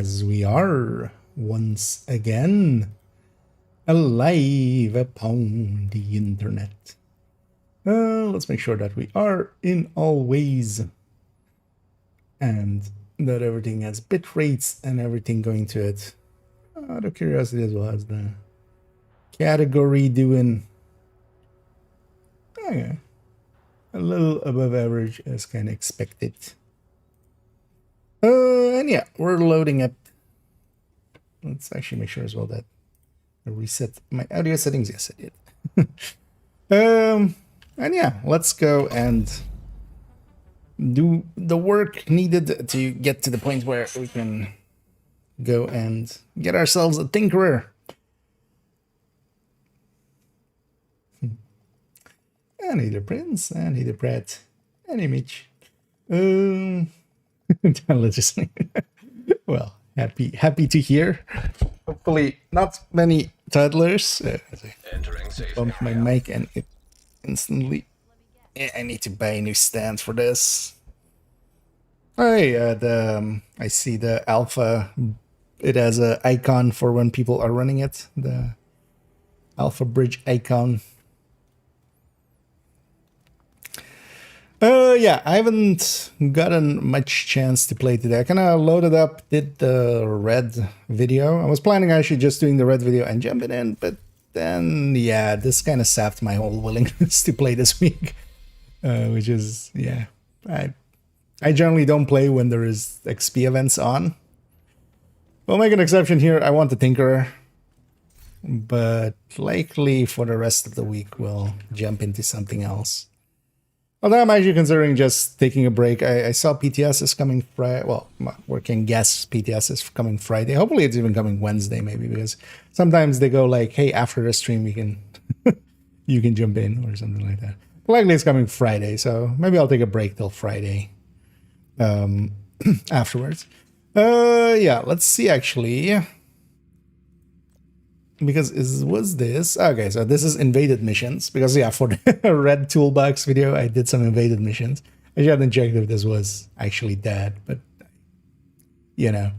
as we are once again alive upon the internet. Let's make sure that we are in all ways and that everything has bit rates and everything going to it. Out of curiosity as well as the category doing okay, a little above average as kind of expected. And yeah, we're loading up. Let's actually make sure as well that I reset my audio settings. Yes, I did. And yeah, let's go and do the work needed to get to the point where we can go and get ourselves a tinkerer. And either Prince, and either Pratt, and Image. Well, happy to hear. Hopefully not many toddlers. Bump my mic and it instantly. Yeah, I need to buy a new stand for this. Hey, I see the alpha. It has an icon for when people are running it. The alpha bridge icon. Yeah, I haven't gotten much chance to play today. I kind of loaded up, did the red video. I was planning actually just doing the red video and jumping in, but then, yeah, this kind of sapped my whole willingness to play this week. Which is, yeah, I generally don't play when there is XP events on. We'll make an exception here. I want the Tinkerer, but likely for the rest of the week, we'll jump into something else. Although I'm actually considering just taking a break. I saw PTS is coming Friday. Well, my working guess PTS is coming Friday. Hopefully it's even coming Wednesday maybe, because sometimes they go like, hey, after the stream you can you can jump in or something like that. Likely it's coming Friday, so maybe I'll take a break till Friday afterwards. Yeah, let's see actually. Because was this okay? So this is invaded missions. Because yeah, for the red toolbox video, I did some invaded missions. I hadn't checked if this was actually that, but you know,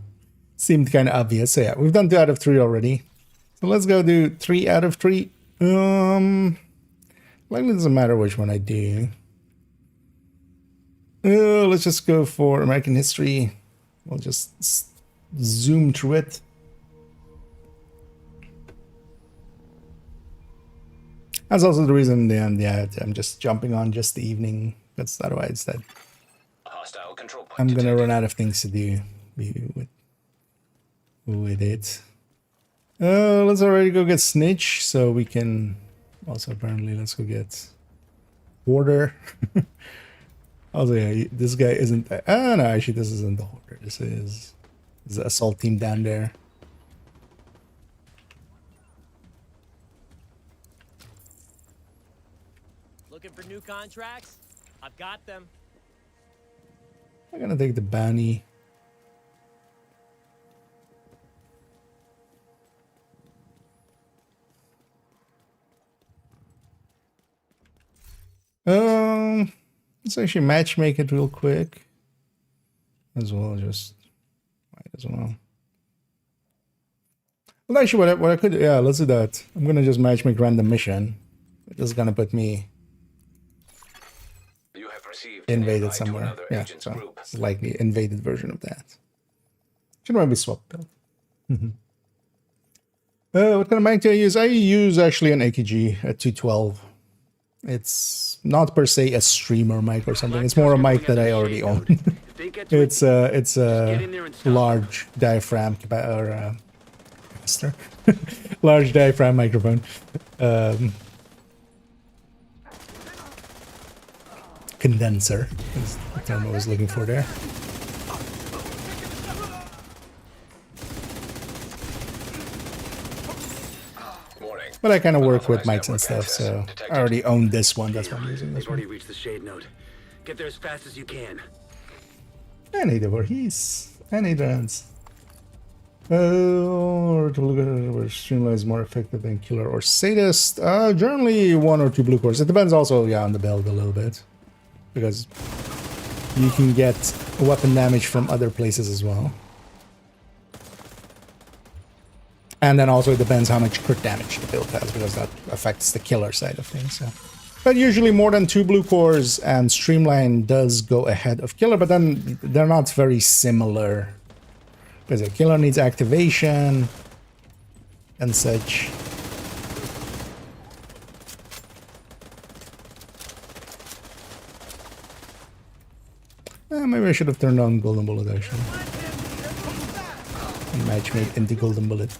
seemed kind of obvious. So yeah, we've done 2 out of 3 already. So let's go do 3 out of 3. Likely it doesn't matter which one I do. Let's just go for American history. We'll just zoom through it. That's also the reason then, yeah, I'm just jumping on just the evening. That's otherwise that I'm gonna run out of things to do with it. Let's already go get Snitch, so we can also apparently let's go get Hoarder. Also, yeah, this guy isn't. Oh no, actually, this isn't the Hoarder. This is the assault team down there. Looking for new contracts? I've got them. I'm gonna take the bounty. Let's actually matchmake it real quick. As well, just might as well. Well, actually, what I could, yeah, let's do that. I'm gonna just matchmake random mission. This is gonna put me invaded somewhere. Yeah, so it's likely invaded version of that. Should maybe swap though. What kind of mic do I use? I use actually an AKG at 212. It's not per se a streamer mic or something. It's more a mic that I already own. It's a large diaphragm or large diaphragm microphone. Condenser is the term I was looking for there. But I kind of work with mics and stuff, so I already own this one. That's why I'm using this one. Reached the shade node. Get there as fast as you can. I need overheats. I need runs. Or to look at it where Streamline is more effective than Killer or Sadist. Generally 1 or 2 blue cores. It depends also, yeah, on the build a little bit. Because you can get weapon damage from other places as well. And then also it depends how much crit damage the build has, because that affects the killer side of things. So. But usually more than 2 blue cores, and Streamline does go ahead of killer, but then they're not very similar. Because a killer needs activation and such. Maybe I should have turned on Golden Bullet actually. And matchmake into Golden Bullet.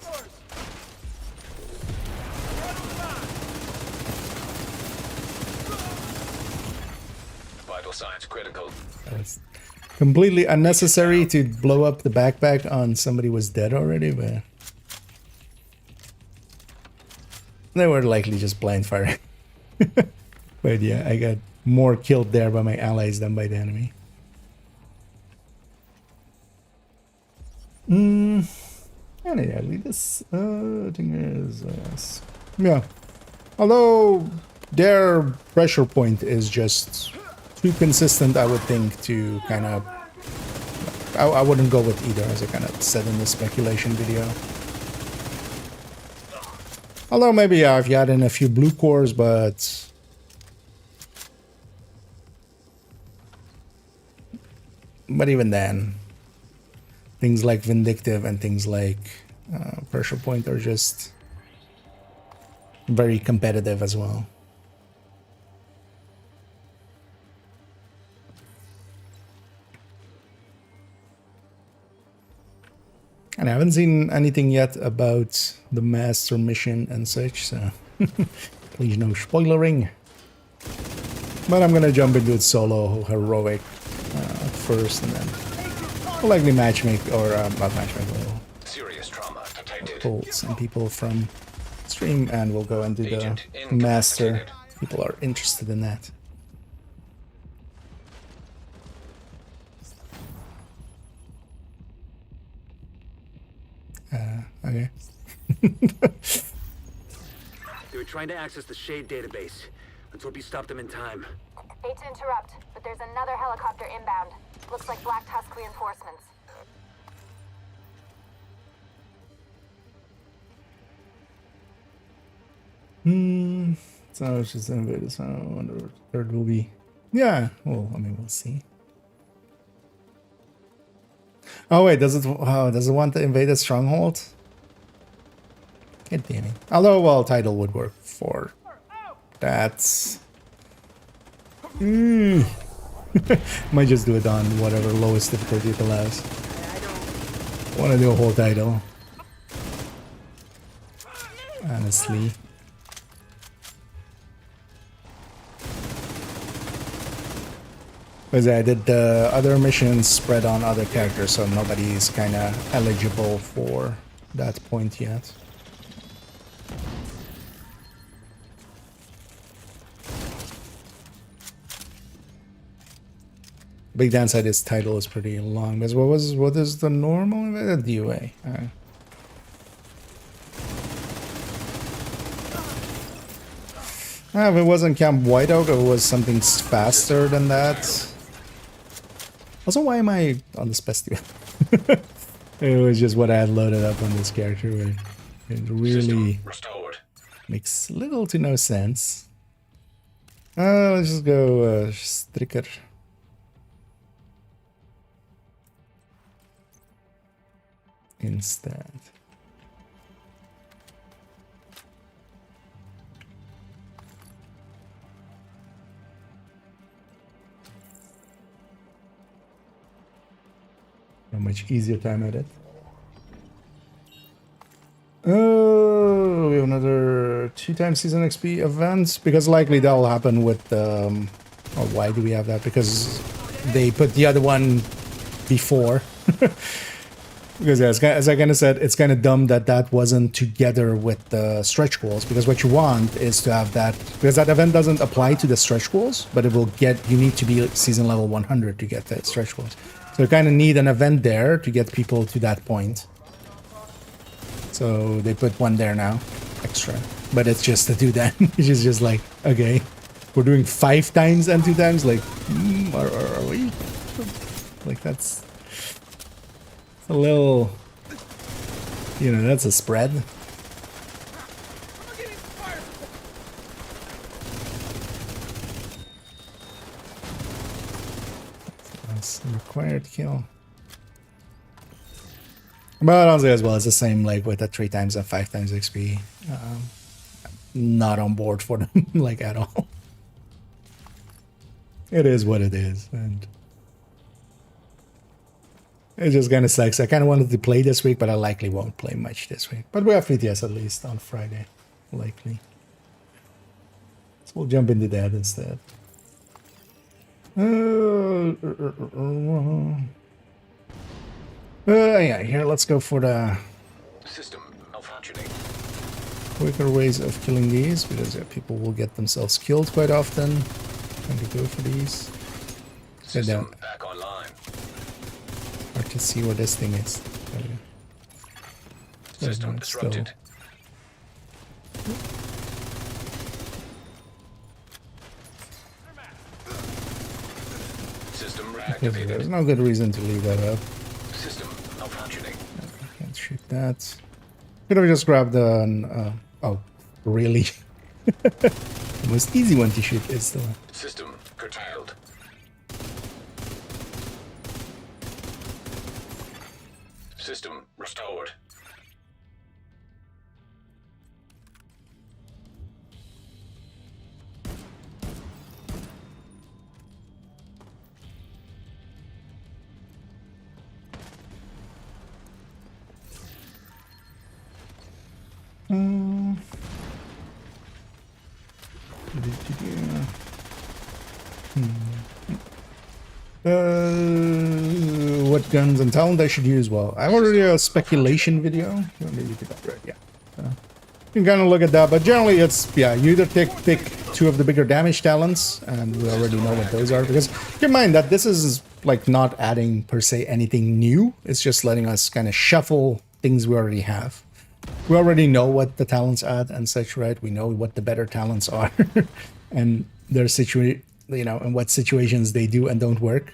Vital signs critical. That's completely unnecessary to blow up the backpack on somebody who was dead already, but they were likely just blind firing. But yeah, I got more killed there by my allies than by the enemy. Anyway, this thing is yeah. Although their pressure point is just too consistent, I would think, to kind of. I wouldn't go with either, as I kind of said in the speculation video. Although maybe yeah, if you add in a few blue cores, but even then. Things like Vindictive and things like Pressure Point are just very competitive as well. And I haven't seen anything yet about the Master Mission and such, so please no spoilering. But I'm gonna jump into it solo heroic first, and then we'll likely matchmake, or not matchmake, we'll Serious trauma detected. pull some people from stream and we'll go into the Agent master. incapacitated. People are interested in that. Okay. They were trying to access the Shade database. Let's hope you stopped them in time. Hate to interrupt, but there's another helicopter inbound. Looks like Black Tusk reinforcements. So it's just invaded. So I wonder what the third will be. Yeah. Well, I mean, we'll see. Oh wait, does it want to invade a stronghold? God damn it. Although, well, Tidal would work for that. Might just do it on whatever lowest difficulty it allows. I want to do a whole Tidal. Honestly. Because I did the other missions spread on other characters, so nobody's kind of eligible for that point yet. Big downside is Tidal is pretty long. Because what is the normal DUA? If it wasn't Camp Whiteoak, it was something faster than that. Also, why am I on this festival? It was just what I had loaded up on this character. It really makes little to no sense. Let's just go Stricker. Instead. A much easier time at it. Oh, we have another 2-time season XP event, because likely that'll happen with or why do we have that? Because they put the other one before. Because yeah, as I kind of said, it's kind of dumb that that wasn't together with the stretch goals, because what you want is to have that, because that event doesn't apply to the stretch goals, but it will get, you need to be season level 100 to get that stretch goals. So you kind of need an event there to get people to that point. So they put one there now, extra. But it's just to do that, which is just like, okay, we're doing 5 times and 2 times, like, are we? Like, that's a little You know, that's a spread. That's required kill. But honestly, as well, it's the same like with the 3 times and 5 times XP. Not on board for them like at all. It is what it is, and it just kind of sucks. I kind of wanted to play this week, but I likely won't play much this week. But we have VTS at least on Friday, likely. So we'll jump into that instead. Yeah, here, let's go for the System malfunctioning. quicker ways of killing these, because yeah, people will get themselves killed quite often trying to go for these. System back online. Hard to see what this thing is. System disrupted. System reactivated. There's no good reason to leave that up. System malfunctioning. Can't shoot that. Could have just grabbed the... oh, really? The most easy one to shoot is the one. System curtailed. System restored. What guns and talent I should use? Well, I've already a speculation video. Maybe get that right, yeah. You can kind of look at that, but generally it's, yeah, you either pick 2 of the bigger damage talents, and we already know what those are, because keep in mind that this is like not adding per se anything new. It's just letting us kind of shuffle things we already have. We already know what the talents add and such, right? We know what the better talents are and their you know, and what situations they do and don't work.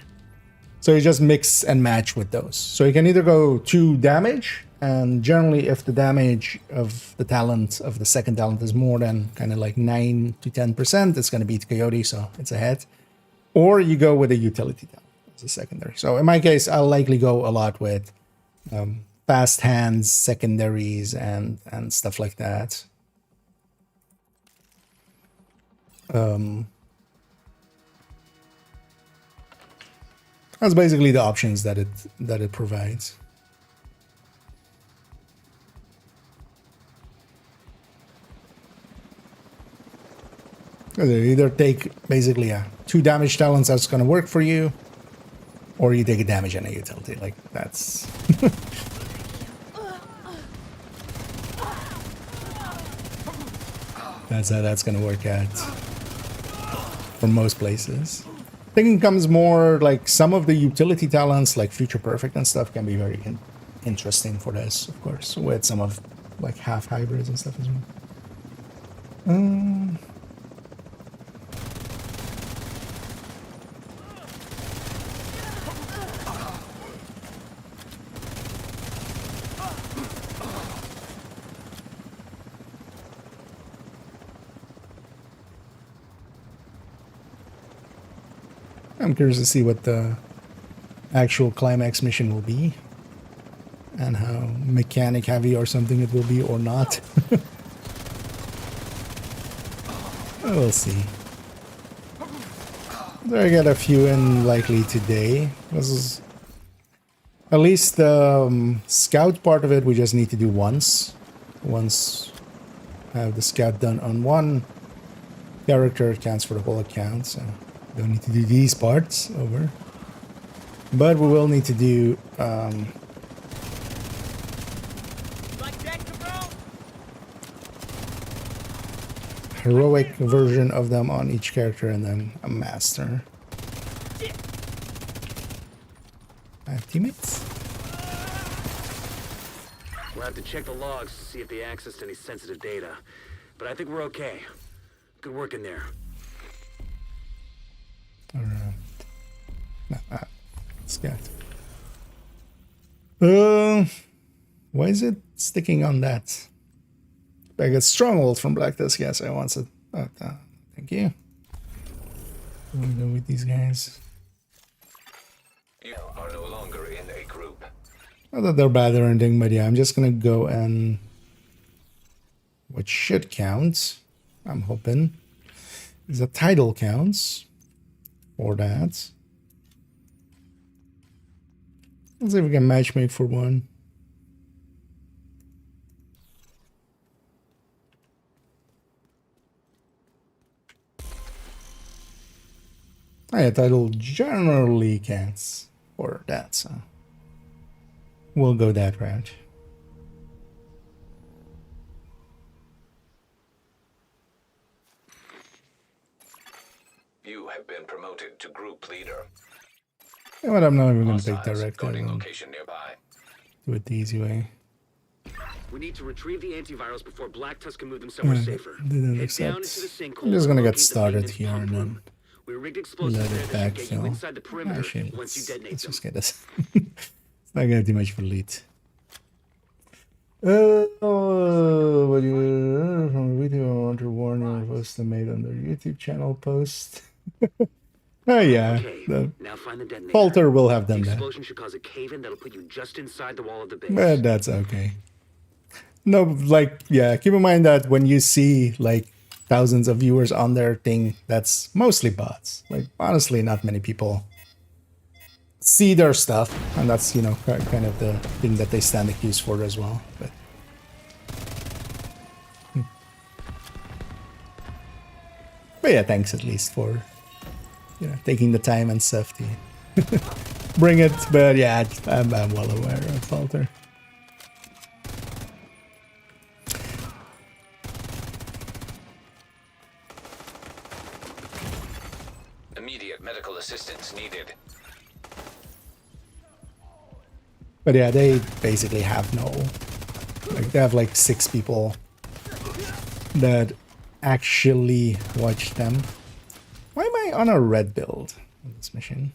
So you just mix and match with those. So you can either go 2 damage, and generally if the damage of the talent of the second talent is more than kind of like 9 to 10%, it's going to beat Coyote, so it's ahead. Or you go with a utility talent as a secondary. So in my case, I'll likely go a lot with fast hands, secondaries, and stuff like that. That's basically the options that it provides. You either take basically 2 damage talents that's going to work for you, or you take a damage and a utility. Like that's that's how that's going to work out for most places. I think it comes more like some of the utility talents, like Future Perfect and stuff, can be very interesting for this, of course, with some of like half hybrids and stuff as well. I'm curious to see what the actual climax mission will be, and how mechanic heavy or something it will be or not. We'll see. So I got a few in likely today. This is at least the scout part of it we just need to do once. Once I have the scout done on one character, it counts for the whole account, so don't need to do these parts over. But we will need to do heroic version of them on each character, and then a master. I have teammates. We'll have to check the logs to see if they accessed any sensitive data. But I think we're okay. Good work in there. Alright. Scout. Why is it sticking on that? I get stronghold from Black Tusk. Yes, I want it. Thank you. I'm gonna go with these guys. You are no longer in a group. Not that they're bad or anything, but yeah, I'm just gonna go and what should count, I'm hoping, is a Tidal counts for that. Let's see if we can matchmake for one. Oh, yeah, Tidal generally counts for that, so we'll go that route. You have been promoted to group leader. You know what, I'm not even gonna take Hostiles directive guarding and location nearby. do it the easy way. We need to retrieve the antivirals before Black Tusk can move them somewhere safer. Didn't Head accept. down into the sinkhole. I'm just gonna and get locate the started maintenance here pump and then room. We rigged explosives let there it that should get you backfill. inside the perimeter Actually, once you detonate let's them. just get this. It's not gonna do much for lead. What you from a video I want to warn you post I made on their YouTube channel post. Oh yeah, Okay, the now find the detonator. Falter will have The done that, explosion should cause a cave-in that'll put you just inside the wall of the base. but that's okay. No, like yeah, keep in mind that when you see like thousands of viewers on their thing, that's mostly bots. Like honestly, not many people see their stuff, and that's, you know, kind of the thing that they stand accused for as well. But yeah, thanks at least for, you know, taking the time and stuff to bring it. But yeah, I'm well aware of Falter. Immediate medical assistance needed. But yeah, they basically have no, like they have like 6 people that actually watch them. Why am I on a red build on this mission?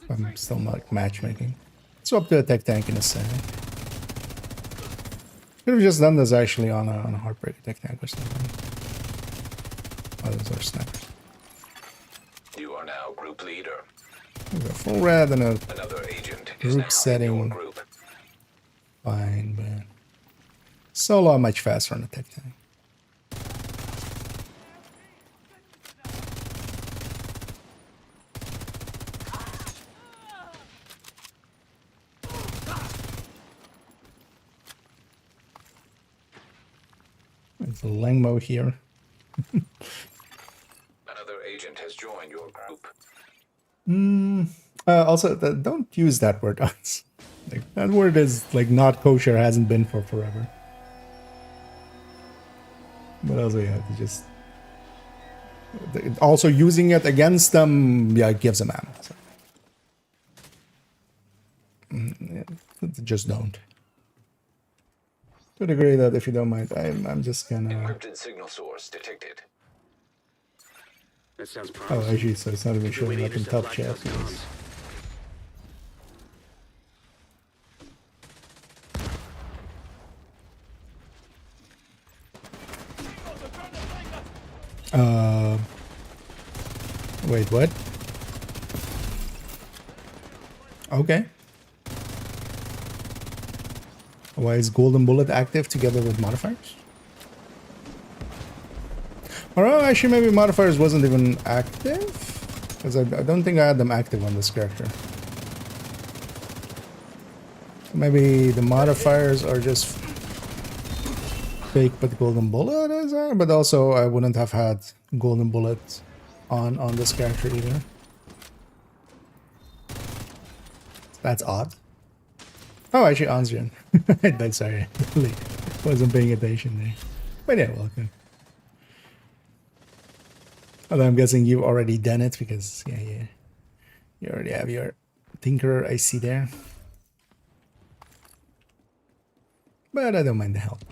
I'm still not matchmaking. Swap to a tech tank in a second. Could have just done this actually on a heartbreaker tech tank or something. Oh, those are snipers. You are now group leader. There's a full red and a Another agent is Group now setting. in your group. fine, but solo much faster on a tech tank. It's a lang mode here. Another agent has joined your group. Also, don't use that word. Like, that word is like not kosher, hasn't been for forever. But also, you have to just also using it against them, yeah, it gives them ammo. So. Yeah, just don't. To the degree that, if you don't mind, I'm just gonna. Encrypted signal source detected. That sounds Oh, promising. actually, so it's not even Good way showing to up in intercept top Black chat. Tusk comms. Wait, what? Okay. Why is Golden Bullet active together with modifiers? Or oh, actually, maybe modifiers wasn't even active? Because I don't think I had them active on this character. Maybe the modifiers are just fake, but Golden Bullet is there. But also, I wouldn't have had Golden Bullet on this character either. That's odd. Oh, actually, Anzian. Sorry, wasn't paying attention there. But yeah, welcome. Although I'm guessing you've already done it because yeah, you already have your Tinkerer. I see there. But I don't mind the help.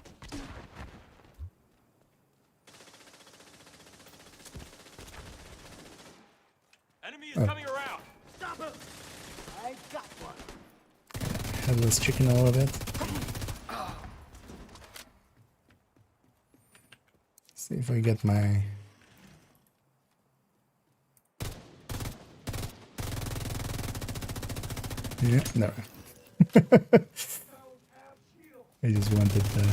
Enemy is coming around. Stop him! I got one. Headless chicken a little bit. See if I get my... Yeah, no. I just wanted the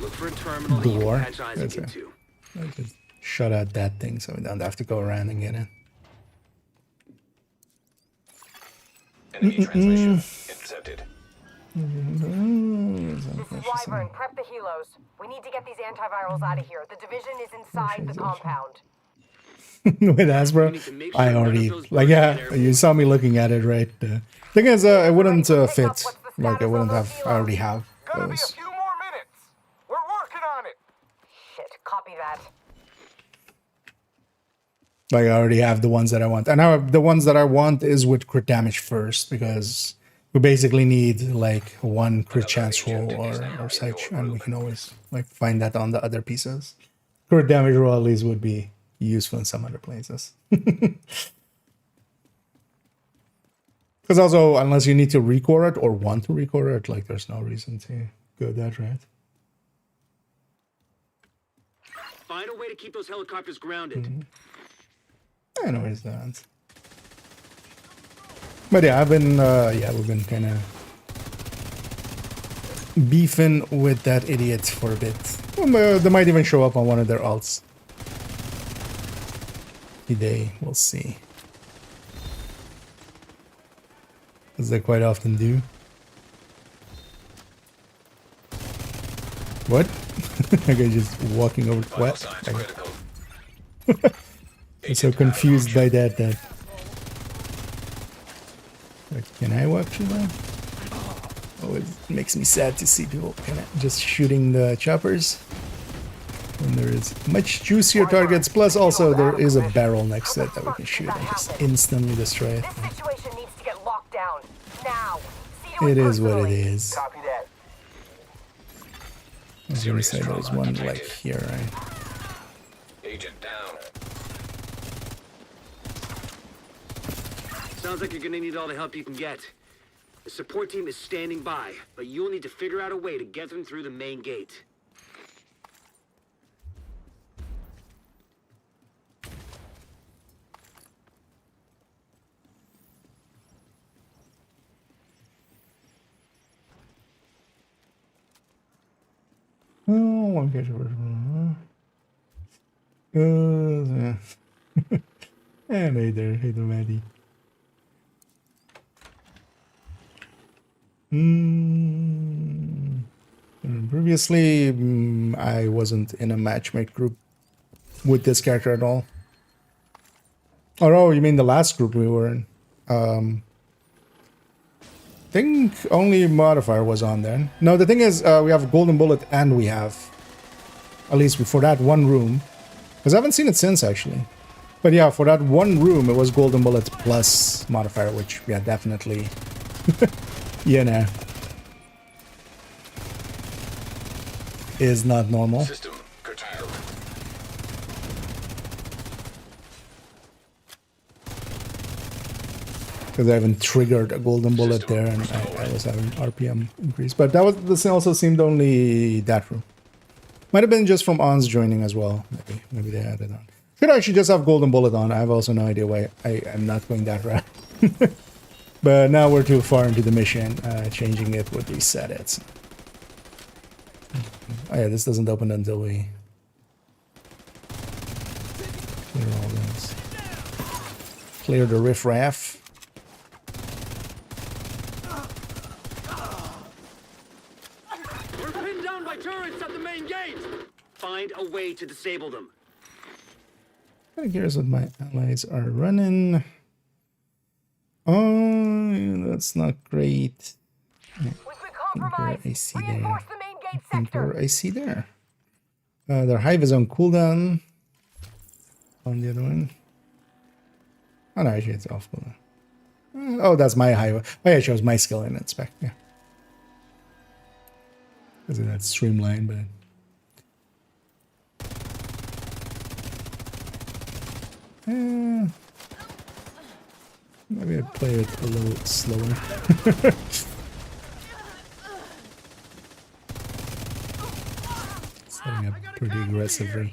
Look for a terminal that you door. can catch Isaac That's it. into. I just shut out that thing so we don't have to go around and get it. Enemy translation intercepted. This is Wyvern, prep the helos. We need to get these antivirals out of here. The division is inside the compound. With Asbro, I already, like, yeah, you saw me looking at it, right? Thing is, it wouldn't fit. Like, I wouldn't have, I already have Gonna be a those. few more minutes. We're working on it. Shit, copy that. Like, I already have the ones that I want. And now the ones that I want is with crit damage first, because we basically need, like, one crit chance roll or such, and we can always, like, find that on the other pieces. Crit damage roll at least would be useful in some other places. Because also, unless you need to recore it or want to recore it, like, there's no reason to go that route. Find a way to keep those helicopters grounded. I know it's that. But yeah, I've been, yeah, we've been kind of beefing with that idiot for a bit. Well, they might even show up on one of their alts. Today, we'll see. As they quite often do. What? Like I just walking over what? I'm so confused by that. Like, can I walk through that? Oh, it makes me sad to see people kind of just shooting the choppers when there is much juicier targets. Plus, also there is a barrel next to it that we can shoot and just instantly destroy it. This situation needs to get locked down now. See to It is what it personally. is. Copy that. I was gonna say there's one like here, right? Agent down. Sounds like you're gonna need all the help you can get. The support team is standing by, but you'll need to figure out a way to get them through the main gate. Oh, one case of yeah. And hey there, Maddie. Previously, I wasn't in a matchmake group with this character at all. Oh, you mean the last group we were in? I think only modifier was on there. No, the thing is, we have Golden Bullet and we have, at least for that one room, because I haven't seen it since actually. But yeah, for that one room, it was Golden Bullet plus modifier, which, yeah, definitely, you know, is not normal. System curtailed. Because I haven't triggered a Golden Bullet there, and I was having RPM increase. But that was, this also seemed only that room. Might have been just from Ons joining as well. Maybe they added on. Should actually just have Golden Bullet on. I have also no idea why I am not going that route. But now we're too far into the mission. Changing it would reset it. So. Oh yeah, this doesn't open until we clear all this. Clear the riffraff. We're pinned down by turrets at the main gate! Find a way to disable them. Here's what my allies are running. Oh, that's not great. We've been compromised. I see there. Reinforce the main gate sector. I see there. Their hive is on cooldown. On the other one. Oh no, actually it's off cooldown. Oh, that's my hive. Oh yeah, it shows my skill in it spec. Yeah. Because that's streamlined, but. Maybe I play it a little slower. pretty aggressively.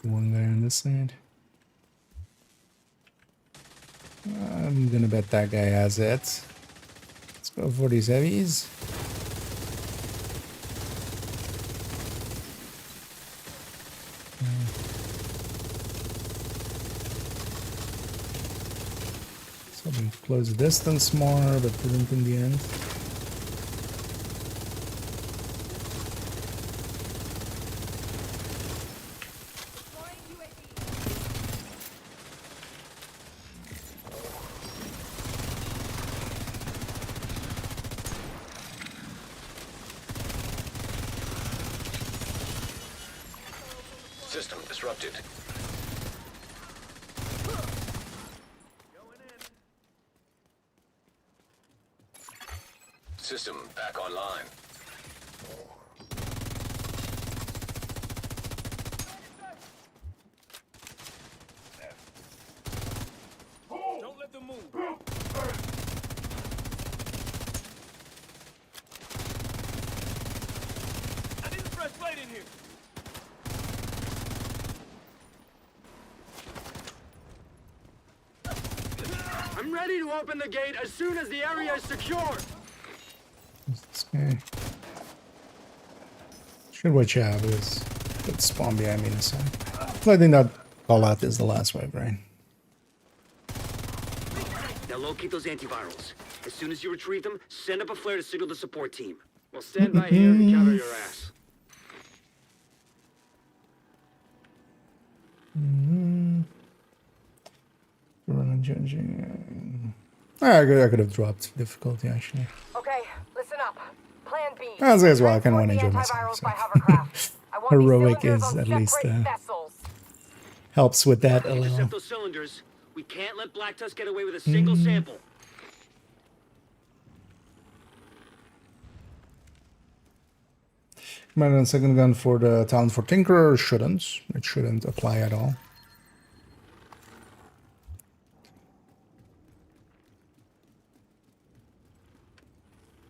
One guy on this side. I'm gonna bet that guy has it. Let's go for these heavies. So we close the distance more, but didn't in the end. System disrupted. System back online. Don't let them move. I need a fresh blade in here. I'm ready to open the gate as soon as the area is secure. This guy. Should watch out because could spawn behind me in a sec. I think that call out is the last wave, right? Now locate those antivirals. As soon as you retrieve them, send up a flare to signal the support team. We'll stand by here and cover your ass. Judging. I could have dropped difficulty actually. Okay, listen up. Plan B. As well, I kind of Transport want to the enjoy myself. antivirals So. by hovercraft. I want Heroic these is cylinders at on least separate vessels. helps with that a little. Intercept those cylinders. We can't let Black Tusk get away with a single sample. Command and second gun for the talent for Tinkerer shouldn't. It shouldn't apply at all.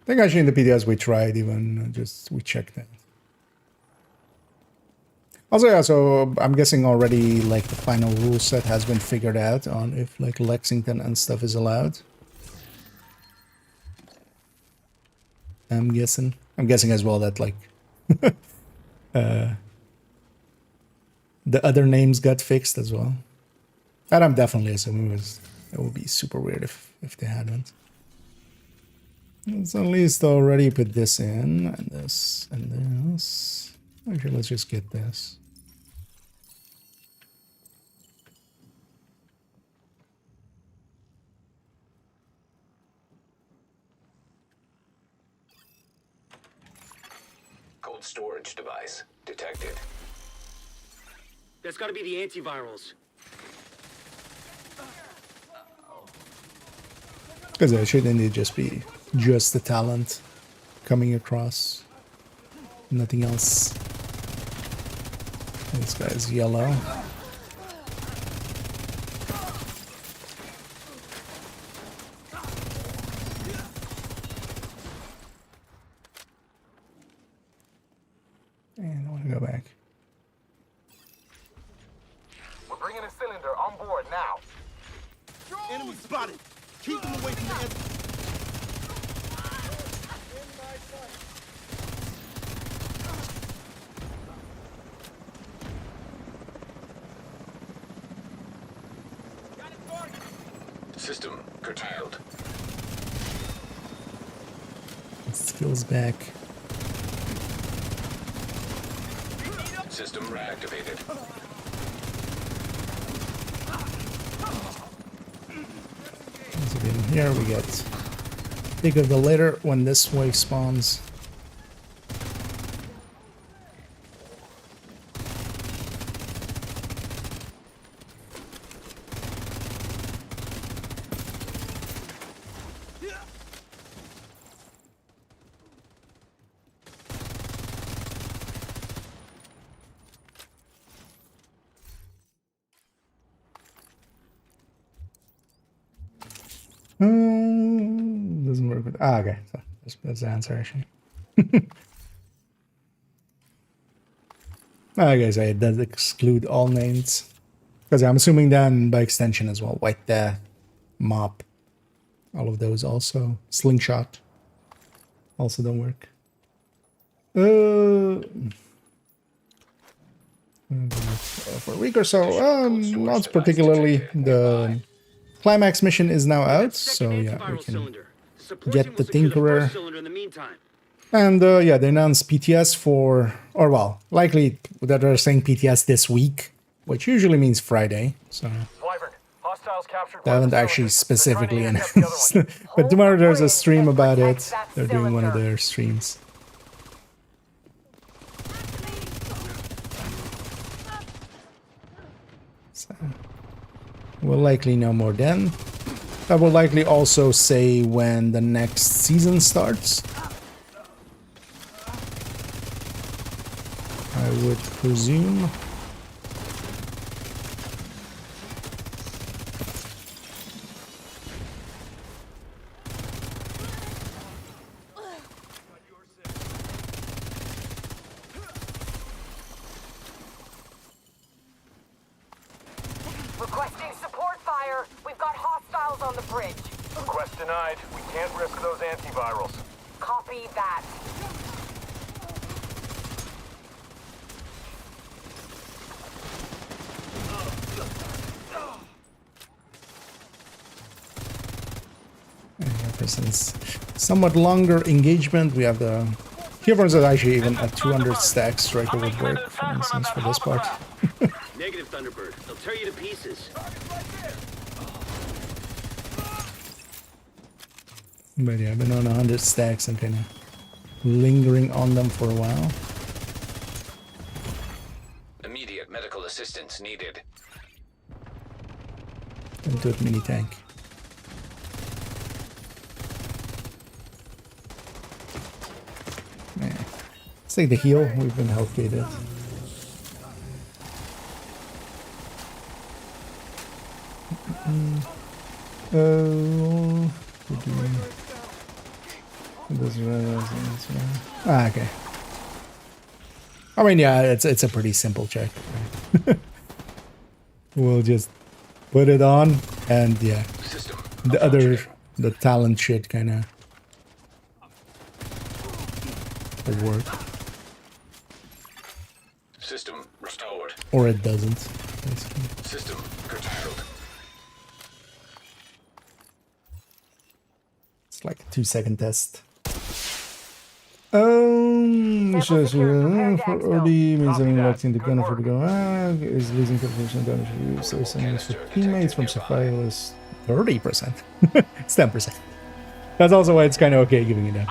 I think actually in the PDS we tried even, we checked that. Also, yeah, so I'm guessing already like the final rule set has been figured out on if like Lexington and stuff is allowed. I'm guessing as well that like the other names got fixed as well. And I'm definitely assuming it would be super weird if they hadn't. Let's at least already put this in, and this, and this. Actually, let's just get this. Cold storage device detected. That's gotta be the antivirals. Because it should indeed just be just the talent coming across. Nothing else. This guy's yellow. And I want to go back. We're bringing a cylinder on board now. Enemy spotted. Keep them away from the enemy. System curtailed. Skills back. System reactivated. Once again, here we get big of the later when this wave spawns. Doesn't work with. Okay. So that's the answer actually. I guess it does exclude all names. Because I'm assuming then by extension as well. White Death, Mop, all of those also. Slingshot also don't work. For a week or so, not particularly. The climax mission is now out, so yeah, we can get the Tinkerer. And yeah, they announced PTS for, or well, likely that they're saying PTS this week, which usually means Friday. So they haven't actually specifically announced. But tomorrow there's a stream about it. They're doing one of their streams. So we'll likely know more then. That will likely also say when the next season starts. I would presume. Requesting support fire. We've got hostiles on the bridge. Request denied. We can't risk those antivirals. Copy that. Since somewhat longer engagement, we have the here for instance actually even a 200 stack striker would work, for instance, for this part. Negative, Thunderbird. They'll tear you to pieces. But yeah, I've been on 100 stacks and kind of lingering on them for a while. Immediate medical assistance needed. Into it mini tank. Yeah. Let's take the heal. We've been health gated. Okay. I mean, yeah, it's a pretty simple check. We'll just put it on, and yeah, the talent shit kind of will work, System restored. or it doesn't. Basically. System curtailed. It's like a 2-second test. For OD means having locked in the gunner for the gun is losing confirmation damage for so sending for teammates from Sapphire is 30%. It's 10%. That's also why it's kind of okay giving it that.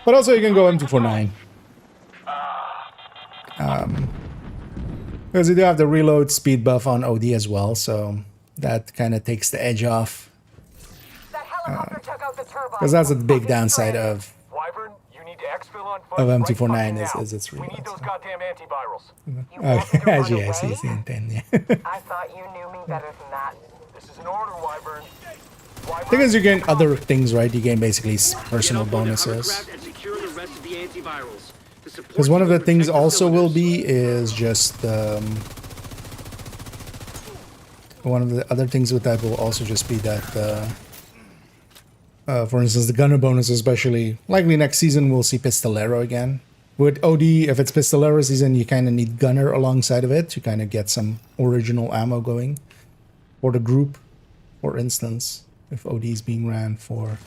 But also you can go M249. Because you do have the reload speed buff on OD as well, so that kind of takes the edge off. Because that's a big downside of Wyvern, you need to exfil on foot of right M249 fucking now. is its We reload. need those goddamn antivirals. Okay, actually, I see the intent, yeah. I thought you knew me better than that. This is an order, Wyvern. Wyvern, Because you gain other things, right? You gain basically personal bonuses. Because one of the things also will be is just one of the other things with that will also just be that for instance the gunner bonus, especially likely next season we'll see pistolero again. With OD, if it's pistolero season, you kind of need gunner alongside of it to kind of get some original ammo going for the group, for instance, if OD is being ran for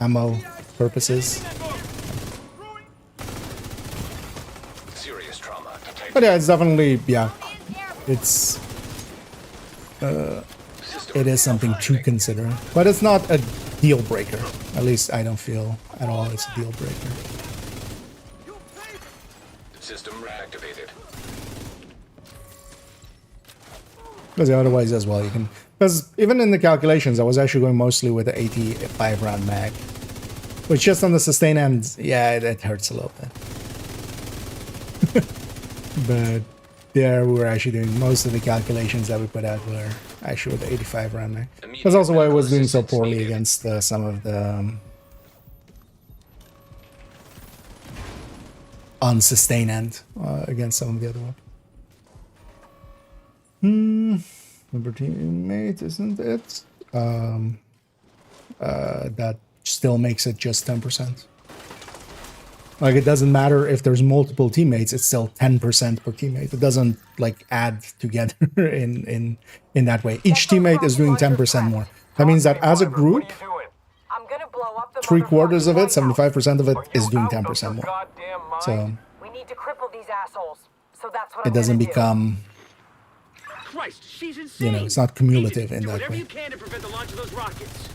ammo purposes. Serious trauma. But yeah, it's definitely, yeah, it's it is something to consider, but it's not a deal breaker. At least I don't feel at all it's a deal breaker. System reactivated. Because otherwise as well you can, because even in the calculations I was actually going mostly with the 85 round mag, which just on the sustain end, yeah, it hurts a little bit. But there we were actually doing most of the calculations that we put out were actually with the 85 round mag. That's also why I was doing so poorly against some of the unsustained end against some of the other ones. Number teammate, isn't it? That still makes it just 10%. Like, it doesn't matter if there's multiple teammates, it's still 10% per teammate. It doesn't like add together in that way. Each teammate is doing 10% more. That means that as a group, What are you doing? I'm gonna blow up the 3/4 of it, motherfucking White House. 75% of it Are is you doing out of 10% your more. goddamn mind? So We need to cripple these assholes. So that's what it I'm doesn't gonna do. become, Christ, she's insane. you know, it's not cumulative Agent, in do that whatever way. you can to prevent the launch of those rockets.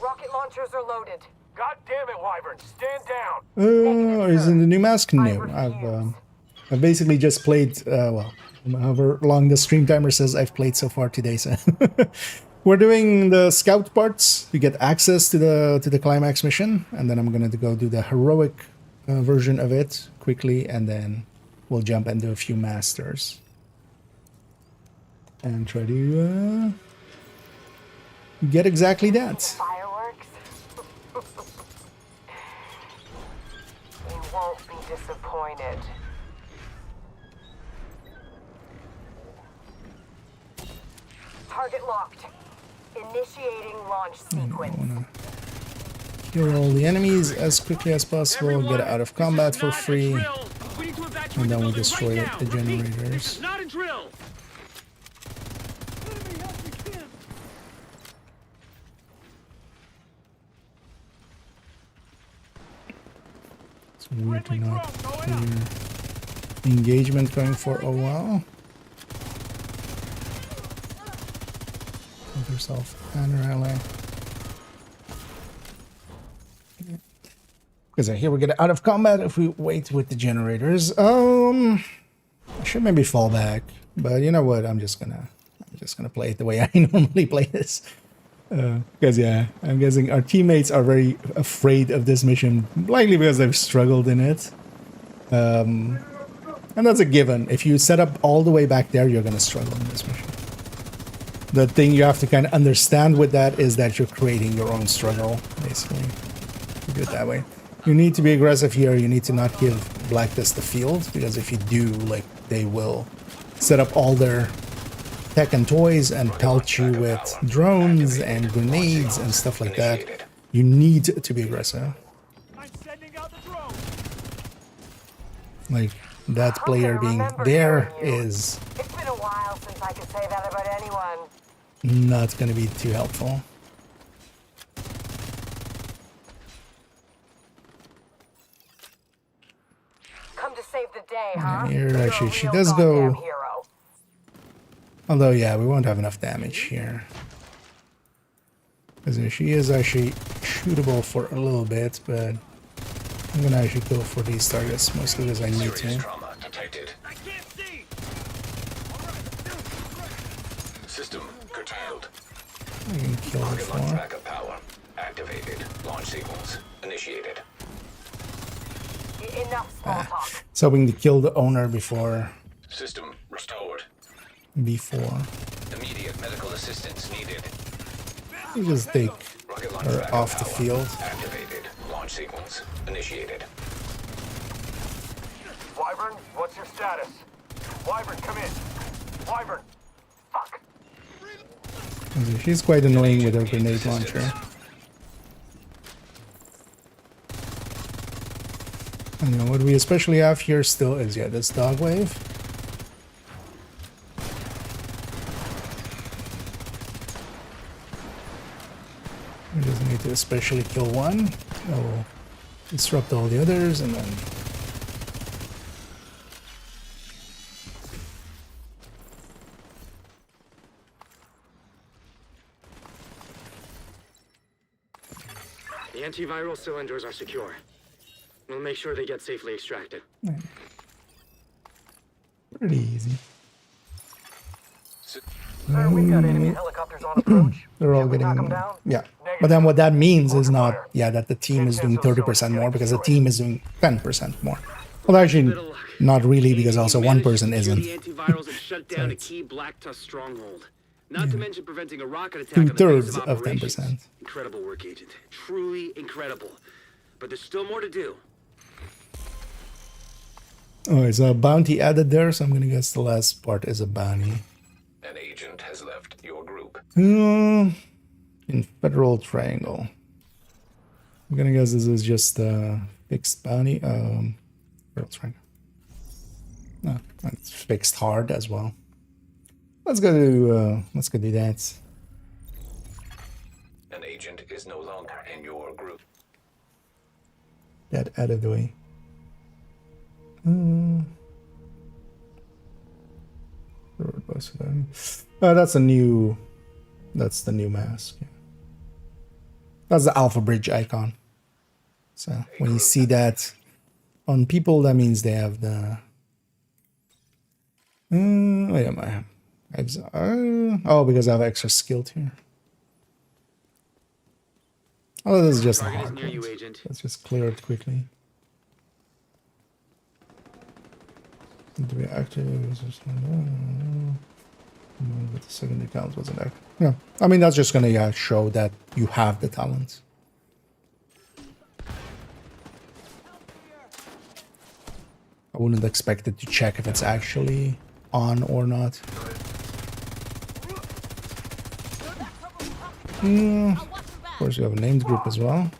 Rocket launchers are loaded. God damn it, Wyvern, stand down. Is in the new mask? No, I've basically just played, well, however long the stream timer says I've played so far today. So we're doing the scout parts to get access to the climax mission, and then I'm gonna go do the heroic version of it quickly, and then we'll jump into a few masters and try to get exactly that. Fireworks? You won't be disappointed. Target locked. Initiating launch sequence. Kill all the enemies as quickly as possible, get out of combat for free, and then we destroy the generators. This is not a drill. It's weird to not hear engagement going for a while. Give yourself banner ally. Because here we get out of combat if we wait with the generators. I should maybe fall back, but you know what? I'm just gonna play it the way I normally play this. Because yeah, I'm guessing our teammates are very afraid of this mission, likely because they've struggled in it. And that's a given. If you set up all the way back there, you're gonna struggle in this mission. The thing you have to kind of understand with that is that you're creating your own struggle, basically. You do it that way. You need to be aggressive here. You need to not give Blacklist the field, because if you do, like, they will set up all their tech and toys and pelt you with drones and grenades and stuff like that. You need to be aggressive. I'm sending out the drone. Like, that player being there is It's been a while since I could say that about anyone. not going to be too helpful. Come to save the day, huh? Here, You're a actually, she real does go. goddamn hero. Although, yeah, we won't have enough damage here. Because she is actually shootable for a little bit, but I'm going to actually go for these targets, mostly because I need Serious to. trauma detected. I can't see. System curtailed. I can kill her Rocket launch for. backup power activated. Launch sequence initiated. Enough small talk. So we need to kill the owner before. System restored. Immediate medical assistance needed. You just take Rocket launch her backup off the power field. activated. Launch sequence initiated. Wyvern, what's your status? Wyvern, come in. Wyvern. Fuck. She's quite annoying with her grenade launcher. I know what we especially have here still is, yeah, this dog wave. We just need to especially kill one. That will disrupt all the others, and then The antiviral cylinders are secure. We'll make sure they get safely extracted. pretty easy. Sir, we've got enemy helicopters on approach. They're all Should we knock getting, 'em down? yeah. Negative. But then what that means is Open not, fire. yeah, that the team is doing 30% more because the Situation. team is doing 10% more. Well, actually, not really, because also one person isn't. The antivirals have shut down a it's- key Black Tusk stronghold. Not to mention preventing a rocket attack on the base 2/3 of of operations. 10%. Incredible work, Agent. Truly incredible. But there's still more to do. Oh, is a bounty added there? So I'm gonna guess the last part is a bounty. An agent has left your group. In Federal Triangle. I'm gonna guess this is just a fixed bounty. Federal Triangle. No, it's fixed hard as well. Let's go do that. An agent is no longer in your group. That out of the way. That's the new mask. Yeah. That's the Alpha Bridge icon. So when you see that on people, that means they have the. Oh yeah, because I have extra skill here. Oh, this is just the Target is hard near you, ones. Agent. Let's just clear it quickly. To be active, but the second account wasn't active. Yeah, I mean that's just gonna show that you have the talent. I wouldn't expect it to check if it's actually on or not. Of course, you have a named group as well.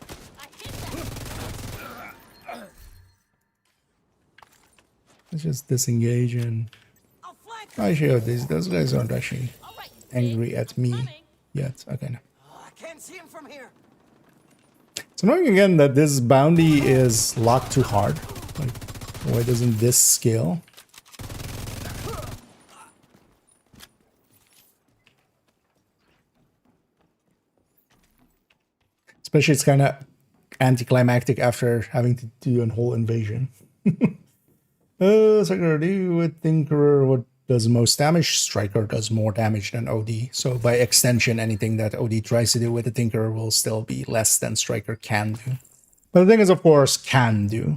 Let's just disengage and actually, those guys aren't actually angry at me yet. Okay, no. I can't see him from here. It's annoying again that this bounty is locked too hard. Like, why doesn't this scale? Especially, it's kind of anticlimactic after having to do a whole invasion. Striker do with Tinkerer. What does most damage? Striker does more damage than OD. So by extension, anything that OD tries to do with the Tinkerer will still be less than Striker can do. But the thing is, of course, can do.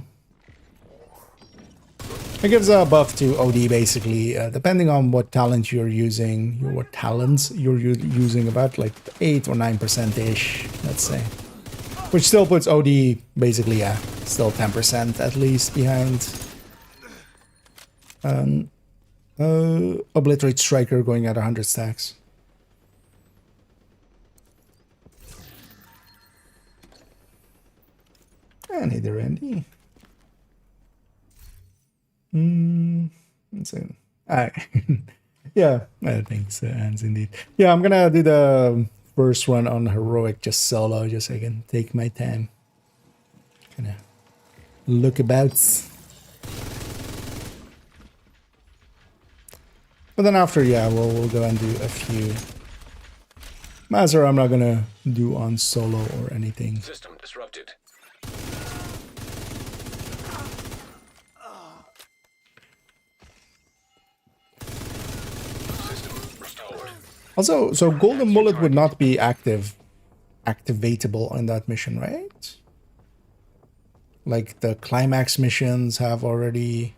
It gives a buff to OD basically, depending on what talent you're using, what talents you're using, about like 8 or 9%-ish, let's say. Which still puts OD basically, yeah, still 10% at least behind. Obliterate Striker going at 100 stacks. And neither Andy. So, yeah, I think so, and indeed. Yeah, I'm gonna do the first run on heroic just solo, just so I can take my time. Kind of look about. But then after, yeah, we'll go and do a few. Master, I'm not gonna do on solo or anything. System disrupted. System restored. Also, so Golden Bullet would not be activatable on that mission, right? Like the climax missions have already.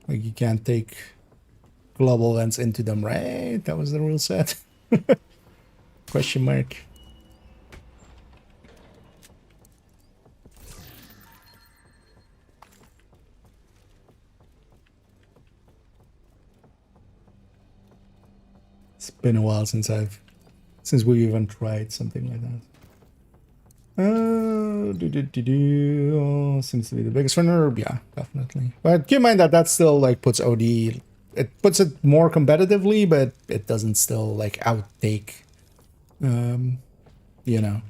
Like you can't take global events into them, right? That was the rule set. Question mark. It's been a while since we even tried something like that. Seems to be the biggest winner. Yeah, definitely. But keep in mind that that still like puts OD. It puts it more competitively, but it doesn't still like outtake, you know,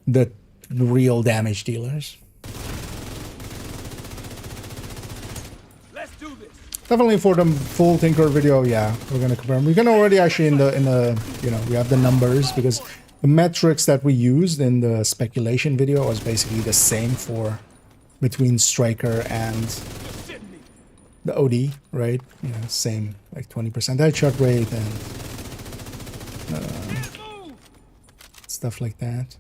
the real damage dealers. Let's do this. Definitely for the full Tinker video, yeah, we're gonna confirm. We can already actually in the you know, we have the numbers because the metrics that we used in the speculation video was basically the same for between Striker and the OD, right? You know, same, like 20% headshot rate and stuff like that.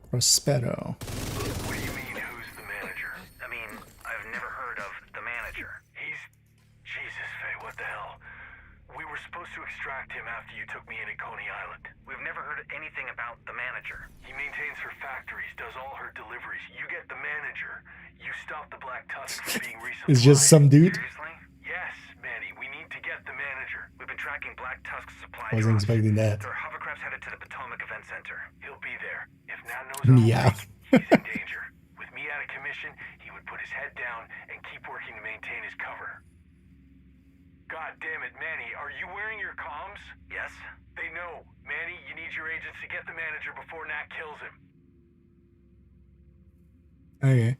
Prospero. What do you mean, who's the manager? I mean, I've never heard of the manager. He's... Jesus, Faye, what the hell? We were supposed to extract him after you took me in at Coney Island. We've never heard anything about the manager. He maintains her factories, does all her deliveries. You get the manager. You stop the Black Tusk from being resupplied. It's just some dude. Seriously? Yes, Manny, we need to get the manager. We've been tracking Black Tusk's supply I wasn't drops. expecting that. There are hovercrafts headed to the Potomac Event Center. He'll be there. If Nat knows Yeah. he's in danger. With me out of commission, he would put his head down and keep working to maintain his cover. God damn it, Manny, are you wearing your comms? Yes. They know. Manny, you need your agents to get the manager before Nat kills him. Okay.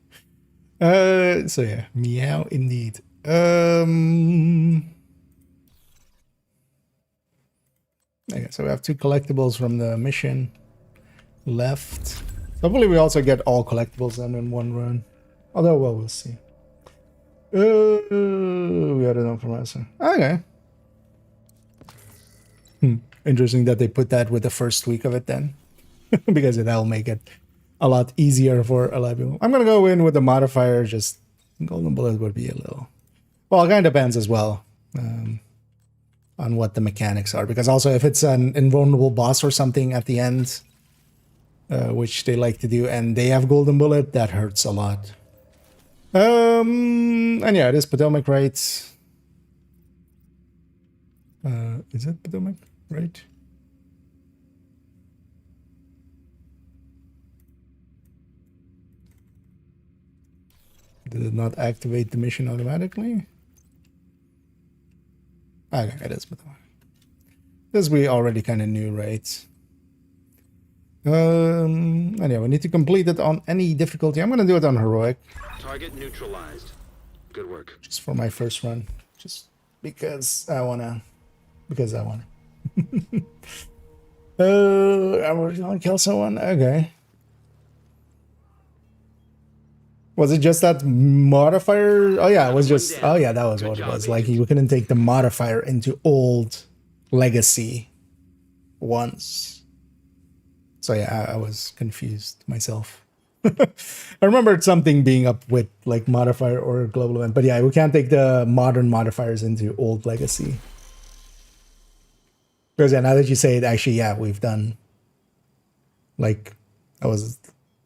So yeah, meow indeed. Okay, so we have 2 collectibles from the mission left. Hopefully we also get all collectibles done in one run. Although, well, we'll see. We got enough from us. Okay. Interesting that they put that with the first week of it then. Because that'll make it a lot easier for a lot of people. I'm gonna go in with the modifier, just golden bullet would be a little... Well, it kind of depends as well on what the mechanics are. Because also if it's an invulnerable boss or something at the end, which they like to do, and they have golden bullet, that hurts a lot. And yeah, it is Potomac, right? Is it Potomac, right? Did it not activate the mission automatically? Okay, it is Potomac. This we already kind of knew, right? Anyway, we need to complete it on any difficulty. I'm gonna do it on heroic. Target neutralized. Good work. Just for my first run. Just because I wanna. Because I wanna. I was gonna kill someone? Okay. Was it just that modifier? Oh yeah, it was just... Oh yeah, that was what it was. Like, you couldn't take the modifier into old legacy once. So yeah, I was confused myself. I remembered something being up with like modifier or global event, but yeah, we can't take the modern modifiers into old legacy. Because yeah, now that you say it, actually, yeah, we've done like that was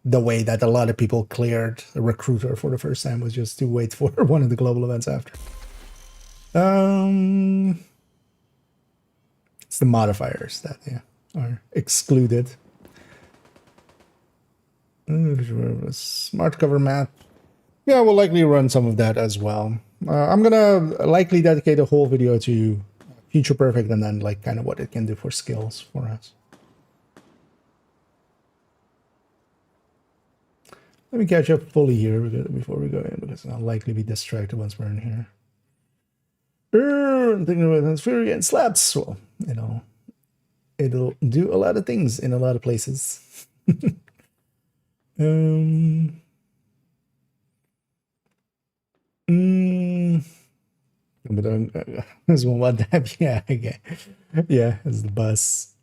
the way that a lot of people cleared a recruiter for the first time, was just to wait for one of the global events after. It's the modifiers that are excluded. Smart cover map. Yeah, we'll likely run some of that as well. I'm gonna likely dedicate a whole video to Future Perfect and then like kind of what it can do for skills for us. Let me catch up fully here before we go in, because I'll likely be distracted once we're in here. I'm thinking about Fury and slaps. Well, you know, it'll do a lot of things in a lot of places. But this one, what that? Yeah, okay. Yeah, it's the bus.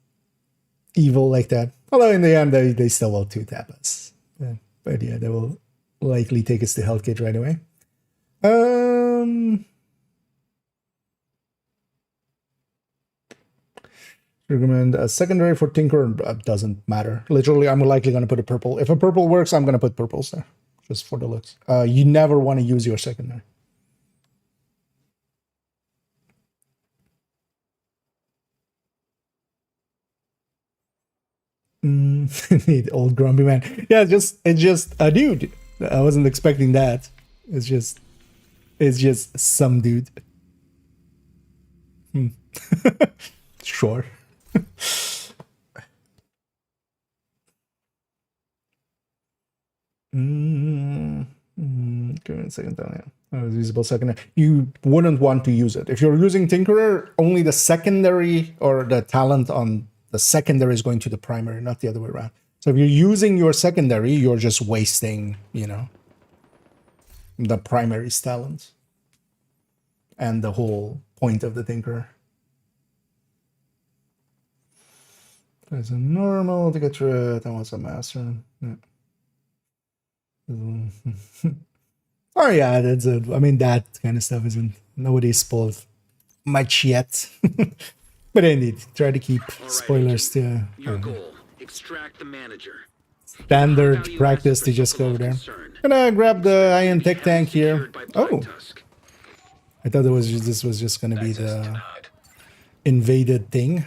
Evil like that. Although in the end, they still will 2-tap us. Yeah. But yeah, they will likely take us to health kit right away. Recommend a secondary for Tinkerer. Doesn't matter. Literally, I'm likely going to put a purple. If a purple works, I'm going to put purples there. Just for the looks. You never want to use your secondary. Need old grumpy man. Yeah, it's just a dude. I wasn't expecting that. It's just some dude. Sure. Current second down, yeah. Usable secondary. You wouldn't want to use it. If you're using Tinkerer, only the secondary or the talent on the secondary is going to the primary, not the other way around. So if you're using your secondary, you're just wasting, you know, the primary's talent. and the whole point of the Tinker. There's a normal to get through it. I want some master. Yeah. Oh yeah, that's it. I mean, that kind of stuff isn't. Nobody's spoiled much yet. But indeed, try to keep spoilers to Your goal: extract the manager. standard practice to just go over there. Gonna grab the iron tech tank here. Oh, I thought it was just, this was just gonna be the invaded thing.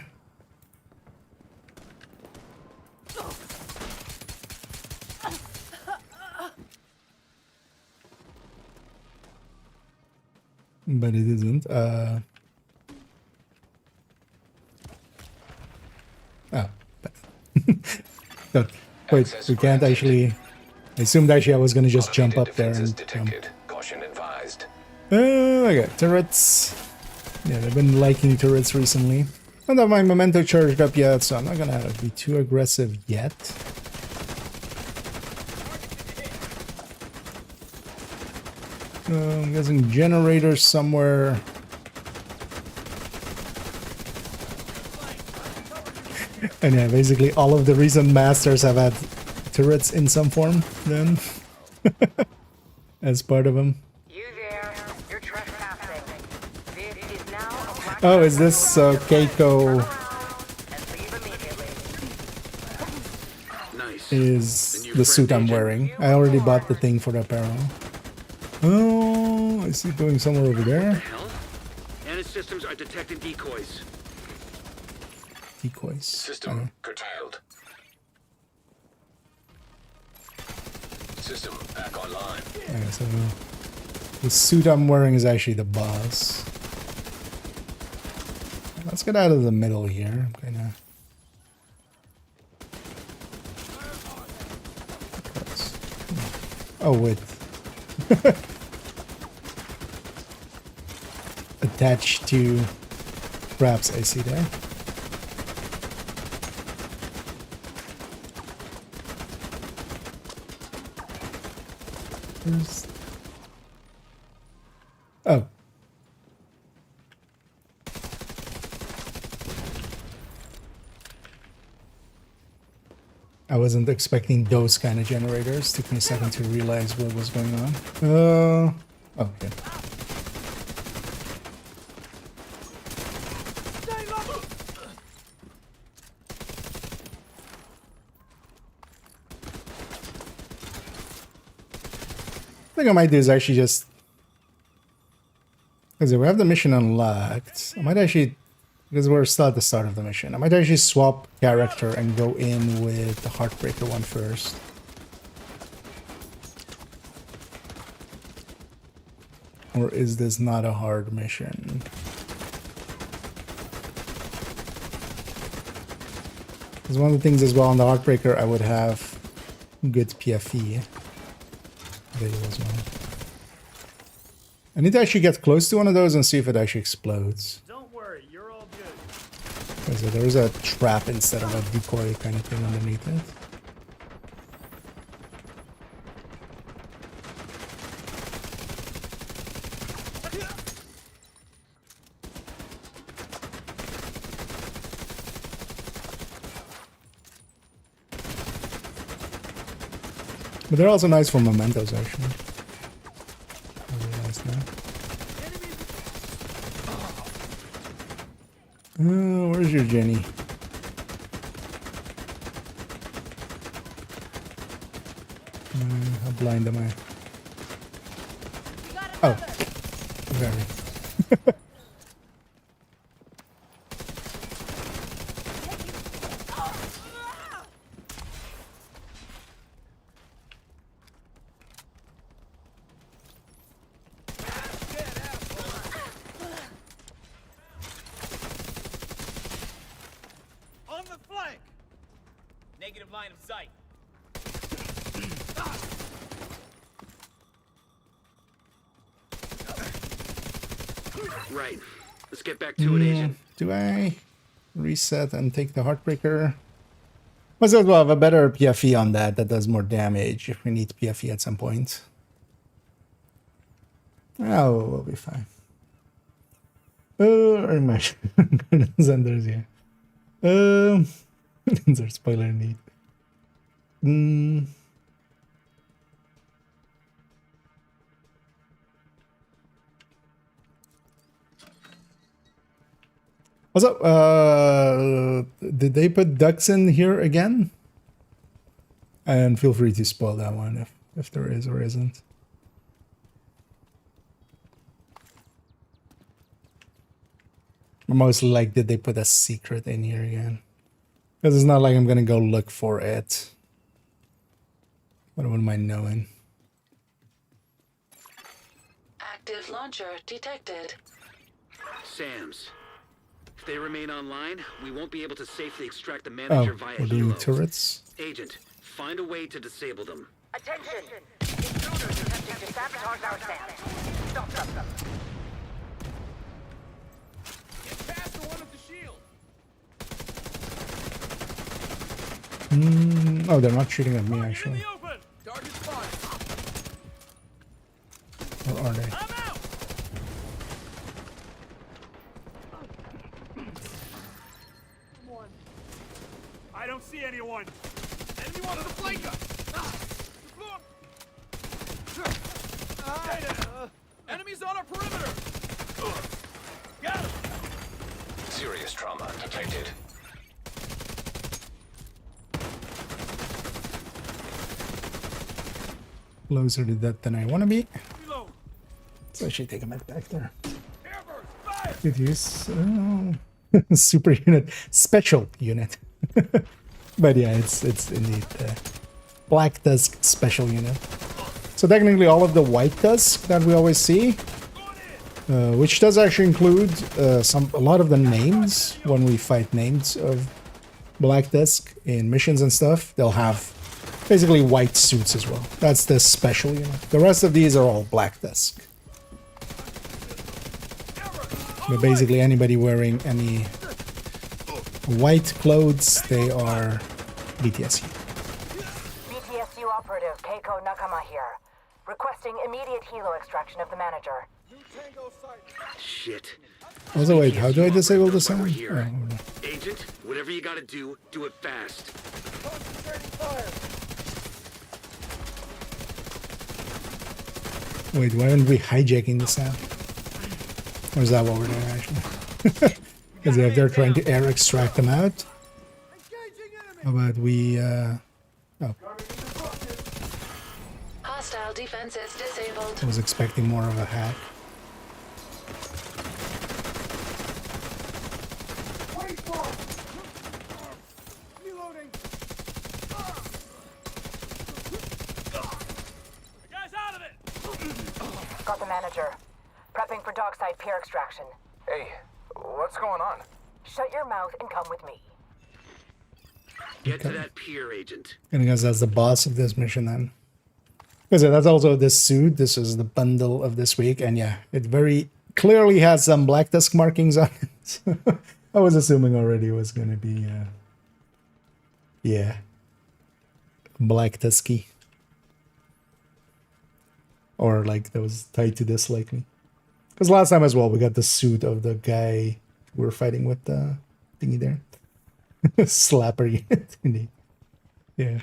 But it isn't. Oh, no, wait, we can't actually. I assumed actually I was gonna just jump up there and jump. Caution advised. Okay, turrets. Yeah, they've been liking turrets recently. I don't have my memento charged up yet, so I'm not gonna be too aggressive yet. I'm guessing generators somewhere. And yeah, basically all of the recent masters have had turrets in some form then. As part of them. You there? You're trespassing. This is now a black Oh, is this Keiko and leave immediately. Nice. is the suit I'm wearing? I already bought the thing for the apparel. Oh, I see it going somewhere over there. Hell? And its systems are detecting decoys. Decoys. System curtailed. System back online. Okay, so the suit I'm wearing is actually the boss. Let's get out of the middle here. Kinda. Oh wait. Attached to traps, I see there. Oh. I wasn't expecting those kind of generators. Took me a second to realize what was going on. Okay. I think I might do is actually just, because if we have the mission unlocked, I might actually, because we're still at the start of the mission, I might actually swap character and go in with the Heartbreaker one first. Or is this not a hard mission? Because one of the things as well on the Heartbreaker, I would have good PFE. Available as well. I need to actually get close to one of those and see if it actually explodes. Don't worry, you're all good. Because there is a trap instead of a decoy kind of thing underneath it. But they're also nice for mementos, actually. I realize now. Oh, where's your Jenny? How blind am I? Oh, very. On the flank! Negative line of sight. Right. Let's get back to it, Agent. Do I reset and take the Heartbreaker? Might as well have a better PFE on that. That does more damage if we need PFE at some point. Oh, we'll be fine. Imagine. Senders, yeah. There's spoiler need. What's up? Did they put ducks in here again? And feel free to spoil that one if there is or isn't. Mostly like, did they put a secret in here again? Because it's not like I'm gonna go look for it. But I wouldn't mind knowing. Active launcher detected. Sams. If they remain online, we won't be able to safely extract the manager via we're doing helos. turrets. Agent, find a way to disable them. Attention! Intruders attempting to sabotage our SAM. Stop them. Get past the one with the shield. Oh, they're not shooting at me actually. The open. Target spotted. Or are they? I'm out. Someone. I don't see anyone. Anyone on the flanker. Enemies on our perimeter. Got him. Serious trauma detected. Closer to that than I want to be. Reload. Let's actually take a med back there. Airburst. Fire. Good use. Super unit. Special unit. But yeah, it's indeed Black Tusk special unit. So technically all of the White Tusk that we always see, which does actually include a lot of the names when we fight names of Black Tusk in missions and stuff, they'll have basically white suits as well. That's the special unit. The rest of these are all Black Tusk. But basically anybody wearing any white clothes, they are BTSU. BTSU operative Keiko Nakama here. Requesting immediate helo extraction of the manager. Shit. Also, wait, how do I disable the We're sound? here. Oh, Agent, whatever you gotta do it fast. wait, why aren't we hijacking the sound? Or is that what we're doing actually? Because if they're trying to air extract them out, how about we, oh, Hostile defenses disabled. I was expecting more of a hack. Reloading. The guy's out of it. Got the manager. Prepping for dockside pier extraction. Hey, what's going on? Shut your mouth and come with me. Get to that pier, Agent. And guess that's the boss of this mission then. Because that's also this suit. This is the bundle of this week. And yeah, it very clearly has some Black Tusk markings on it. I was assuming already it was going to be, yeah, Black Tusky. Or like that was tied to this likely. Because last time as well, we got the suit of the guy we were fighting with the thingy there. Slapper unit, indeed. Yeah.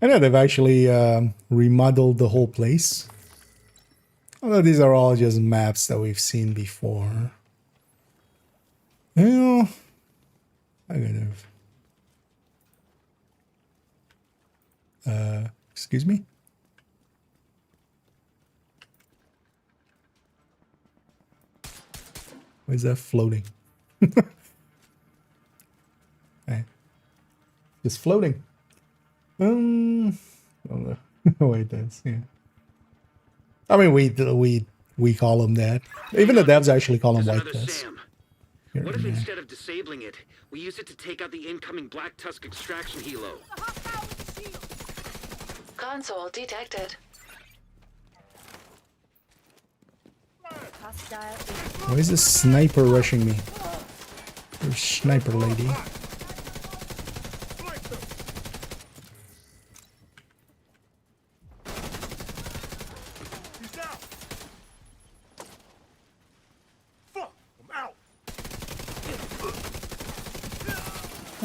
I know they've actually remodeled the whole place. Although these are all just maps that we've seen before. Well, I could have. Excuse me? Why is that floating? Okay. Just floating. Oh no. Wait, that's yeah. I mean, we call them that. Even the devs actually call them There's white another tusk. SAM. Here What if and there. instead of disabling it, we use it to take out the incoming Black Tusk extraction helo? Console detected. Why is this sniper rushing me? There's sniper lady.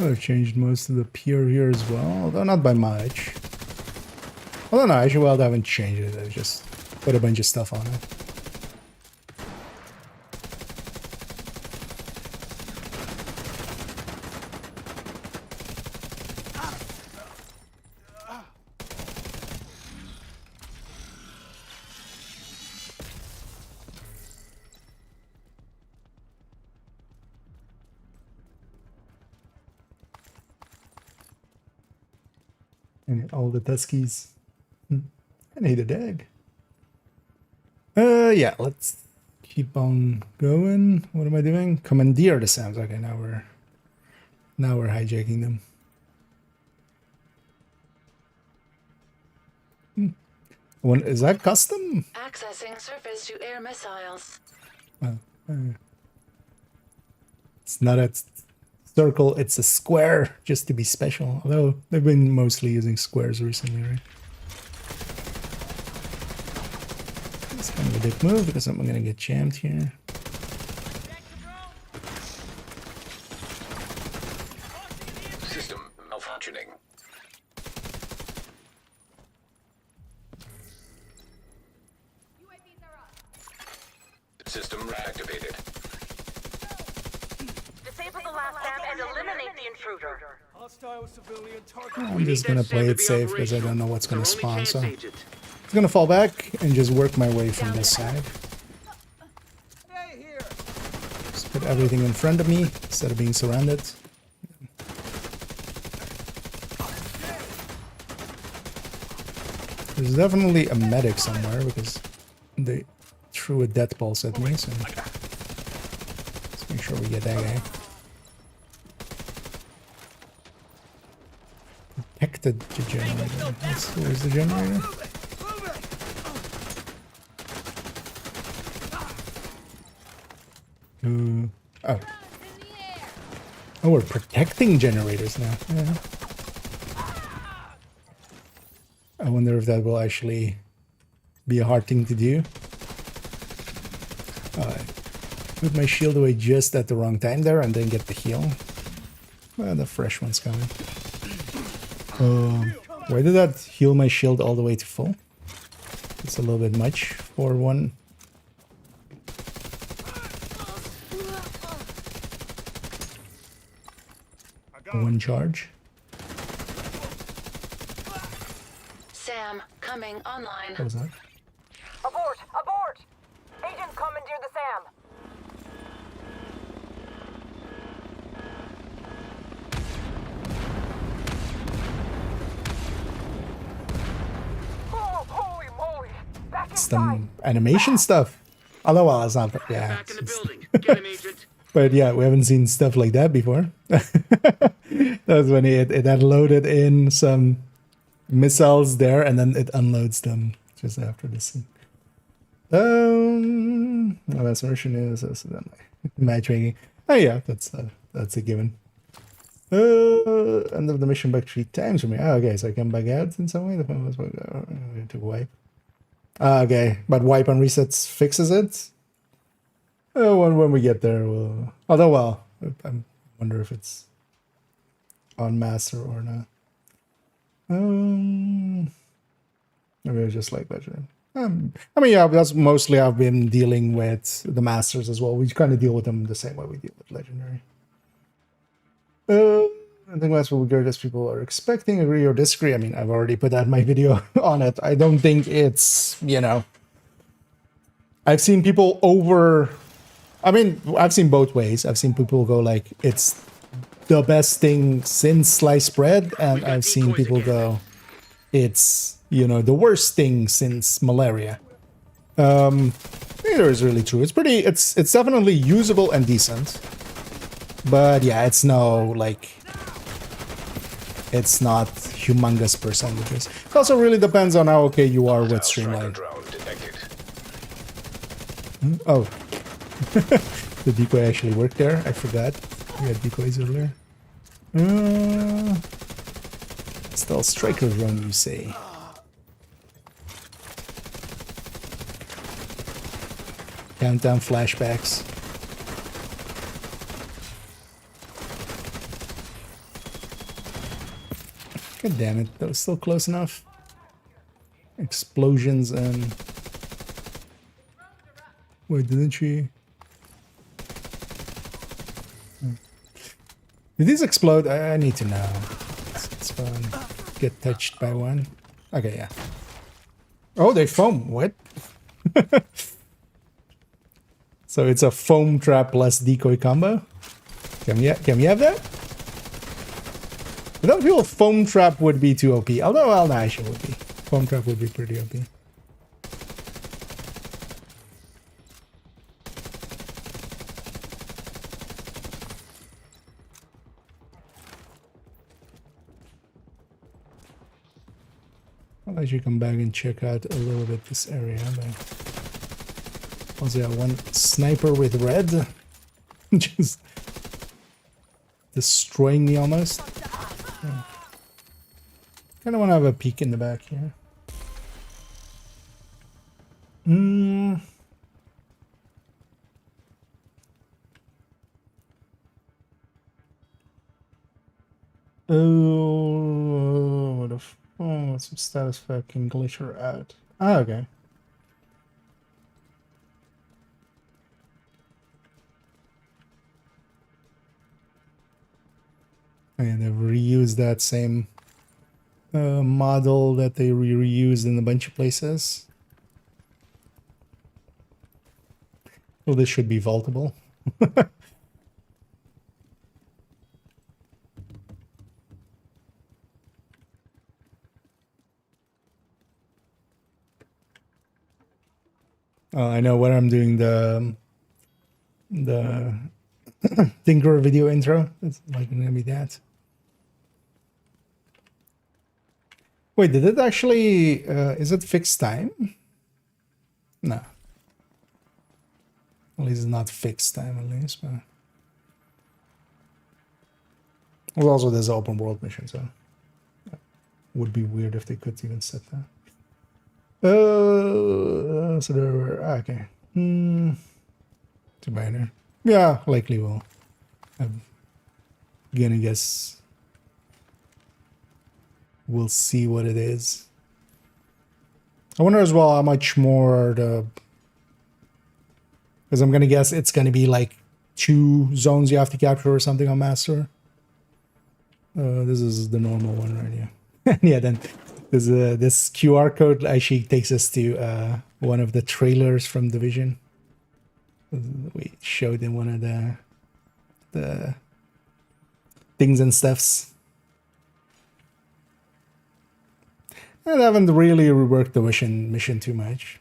I've changed most of the peer here as well, although not by much. Although no, actually, well, I haven't changed it. I just put a bunch of stuff on it. And all the Tuskies. I need a dag. Yeah, let's keep on going. What am I doing? Commandeer the Sams. Okay, now we're hijacking them. Is that custom? Accessing surface-to-air missiles. Oh, it's not a circle, it's a square, just to be special. Although they've been mostly using squares recently, right? It's kind of a dick move because I'm gonna get jammed here. System malfunctioning. System reactivated. Disable the last SAM and eliminate the intruder. Hostile civilian target. I'm just gonna play it safe because I don't know what's gonna spawn, so I'm gonna fall back and just work my way from this side. Just put everything in front of me instead of being surrounded. There's definitely a medic somewhere because they threw a death pulse at me, so let's make sure we get that guy. Protected the generator. Where's the generator? Oh. Oh, we're protecting generators now. Yeah. I wonder if that will actually be a hard thing to do. Put my shield away just at the wrong time there and then get the heal. Well, the fresh one's coming. Why did that heal my shield all the way to full? It's a little bit much for one. One charge. SAM coming online. What was that? Abort! Abort! Agents commandeer the SAM. Oh, holy moly! Back inside! Some animation stuff. Although, well, it's not. Yeah. Back in the building. Get him, Agent. But yeah, we haven't seen stuff like that before. That was when it had loaded in some missiles there, and then it unloads them just after the scene. My last version is matchmaking. Oh yeah, that's a given. End of the mission back 3 times for me. Oh, okay, so I come back out in some way. The phone was to wipe. Okay, but wipe and resets fixes it. When we get there, we'll. Although, well, I wonder if it's on master or not. Maybe it's just like Legendary. I mean, yeah, that's mostly I've been dealing with the masters as well. We kind of deal with them the same way we deal with Legendary. I think that's what people are expecting, agree or disagree. I mean, I've already put out my video on it. I don't think it's, I've seen people I've seen both ways. I've seen people go like, it's the best thing since sliced bread, and I've seen people go, it's, the worst thing since malaria. Neither is really true. It's definitely usable and decent. But yeah, it's it's not humongous percentages. It also really depends on how okay you are with Streamline. Oh. The decoy actually worked there. I forgot. We had decoys earlier. Stealth striker run, you say? Countdown flashbacks. God damn it, that was still close enough. Explosions and... Wait, didn't she... Did these explode? I need to know. It's fun. Get touched by one. Okay, yeah. Oh, they foam. What? So it's a foam trap plus decoy combo? Can we have that? I don't feel foam trap would be too OP. Although, well, no, actually would be. Foam trap would be pretty OP. I'll let you come back and check out a little bit this area. But also, yeah, one sniper with red. Just destroying me almost. Yeah. Kind of want to have a peek in the back here. Oh, what a... Oh, some status fucking glitcher out. Ah, okay. And they've reused that same model that they reused in a bunch of places. Well, this should be vaultable. I know what I'm doing the Tinker video intro. It's like gonna be that. Wait, did it actually is it fixed time? No. At least it's not fixed time at least, but well, also there's an open world mission, so would be weird if they could even set that. So there were okay. Too bad. Yeah, likely will. I'm gonna guess we'll see what it is. I wonder as well how much more the, because I'm gonna guess it's gonna be like 2 zones you have to capture or something on Master. This is the normal one right here. Yeah, then this QR code actually takes us to one of the trailers from Division. We showed in one of the things and stuffs. I haven't really reworked the mission too much,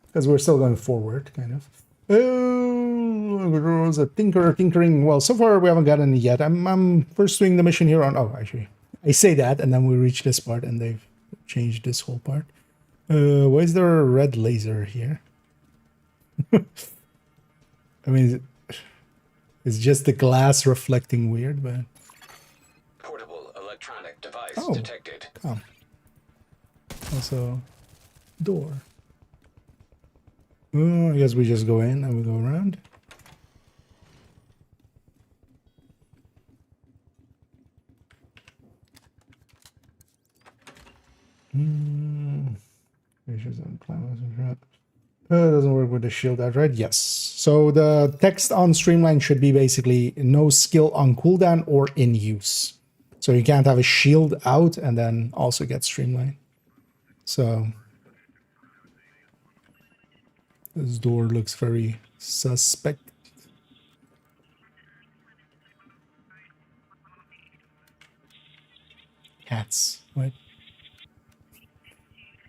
because we're still going forward, kind of. Oh, there was a tinkering. Well, so far we haven't gotten it yet. I'm first doing the mission here on. Oh, actually, I say that, and then we reach this part, and they've changed this whole part. Why is there a red laser here? I mean, it's just the glass reflecting weird, but... Portable electronic device Oh, detected. oh. Also, door. Oh, I guess we just go in and we go around. Doesn't work with the shield out, right? Yes. So the text on Streamline should be basically no skill on cooldown or in use. So you can't have a shield out and then also get Streamline. So this door looks very suspect. Cats. What?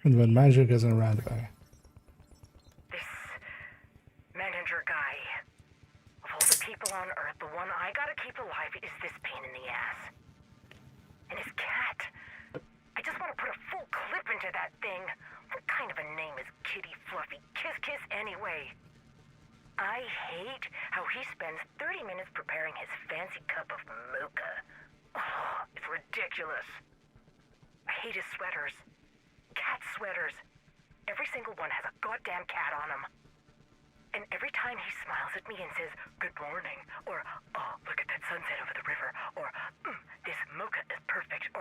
And when magic is around by. Manager guy. Of all the people on Earth, the one I gotta keep alive is this pain in the ass. And his cat. I just want to put a full clip into that thing. What kind of a name is Kitty Fluffy Kiss Kiss anyway? I hate how he spends 30 minutes preparing his fancy cup of mocha. Oh, it's ridiculous. I hate his sweaters. Cat sweaters. Every single one has a goddamn cat on them. And every time he smiles at me and says, "Good morning," or "Oh, look at that sunset over the river," or "This mocha is perfect,"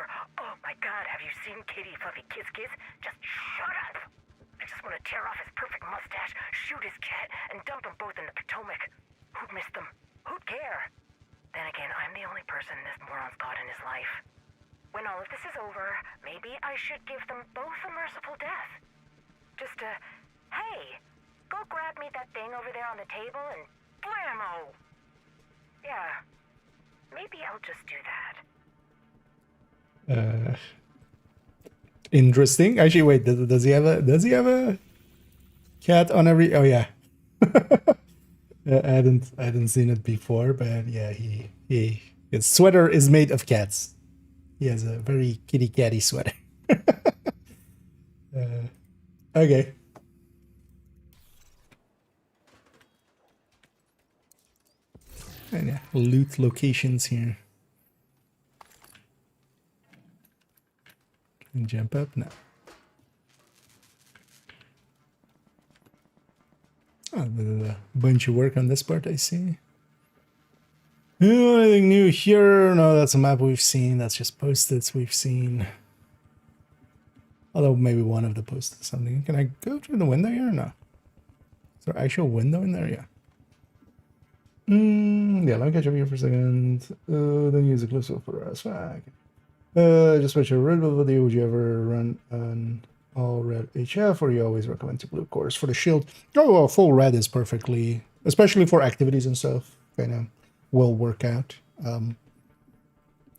kitty fluffy kiss kiss. Just shut up. I just want to tear off his perfect mustache, shoot his cat, and dump them both in the Potomac. Who'd miss them? Who'd care? Then again, I'm the only person this moron's got in his life. When all of this is over, maybe I should give them both a merciful death. Just hey, go grab me that thing over there on the table and blammo! Yeah, maybe I'll just do that. Interesting. Actually, wait. Does he have a cat on every? Oh yeah. I hadn't seen it before, but yeah, his sweater is made of cats. He has a very kitty catty sweater. Okay. And yeah, loot locations here. Can jump up? No. Oh, a bunch of work on this part, I see. Oh, anything new here? No, that's a map we've seen. That's just post-its we've seen. Although maybe one of the post-its something. Can I go through the window here or no? Is there an actual window in there? Yeah. Yeah, let me catch up here for a second. Then use a close up for us. Just watch a red video. Would you ever run an all red HF, or you always recommend to blue course for the shield? Oh, well, full red is perfectly, especially for activities and stuff, kind of will work out.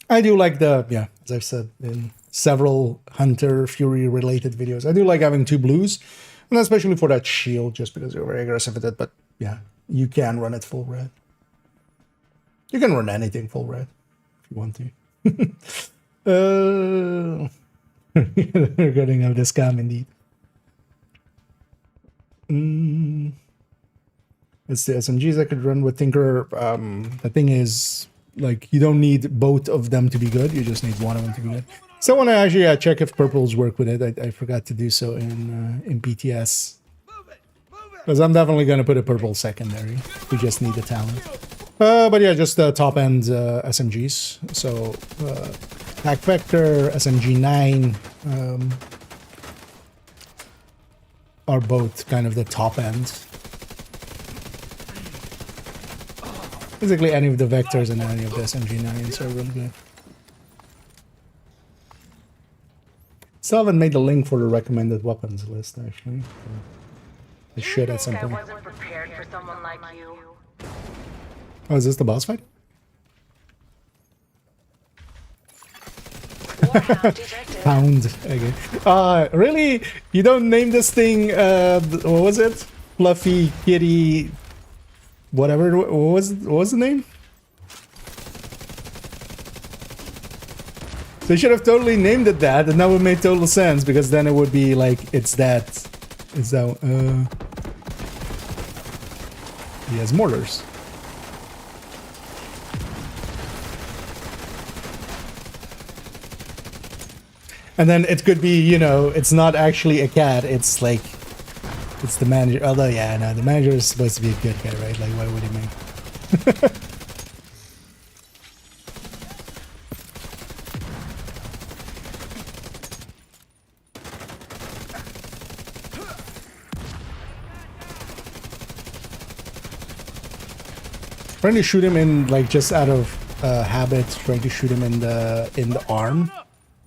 I do like yeah, as I've said in several Hunter Fury related videos, I do like having two blues, and especially for that shield, just because you're very aggressive with it. But yeah, you can run it full red. You can run anything full red if you want to. Regarding of this scam indeed. It's the SMGs I could run with Tinker. The thing is, like, you don't need both of them to be good. You just need one of them to be good. So I want to actually check if purples work with it. I forgot to do so in PTS. Because I'm definitely going to put a purple secondary. We just need the talent. But yeah, just top end SMGs. So Pack Vector, SMG 9 are both kind of the top end. Basically any of the Vectors and any of the SMG 9s are really good. Still haven't made the link for the recommended weapons list, actually. I should at some point. I wasn't prepared for someone like you. Oh, is this the boss fight? Pound. Okay. Really? You don't name this thing, what was it? Fluffy Kitty... Whatever, what was the name? They should have totally named it that, and that would make total sense, because then it would be like, it's that... It's that, he has mortars. And then it could be, you know, it's not actually a cat, it's like, it's the manager. Although, yeah, no, the manager is supposed to be a good guy, right? Like, why would he make? Trying to shoot him in, like, just out of habit, trying to shoot him in the arm.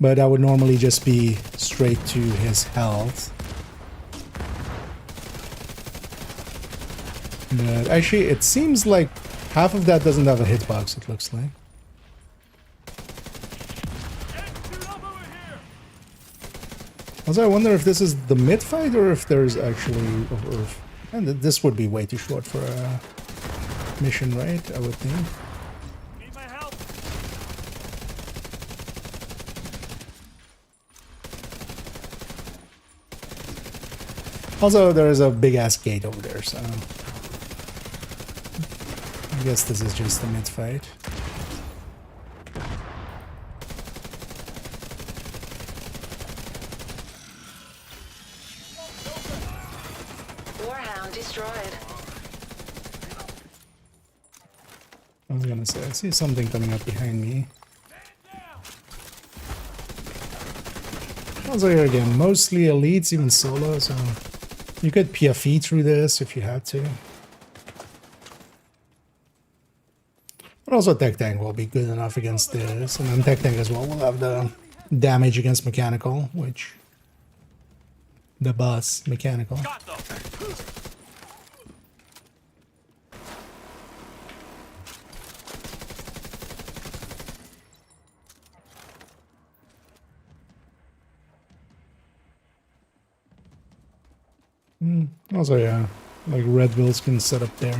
But that would normally just be straight to his health. But actually, it seems like half of that doesn't have a hitbox, it looks like. Also, I wonder if this is the mid-fight or if there's actually... and this would be way too short for a mission, right? I would think. Need my help. Also, there is a big-ass gate over there, so... I guess this is just the mid-fight. Warhound destroyed. I was gonna say, I see something coming up behind me. Also here again, mostly elites, even solo, so you could PFE through this if you had to. But also tech tank will be good enough against this, and then tech tank as well will have the damage against mechanical, which the boss mechanical. Got them. Also, yeah, like red wheels can set up there.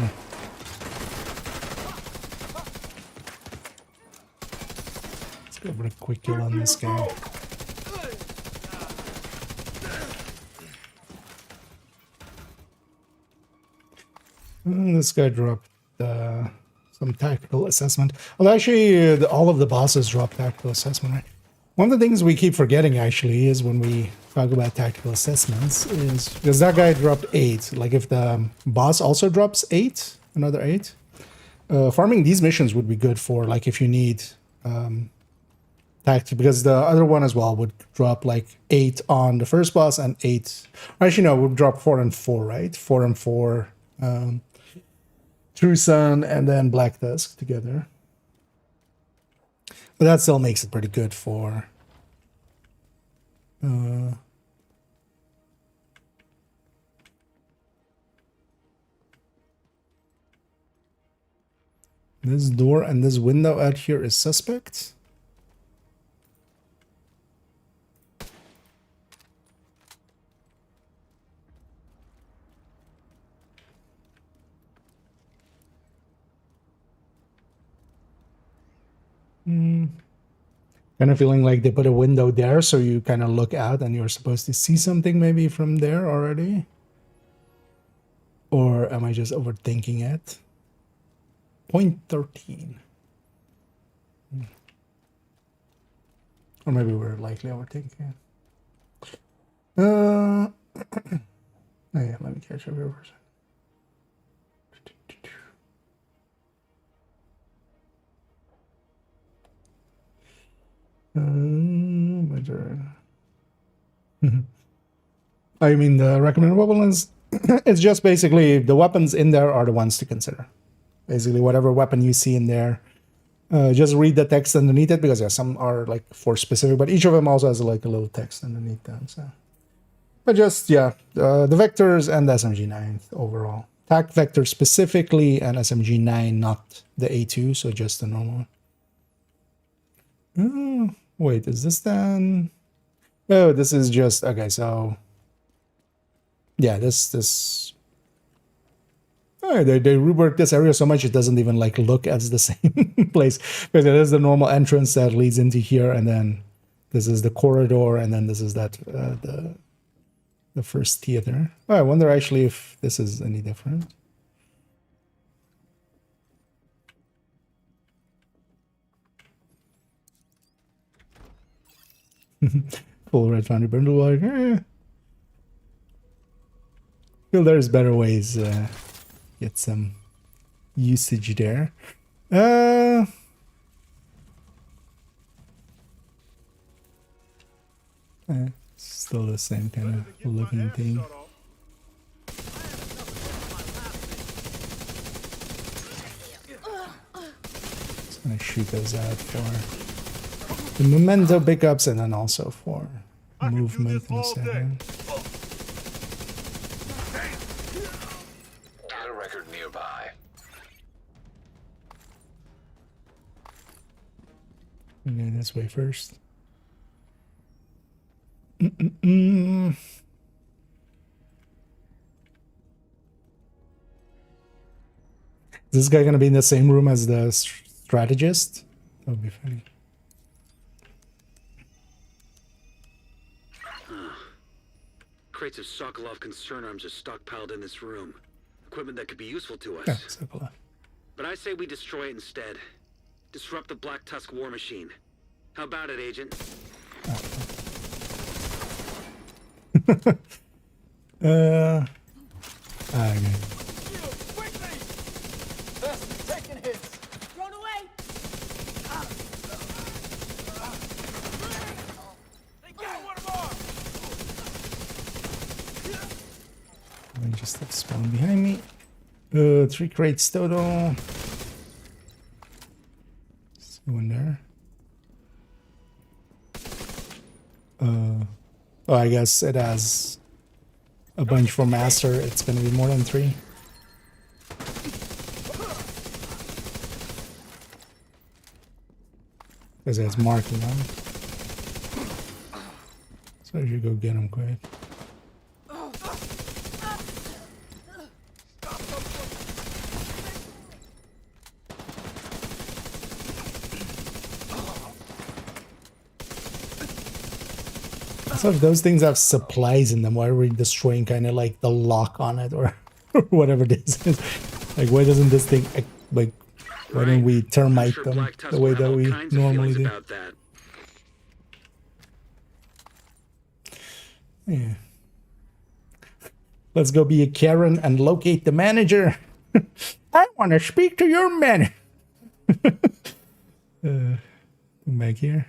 Let's go for a quick kill on this guy. This guy dropped some tactical assessment. Well, actually, all of the bosses drop tactical assessment, right? One of the things we keep forgetting, actually, is when we talk about tactical assessments, is because that guy dropped 8. Like, if the boss also drops 8, another 8, farming these missions would be good for, like, if you need tactic, because the other one as well would drop, like, 8 on the first boss and 8. Actually, no, it would drop 4 and 4, right? 4 and 4. True Sun and then Black Tusk together. But that still makes it pretty good for this door and this window out here is suspect. Kind of feeling like they put a window there, so you kind of look out and you're supposed to see something maybe from there already. Or am I just overthinking it? 0.13. Or maybe we're likely overthinking it. Oh yeah, let me catch up here for a second. I mean, the recommended weapons, it's just basically the weapons in there are the ones to consider. Basically, whatever weapon you see in there, just read the text underneath it, because yeah, some are like for specific, but each of them also has like a little text underneath them. So, but just yeah, the vectors and the SMG9 overall. TAC vector specifically and SMG9, not the A2, so just the normal one. Wait, is this then? Oh, this is just okay. So, yeah, this. Oh, they reworked this area so much it doesn't even like look as the same place, because it is the normal entrance that leads into here, and then this is the corridor, and then this is that the first theater. Oh, I wonder actually if this is any different. Full red foundry bundle, like, feel there's better ways. Get some usage there. Still the same kind of looking thing. Just gonna shoot those out for the memento pickups and then also for movement in a second. Data record nearby. Okay, this way first. Is this guy gonna be in the same room as the strategist? That would be funny. Crates of Sokolov concern arms are stockpiled in this room. Equipment that could be useful to us. Yeah, Sokolov. But I say we destroy it instead. Disrupt the Black Tusk war machine. How about it, Agent? Okay. just have spawn behind me. 3 crates total. See one there. Oh, I guess it has a bunch for master. It's gonna be more than 3. Because it has marking on it. So I should go get him quick. So if those things have supplies in them, why are we destroying kind of like the lock on it or whatever this is? Like, why doesn't this thing, like, why don't we termite them the way that we normally do? Yeah. Let's go be a Karen and locate the manager. I want to speak to your manager. Back here.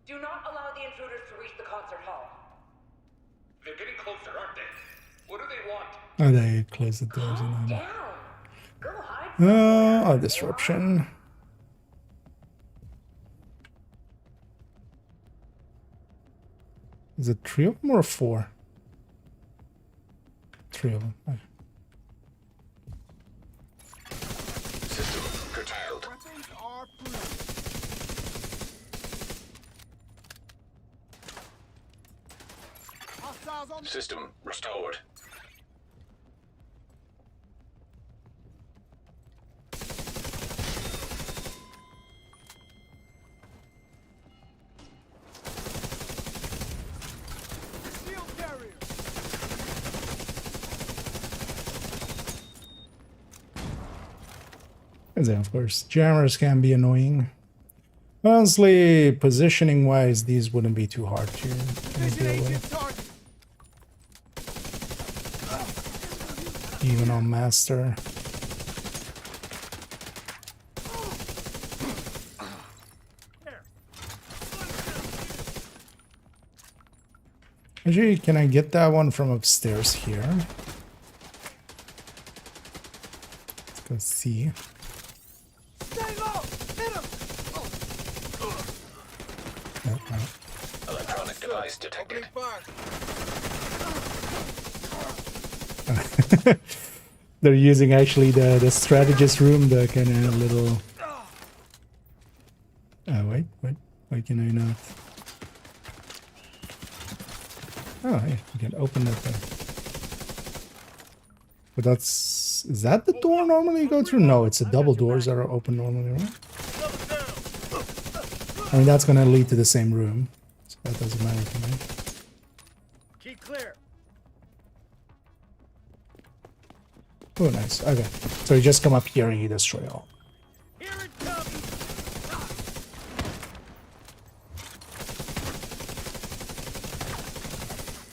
Do not allow the intruders to reach the concert hall. They're getting closer, aren't they? What do they want? Oh, they closed the doors. Down. Go hide. Oh, disruption. Is it 3 of them or 4? 3 of them. Okay. System curtailed. System restored. And then, of course, jammers can be annoying. Honestly, positioning wise, these wouldn't be too hard to deal with. Even on master. Actually, can I get that one from upstairs here? Let's go see. Electronic device detected. They're using actually the strategist room, the kind of little... wait, why can I not? Oh, yeah, you can open that there. But that's... Is that the door normally you go through? No, it's the double doors that are open normally, right? I mean, that's gonna lead to the same room. So that doesn't matter to me. Keep clear. Oh, nice. Okay. So you just come up here and you destroy all. Here it comes.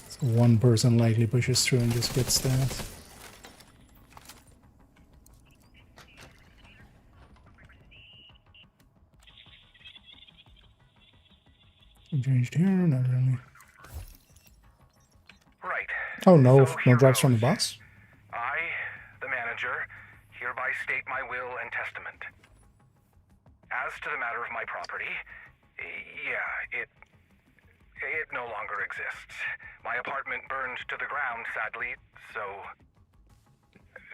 So one person likely pushes through and just gets that. Changed here, not really. Right. Oh no, So no here drops from the goes. boss. I, the manager, hereby state my will and testament. As to the matter of my property, yeah, it no longer exists. My apartment burned to the ground, sadly, so...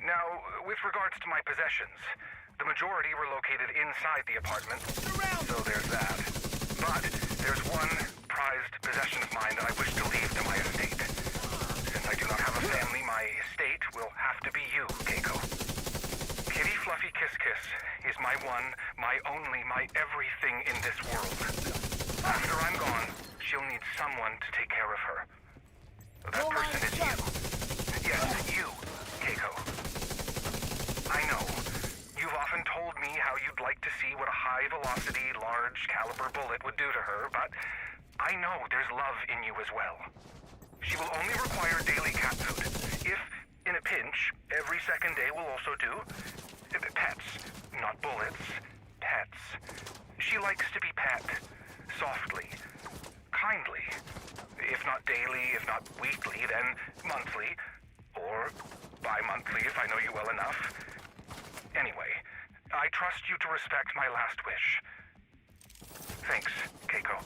Now, with regards to my possessions, the majority were located inside the apartment, so there's that. But there's one prized possession of mine that I wish to leave to my estate. Since I do not have a family, my estate will have to be you, Keiko. Kitty Fluffy Kiss Kiss is my one, my only, my everything in this world. After I'm gone, she'll need someone to take care of her. That person is you. Yes, you, Keiko. I know. You've often told me how you'd like to see what a high-velocity, large-caliber bullet would do to her, but I know there's love in you as well. She will only require daily cat food. If, in a pinch, every second day will also do. Pets, not bullets. Pets. She likes to be pet. Softly. Kindly. If not daily, if not weekly, then monthly. Or bi-monthly if I know you well enough. Anyway, I trust you to respect my last wish. Thanks, Keiko.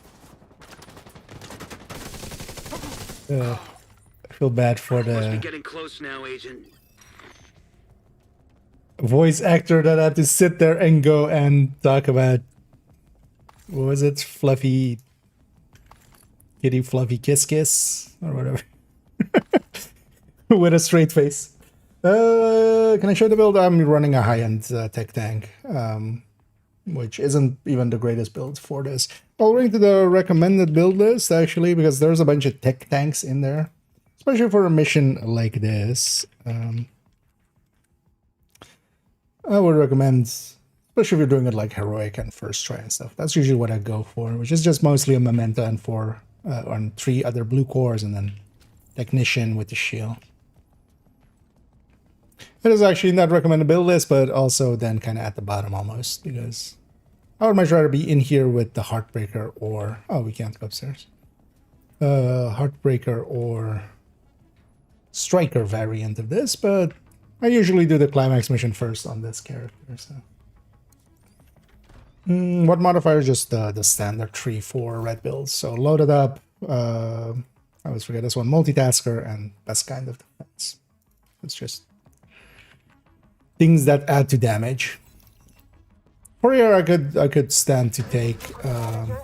I feel bad for Must be the getting close now, Agent. voice actor that had to sit there and go and talk about, what was it, fluffy kitty fluffy kiss kiss or whatever with a straight face. Can I show the build? I'm running a high-end tech tank, which isn't even the greatest build for this. I'll link to the recommended build list actually, because there's a bunch of tech tanks in there, especially for a mission like this. I would recommend, especially if you're doing it like heroic and first try and stuff. That's usually what I go for, which is just mostly a memento and 4 on 3 other blue cores, and then technician with the shield. It is actually not recommended build list, but also then kind of at the bottom almost, because I would much rather be in here with the Heartbreaker or, oh, we can't go upstairs. Heartbreaker or Striker variant of this, but I usually do the climax mission first on this character. So, what modifier? Just the standard 3-4 red builds. So load it up. I always forget this one: multitasker and best kind of defense. It's just things that add to damage. For here, I could stand to take. Can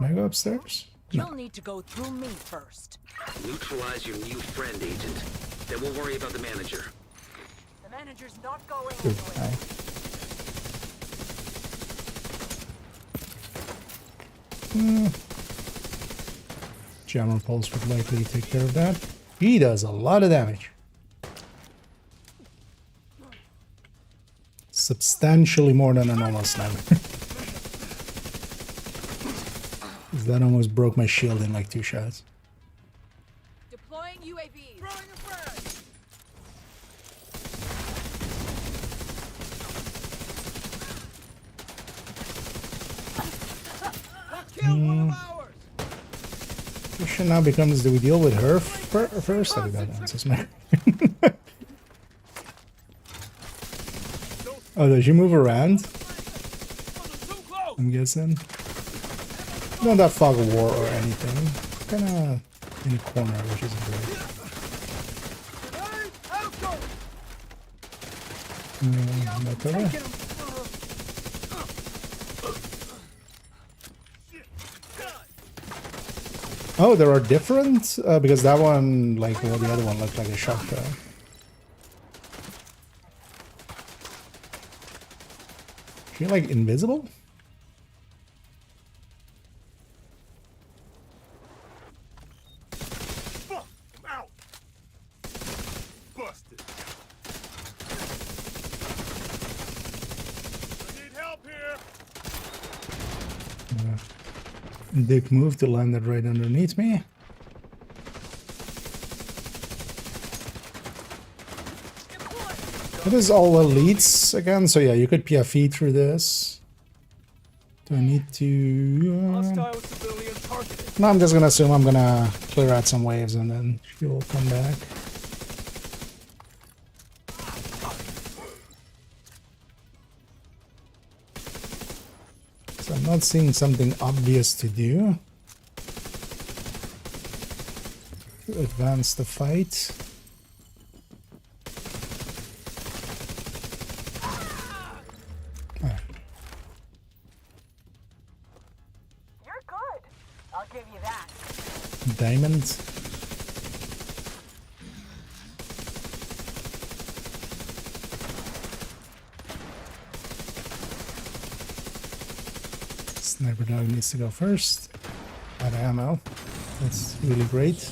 I go upstairs? You'll need to go through me first. Neutralize your new friend, Agent. Then we'll worry about the manager. The manager's not going Good. anywhere. Jammer Pulse would likely take care of that. He does a lot of damage. Substantially more than a normal sniper. That almost broke my shield in like 2 shots. Deploying UAV. Throwing a frag. Question now becomes, do we deal with her first? Oh, we got answers, man. Oh, does she move around? I'm guessing. Not that fog of war or anything. Kinda in a corner, which isn't great. Back over. Oh, there are different? Because that one, like well, the other one, looked like a shotgun. Is she like invisible? Dick move to land it right underneath me. It is all elites again, so yeah, you could PFE through this. Do I need to... No, I'm just gonna assume I'm gonna clear out some waves and then she will come back. So I'm not seeing something obvious to do. To advance the fight. You're good. I'll give you that. Diamond. Sniper dog needs to go first. Out of ammo. That's really great.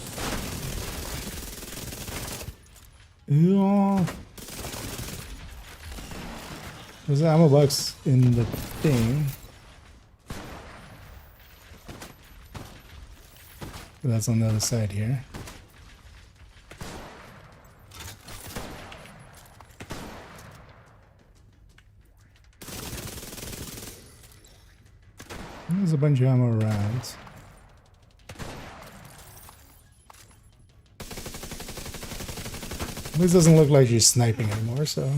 Yeah. There's an ammo box in the thing. That's on the other side here. There's a bunch of ammo around. This doesn't look like she's sniping anymore, so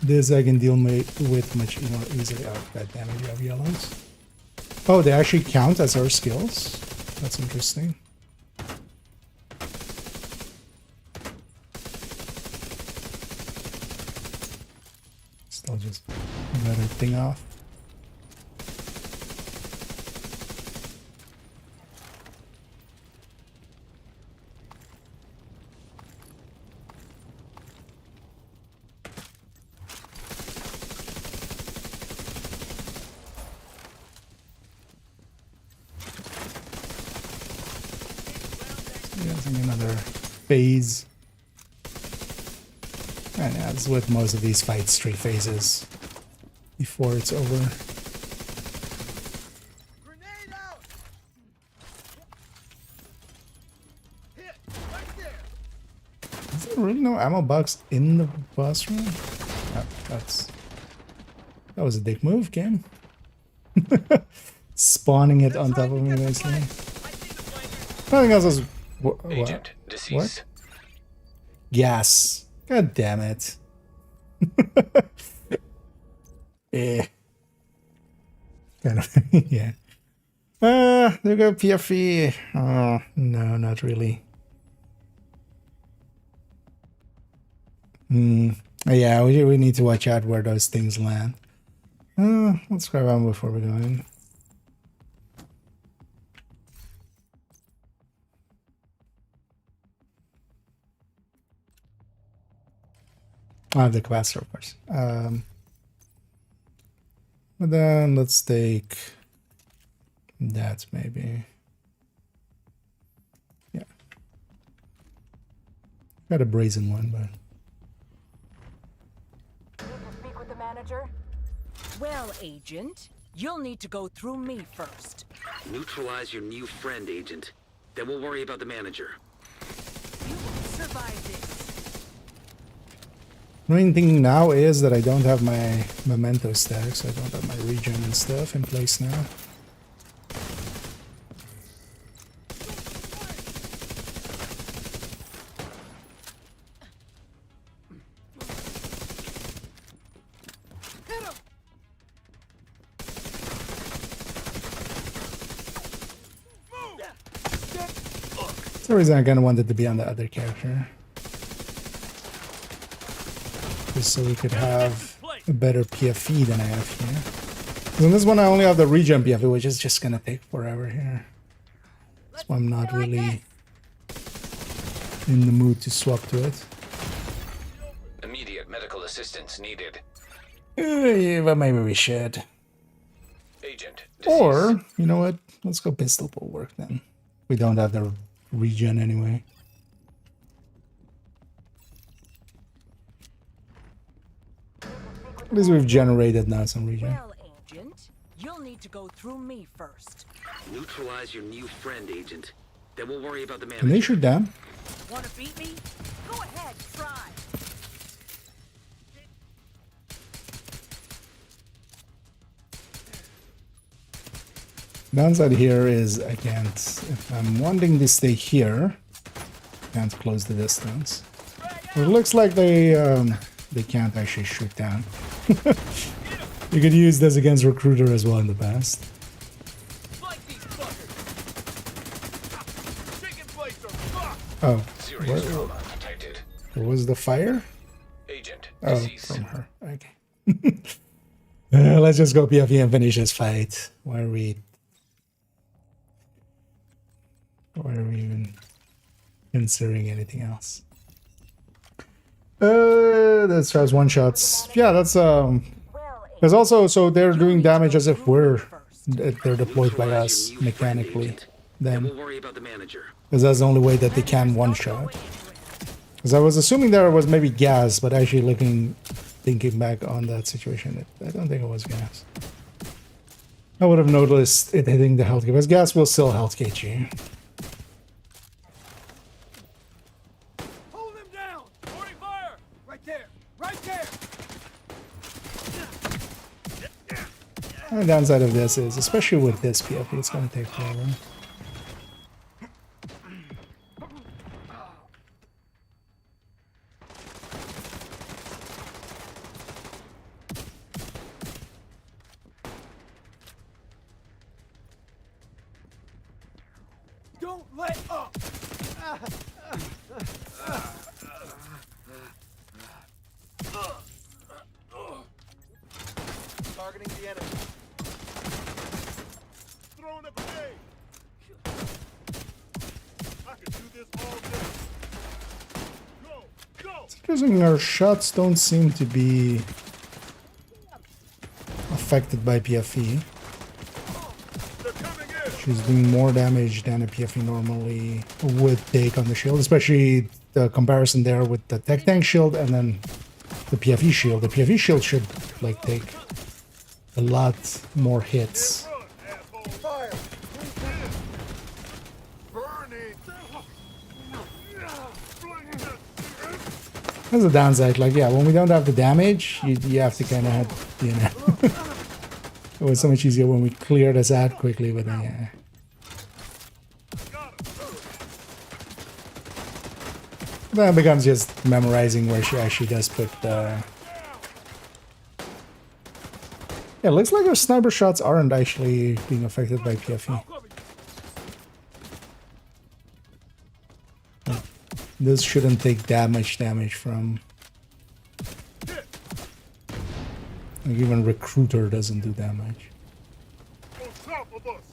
this I can deal with much more easily. Oh, god damn it, you have yellows. Oh, they actually count as our skills? That's interesting. Still just got her thing off. Another phase. And as with most of these fights, 3 phases before it's over. Grenade out! Hit! Right there! Is there really no ammo box in the boss room? Oh, that was a dick move, game. Spawning it on top of me nicely. Nothing else is. Agent deceased. What? Gas. God damn it. Eh. Kind of, yeah. They got PFE. Oh, no, not really. Yeah, we need to watch out where those things land. Let's grab on before we go in. I have the capacitor, of course. But then let's take that maybe. Yeah. Got a brazen one, but. Need to speak with the manager? Well, Agent, you'll need to go through me first. Neutralize your new friend, Agent. Then we'll worry about the manager. You won't survive this. The main thing now is that I don't have my memento stack, so I don't have my regen and stuff in place now. That's the reason I kind of wanted to be on the other character. Just so we could have a better PFE than I have here. In this one I only have the regen PFE, which is just gonna take forever here. So I'm not really in the mood to swap to it. Immediate medical assistance needed. Yeah, but maybe we should. Agent deceased. Or, you know what? Let's go pistol pull work then. We don't have the regen anyway. At least we've generated now some regen. Well, Agent, you'll need to go through me first. Neutralize your new friend, Agent. Then we'll worry about the Can they manager. shoot down? Want to beat me? Go ahead, try. Downside here is I can't, if I'm wanting to stay here, I can't close the distance. It looks like they can't actually shoot down. You could use this against Recruiter as well in the past. Like these fuckers! Chicken plates are fucked! Oh, Serious trauma detected. where was the fire? Agent Oh, deceased. from her. Okay. Let's just go PFE and finish this fight. Why are we even considering anything else? That tries one shots. Yeah, that's There's also, so they're doing damage as if they're deployed by us mechanically. Then Then, we'll worry about the manager. because that's the only way that they can one shot. Because I was assuming there was maybe gas, but actually looking thinking back on that situation, I don't think it was gas. I would have noticed it hitting the health gate, because gas will still health gate you. Hold him down! Opening fire! Right there! Right there! And the downside of this is, especially with this PFE, it's going to take forever. Don't let up! Targeting the enemy. Throwing a grenade! I could do this all day. Go! Go! It's interesting, our shots don't seem to be affected by PFE. They're coming in! She's doing more damage than a PFE normally would take on the shield, especially the comparison there with the tech tank shield and then the PFE shield. The PFE shield should like take a lot more hits. Run, asshole! Fire! Burning! That's a downside. Like, yeah, when we don't have the damage, you have to kind of, you know. It was so much easier when we cleared this out quickly, but yeah. Then it becomes just memorizing where she actually does put the... Yeah, it looks like our sniper shots aren't actually being affected by PFE. This shouldn't take that much damage from... Like even Recruiter doesn't do that much. On top of us!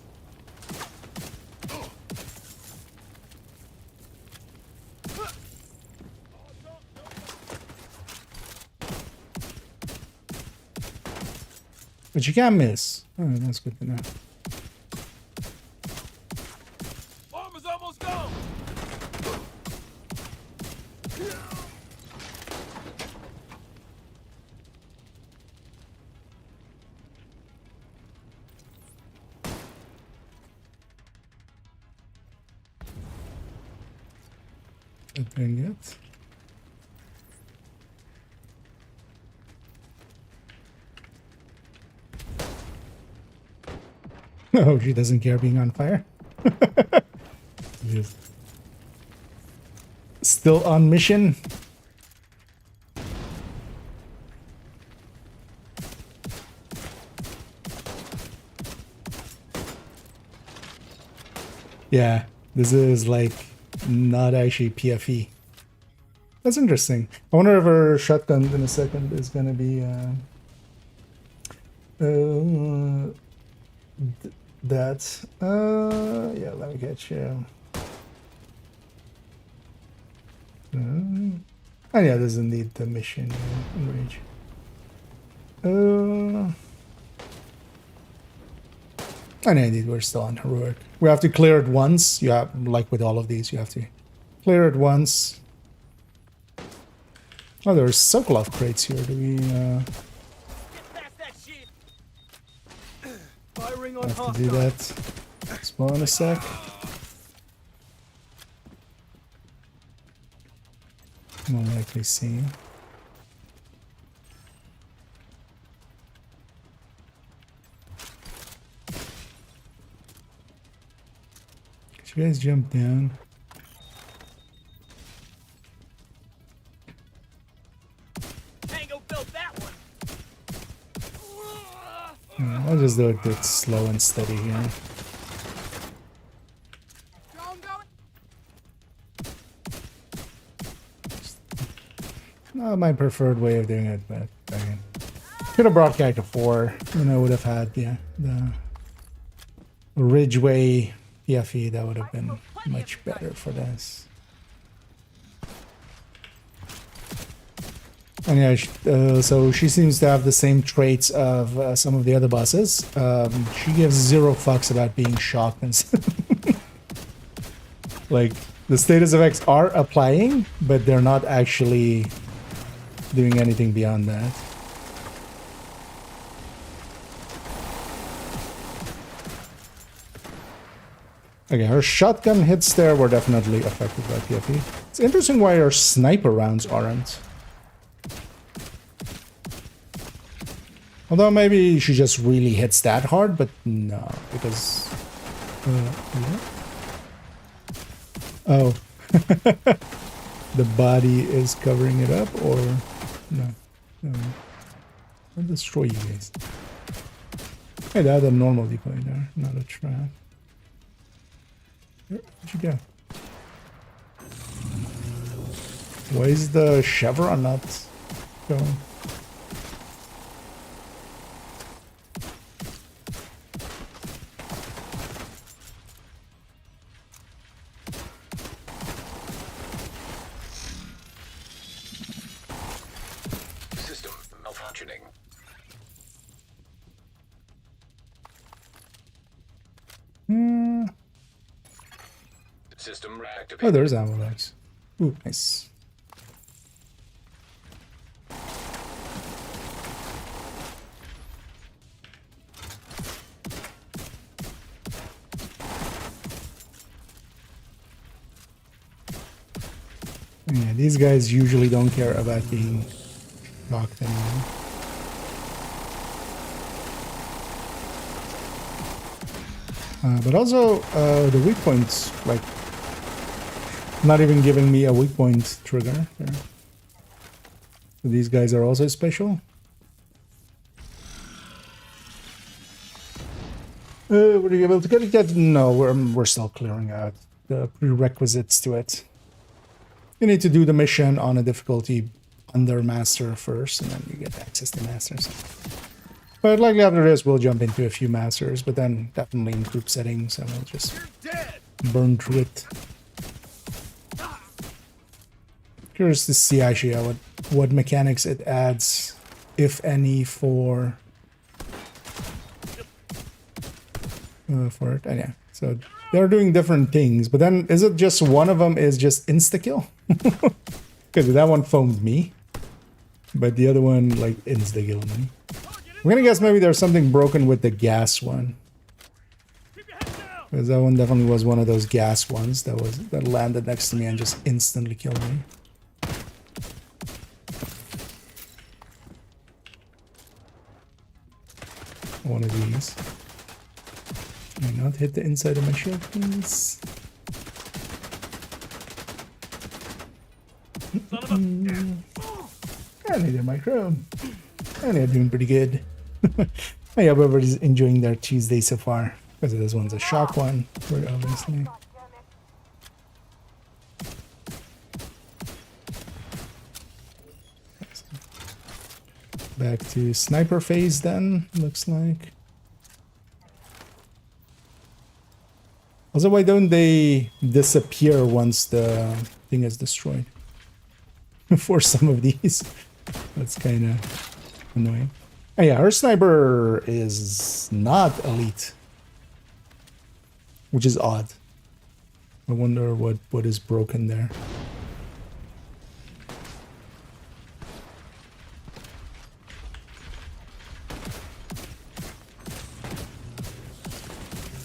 But you can't miss. Oh, that's good to know. Bomb is almost gone! Nothing yet. Oh, she doesn't care being on fire. She's still on mission. Yeah, this is like not actually PFE. That's interesting. I wonder if her shotgun in a second is gonna be that. Yeah, let me get you. Oh yeah, this is indeed the mission enrage. And indeed, we're still on heroic. We have to clear it once. You have, like with all of these, you have to clear it once. Oh, there's Sokolov crates here. Do we Firing on have to do that? Spawn in a sec. More likely see. Could you guys jump down? Tango built that one. I'll just do it a bit slow and steady here. Not my preferred way of doing it, but I could have brought character 4, and I would have had the Ridgeway PFE. That would have been much better for this. And yeah, so she seems to have the same traits of some of the other bosses. She gives 0 fucks about being shocked and like the status effects are applying, but they're not actually doing anything beyond that. Okay, her shotgun hits there were definitely affected by PVE. It's interesting why her sniper rounds aren't. Although maybe she just really hits that hard, but no, because... yeah. Oh. The body is covering it up, or... No. No. I'll destroy you guys. Hey, they had a normal decoy there, not a trap. Where'd you go? Why is the chevron not going? System malfunctioning. System reactivated. Oh, there's ammo bags. Ooh, nice. Yeah, these guys usually don't care about being locked anymore. But also, the weak points, like, not even giving me a weak point trigger there. So these guys are also special. Were you able to get it yet? No, we're still clearing out the prerequisites to it. You need to do the mission on a difficulty under master first, and then you get access to masters. But likely after this, we'll jump into a few masters, but then definitely in group settings, and we'll just burn through it. Curious to see actually what mechanics it adds, if any, for it. And yeah, so they're doing different things, but then is it just one of them is just insta-kill? Because that one foamed me, but the other one like insta-killed me. I'm gonna guess maybe there's something broken with the gas one, because that one definitely was one of those gas ones that landed next to me and just instantly killed me. One of these. May not hit the inside of my shield, please. And they're my chrome. And they're doing pretty good. I hope everybody's enjoying their Tuesday so far. Because this one's a shock one, very obviously. Back to sniper phase then, looks like. Also, why don't they disappear once the thing is destroyed? For some of these. That's kind of annoying. Oh yeah, her sniper is not elite. Which is odd. I wonder what is broken there.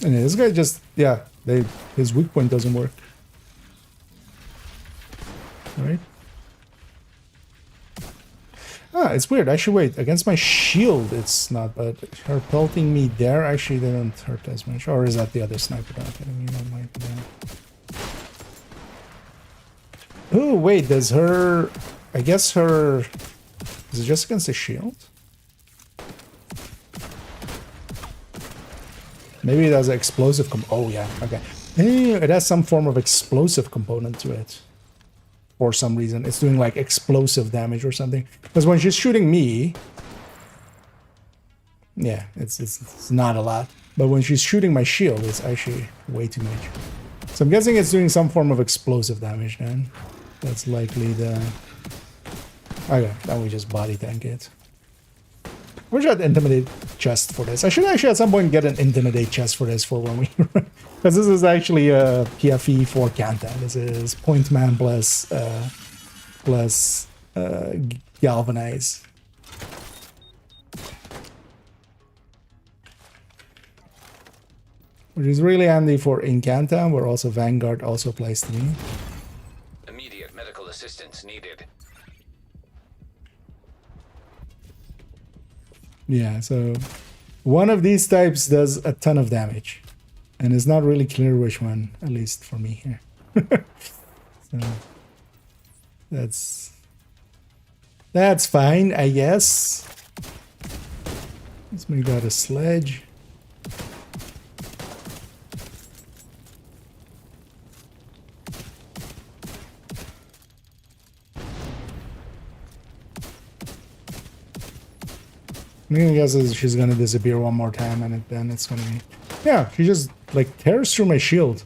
And yeah, this guy just, yeah, his weak point doesn't work. Right? Ah, it's weird. Actually, wait, against my shield it's not, but her pelting me there actually didn't hurt as much. Or is that the other sniper not hitting me? That might be that. Oh, wait, does her... I guess her... Is it just against the shield? Maybe it has an explosive oh yeah, okay. It has some form of explosive component to it. For some reason. It's doing like explosive damage or something. Because when she's shooting me... Yeah, it's not a lot. But when she's shooting my shield, it's actually way too much. So I'm guessing it's doing some form of explosive damage then. That's likely the... Okay, then we just body tank it. We should intimidate chest for this. I should actually at some point get an intimidate chest for this for when we... Because this is actually a PVE for Kanta. This is point man plus galvanize. Which is really handy for Incanta, where also Vanguard also applies to me. Immediate medical assistance needed. Yeah, so one of these types does a ton of damage. And it's not really clear which one, at least for me here. So that's fine, I guess. Let's make that a sledge. I'm gonna guess she's gonna disappear one more time, and then it's gonna be... Yeah, she just, like, tears through my shield.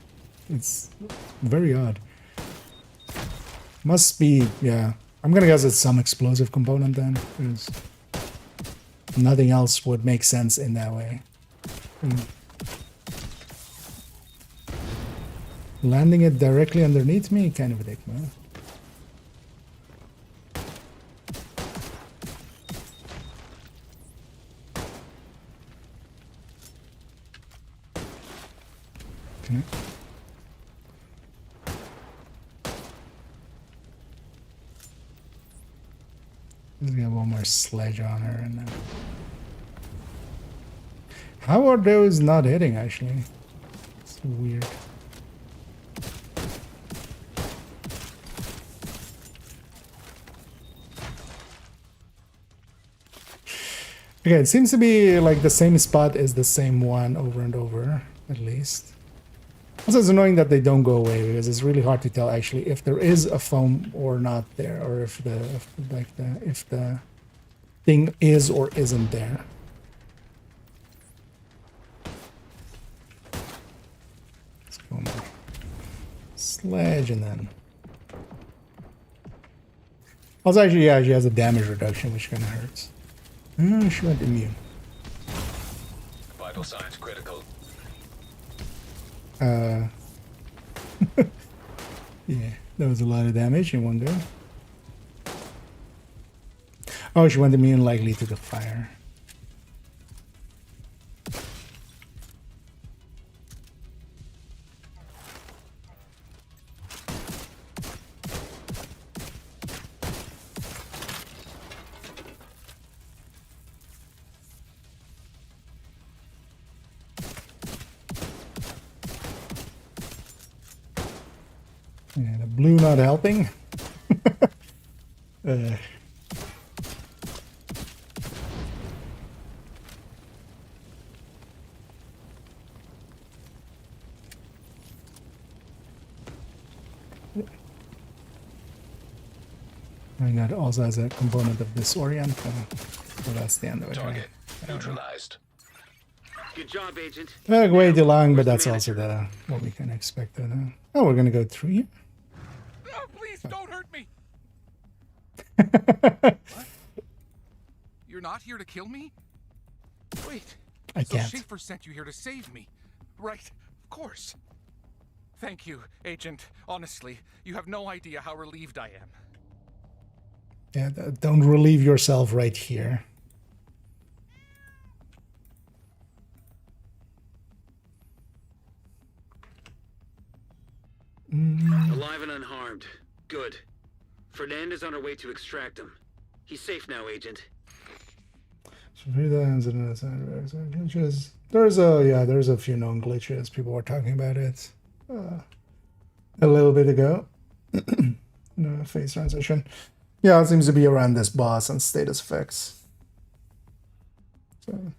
It's very odd. Must be, yeah. I'm gonna guess it's some explosive component then, because nothing else would make sense in that way. Landing it directly underneath me, kind of a dick move. Okay. Let's get one more sledge on her and then... How are those not hitting actually? It's weird. Okay, it seems to be like the same spot is the same one over and over, at least. Also, it's annoying that they don't go away because it's really hard to tell actually if there is a foam or not there, or if the thing is or isn't there. Let's go more sledge and then. Also, actually, yeah, she has a damage reduction, which kind of hurts. She went immune. Vital signs critical. Yeah, that was a lot of damage in one go. Oh, she went immune likely to the fire. Yeah, the blue not helping. And that also has a component of disorient, so that's the end of it. Target neutralized. Good job, Agent. Took way too long, but that's also what we can expect. Oh, we're gonna go through here. Oh, please don't hurt me. What? You're not here to kill me? Wait. I So can't. Schaefer sent you here to save me. Right, of course. Thank you, Agent. Honestly, you have no idea how relieved I am. Yeah, don't relieve yourself right here. Alive and unharmed. Good. Fernandez on her way to extract him. He's safe now, Agent. There's a few known glitches. People were talking about it a little bit ago. No phase transition. Yeah, it seems to be around this boss and status effects. So,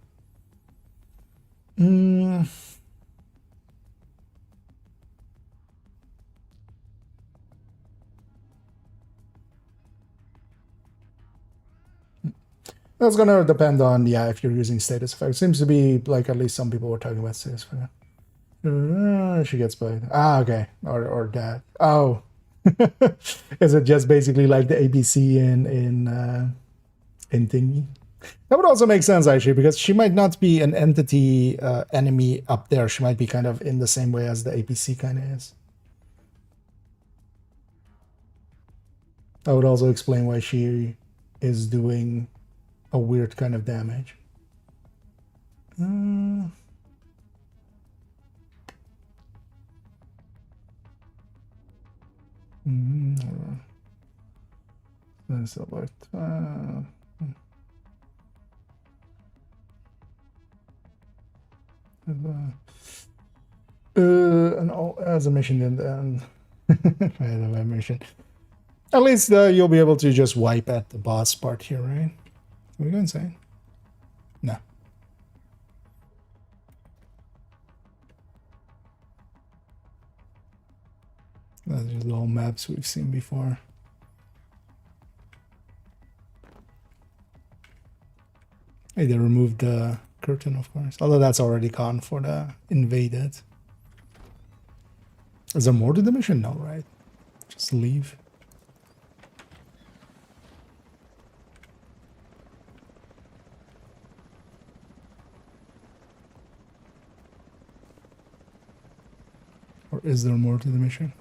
that's gonna depend on, yeah, if you're using status effects. Seems to be like at least some people were talking about status effects. She gets by. Ah, okay. Or that. Oh. Is it just basically like the ABC in Thingy? That would also make sense actually, because she might not be an entity enemy up there. She might be kind of in the same way as the APC kind of is. That would also explain why she is doing a weird kind of damage. That's about and as I mentioned in the as I mentioned, at least you'll be able to just wipe at the boss part here, right? Are we going inside? No. Those are the old maps we've seen before. Hey, they removed the curtain, of course. Although that's already gone for the invaded. Is there more to the mission? No, right? Just leave. Or is there more to the mission?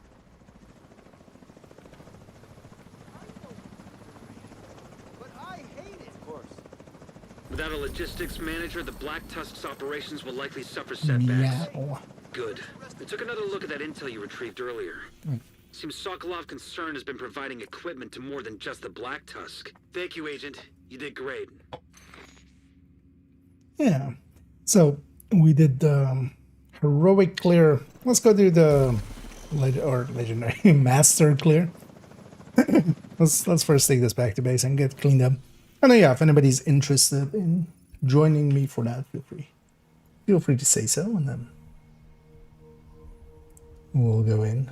Without a logistics manager, the Black Tusk's operations will likely suffer setbacks. Yeah. Good. I took another look at that intel you retrieved earlier. Seems Sokolov Concern has been providing equipment to more than just the Black Tusk. Thank you, Agent. You did great. Yeah. So we did the heroic clear. Let's go do the legendary master clear. Let's first take this back to base and get cleaned up. And yeah, if anybody's interested in joining me for that, feel free to say so, and then we'll go in.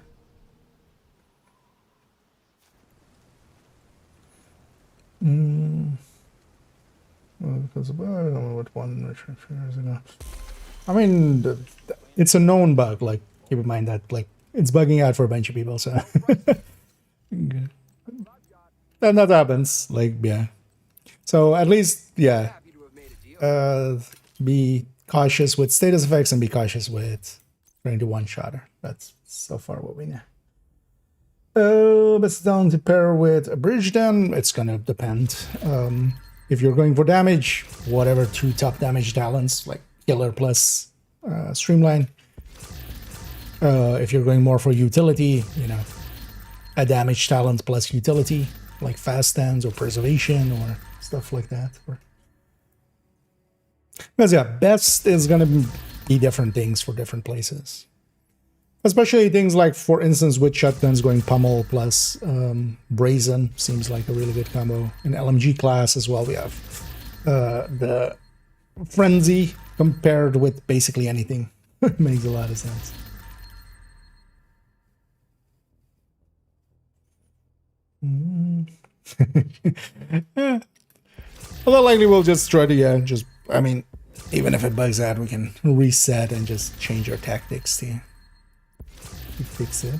Well, because I don't know what one years ago. I mean, it's a known bug. Like, keep in mind that like it's bugging out for a bunch of people. So and that happens. Like, yeah. So at least, yeah. Be cautious with status effects and be cautious with trying to one-shotter. That's so far what we know. But it's down to pair with a bridge then. It's gonna depend. If you're going for damage, whatever 2 top damage talents, like killer plus streamline. If you're going more for utility, you know, a damage talent plus utility, like fast stands or preservation or stuff like that. Because yeah, best is gonna be different things for different places. Especially things like, for instance, with shotguns going pummel plus brazen seems like a really good combo. In LMG class as well, we have the frenzy compared with basically anything. Makes a lot of sense. Yeah. Although likely we'll just try to, I mean, even if it bugs out, we can reset and just change our tactics to fix it.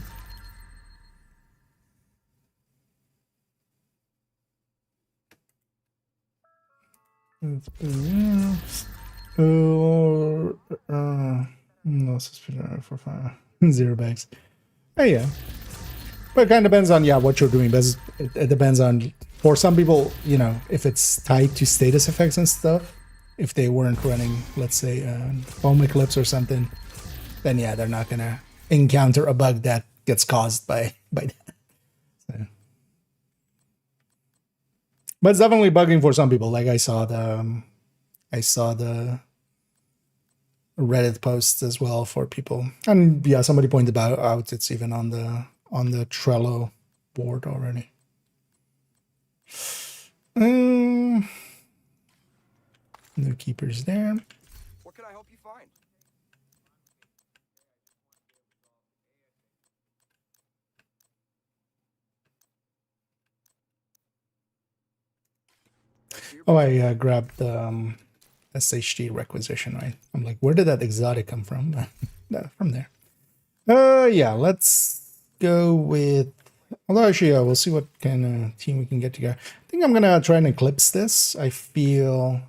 No suspicion for fire. 0 bags. Oh yeah. But it kind of depends on, yeah, what you're doing. But it depends on, for some people, you know, if it's tied to status effects and stuff, if they weren't running, let's say, foam eclipse or something, then yeah, they're not going to encounter a bug that gets caused by that. So. But it's definitely bugging for some people. Like I saw the Reddit posts as well for people, and yeah, somebody pointed out it's even on the Trello board already. No keepers there. What can I help you find? Oh, I grabbed the SHD requisition, right? I'm like, where did that exotic come from? No, from there. Yeah, let's go with... Although actually, yeah, we'll see what kind of team we can get together. I think I'm going to try and eclipse this. I feel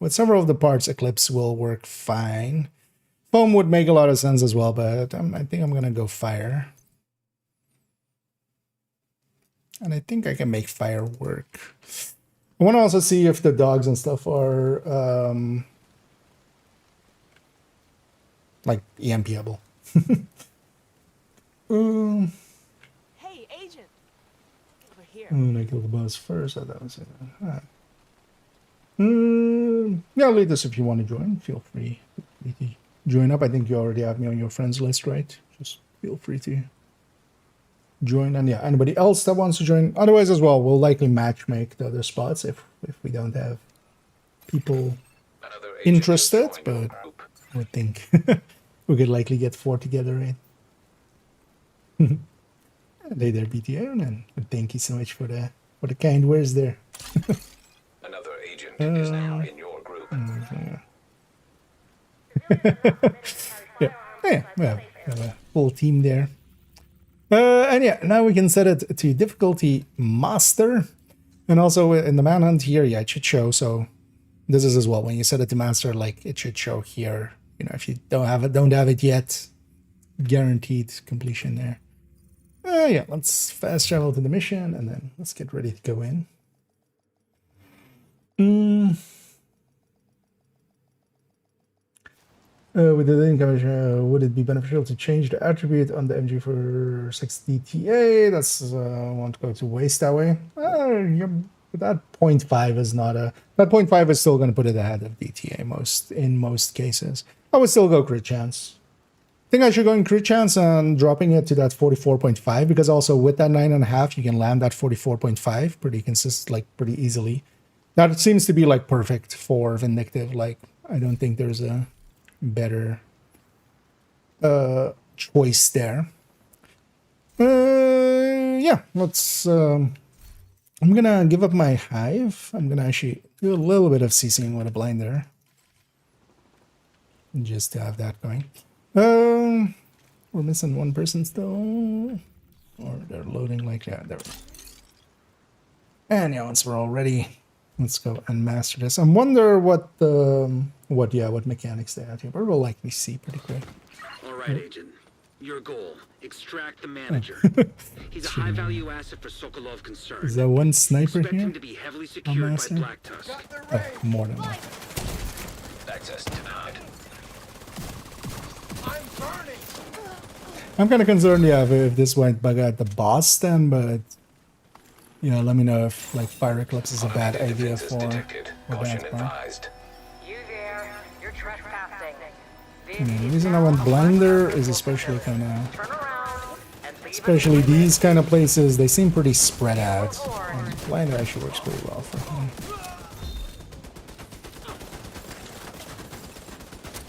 with several of the parts, eclipse will work fine. Foam would make a lot of sense as well, but I think I'm going to go fire. And I think I can make fire work. I want to also see if the dogs and stuff are like EMPable. Hey, agent. Over here. I'm gonna kill the boss first. I thought was it. Alright. Yeah, Leadus, if you want to join, feel free to join up. I think you already have me on your friends list, right? Just feel free to join. And yeah, anybody else that wants to join. Otherwise, as well, we'll likely match make the other spots if we don't have people interested. But I would think we could likely get 4 together, right? Hey there, BTO, and thank you so much for the kind words there. Another agent is now in your group. Yeah, we have a full team there. And yeah, now we can set it to difficulty master, and also in the manhunt here, yeah, it should show. So this is as well when you set it to master, like it should show here. You know, if you don't have it yet, guaranteed completion there. Yeah, let's fast travel to the mission and then let's get ready to go in. With the income, would it be beneficial to change the attribute on the MG for 6DTA? That's won't go to waste that way. That 0.5 is not a. That 0.5 is still going to put it ahead of DTA in most cases. I would still go crit chance. I think I should go in crit chance and dropping it to that 44.5, because also with that 9.5 you can land that 44.5 pretty consistent, like pretty easily. That seems to be like perfect for Vindictive. Like I don't think there's a better choice there. Yeah, let's I'm gonna give up my hive. I'm gonna actually do a little bit of CCing with a blinder just to have that going. We're missing one person still, or they're loading like that. There we go. And yeah, once we're all ready, let's go and master this. I wonder what mechanics they have here, but we'll likely see pretty quick. All right, Agent. Your goal: extract the manager. He's a high-value asset for Sokolov concern. Is that one sniper Expect here? him to be heavily secured by Black Tusk. Oh, more than one. Access denied. I'm kind of concerned, yeah, if this went bug out the boss then, but you know, let me know if like Fire Eclipse is a bad idea for that part. You there? You're trespassing. The reason I want Blinder is especially kind of, Turn around and leave especially these kind of places, they seem pretty spread out. And Blinder actually works pretty well for him.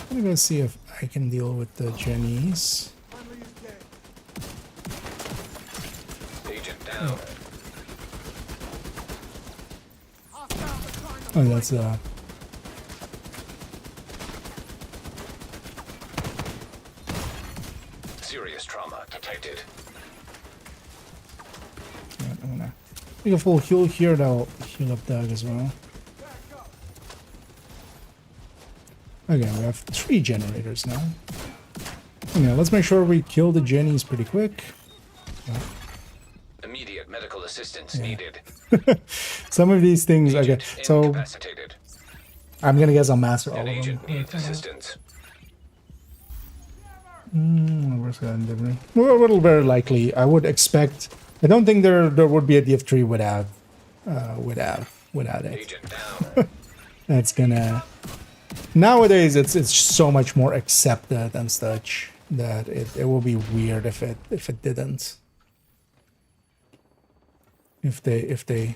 I'm gonna go see if I can deal with the Jennies. Agent down. Oh, that's Serious trauma detected. I'm gonna take a full heal here, that'll heal up Doug as well. Okay, we have 3 generators now. Okay, let's make sure we kill the Jennies pretty quick. Immediate medical assistance needed. Some of these things, okay, so Incapacitated. I'm gonna guess I'll master all of them. Agent needs assistance. Where's that delivery? Well, it'll very likely. I would expect. I don't think there would be a DF3 without it. Agent down. That's gonna. Nowadays, it's so much more accepted and such that it will be weird if it didn't. If they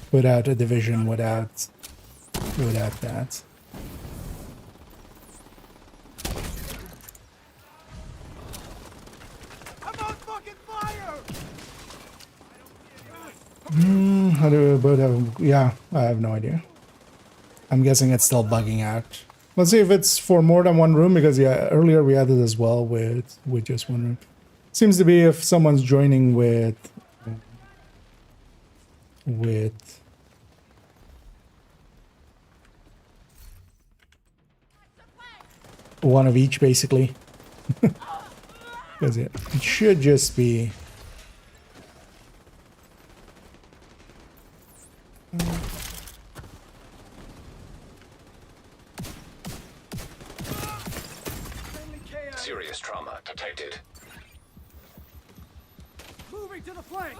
put out a division without that. I'm on fucking fire! How do we both have? Yeah, I have no idea. I'm guessing it's still bugging out. Let's see if it's for more than one room, because yeah, earlier we had it as well with just one room. Seems to be if someone's joining with one of each, basically. Because it should just be. Serious trauma detected. Moving to the flank.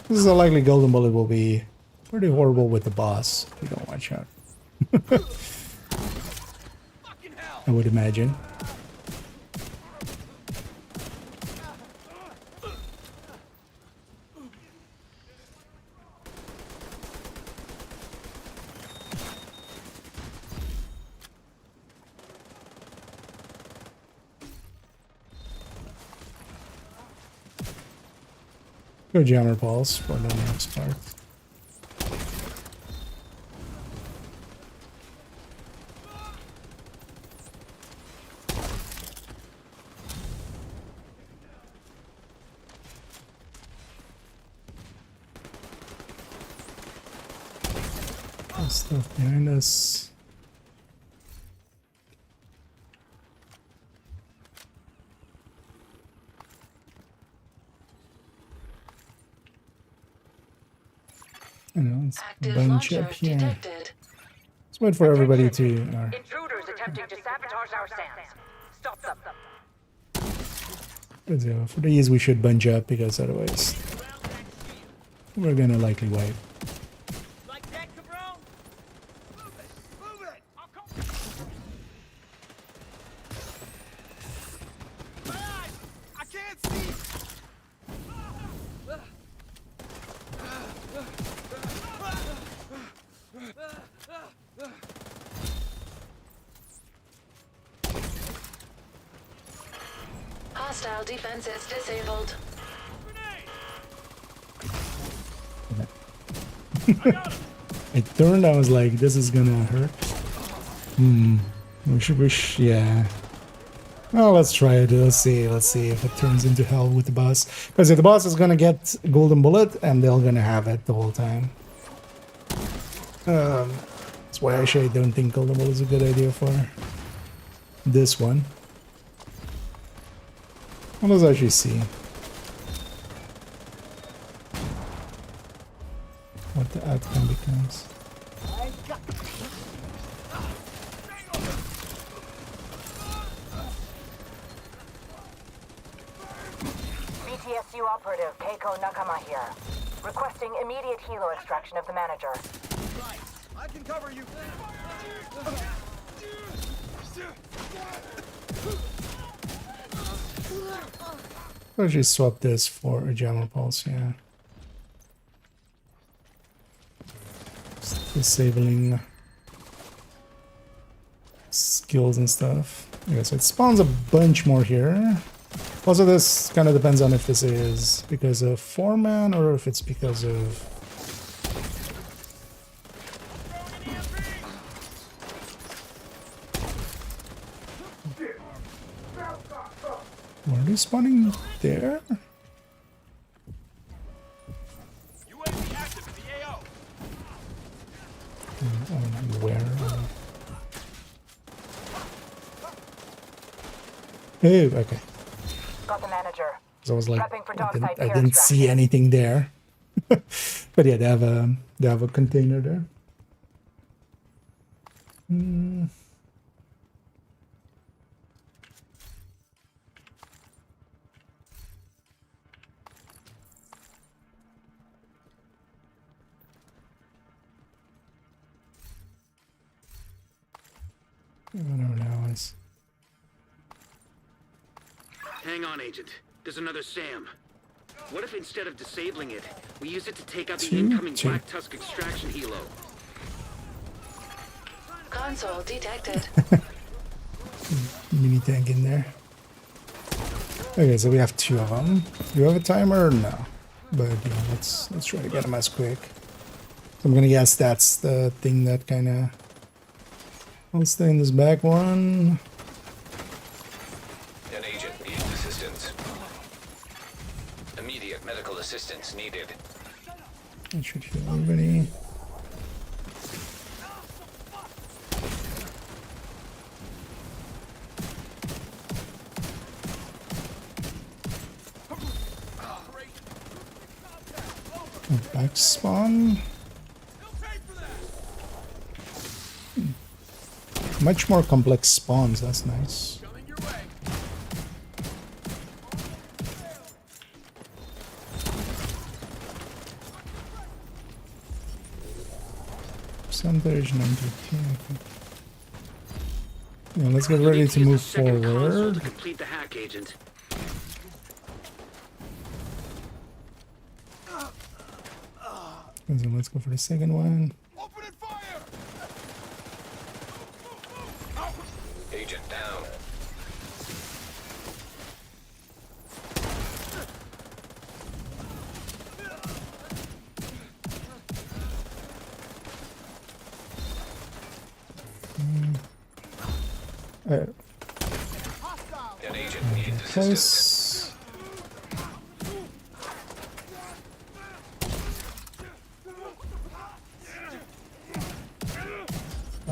This is a likely golden bullet will be pretty horrible with the boss if you don't watch out. I would imagine. Go jammer balls for the next part. Stuff behind us. You know, it's a bunch up here. Let's wait for everybody to. Intruders attempting to sabotage our sands. Stop them. For these, we should bunch up because otherwise we're gonna likely wipe. Like that, cabron? Move it! Move it! I'll come. My eyes! I can't see! Hostile defenses disabled. I turned, I was like, this is gonna hurt. Wish, yeah. Oh, let's try it. Let's see if it turns into hell with the boss. Because if the boss is gonna get golden bullet, and they're gonna have it the whole time. That's why actually I don't think golden bullet is a good idea for this one. Well, let's actually see what the outcome becomes. BTSU operative Keiko Nakama here. Requesting immediate helo extraction of the manager. I can cover you. I'll just swap this for a jammer pulse, yeah. Just disabling skills and stuff. Okay, so it spawns a bunch more here. Also, this kind of depends on if this is because of foreman or if it's because of... Were they spawning there? UAV active in the AO. Where? Oh, okay. Got the manager. So I was like, Prepping for I didn't see anything there. But yeah, they have a container there. Whatever that was. Hang on, Agent. There's another SAM. What if instead of disabling it, we use it to take out the incoming Black Tusk extraction helo? Console detected. Mini tank in there. Okay, so we have two of them. Do you have a timer? No. But yeah, let's try to get them as quick. So I'm gonna guess that's the thing that kind of... I'll stay in this back one. An agent needs assistance. Immediate medical assistance needed. I should heal everybody. Back spawn. Much more complex spawns, that's nice. Percentage 92. Yeah, let's get ready to move forward. To complete the hack, Agent. And then let's go for the second one. Open and fire! Agent down. An agent needs assistance. Close.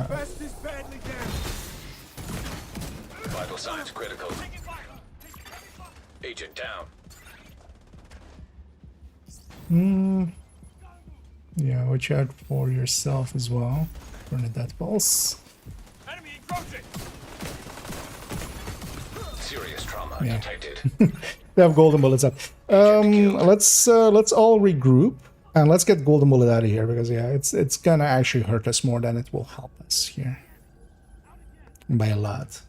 Best is badly damaged. Vital signs critical. Agent down. Yeah, watch out for yourself as well. Burn that pulse. Enemy encroaching! Serious trauma Yeah. detected. We have golden bullets up. Let's all regroup and let's get golden bullet out of here because yeah, it's gonna actually hurt us more than it will help us here by a lot.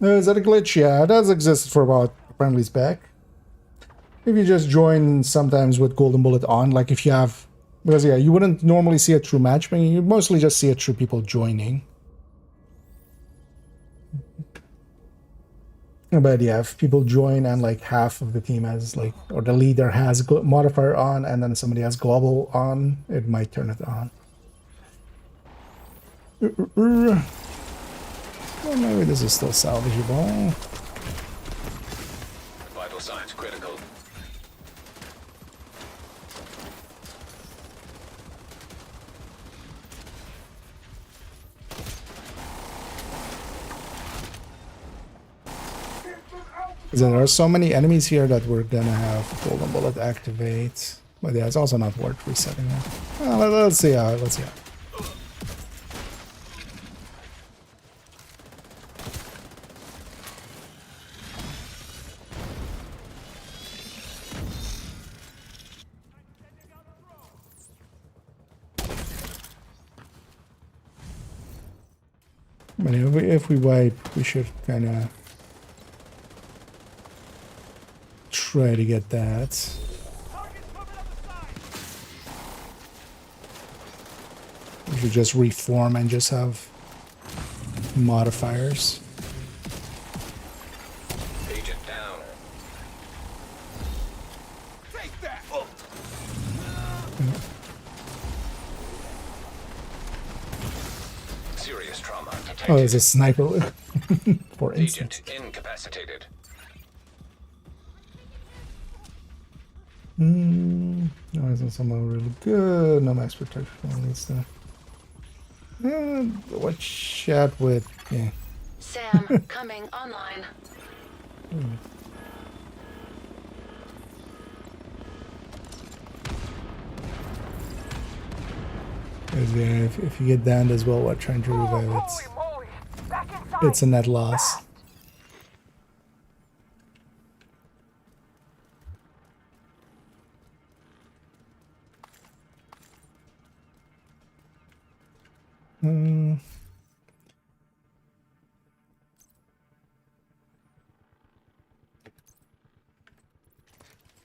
Is that a glitch? Yeah, it does exist for about apparently it's back. If you just join sometimes with golden bullet on, like if you have, because yeah, you wouldn't normally see it through matchmaking. You mostly just see it through people joining. But yeah, if people join and like half of the team has like, or the leader has modifier on and then somebody has global on, it might turn it on. Well, maybe this is still salvageable. Vital signs critical. There are so many enemies here that we're gonna have golden bullet activate. But yeah, it's also not worth resetting it. Well, let's see how. Let's see how. But if we wipe, we should kind of try to get that. We should just reform and just have modifiers. Agent down. Take that! Serious trauma detected. Oh, there's a sniper for instance. Agent incapacitated. No, isn't somehow really good. No max protection on this stuff. Watch out with yeah. Sam, coming online. Yeah, if you get downed as well while trying to revive it, Holy moly! Back inside! it's a net loss.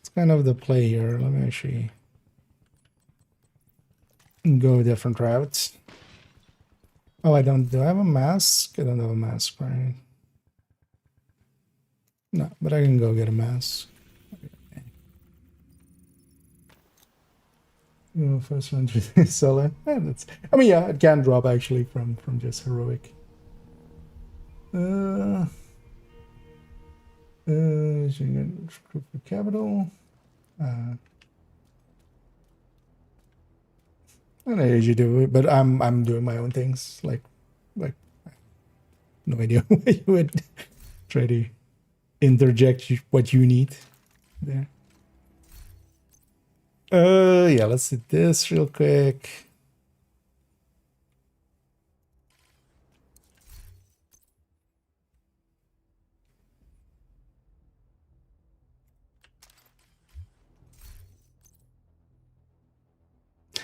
It's kind of the play here. Let me actually go different routes. Oh, do I have a mask? I don't have a mask, right? No, but I can go get a mask. You know, first one to sell it. Yeah, that's, I mean, yeah, it can drop actually from just heroic. Group for capital. I don't know how you do it, but I'm doing my own things. Like, no idea why you would try to interject what you need there. Yeah, let's do this real quick.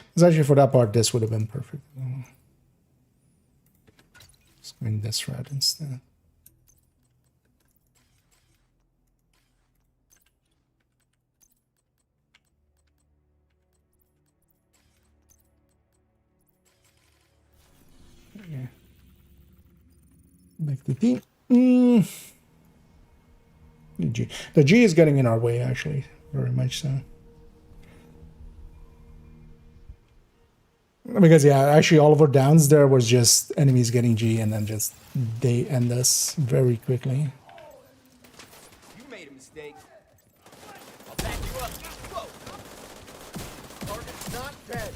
Because actually for that part, this would have been perfect. Let's go in this route instead. Okay. Back to D. G. The G is getting in our way, actually. Very much so. Because, yeah, actually all of our downs there was just enemies getting G and then just they end us very quickly. You made a mistake. I'll back you up. Whoa. Target's not dead.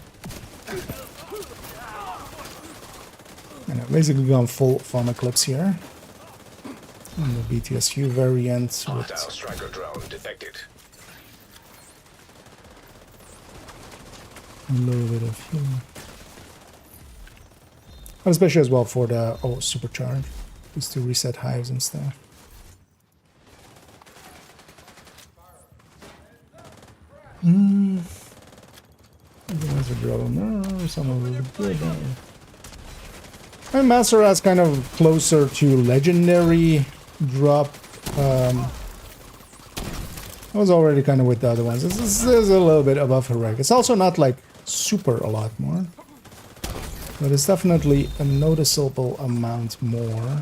And I've basically gone full Foam Eclipse here. And the BTSU variant with Hostile striker drone detected. a little bit of healing. Especially as well for the supercharge, just to reset hives and stuff. There's a drone. Some of it good. My master is kind of closer to legendary drop. I was already kind of with the other ones. This is a little bit above heroic. It's also not like super a lot more. But it's definitely a noticeable amount more.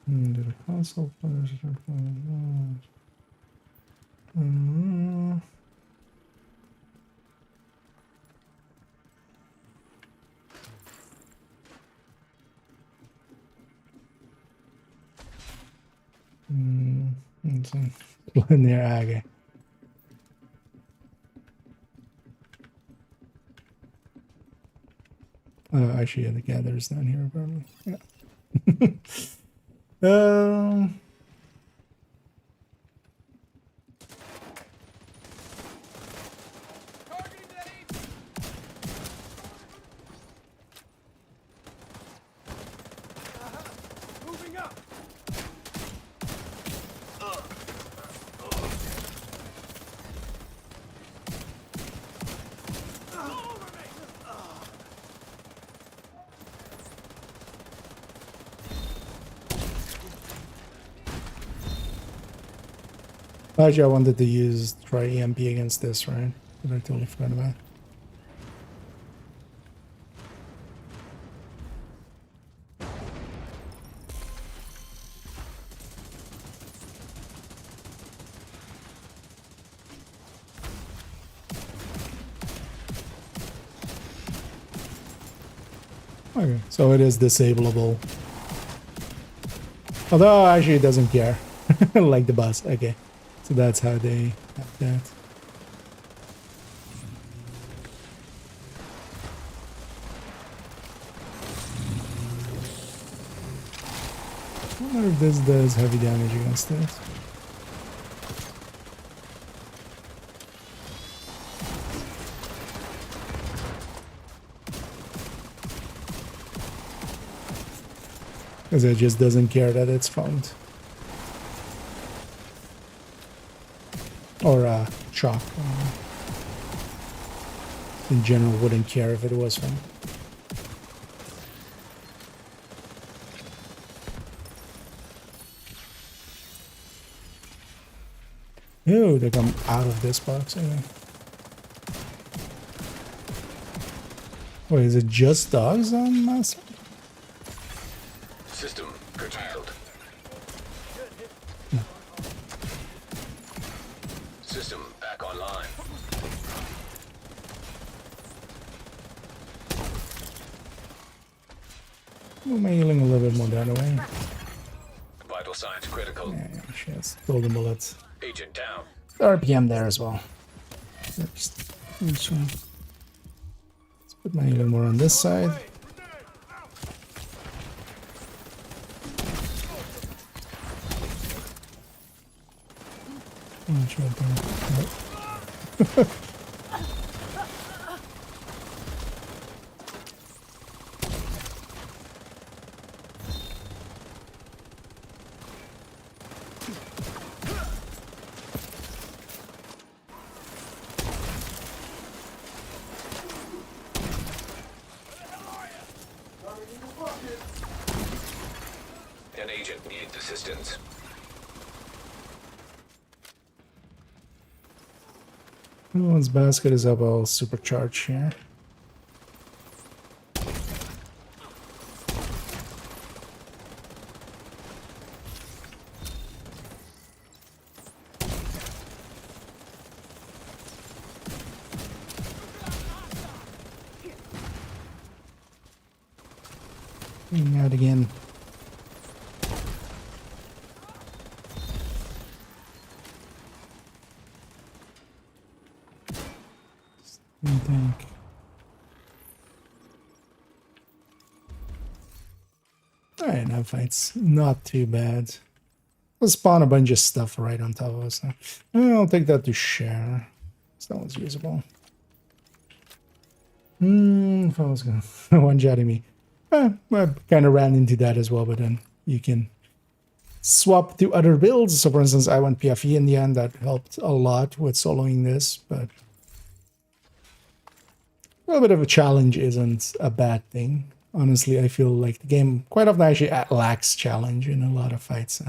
Did a console players linear okay. Actually, yeah, the gather's down here, probably. Yeah. Moving up. Actually, I wanted to try EMP against this, right? But I totally forgot about it. Okay, so it is disableable. Although actually it doesn't care. Like the bus. Okay. So that's how they have that. I wonder if this does heavy damage against it. Because it just doesn't care that it's found. Or shock. In general, wouldn't care if it was found. Ew, they come out of this box anyway. Wait, is it just dogs on Master? System curtailed. No. System back online. Am I healing a little bit more that way? Vital signs critical. Yeah, she has golden bullets. Agent down. RPM there as well. first. Which one? Let's put my little more on this side. Which one? Nope. An agent needs assistance. Once basket is up, I'll supercharge here. Out again. I think. Alright, now fights not too bad. We'll spawn a bunch of stuff right on top of us now. I'll take that to share. So that one's usable. If I was gonna one-shotting me. I kind of ran into that as well, but then you can swap to other builds. So for instance, I went PVE in the end. That helped a lot with soloing this, but a little bit of a challenge isn't a bad thing. Honestly, I feel like the game quite often actually lacks challenge in a lot of fights.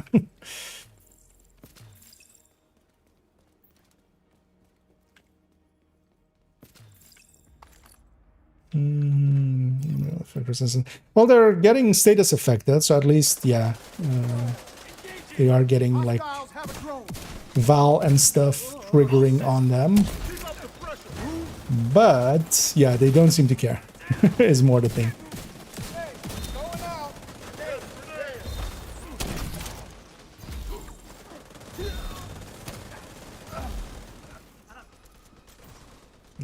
Well, they're getting status affected, so at least, yeah, they are getting like Val and stuff triggering on them. But yeah, they don't seem to care. Is more the thing.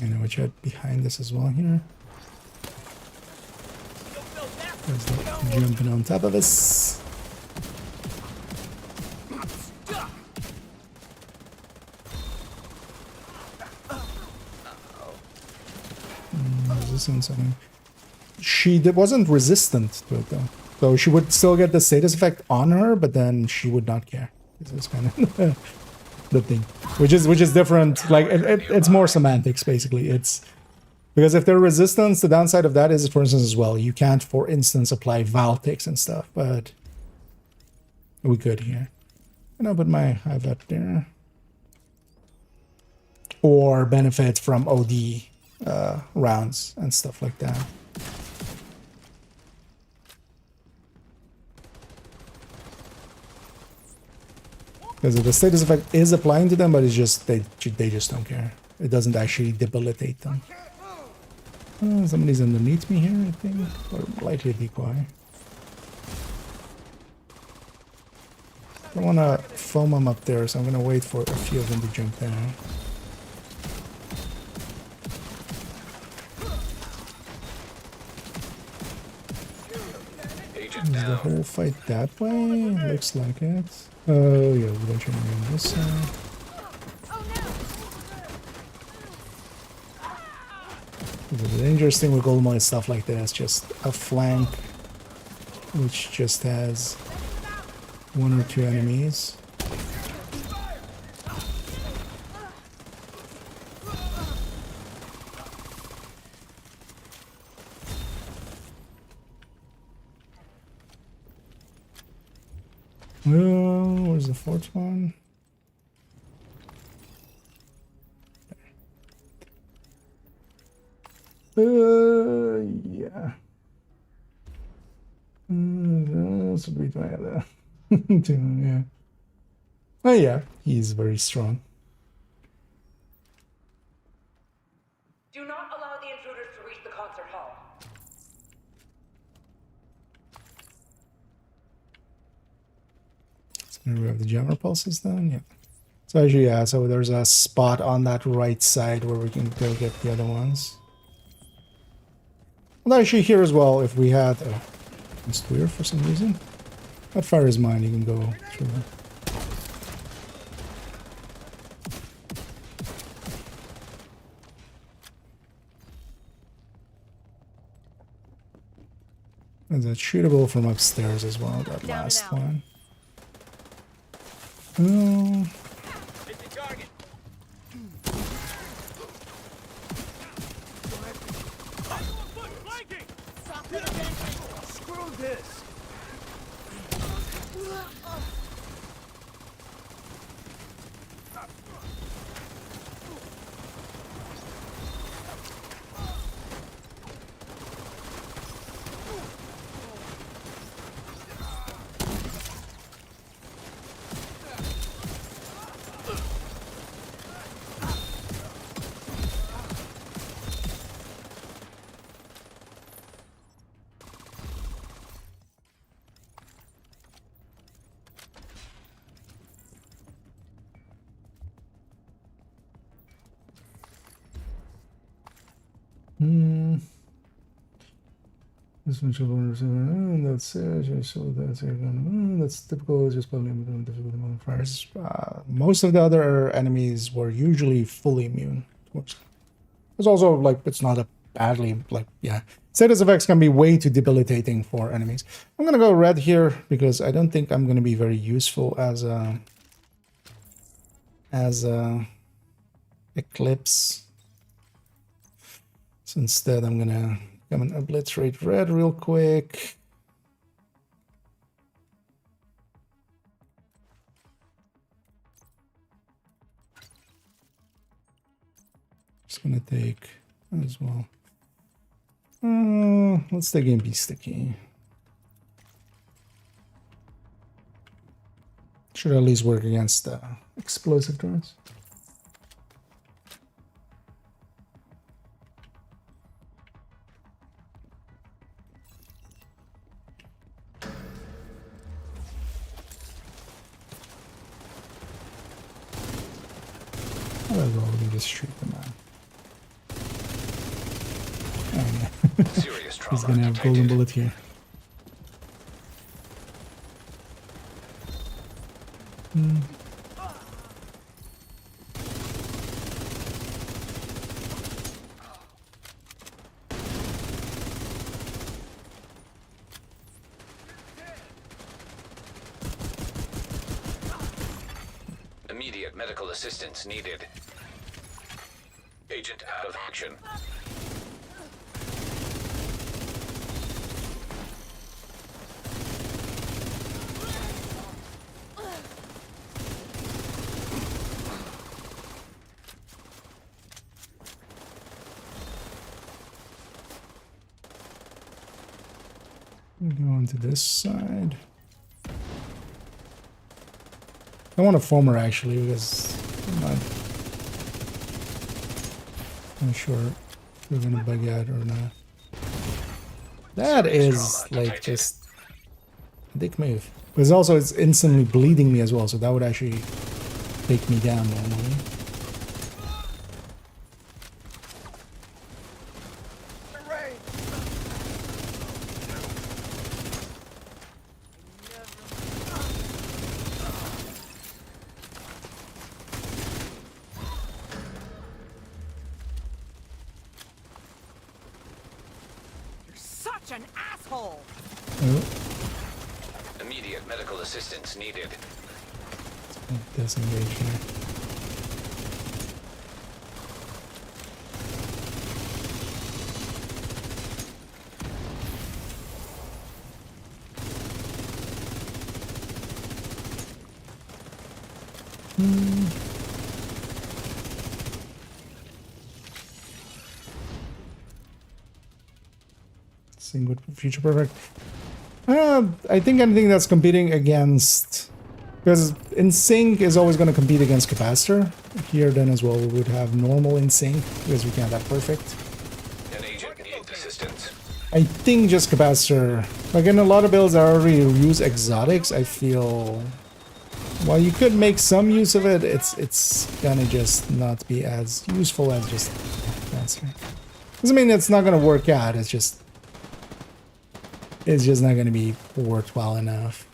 I know what you had behind this as well here. There's that jumping on top of us. Resistance, I mean. She wasn't resistant to it though. So she would still get the status effect on her, but then she would not care. This is kind of the thing. Which is different. Like it's more semantics basically. It's because if they're resistance, the downside of that is, for instance, as well, you can't, for instance, apply Val ticks and stuff, but we could here. And I'll put my hive up there. Or benefit from OD rounds and stuff like that. Because the status effect is applying to them, but it's just they just don't care. It doesn't actually debilitate them. Somebody's underneath me here, I think, or likely a decoy. I don't want to foam them up there, so I'm going to wait for a few of them to jump down. Is the whole fight that way? Looks like it. Oh yeah, we're going to turn on this side. The dangerous thing with Golem is stuff like that is just a flank which just has one or two enemies. Where's the fourth one? Yeah. That's what we do there. Yeah. Oh yeah, he's very strong. Do not allow the intruders to reach the concert hall. So we have the jammer pulses then, yeah. So actually, yeah, so there's a spot on that right side where we can go get the other ones. And actually here as well, if we had... Oh, it's weird for some reason. That fire is mine, you can go through. There's a shootable from upstairs as well, that last one. Oh. Hit the target. Screw this. This one should that's typical, just probably difficult among fires. Most of the other enemies were usually fully immune. It's also like it's not a badly like yeah. Status effects can be way too debilitating for enemies. I'm gonna go red here because I don't think I'm gonna be very useful as a Eclipse. So instead I'm gonna come and obliterate red real quick. Just gonna take as well. Let's take MP sticky. Should at least work against explosive drones. Well, we can just shoot them out. Serious trauma He's gonna have golden bullet here. Immediate medical assistance needed. Agent out of action. Go on to this side. I want a former actually because I'm not sure if we're gonna bug out or not. That is like just a dick move. Because also it's instantly bleeding me as well, so that would actually take me down normally. An asshole. Oh. Immediate medical assistance needed. Disengage here. Seeing what future perfect. I think anything that's competing against, because in sync is always going to compete against capacitor. Here then as well we would have normal in sync because we can't have perfect. An agent needs assistance. I think just capacitor. Like in a lot of builds I already use exotics. I feel while you could make some use of it, it's gonna just not be as useful as just faster. Doesn't mean it's not gonna work out. It's just not gonna be worthwhile enough.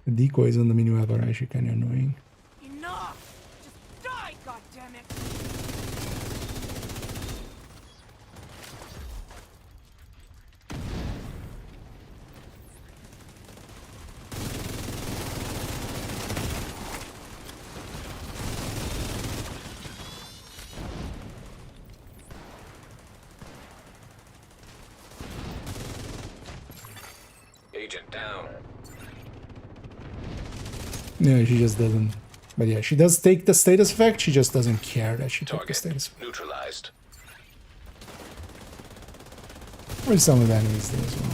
The decoys on the menu app are actually kind of annoying. Enough! Just die, goddammit! Agent down. No, she just doesn't. But yeah, she does take the status effect. She just doesn't care that she took the status effect. Neutralized. Or some of the enemies do as well.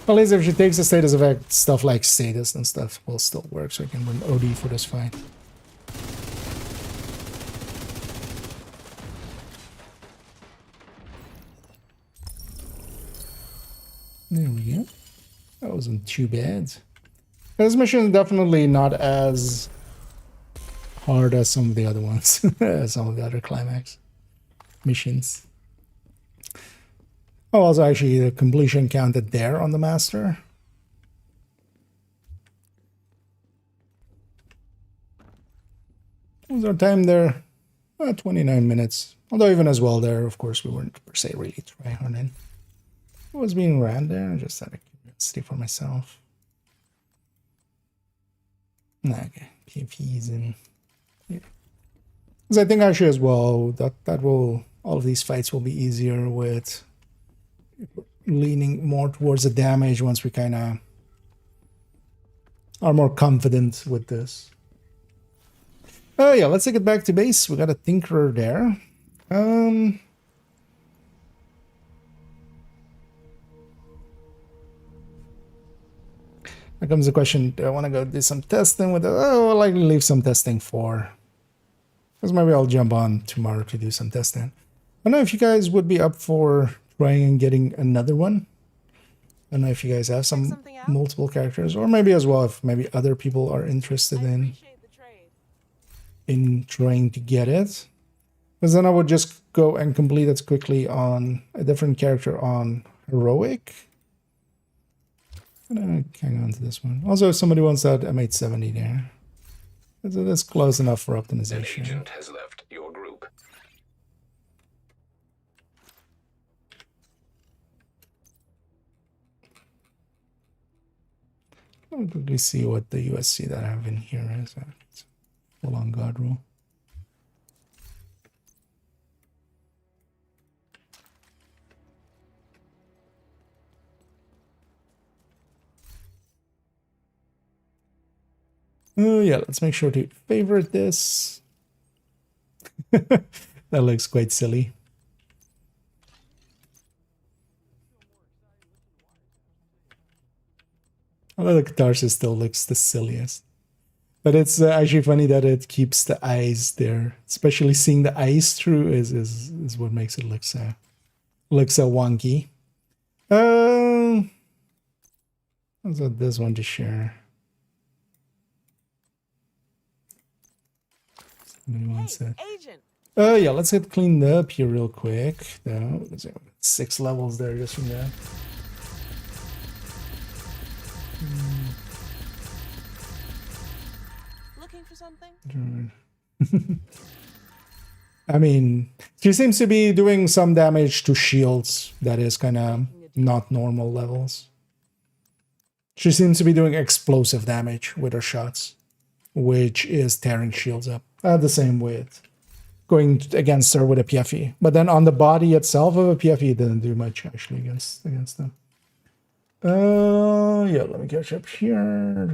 At least if she takes the status effect, stuff like status and stuff will still work, so I can run OD for this fight. There we go. That wasn't too bad. This mission is definitely not as hard as some of the other ones, some of the other climax missions. Oh, also actually the completion counted there on the master. What was our time there? 29 minutes. Although even as well there, of course, we weren't per se really tryharding. What was being ran there? Just out of curiosity for myself. Okay, PVEs and yeah. Because I think actually as well that will all of these fights will be easier with leaning more towards the damage once we kind of are more confident with this. Oh yeah, let's take it back to base. We got a tinkerer there. Here comes the question, do I want to go do some testing with it? Oh, I'll likely leave some testing for. Because maybe I'll jump on tomorrow to do some testing. I don't know if you guys would be up for trying and getting another one. I don't know if you guys have some multiple characters, or maybe as well if maybe other people are interested in trying to get it. Because then I would just go and complete it quickly on a different character on heroic. I'm gonna hang on to this one. Also, if somebody wants that M870 there, that's close enough for optimization. An agent has left your group. I'll quickly see what the USC that I have in here is. It's full on God rule. Oh yeah, let's make sure to favorite this. That looks quite silly. Although the catharsis still looks the silliest. But it's actually funny that it keeps the eyes there. Especially seeing the eyes through is what makes it look so wonky. How's about this one to share? Yeah, let's get cleaned up here real quick. No, 6 levels there just from that. Looking for something? I mean, she seems to be doing some damage to shields that is kind of not normal levels. She seems to be doing explosive damage with her shots, which is tearing shields up. The same with going against her with a PFE. But then on the body itself of a PFE, it didn't do much actually against them. Yeah, let me catch up here.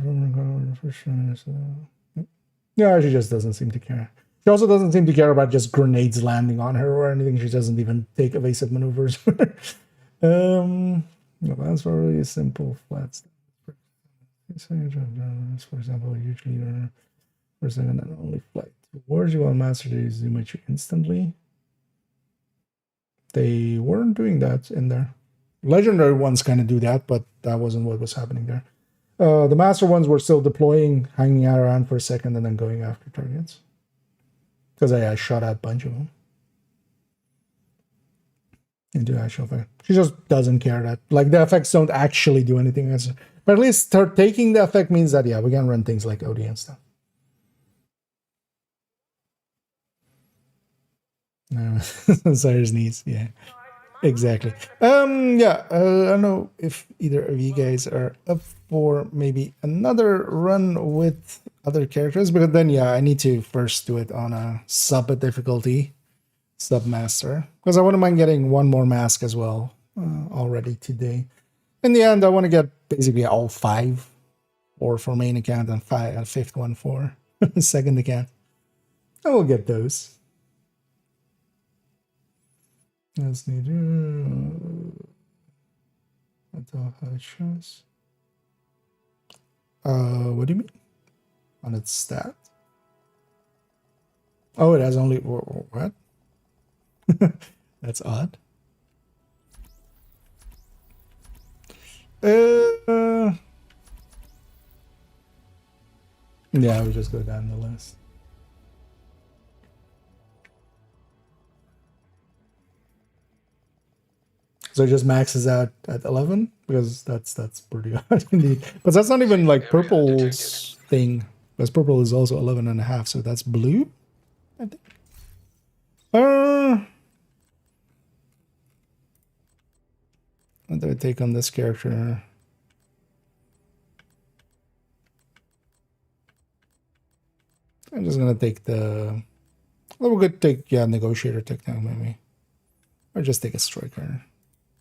Yeah, she just doesn't seem to care. She also doesn't seem to care about just grenades landing on her or anything. She doesn't even take evasive maneuvers. Well, that's for really simple flats. For example, usually for a second and only flight towards you while master they zoom at you instantly. They weren't doing that in there. Legendary ones kind of do that, but that wasn't what was happening there. The master ones were still deploying, hanging out around for a second, and then going after targets. Because I shot at a bunch of them. Into actual effect. She just doesn't care that, like, the effects don't actually do anything. But at least her taking the effect means that, yeah, we can run things like OD and stuff. Sire's needs, yeah. Exactly. Yeah, I don't know if either of you guys are up for maybe another run with other characters, but then, yeah, I need to first do it on a sub difficulty, sub master, because I wouldn't mind getting one more mask as well already today. In the end, I want to get basically all 5, or for main account, and 5, a 5th one for second account. I will get those. Let's need that's all how it shows. What do you mean? On its stat? Oh, it has only what? That's odd. Yeah, we just go down the list. So it just maxes out at 11 because that's pretty odd indeed. But that's not even like purple's thing, because purple is also 11.5, so that's blue, I think. What do I take on this character? I'm just gonna take the. Well, we could take negotiator tech now maybe, or just take a striker.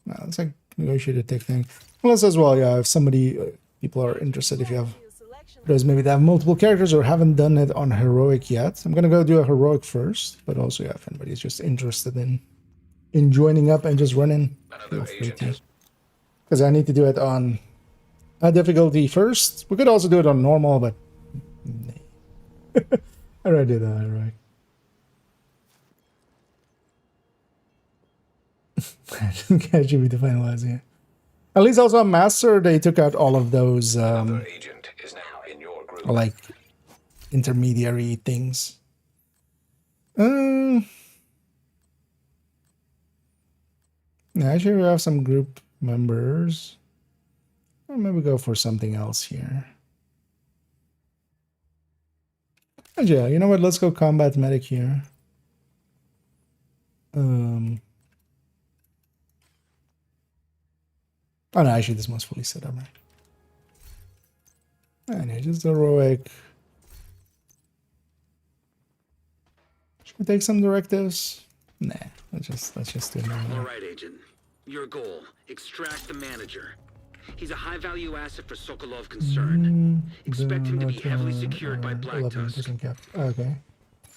No, it's like negotiator tech thing. Unless as well, yeah, if somebody, people are interested, if you have those maybe they have multiple characters or haven't done it on heroic yet. I'm gonna go do a heroic first, but also yeah, if anybody's just interested in joining up and just running, feel free to. Because I need to do it on a difficulty first. We could also do it on normal, but I already did that, right? Catch you with the finalize, yeah. At least also on Master, they took out all of those Agent is now in your group. like intermediary things. Yeah, actually we have some group members. Or maybe go for something else here. And yeah, you know what? Let's go combat medic here. Oh no, actually this one's fully set up, right? And yeah, just heroic. Should we take some directives? Nah, let's just do it now. All right, Agent. Your goal: extract the manager. He's a high-value asset for Sokolov concern. Expect him to be heavily secured by Black Tusk. Okay.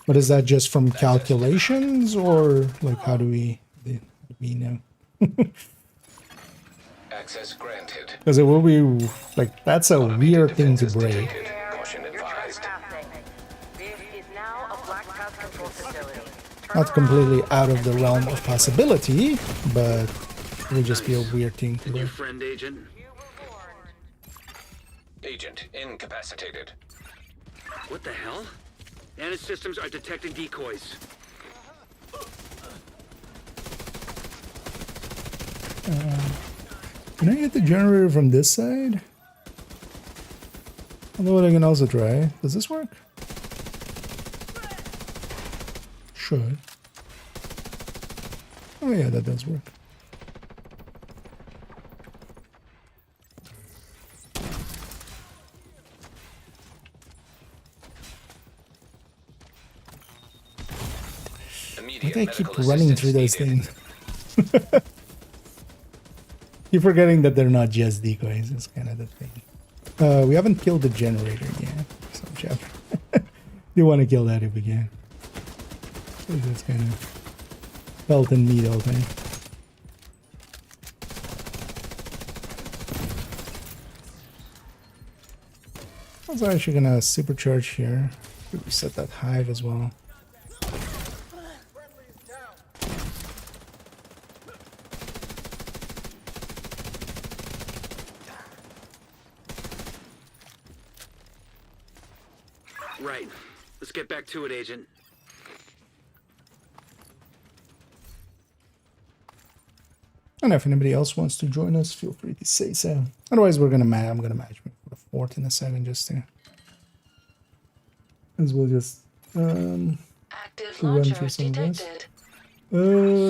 But is that just from calculations, or like how do we know? Access granted. Because it will be like that's a weird thing to break. Caution advised. This is now a Black Tusk control facility. Not completely out of the realm of possibility, but it would just be a weird thing to And your do. friend, Agent? Agent incapacitated. What the hell? Anna's systems are detecting decoys. Can I get the generator from this side? Although I can also try. Does this work? Should. Oh yeah, that does work. Why do I keep running through those things? You're forgetting that they're not just decoys. It's kind of the thing. We haven't killed the generator yet. So, Jeff, you want to kill that if we can. So that's kind of felt in needle thing. I was actually gonna supercharge here. Reset that hive as well. Right. Let's get back to it, Agent. And if anybody else wants to join us, feel free to say so. Otherwise, I'm gonna match me for the fort in a second, just to, as we'll just Active run launcher through some of this. detected.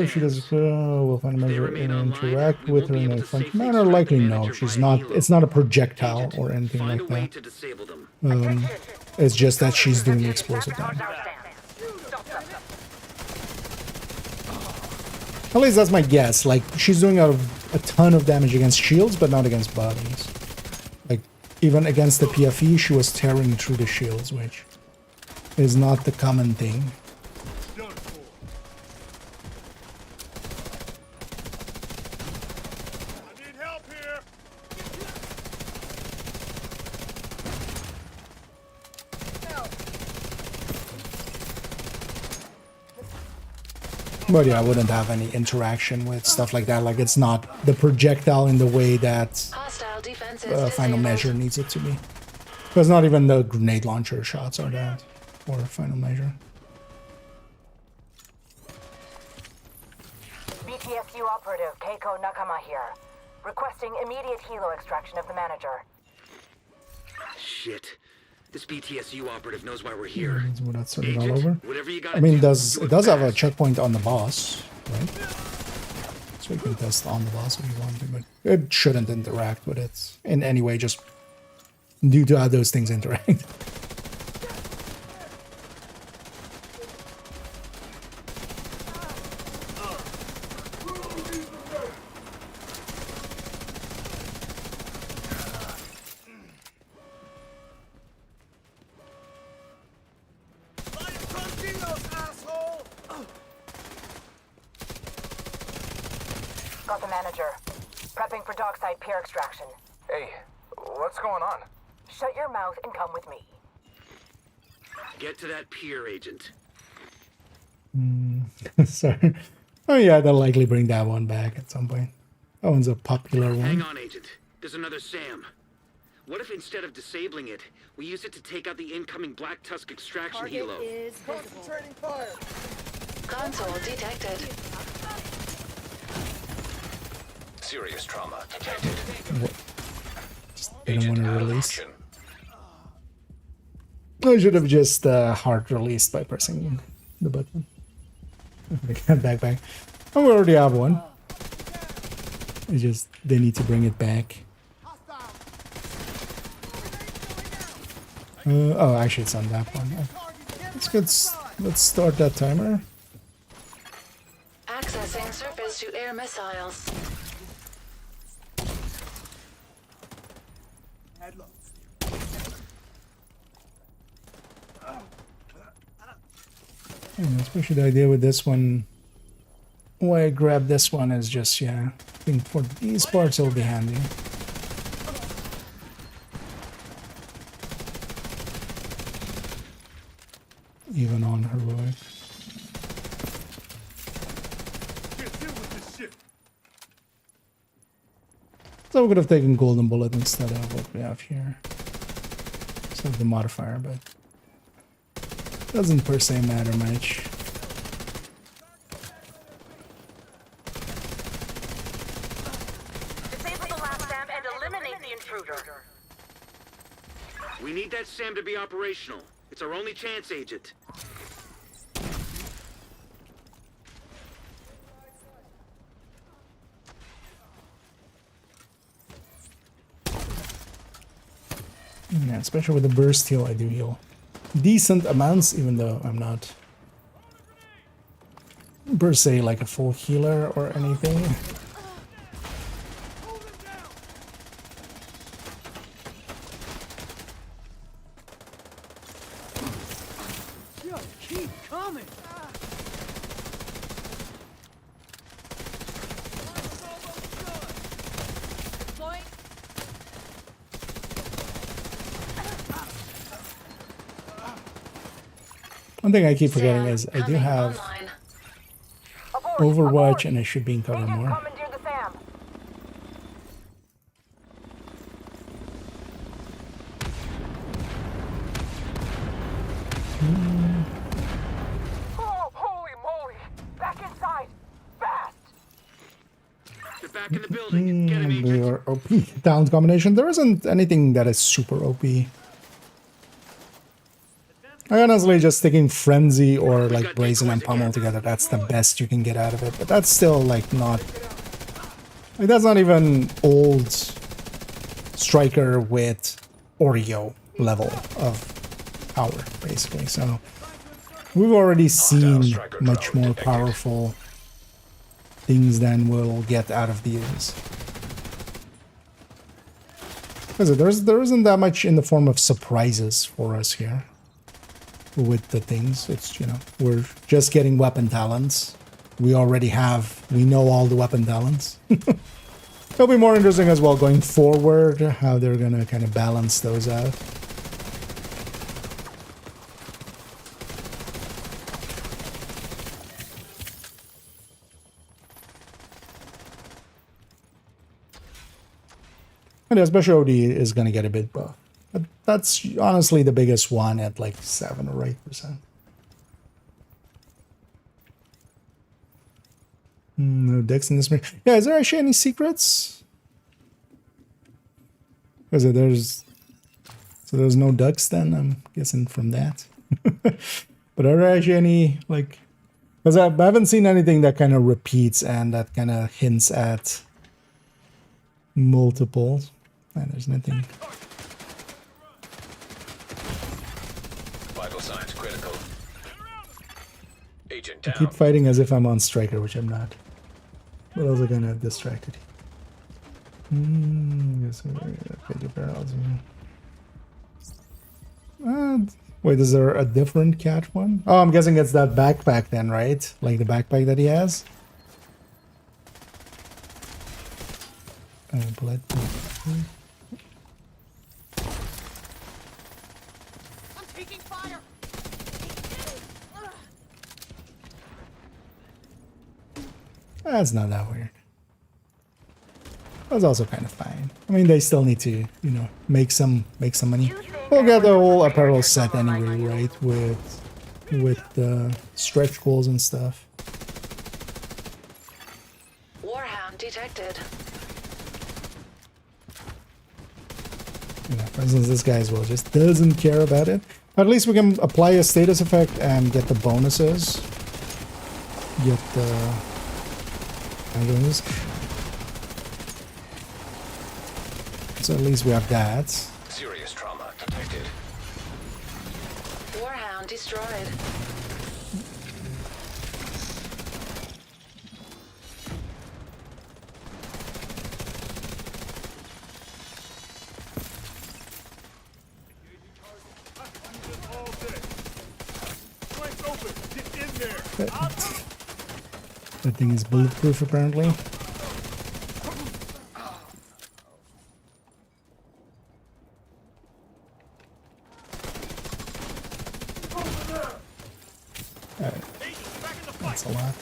She does. We'll find a measure and remain online, interact we with won't her be in able a to function safely manner. extract the Likely no. manager She's via not. helo. It's not a projectile Agent, or anything find like a way that. to disable them. It's just that she's doing explosive damage. At least that's my guess. Like, she's doing a ton of damage against shields, but not against bodies. Like, even against the PFE, she was tearing through the shields, which is not the common thing. I need help here. But yeah, I wouldn't have any interaction with stuff like that. Like, it's not the projectile in the way that Hostile defenses Final disabled. Measure needs it to be. Because not even the grenade launcher shots are that for Final Measure. BTSU operative Keiko Nakama here. Requesting immediate helo extraction of the manager. Shit. This BTSU operative knows why we're here. We're not starting all Agent, over. whatever you gotta I mean, do, it do does have a fast. checkpoint on the boss, right? So you can test on the boss if you want to, but it shouldn't interact with it in any way, just due to how those things interact. Got the manager. Prepping for dockside pier extraction. Hey, what's going on? Shut your mouth and come with me. Get to that pier, Agent. Sorry. Oh yeah, they'll likely bring that one back at some point. That one's a popular Hang one. on, Agent. There's another SAM. What if instead of disabling it, we use it to take out the incoming Black Tusk extraction helo? Concentrating fire. Console detected. Serious trauma detected. Didn't want to release. Malfunction. I should have just hard released by pressing the button. Back. Oh, we already have one. It's just they need to bring it back. Oh, actually, it's on that one. Let's start that timer. Accessing surface-to-air missiles. Especially the idea with this one. Why I grabbed this one is just, yeah, I think for these parts it'll be handy. Even on heroic. Can't deal with this shit. So we could have taken Golden Bullet instead of what we have here. Instead of the modifier, but doesn't per se matter much. Disable the last SAM and eliminate the intruder. We need that SAM to be operational. It's our only chance, Agent. Yeah, especially with the burst heal, I do heal decent amounts, even though I'm not per se like a full healer or anything. Just keep coming. One thing I keep forgetting is I do coming have online. Overwatch and I should be in cover Agent, more. commandeer the SAM. Oh, holy moly! Back inside! Fast! They're back in the building. Get him, They Agent. are OP talent combination. There isn't anything that is super OP. I honestly just sticking Frenzy or like Brazen and Pummel together. That's the best you can get out of it. But that's still like not... Like that's not even old Striker with Oreo level of power, basically. So we've already seen much more powerful things than we'll get out of these. There isn't that much in the form of surprises for us here with the things. It's, you know, we're just getting weapon talents. We know all the weapon talents. It'll be more interesting as well going forward, how they're gonna kind of balance those out. And the special OD is going to get a bit buff. But that's honestly the biggest one at like 7 or 8%. No decks in this. Yeah, is there actually any secrets? Is it there's no ducks then? I'm guessing from that. But are there actually any like? Because I haven't seen anything that kind of repeats and that kind of hints at multiples. And there's nothing. Vital signs critical. Agent I down. keep fighting as if I'm on Striker, which I'm not. But also kind of distracted. Yes, okay, barrels. Wait, is there a different cat one? Oh, I'm guessing it's that backpack then, right? Like the backpack that he has? Blood. I'm taking fire! That's not that weird. That's also kind of fine. I mean, they still need to, you know, make some money. We'll get the whole apparel set anyway, right? With the stretch goals and stuff. Warhound detected. Yeah, for instance, this guy as well just doesn't care about it. At least we can apply a status effect and get the bonuses. Get the... So at least we have that. Serious trauma detected. Warhound destroyed. All day. Flank's open. Get in there. That thing is bulletproof apparently. That's a lot.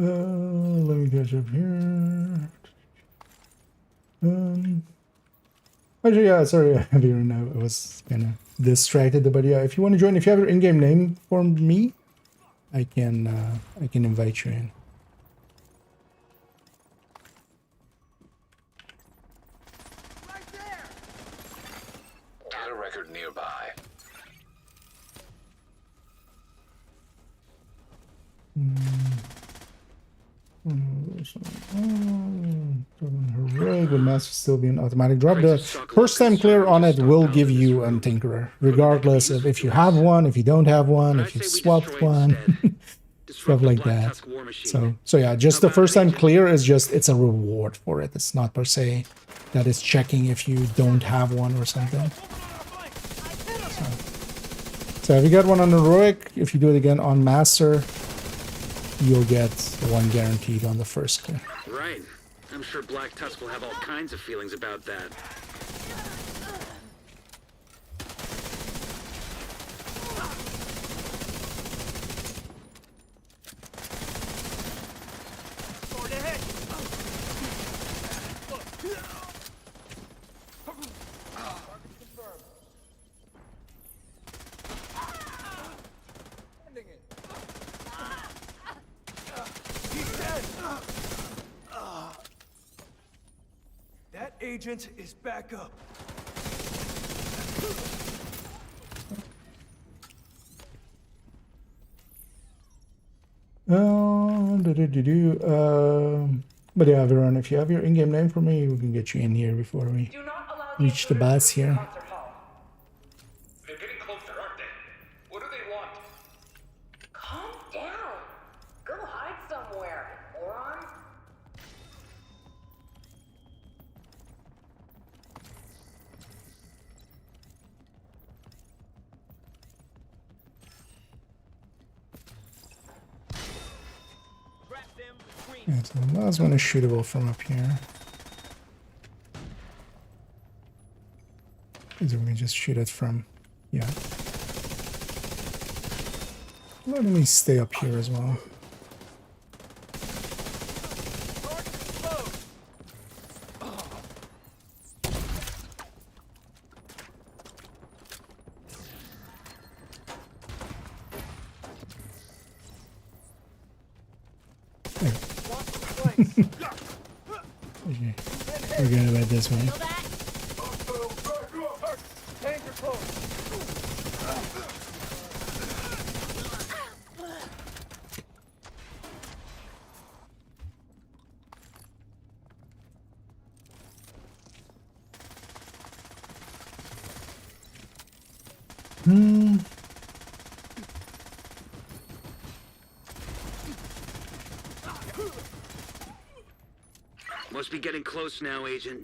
Let me catch up here. Actually, yeah, sorry, I have here now. I was kind of distracted, but yeah, if you want to join, if you have your in-game name for me, I can invite you in. Data record nearby. Heroic would master still be an automatic drop. The first time clear on it will give you a tinkerer, regardless of if you have one, if you don't have one, if you swapped one, stuff like that. So yeah, just the first time clear is just, it's a reward for it. It's not per se that it's checking if you don't have one or something. So if you get one on heroic, if you do it again on master, you'll get one guaranteed on the first clear. Right. I'm sure Black Tusk will have all kinds of feelings about that. Sword ahead. That agent is back up. But yeah, everyone, if you have your in-game name for me, we can get you in here before we reach the boss here. They're getting closer, aren't they? What do they want? Calm down. Go hide somewhere, moron. Yeah, so the last one is shootable from up here. So we can just shoot it from, yeah. Let me stay up here as well. Okay. Forget about this one. Must be getting close now, Agent.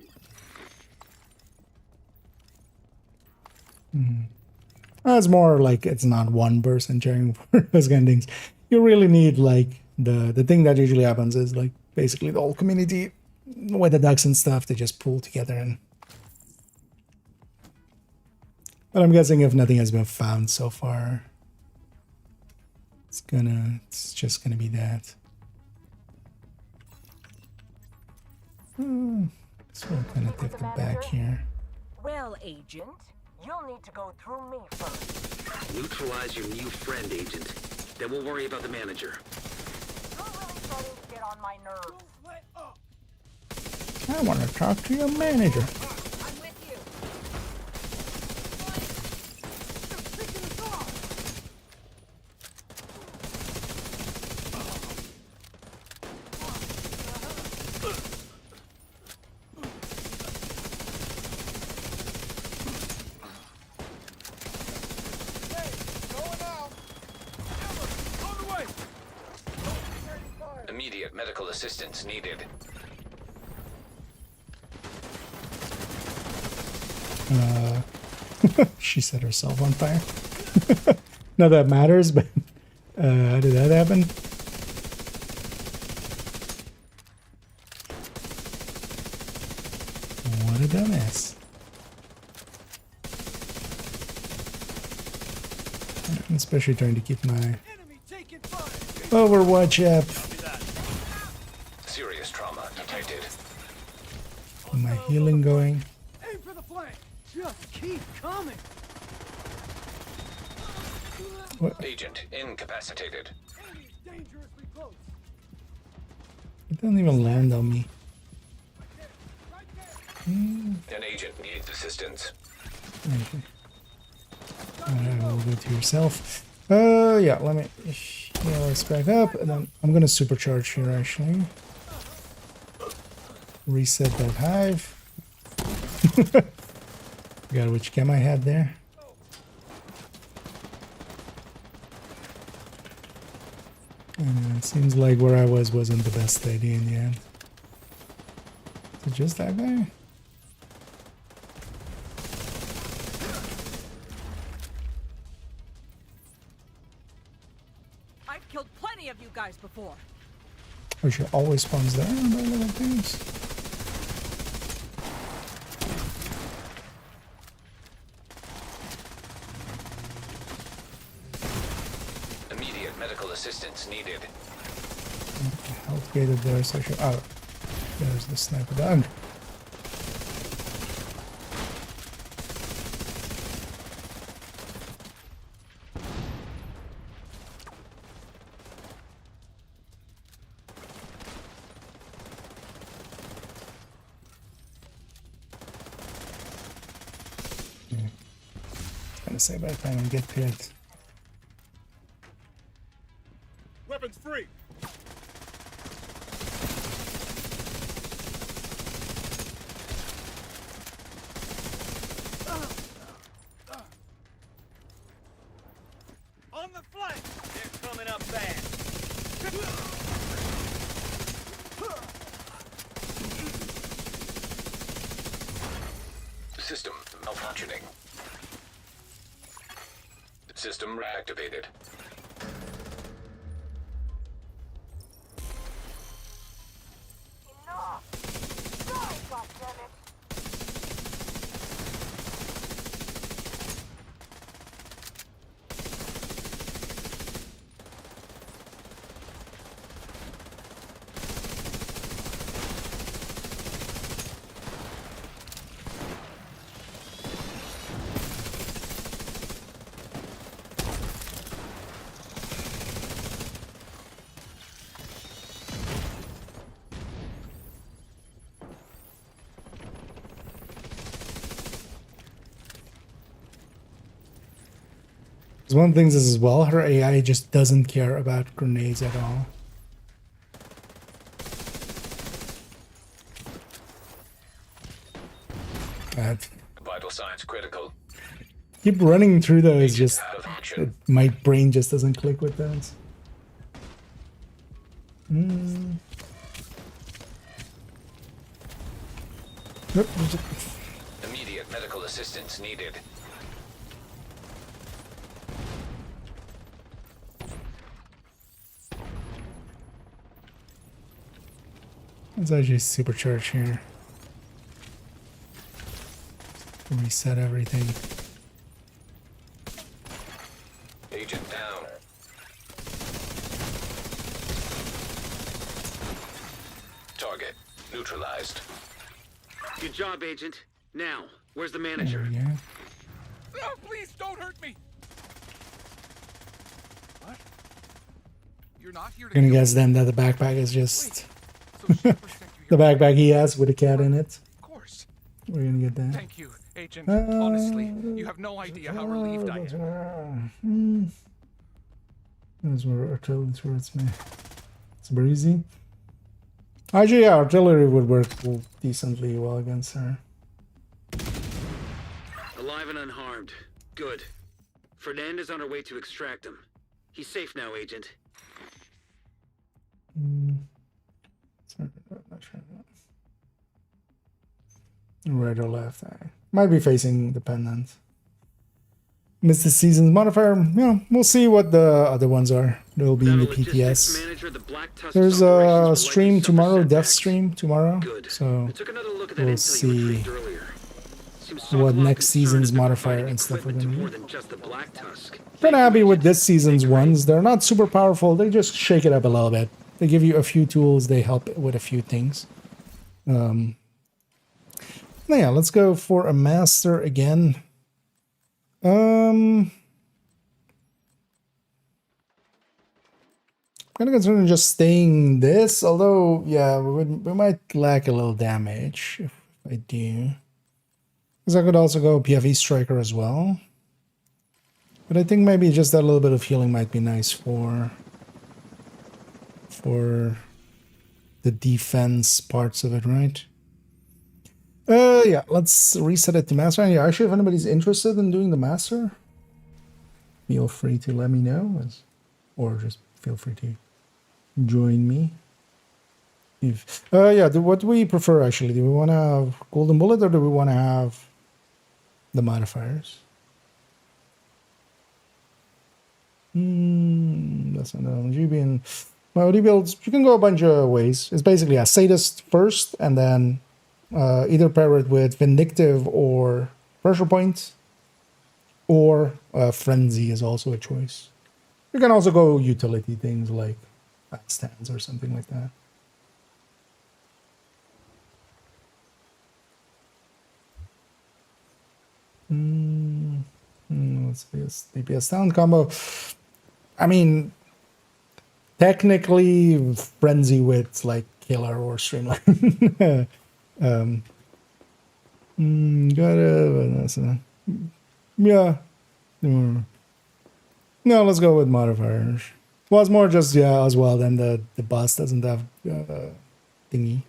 It's more like it's not one person sharing for those kind of things. You really need like the thing that usually happens is like basically the whole community with the ducks and stuff, they just pull together and. But I'm guessing if nothing has been found so far, it's just gonna be that. So we'll kind of take the back here. Well, Agent, you'll need to go through me first. Neutralize your new friend, Agent. Then we'll worry about the manager. You're really starting to get on my nerves. I want to talk to your manager. I'm with you. Immediate medical assistance needed. She set herself on fire. Not that matters, but how did that happen? What a dumbass. I'm especially trying to keep my Overwatch up. Serious trauma detected. My healing going. Aim for the flank. Just keep coming. What? Agent incapacitated. Enemy's dangerously close. It doesn't even land on me. An agent needs assistance. Okay. Alright, we'll go to yourself. Yeah, let me heal us back up, and then I'm gonna supercharge here actually. reset that hive. Forgot which chem I had there. It seems like where I wasn't the best idea in the end. Is it just that guy? I've killed plenty of you guys before. Or she always spawns there on my little things. Immediate medical assistance needed. Health gated there, so she. Oh, there's the sniper dog. Gonna say by the time I get to it. Weapons free. On the flank. They're coming up fast. System malfunctioning. System reactivated. Enough! Die, goddammit! One thing is as well, her AI just doesn't care about grenades at all. Vital signs critical. Keep running through those, just my brain just doesn't click with those. Nope. Immediate medical assistance needed. Let's actually supercharge here. Reset everything. Agent down. Target neutralized. Good job, Agent. Now, where's the There manager? we go. No, please don't hurt me. What? You're not here to Gonna kill guess me? then that the backpack is just So she protect you the here. backpack he has with a cat in it. Of course. We're gonna get that. Thank you, Agent. Honestly, you have no idea how relieved I am. That's where artillery towards me. It's breezy. Actually, yeah, artillery would work decently well against her. Alive and unharmed. Good. Fernandez on her way to extract him. He's safe now, Agent. Sorry, not sure. Right or left? I might be facing dependent. Missed the season's modifier. You know, we'll see what the other ones are. They'll be in the PTS. There's a stream tomorrow, death stream tomorrow. So we'll see what next season's modifier and stuff are gonna be. Pretty happy with this season's ones. They're not super powerful. They just shake it up a little bit. They give you a few tools. They help with a few things. Yeah, let's go for a master again. I'm gonna consider just staying this, although yeah, we might lack a little damage if I do. Because I could also go PVE striker as well. But I think maybe just that little bit of healing might be nice for the defense parts of it, right? Yeah, let's reset it to master. And yeah, actually, if anybody's interested in doing the master, feel free to let me know, or just feel free to join me. If yeah, what do we prefer actually? Do we want to have golden bullet or do we want to have the modifiers? That's an LMG being my OD builds. You can go a bunch of ways. It's basically a sadist first, and then either pair it with vindictive or pressure point, or frenzy is also a choice. You can also go utility things like stands or something like that. Let's see, DPS sound combo. I mean, technically, frenzy with like killer or streamline. Yeah. No, let's go with modifiers. Well, it's more just as well. Then the boss doesn't have thingy.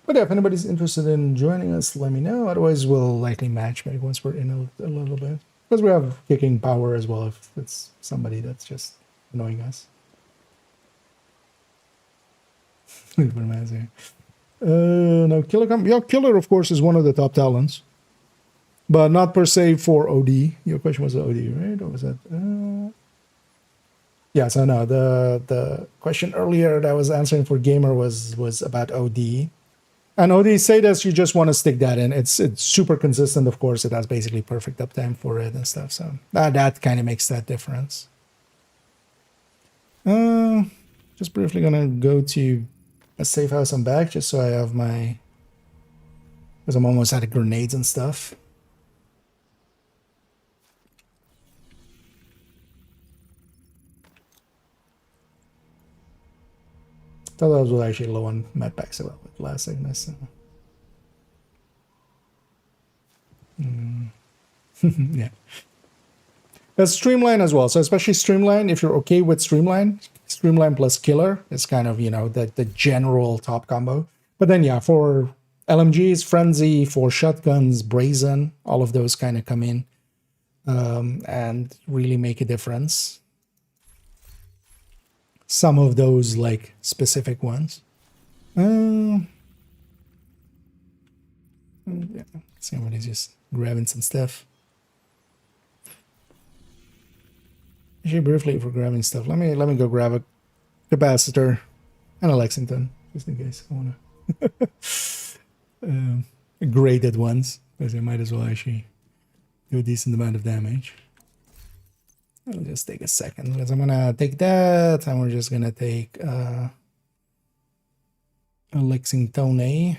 But yeah, if anybody's interested in joining us, let me know. Otherwise, we'll likely match maybe once we're in a little bit. Because we have kicking power as well if it's somebody that's just annoying us. No, killer, of course, is one of the top talents. But not per se for OD. Your question was OD, right? Or was that... Yeah, so no, the question earlier that I was answering for gamer was about OD. And OD Sadist, you just want to stick that in. It's super consistent, of course. It has basically perfect uptime for it and stuff. So that kind of makes that difference. Just briefly gonna go to a safe house and back just so I have my... Because I'm almost out of grenades and stuff. Thought I was actually low on medpacks about with last sickness. So. Yeah. There's streamline as well. So especially streamline, if you're okay with streamline plus killer is kind of, the general top combo. But then yeah, for LMGs, frenzy, for shotguns, brazen, all of those kind of come in and really make a difference. Some of those like specific ones. Yeah, somebody's just grabbing some stuff. Actually, briefly for grabbing stuff, let me go grab a capacitor and a Lexington just in case I want to graded ones because I might as well actually do a decent amount of damage. It'll just take a second because I'm gonna take that and we're just gonna take a Lexington A.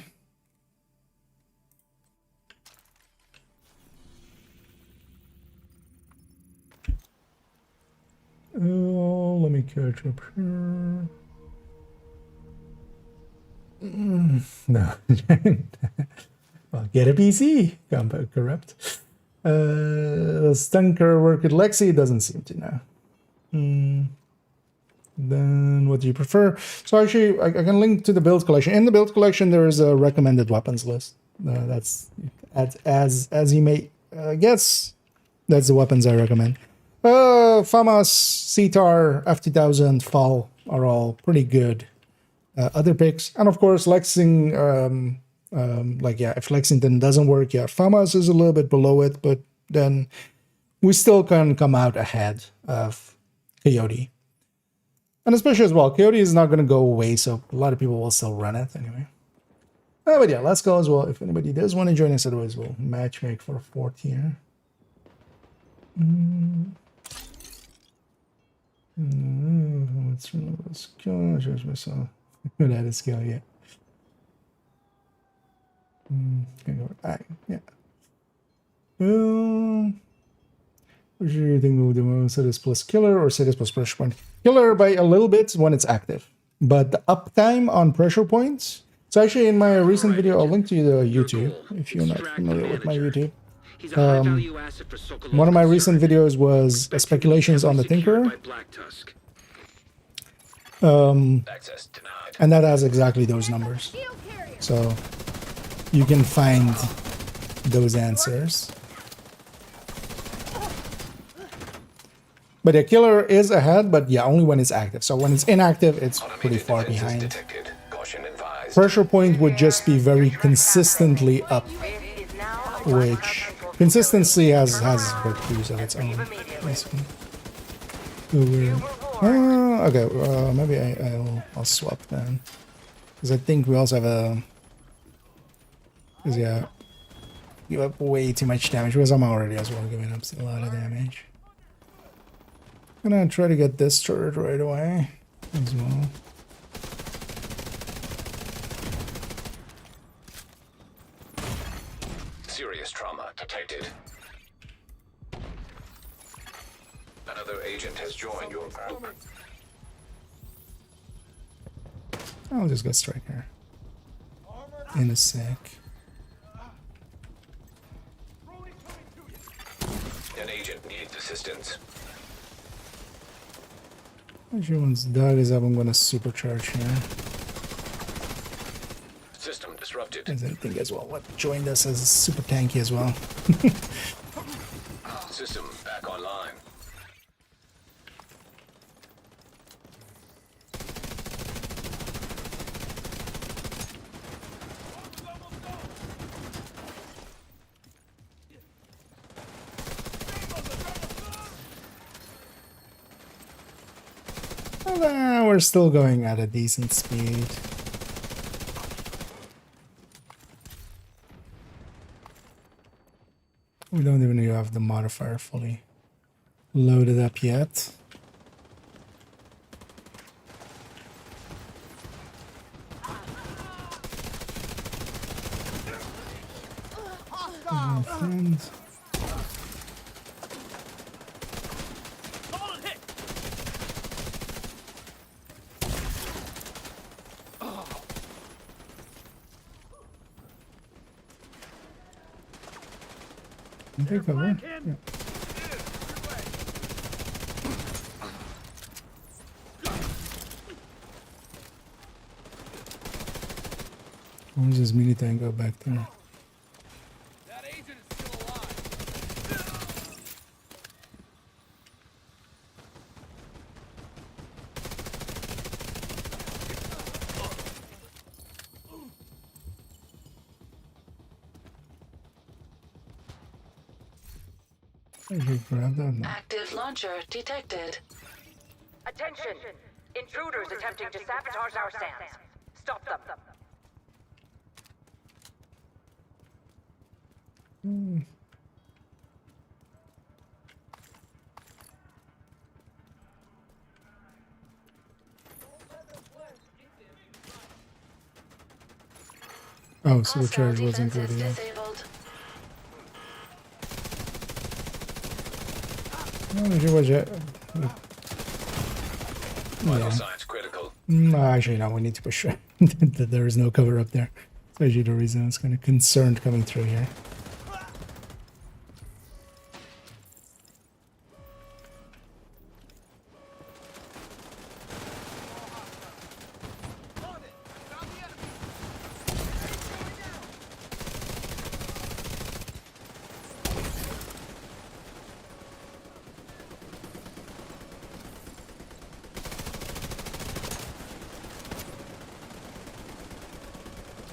Oh, let me catch up here. No. Well, get a PC. Combat corrupt. Stunker work with Lexi doesn't seem to know. Then what do you prefer? So actually, I can link to the build collection. In the build collection, there is a recommended weapons list. That's as you may guess. That's the weapons I recommend. FAMAS, CTAR, F2000, FAL are all pretty good. Other picks, and of course, Lexington. If Lexington doesn't work, FAMAS is a little bit below it, but then we still can come out ahead of Coyote. And especially as well, Coyote is not going to go away, so a lot of people will still run it anyway. But yeah, let's go as well. If anybody does want to join us, otherwise we'll matchmake for a 4th here. Let's remember the skill. Judge myself. Without a skill yet. Yeah. What do you think of the most Sadist plus killer or Sadist plus pressure point? Killer by a little bit when it's active, but the uptime on pressure points. So actually, in my recent video, I'll link to the YouTube if you're not familiar with my YouTube. One of my recent videos was speculations on the Tinkerer. And that has exactly those numbers. So you can find those answers. But the killer is ahead, but yeah, only when it's active. So when it's inactive, it's pretty far behind. Pressure point would just be very consistently up, which consistency has virtues of its own. Basically. Okay, maybe I'll swap then, because I think we also have a. Because yeah, give up way too much damage. Because I'm already as well giving up a lot of damage. I'm gonna try to get this turret right away as well. Serious trauma detected. Another agent has joined your group. I'll just go striker in a sec. An agent needs assistance. Actually, once Doug is up, I'm gonna supercharge here. System disrupted. As I think as well. What joined us as super tanky as well. System back online. We're still going at a decent speed. We don't even have the modifier fully loaded up yet. My friend. Take cover. Yeah. Where's this mini tank go back there? That agent is still alive. Active launcher detected. Attention! Intruders attempting to sabotage our stands. Stop them. Oh, so the charge wasn't Defenses ready yet. disabled. Vital signs critical. No, actually, no, we need to push. There is no cover up there. That's actually the reason I was kind of concerned coming through here.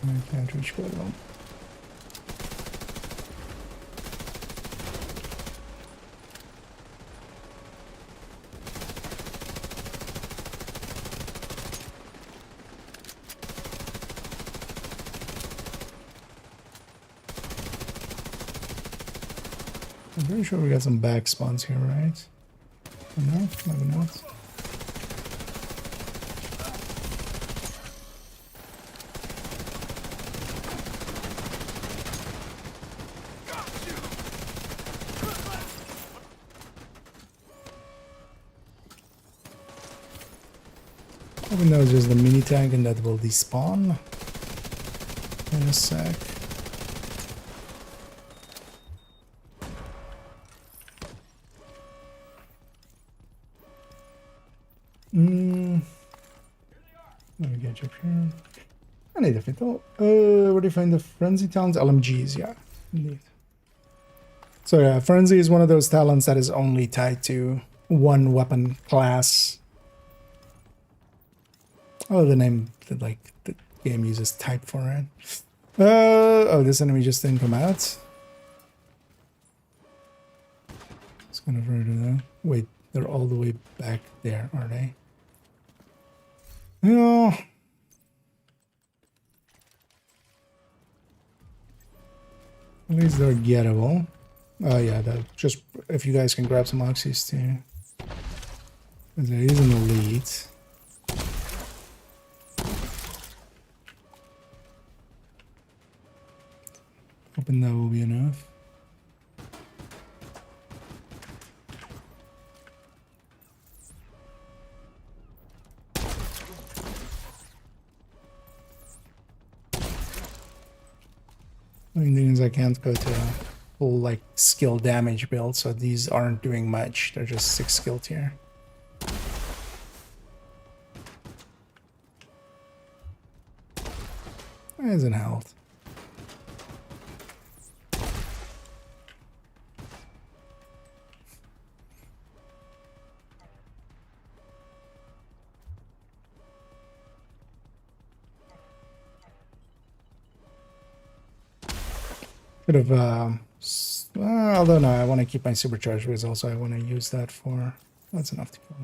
I can't reach quite well. I'm pretty sure we got some back spawns here, right? No, maybe not. Even though it's just the mini tank and that will despawn in a sec. Let me get you up here. I need a fit. Where do you find the frenzy talents? LMGs, yeah, indeed. So yeah, frenzy is one of those talents that is only tied to one weapon class. Oh, the name that like the game uses type for it. Oh, this enemy just didn't come out. It's gonna further though. Wait, they're all the way back there, are they? No. At least they're gettable. Oh yeah, that just if you guys can grab some oxys too. Because there is an elite. Hoping that will be enough. The only thing is I can't go to a full like skill damage build, so these aren't doing much. They're just 6 skill tier. There's an health. Could have, although no, I want to keep my supercharged because also I want to use that for, that's enough to kill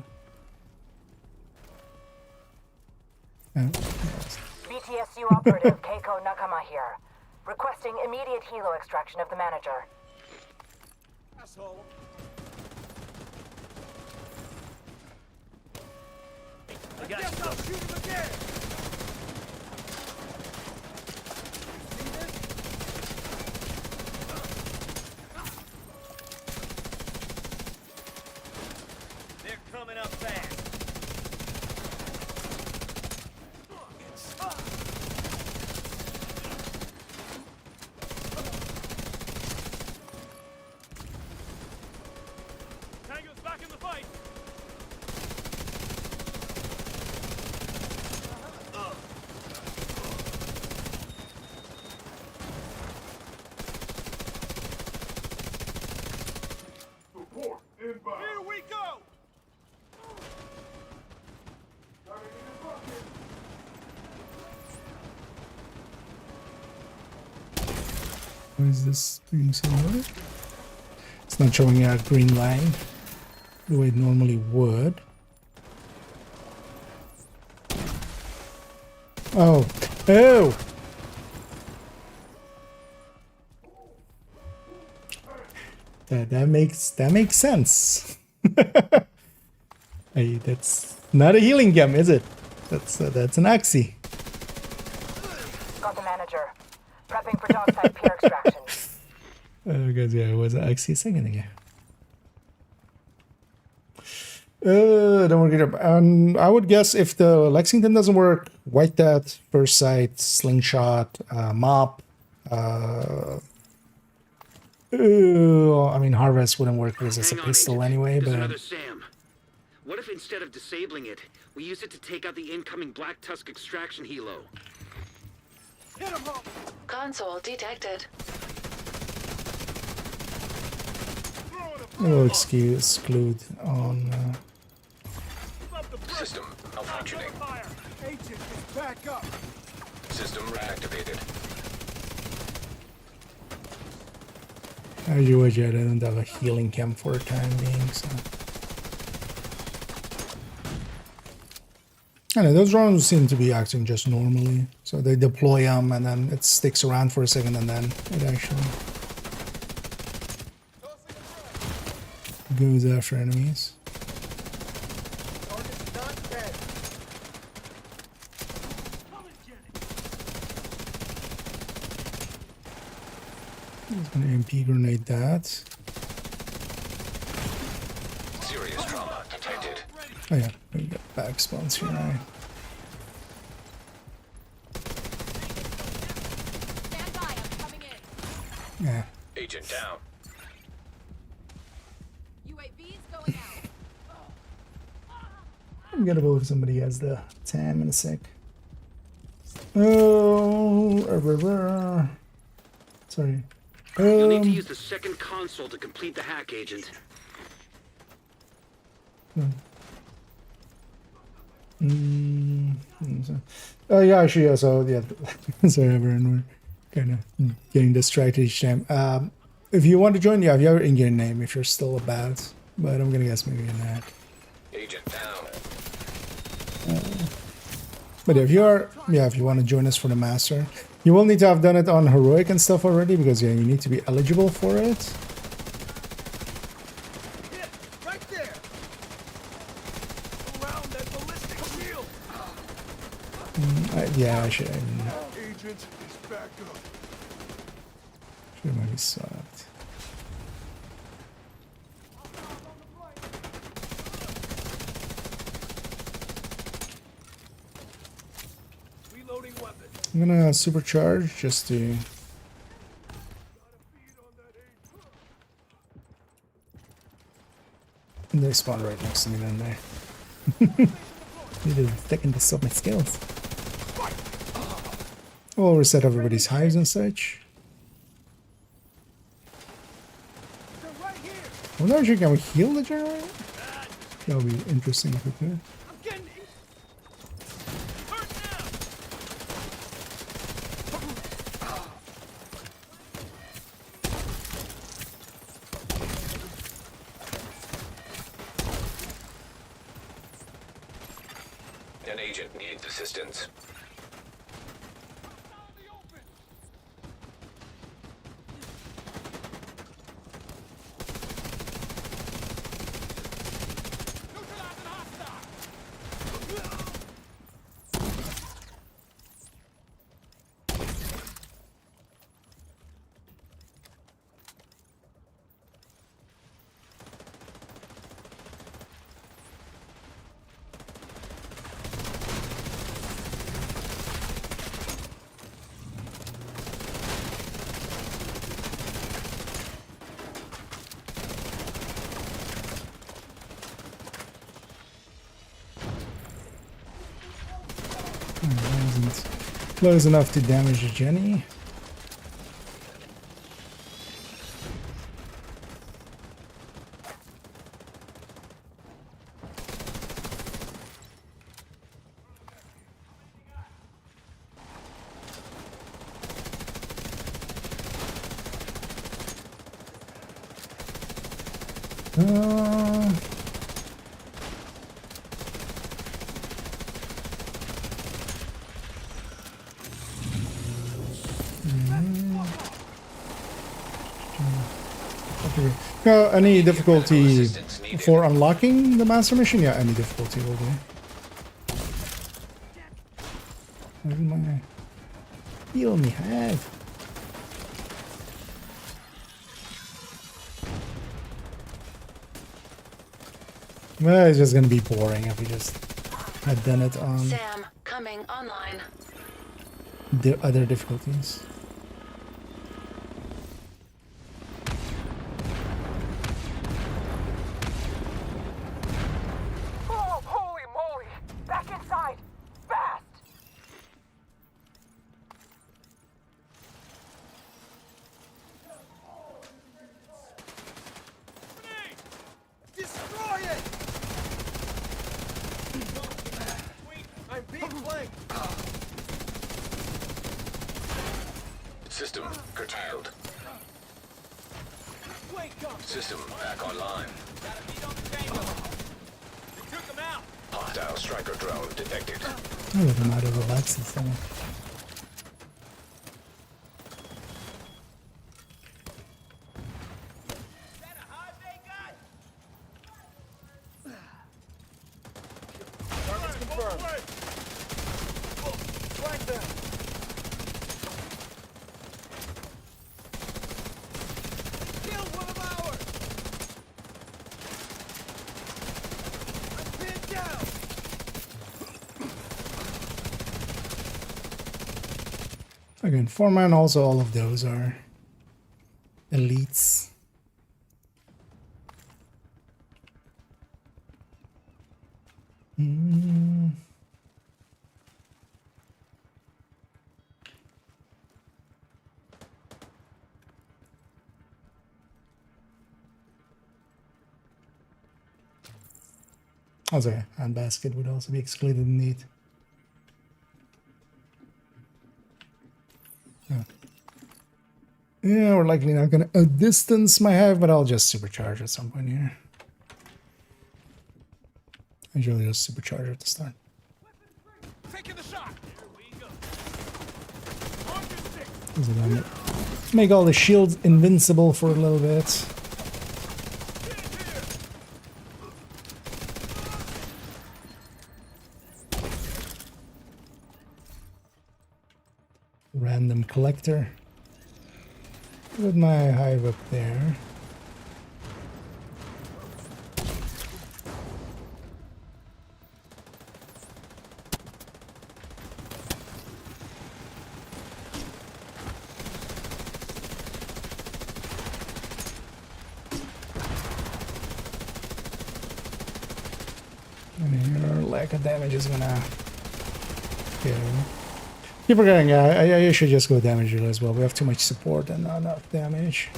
it. BTSU operative Keiko Nakama here. Requesting immediate helo extraction of the manager. Asshole. I guess I'll shoot him again. Coming up fast. Tango's back in the fight. Support inbound. Here we go. Why is this being so hard? It's not showing a green line the way it normally would. Oh, oh! That makes sense. Hey, that's not a healing gem, is it? That's an oxy. Got the manager. Prepping for dockside peer extraction. Oh, guys, yeah, it was actually a second ago. Don't work it up. I would guess if the Lexington doesn't work, White Death, First Sight, Slingshot, Mop. I mean, Harvest wouldn't work because it's a pistol anyway, There's but another Sam. What if instead of disabling it, we use it to take out the incoming Black Tusk extraction helo? Hit him up. Console detected. we'll exclude on. System malfunctioning. Fire. Agent is back up. System reactivated. As you wish, I don't have a healing chem for the time being, so. I know, those drones seem to be acting just normally. So they deploy them and then it sticks around for a second and then it actually goes after enemies. Target's not dead. He's gonna MP grenade that. Serious trauma detected. Oh yeah, we got back spawns here, right? Stand by, I'm coming in. Yeah. Agent down. UAV's going out. I'm gonna vote if somebody has the TAM in a sec. Oh, sorry. You'll need to use the second console to complete the hack, Agent. Oh yeah, actually, yeah. So yeah, sorry everyone, we're kind of getting distracted each time. If you want to join, yeah, if you have your in-game name, if you're still about, but I'm gonna guess maybe you're not. Agent down. But if you are, yeah, if you want to join us for the master, you will need to have done it on heroic and stuff already, because yeah, you need to be eligible for it. Right there. Around that ballistic shield. Yeah, I should. Agent is back up. Should maybe sucked. Reloading weapon. I'm gonna supercharge just to. They spawn right next to me, then they. Need a second to sub my skills. We'll reset everybody's hives and such. I wonder actually, can we heal the generator? That would be interesting if we could. An agent needs assistance. Close enough to damage the Jenny. Any difficulty for unlocking the master mission? Yeah, any difficulty will do. Where's my heal me head? Well, it's just gonna be boring if we just had done it on Sam, coming online. the other difficulties. Oh, holy moly! Back inside! Fast! Destroy it! Wait, I'm being flanked. System curtailed. Wake up! System back online. Gotta beat on the tango. They took him out. Hostile striker drone detected. I would have of the lights this time. Is that a high bay gun? Target's confirmed. Flank them. Kill one of ours. I'm pinned down. Again, 4-man, also all of those are elites. Oh, sorry, hand basket would also be excluded indeed. Oh. Yeah, we're likely not gonna outdistance my hive, but I'll just supercharge at some point here. I usually just supercharge at the start. Taking the shot. Here we go. Is it on it? Make all the shields invincible for a little bit. Random collector. Put my hive up there. And your lack of damage is gonna go. Keep forgetting, I should just go damage dealer as well. We have too much support and not enough damage.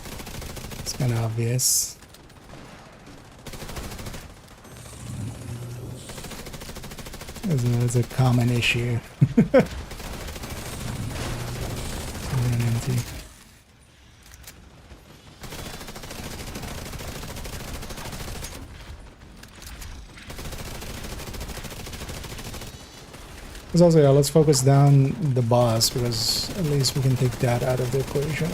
It's kind of obvious. It's a common issue. Run empty. Because also, yeah, let's focus down the boss, because at least we can take that out of the equation.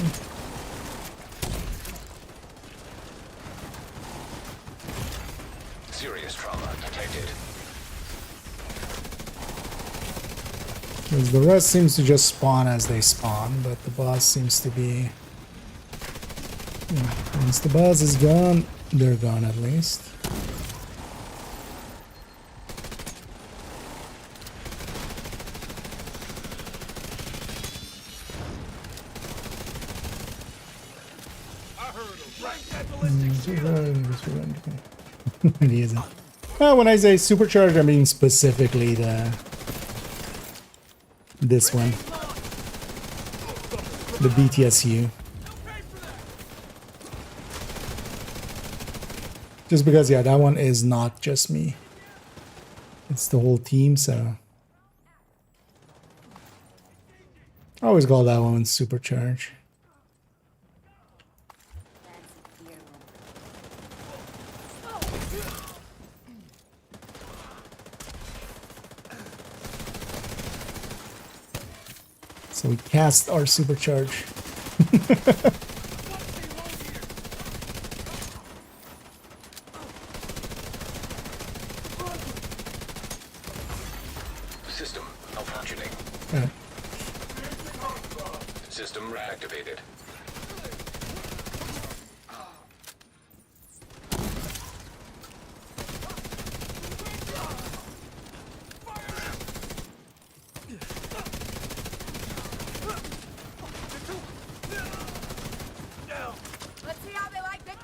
Serious trauma detected. Because the rest seems to just spawn as they spawn, but the boss seems to be... Yeah, once the boss is gone, they're gone at least. It isn't. When I say supercharged, I mean specifically this one, the BTSU. Just because, yeah, that one is not just me; it's the whole team. So I always call that one supercharged. So we cast our supercharge. System malfunctioning. System reactivated. Let's see how they like it.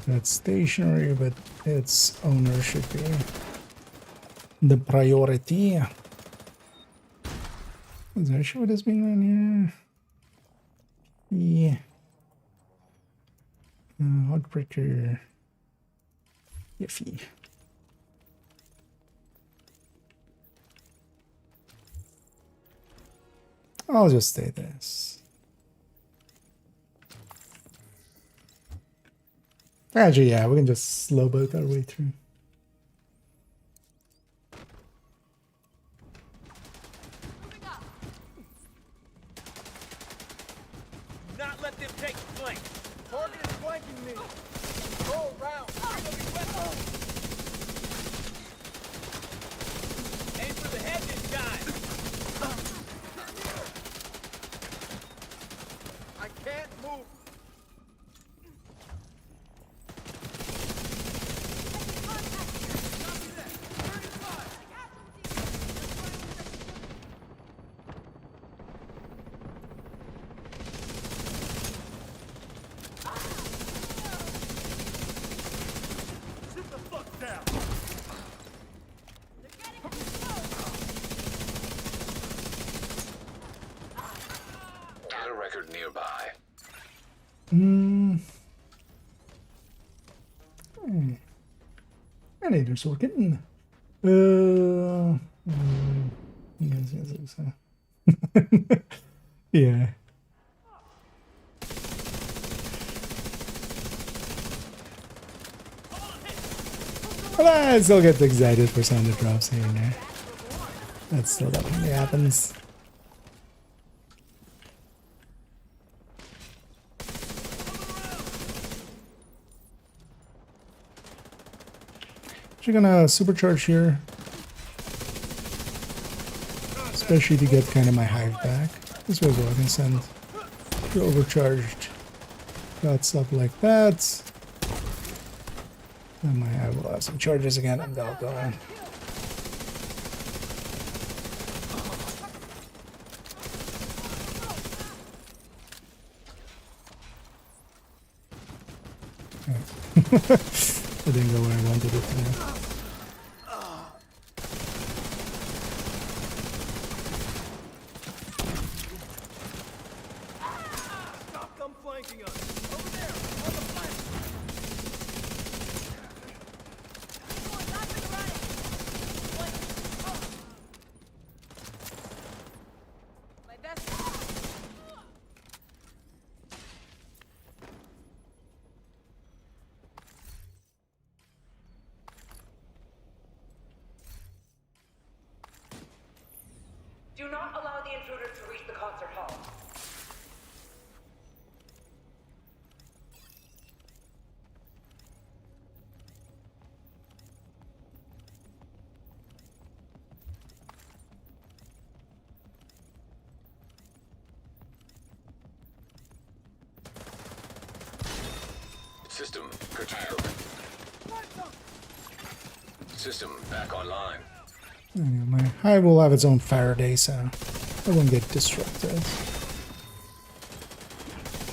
That's stationary, but its owner should be the priority. Is there a show that's being run here? Yeah. Heartbreaker. Iffy. I'll just stay this. Actually, yeah, we can just slow boat our way through. Not let them take the flank. Target is flanking me. Go around. Aim for the head this time. I can't move. Sit the fuck record nearby. Grenaders working. Yeah. But I still get excited for some of the drops here and there. That still definitely happens. Actually gonna supercharge here. Especially to get kind of my hive back. This way I can send the overcharged dots up like that. And my hive will have some charges again and they'll go in. It didn't go where I wanted it to go. Stop them flanking us. Over there, on the flank. My best. Do not allow the intruders to reach the concert hall. System curtailed. System back online. Anyway, my hive will have its own Faraday, so I won't get disrupted.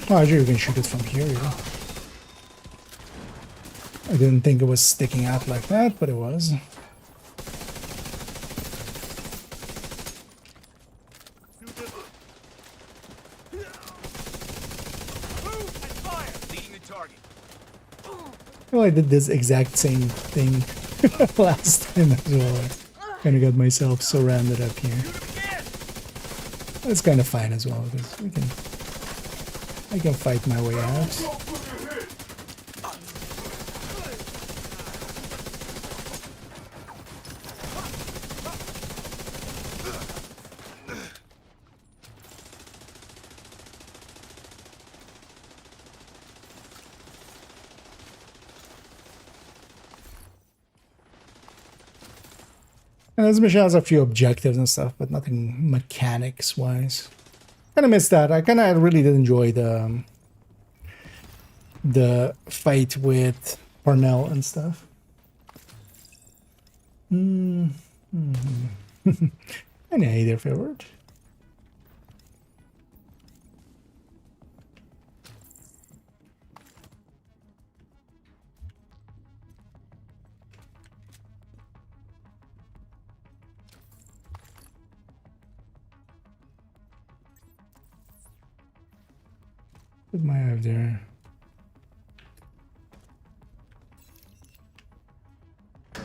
Oh, actually, you can shoot it from here, yeah. I didn't think it was sticking out like that, but it was. Well, I did this exact same thing last time as well. I kind of got myself surrounded up here. That's kind of fine as well because I can fight my way out. And this mission has a few objectives and stuff, but nothing mechanics-wise. Kind of missed that. I kind of really did enjoy the fight with Parnell and stuff. Any either favorite? What might I have there? At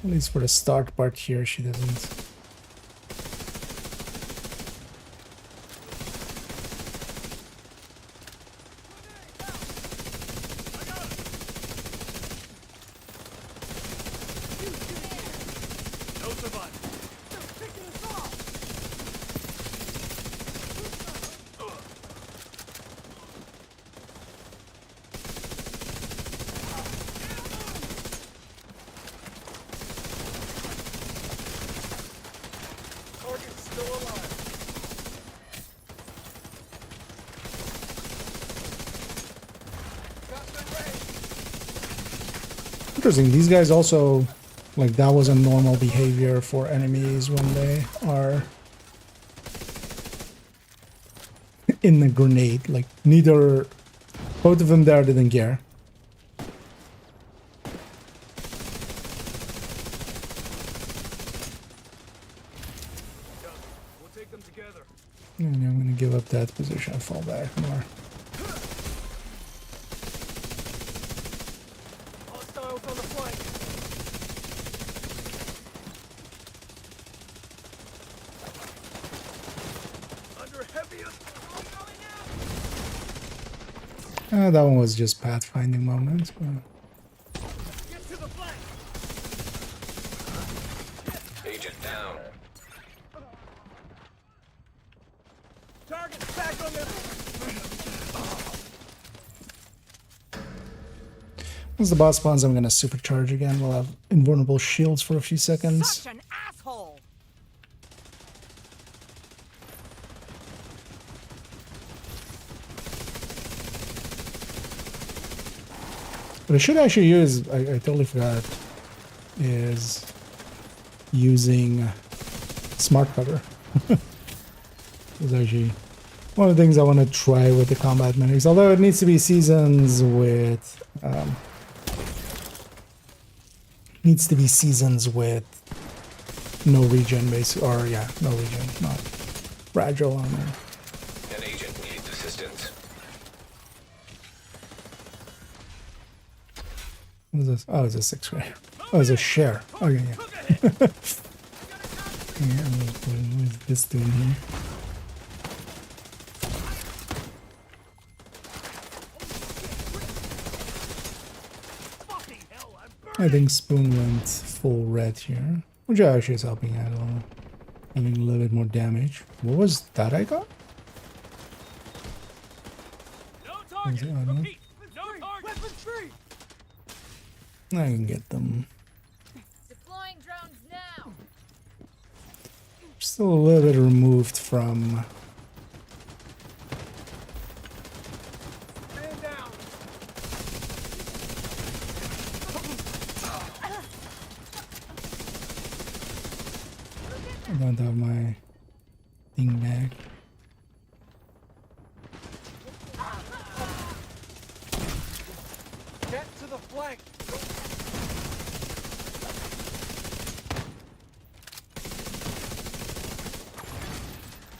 least for the start part here, she doesn't. No survivors. Target's still alive. Interesting. These guys also, like, that was a normal behavior for enemies when they are in the grenade. Like, neither, both of them there didn't care. We'll take them together. And I'm gonna give up that position and fall back more. Hostiles on the flank. Under heavy assault. That one was just pathfinding moments. But... Get to the flank. Agent down. Target's back on their. Once the boss spawns, I'm gonna supercharge again. We'll have invulnerable shields for a few seconds. Such an asshole. What I should actually use, I totally forgot, is using smart cover. It's actually one of the things I want to try with the combat mechanics, although it needs to be seasons with no regen base, or yeah, no regen, not fragile on there. An agent needs assistance. What is this? Oh, it's a 6th grade. Oh, it's a share. Okay, yeah. Yeah, what is this doing here? I think Spoon went full red here, which actually is helping out a little, having a little bit more damage. What was that I got? No target. Repeat. No target. Weapon free. I can get them. Deploying drones now. Still a little bit removed from. Man down. I don't have my thing back. Get to the flank.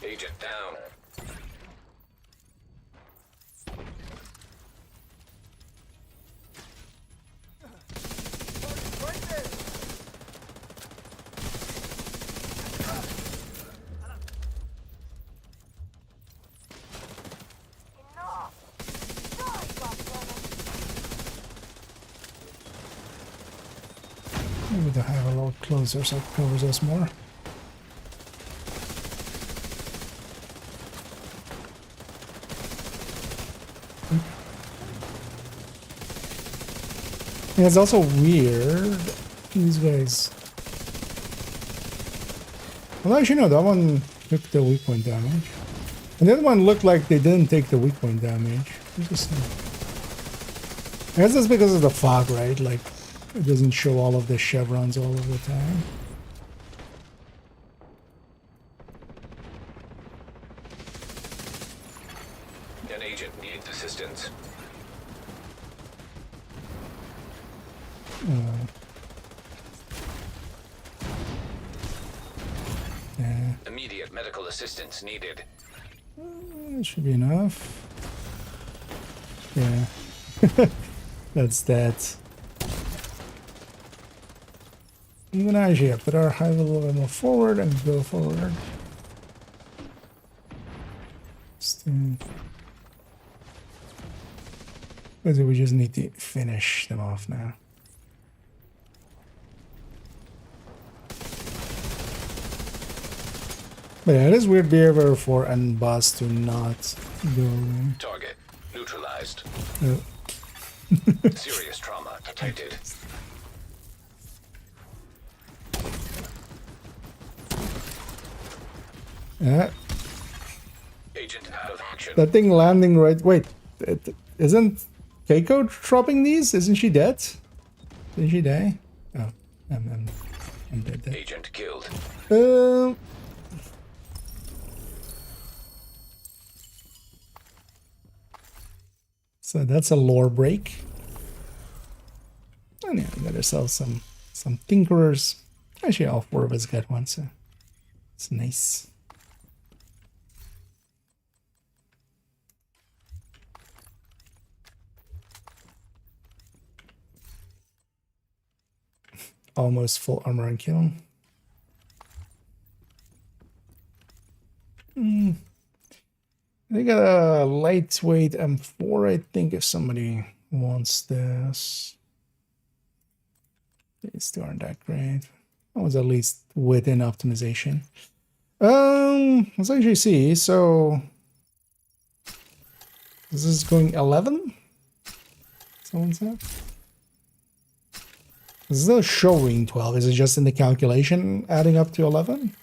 Agent down. Right there. Maybe to have a little closer so it covers us more. Yeah, it's also weird. These guys. Well, actually, no, that one took the weak point damage. And the other one looked like they didn't take the weak point damage. Interesting. I guess that's because of the fog, right? Like, it doesn't show all of the chevrons all of the time. An agent needs assistance. Yeah, Immediate medical assistance needed. it should be enough. Yeah. That's that. Even actually, yeah, put our hive a little bit more forward and go forward. Basically, we just need to finish them off now. But yeah, it is weird behavior for an boss to not go away. Target neutralized. Oh. Serious trauma detected. Yeah, Agent out of action. that thing landing right. Wait, isn't Keiko dropping these? Isn't she dead? Did she die? Oh, I'm dead. Agent killed. So that's a lore break. And yeah, we got ourselves some tinkerers. Actually, all 4 of us got one, so it's nice. almost full armor and kill. They got a lightweight M4, I think, if somebody wants this. These two aren't that great. That was at least within optimization. Let's actually see. So this is going 11. Someone said. This is still showing 12. Is it just in the calculation adding up to 11?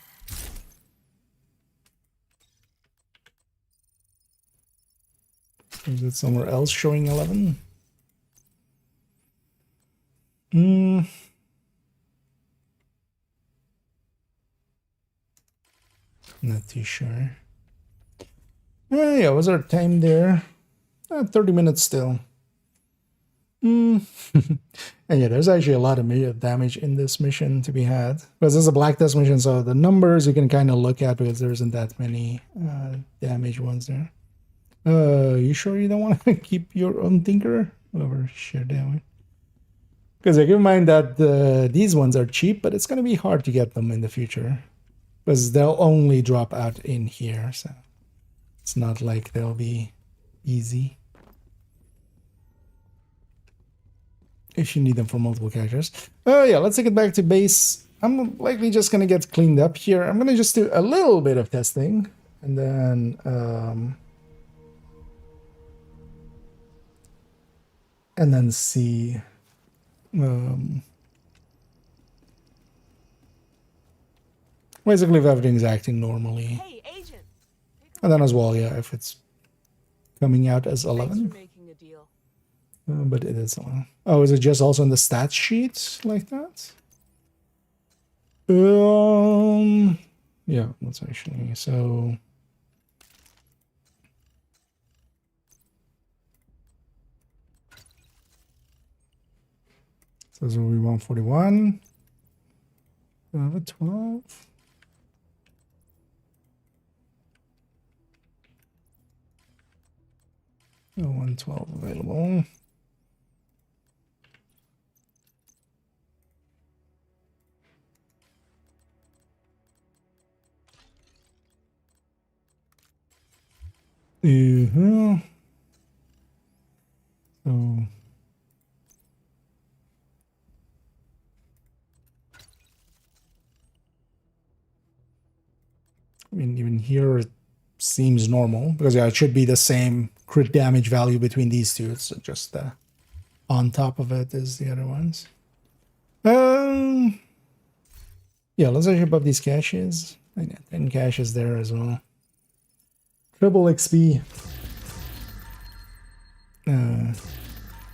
Is it somewhere else showing 11? Not too sure. Yeah, was our time there? 30 minutes still. And yeah, there's actually a lot of damage in this mission to be had. Because this is a black test mission, so the numbers you can kind of look at because there isn't that many damage ones there. You sure you don't want to keep your own tinkerer? Whatever, share that one. Because keep in mind that these ones are cheap, but it's going to be hard to get them in the future. Because they'll only drop out in here, so it's not like they'll be easy. If you need them for multiple characters. Oh yeah, let's take it back to base. I'm likely just going to get cleaned up here. I'm going to just do a little bit of testing. And then see basically if everything's acting normally. Hey, agent. And then as well, yeah, if it's coming out as 11. Thanks for making a deal. But it is 11. Oh, is it just also in the stats sheet like that? Yeah, that's actually so. So this will be 141. Do I have a 12? Oh, 112 available. So I mean, even here it seems normal because yeah, it should be the same crit damage value between these two. It's just on top of it is the other ones. Yeah, let's actually above these caches. 10 caches there as well. Triple XP.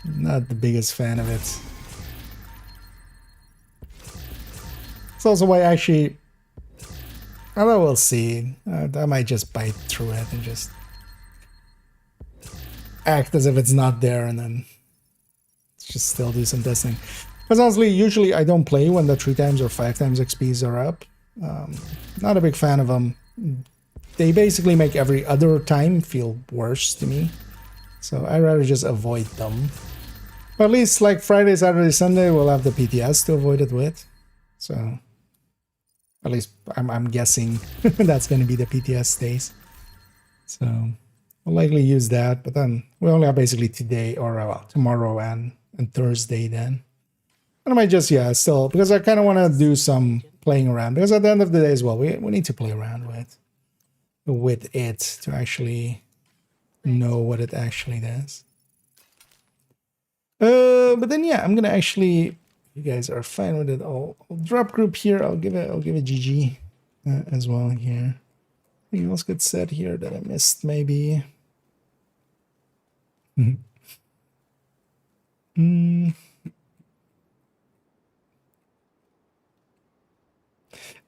Not the biggest fan of it. It's also why actually, although we'll see, I might just bite through it and just act as if it's not there and then just still do some testing. Because honestly, usually I don't play when the 3 times or 5 times XPs are up. Not a big fan of them. They basically make every other time feel worse to me. So I'd rather just avoid them. But at least like Friday, Saturday, Sunday, we'll have the PTS to avoid it with. So at least I'm guessing that's going to be the PTS days. So we'll likely use that. But then we only have basically today or well, tomorrow and Thursday then. And I might just, yeah, still, because I kind of want to do some playing around. Because at the end of the day as well, we need to play around with it to actually know what it actually does. But then yeah, I'm gonna actually, you guys are fine with it. I'll drop group here. I'll give it GG as well here. Anything else good said here that I missed maybe? And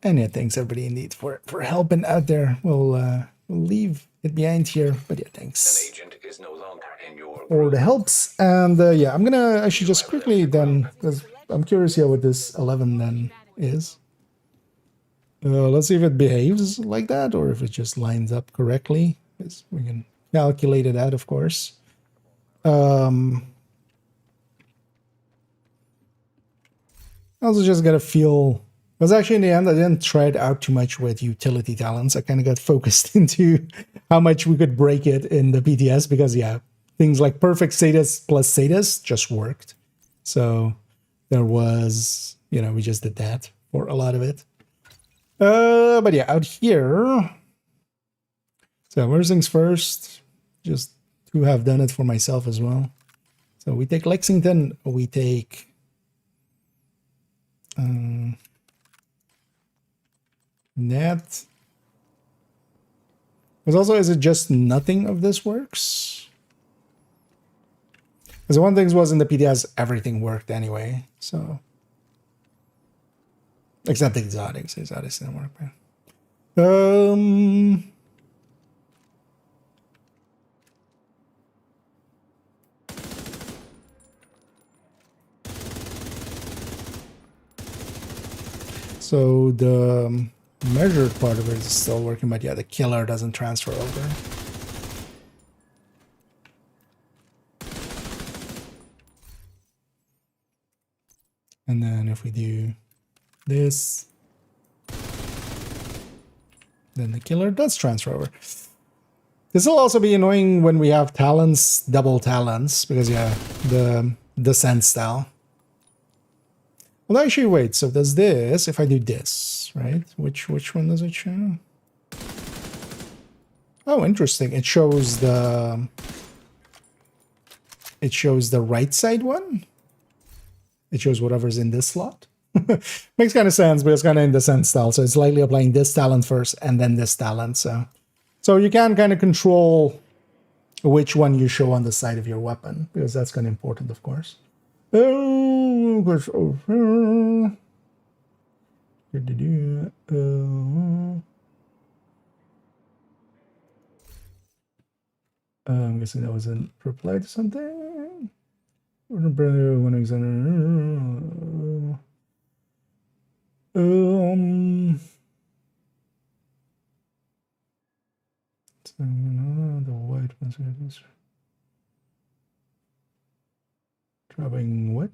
yeah, thanks everybody indeed for helping out there. We'll leave it behind here, but yeah, thanks. An agent is no longer in your For the helps. And yeah, I'm gonna actually just quickly then, because I'm curious here what this 11 then is. Let's see if it behaves like that or if it just lines up correctly. Because we can calculate it out, of course. I also just got to feel... Because actually in the end, I didn't try it out too much with utility talents. I kind of got focused into how much we could break it in the PTS because, yeah, things like perfect status plus status just worked. So there was, you know, we just did that for a lot of it. But yeah, out here. So first things first, just to have done it for myself as well. So we take Lexington, we take... net. Because also, is it just nothing of this works? Because one thing was in the PTS, everything worked anyway. So, except the exotics. Exotics didn't work, man. So the measured part of it is still working, but yeah, the killer doesn't transfer over. And then if we do this, then the killer does transfer over. This will also be annoying when we have talents, double talents, because yeah, the descent style. Well, actually, wait. So does this? If I do this, right? Which one does it show? Oh, interesting. It shows the right side one. It shows whatever's in this slot. Makes kind of sense, but it's kind of in the sense style. So it's likely applying this talent first and then this talent. So you can kind of control which one you show on the side of your weapon, because that's kind of important, of course. Oh, gosh, over. I'm guessing that was a reply to something. The white ones are this. Dropping what?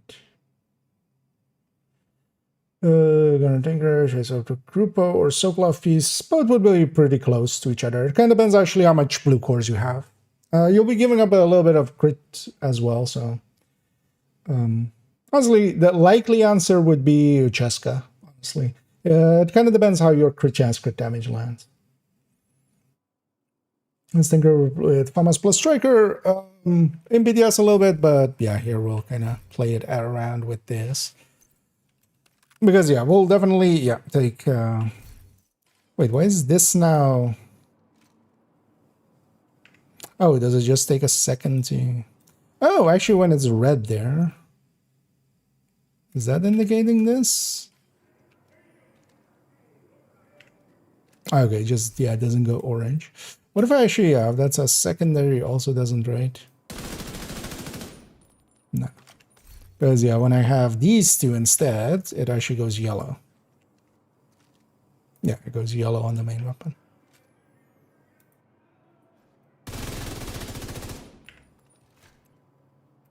Gonna tinker, chase out to Grupo or Sokolov piece. Both would be pretty close to each other. It kind of depends actually how much blue cores you have. You'll be giving up a little bit of crit as well, so... honestly, the likely answer would be Ucheska, honestly. It kind of depends how your crit chance, crit damage lands. Let's tinker with FAMAS plus Striker. In PTS a little bit, but yeah, here we'll kind of play it around with this. Because yeah, we'll definitely, yeah, take... Wait, why is this now... Oh, does it just take a second to... Oh, actually when it's red there... Is that indicating this? Okay, just, yeah, it doesn't go orange. What if I actually have... That's a secondary, also doesn't, right? No. Because, yeah, when I have these two instead, it actually goes yellow. Yeah, it goes yellow on the main weapon.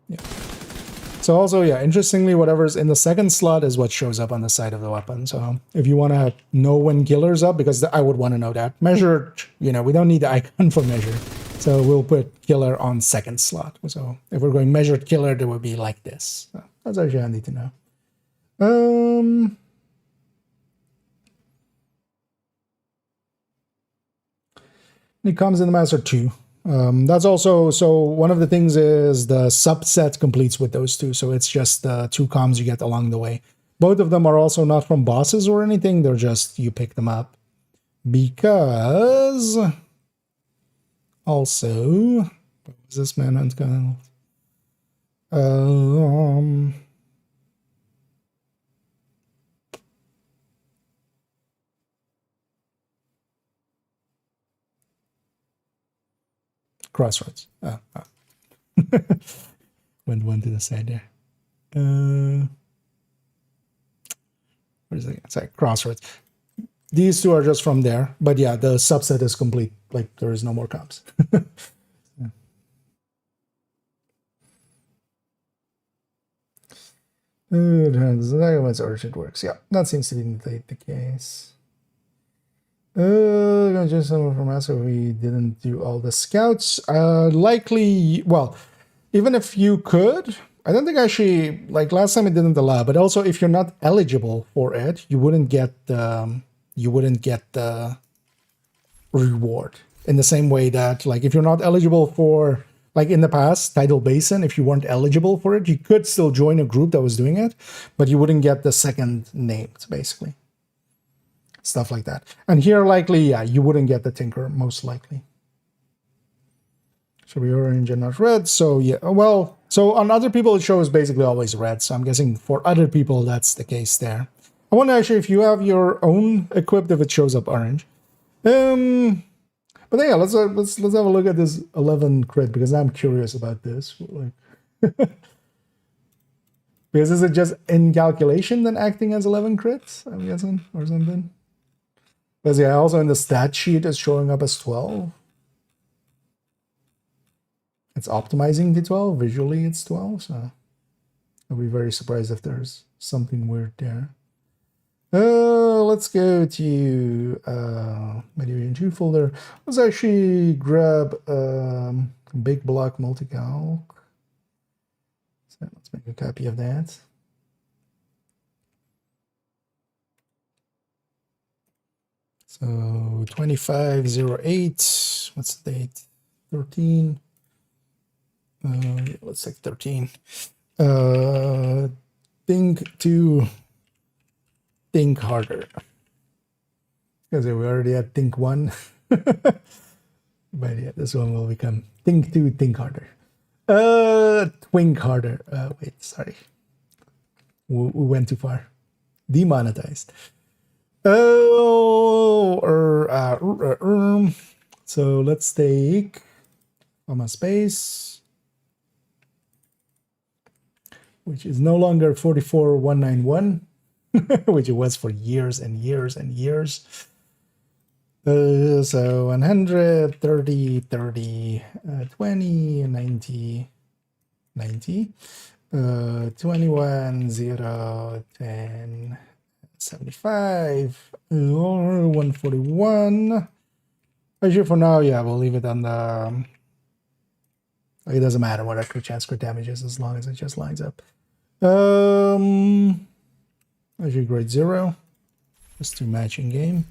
Yeah. So also, yeah, interestingly, whatever's in the second slot is what shows up on the side of the weapon. So if you want to know when killer's up, because I would want to know that. Measured, you know, we don't need the icon for measure. So we'll put killer on second slot. So if we're going measured killer, it would be like this. So that's actually handy to know. It comes in the master 2. That's also, so one of the things is the subset completes with those two. So it's just the 2 comms you get along the way. Both of them are also not from bosses or anything. They're just, you pick them up. Because also, what was this manhunt called? Crossroads. Went one to the side there. What is it? It's like Crossroads. These two are just from there, but yeah, the subset is complete. Like there is no more comps. That's urgent works. Yeah, that seems to be the case. Just someone from us, so we didn't do all the scouts. Likely, well, even if you could, I don't think actually, like last time it didn't allow, but also if you're not eligible for it, you wouldn't get the reward in the same way that, like, if you're not eligible for, like in the past, Tidal Basin, if you weren't eligible for it, you could still join a group that was doing it, but you wouldn't get the second named, basically. Stuff like that. And here, likely, yeah, you wouldn't get the Tinker, most likely. Should be orange and not red. So, yeah, well, so on other people, it shows basically always red. So I'm guessing for other people, that's the case there. I wonder actually if you have your own equipped, if it shows up orange. But yeah, let's have a look at this 11 crit, because I'm curious about this. Like, because is it just in calculation then acting as 11 crits, I'm guessing, or something? Because yeah, also in the stat sheet it's showing up as 12. It's optimizing the 12. Visually it's 12, so I'll be very surprised if there's something weird there. Let's go to Mediation 2 folder. Let's actually grab big block multicalc. So let's make a copy of that. So 2508, what's the date? 13. Let's take 13. Think harder. Because we already had think 1. But yeah, this one will become think 2, think harder. Twink harder. Wait, sorry. We went too far. Demonetized. So let's take comma space, which is no longer 44191, which it was for years and years and years. So 100, 30, 30, 20, 90, 90, 21, 0, 10, 75, 141. Actually, for now, yeah, we'll leave it on the... It doesn't matter what our crit chance crit damage is as long as it just lines up. Actually, grade 0. Just to match in game.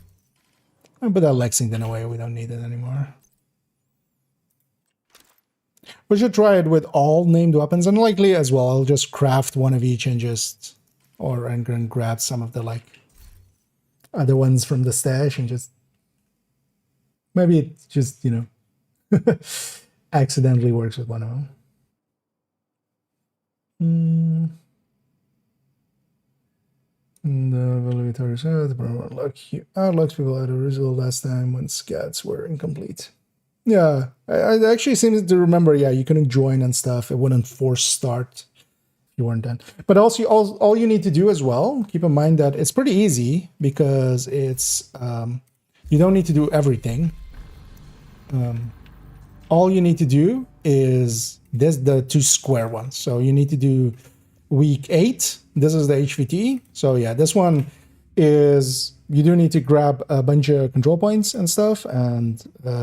I'll put that Lexington away. We don't need it anymore. We should try it with all named weapons, and likely as well. I'll just craft one of each and just... Or I'm going to grab some of the, like, other ones from the stash and just... Maybe it just, you know, accidentally works with one of them. The valedictory said the program unlocks people out of result last time when scats were incomplete. Yeah, I actually seem to remember, yeah, you couldn't join and stuff. It wouldn't force start if you weren't done. But also, all you need to do as well, keep in mind that it's pretty easy because it's, you don't need to do everything. All you need to do is the 2 square ones. So you need to do week 8. This is the HVT. So yeah, this one is, you do need to grab a bunch of control points and stuff and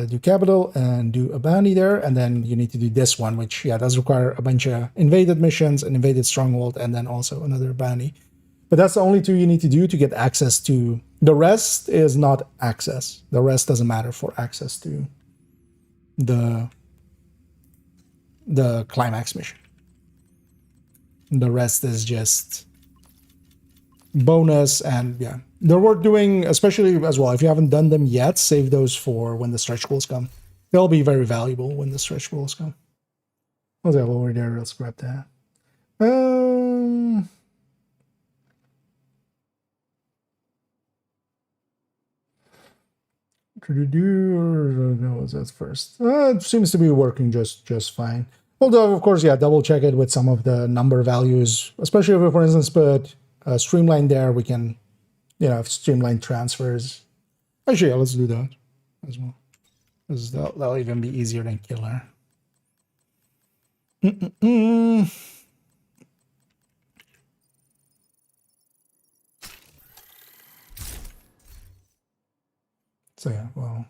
do capital and do a bounty there. And then you need to do this one, which, yeah, does require a bunch of invaded missions, an invaded stronghold, and then also another bounty. But that's the only 2 you need to do to get access to. The rest is not access. The rest doesn't matter for access to the climax mission. The rest is just bonus, and yeah, they're worth doing, especially as well. If you haven't done them yet, save those for when the stretch goals come. They'll be very valuable when the stretch goals come. Oh, yeah, over there, let's grab that. No, that's first. It seems to be working just fine. Although, of course, yeah, double check it with some of the number values, especially if we, for instance, put streamline there, we can, you know, streamline transfers. Actually, yeah, let's do that as well. That'll even be easier than killer. So yeah, well,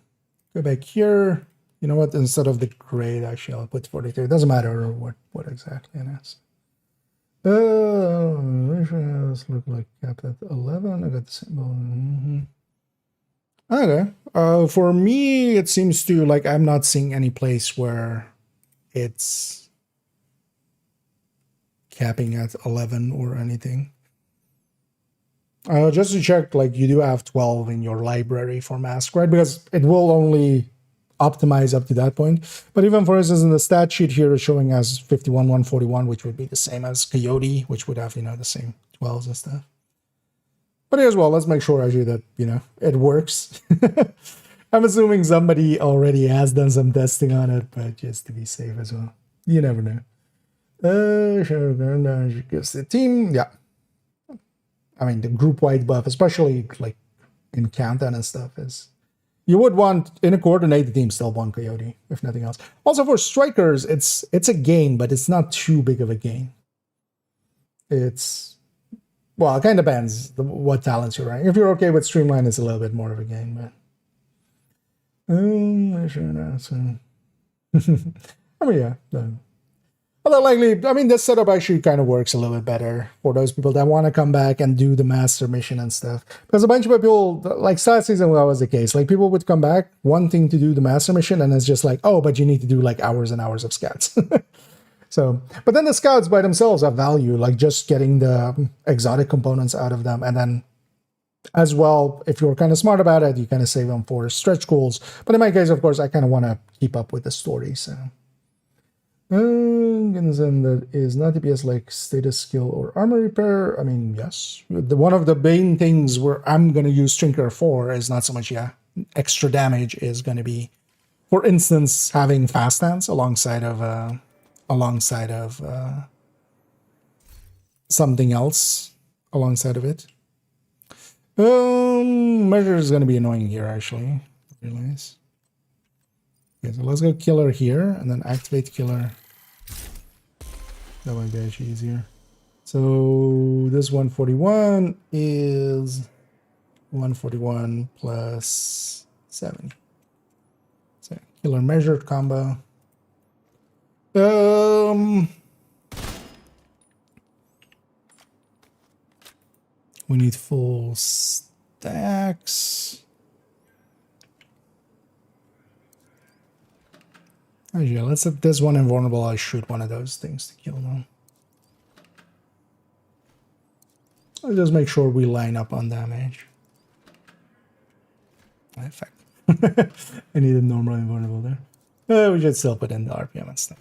go back here. You know what? Instead of the grade, actually, I'll put 42. It doesn't matter what exactly it is. Let's look like capped at 11. I got the symbol. Okay. For me, it seems to like I'm not seeing any place where it's capping at 11 or anything. Just to check, like you do have 12 in your library for mask, right? Because it will only optimize up to that point. But even for instance, in the stat sheet here, it's showing as 51, 141, which would be the same as Coyote, which would have, you know, the same 12s and stuff. But as well, let's make sure actually that, you know, it works. I'm assuming somebody already has done some testing on it, but just to be safe as well. You never know. Sure, gives the team, yeah. I mean, the group-wide buff, especially like in countdown and stuff, is you would want in a coordinated team still one Coyote, if nothing else. Also for strikers, it's a gain, but it's not too big of a gain. It's well, it kind of depends what talents you're running. If you're okay with streamline, it's a little bit more of a gain, but I mean, yeah. Although likely, I mean, this setup actually kind of works a little bit better for those people that want to come back and do the master mission and stuff. Because a bunch of people, like last season, that was the case. Like people would come back wanting to do the master mission, and it's just like, oh, but you need to do like hours and hours of scouts. So, but then the scouts by themselves have value, like just getting the exotic components out of them, and then as well, if you're kind of smart about it, you kind of save them for stretch goals. But in my case, of course, I kind of want to keep up with the story, so. That is not DPS like status skill or armor repair. I mean, yes. One of the main things where I'm going to use Tinker for is not so much, yeah, extra damage is going to be, for instance, having fast stance alongside of something else alongside of it. Measure is going to be annoying here, actually. Realize. Okay, so let's go killer here and then activate killer. That might be actually easier. So this 141 is 141 plus 7. So killer measured combo. We need full stacks. Oh yeah, let's set this one invulnerable. I'll shoot one of those things to kill them. I'll just make sure we line up on damage. Effect. I need a normal invulnerable there. We should still put in the RPM and stuff.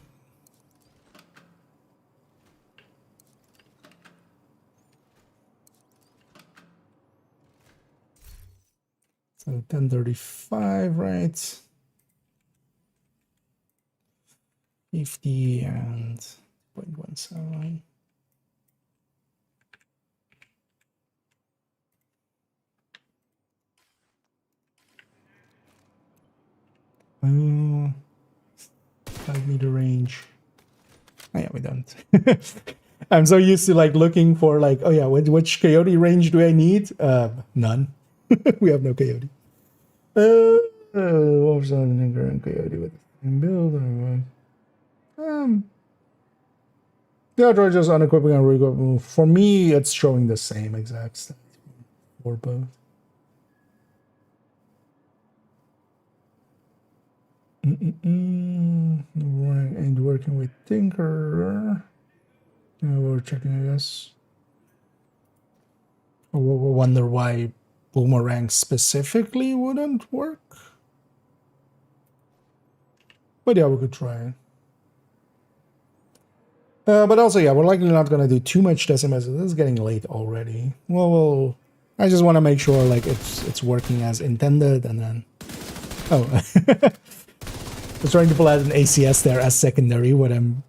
So 1035, right? 50 and 0.17. Oh, 5 meter range. Oh yeah, we don't. I'm so used to like looking for like, oh yeah, which coyote range do I need? None. We have no coyote. Wolves on and coyote with the same build. Yeah, try just unequipping and re-equipping. For me, it's showing the same exact stats for both. And working with Tinkerer. We're checking, I guess. We'll wonder why Boomerang specifically wouldn't work. But yeah, we could try it. But also, yeah, we're likely not going to do too much decimus. This is getting late already. Well, I just want to make sure like it's working as intended, and then oh, I was trying to pull out an ACS there as secondary, what I'm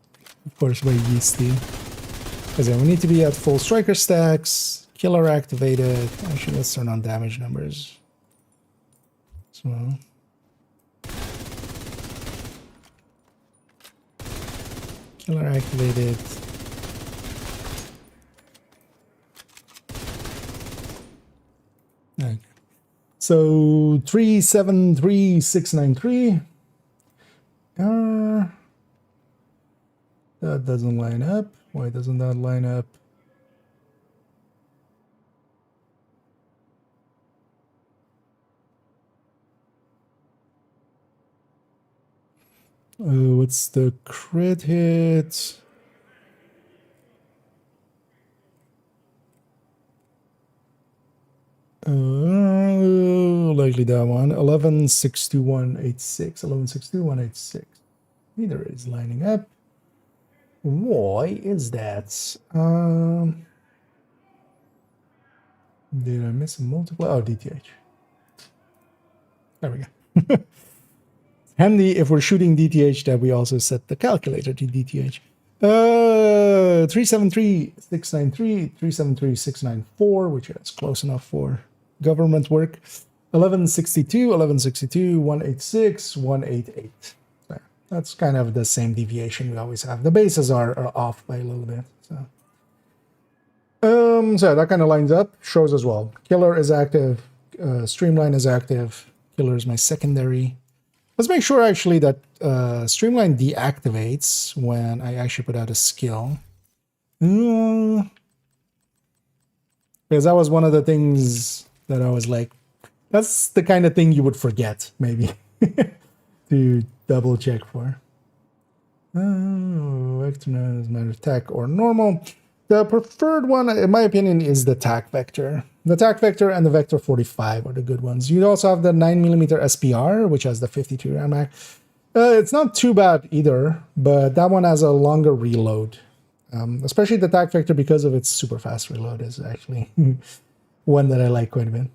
of course very used to. Because yeah, we need to be at full striker stacks, killer activated. Actually, let's turn on damage numbers as well. Killer activated. Okay. So 373693. That doesn't line up. Why doesn't that line up? What's the crit hit? Likely that one. 1162,186. 1162,186. Neither is lining up. Why is that? Did I miss a multiple? Oh, DTH. There we go. Handy if we're shooting DTH that we also set the calculator to DTH. 373693, 373694, which is close enough for government work. 1162, 186, 188. So that's kind of the same deviation we always have. The bases are off by a little bit. So that kind of lines up. Shows as well. Killer is active. Streamline is active. Killer is my secondary. Let's make sure actually that Streamline deactivates when I actually put out a skill. Because that was one of the things that I was like, that's the kind of thing you would forget, maybe, to double check for. Doesn't matter, attack or normal. The preferred one, in my opinion, is the tac vector. The tac vector and the vector 45 are the good ones. You also have the 9mm SPR, which has the 52 round mag. It's not too bad either, but that one has a longer reload. Especially the tac vector, because of its super fast reload, is actually one that I like quite a bit.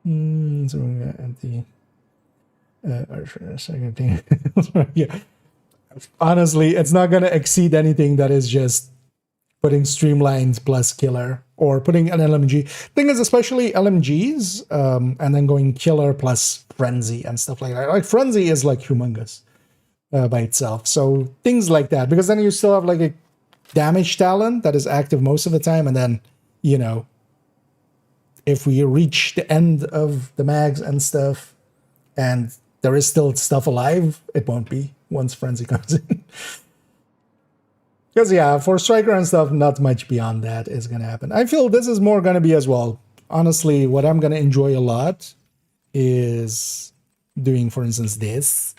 So we're gonna empty. Second thing. Yeah. Honestly, it's not gonna exceed anything that is just putting streamlines plus killer, or putting an LMG. Thing is, especially LMGs, and then going killer plus frenzy and stuff like that. Like frenzy is like humongous by itself. So things like that, because then you still have like a damage talent that is active most of the time, and then, you know, if we reach the end of the mags and stuff, and there is still stuff alive, it won't be once frenzy comes in. Because, yeah, for striker and stuff, not much beyond that is going to happen. I feel this is more going to be as well. Honestly, what I'm going to enjoy a lot is doing, for instance, this,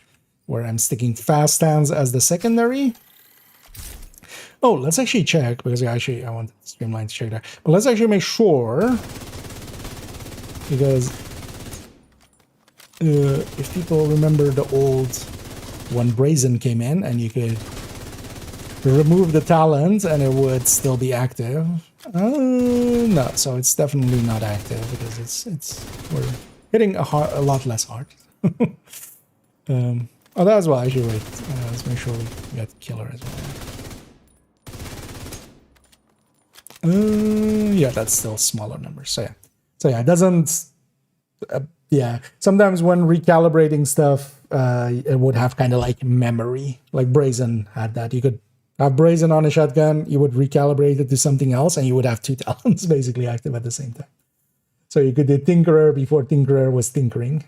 where I'm sticking fast stands as the secondary. Oh, let's actually check, because actually I want Streamline to check that. But let's actually make sure, because if people remember the old, when Brazen came in and you could remove the talent and it would still be active. No, so it's definitely not active, because we're hitting a lot less hard. Oh, that's why I should wait. Let's make sure we get killer as well. Yeah, that's still smaller numbers. So yeah, it doesn't. Yeah, sometimes when recalibrating stuff, it would have kind of like memory. Like Brazen had that. You could have Brazen on a shotgun, you would recalibrate it to something else, and you would have two talents basically active at the same time. So you could do Tinkerer before Tinkerer was tinkering.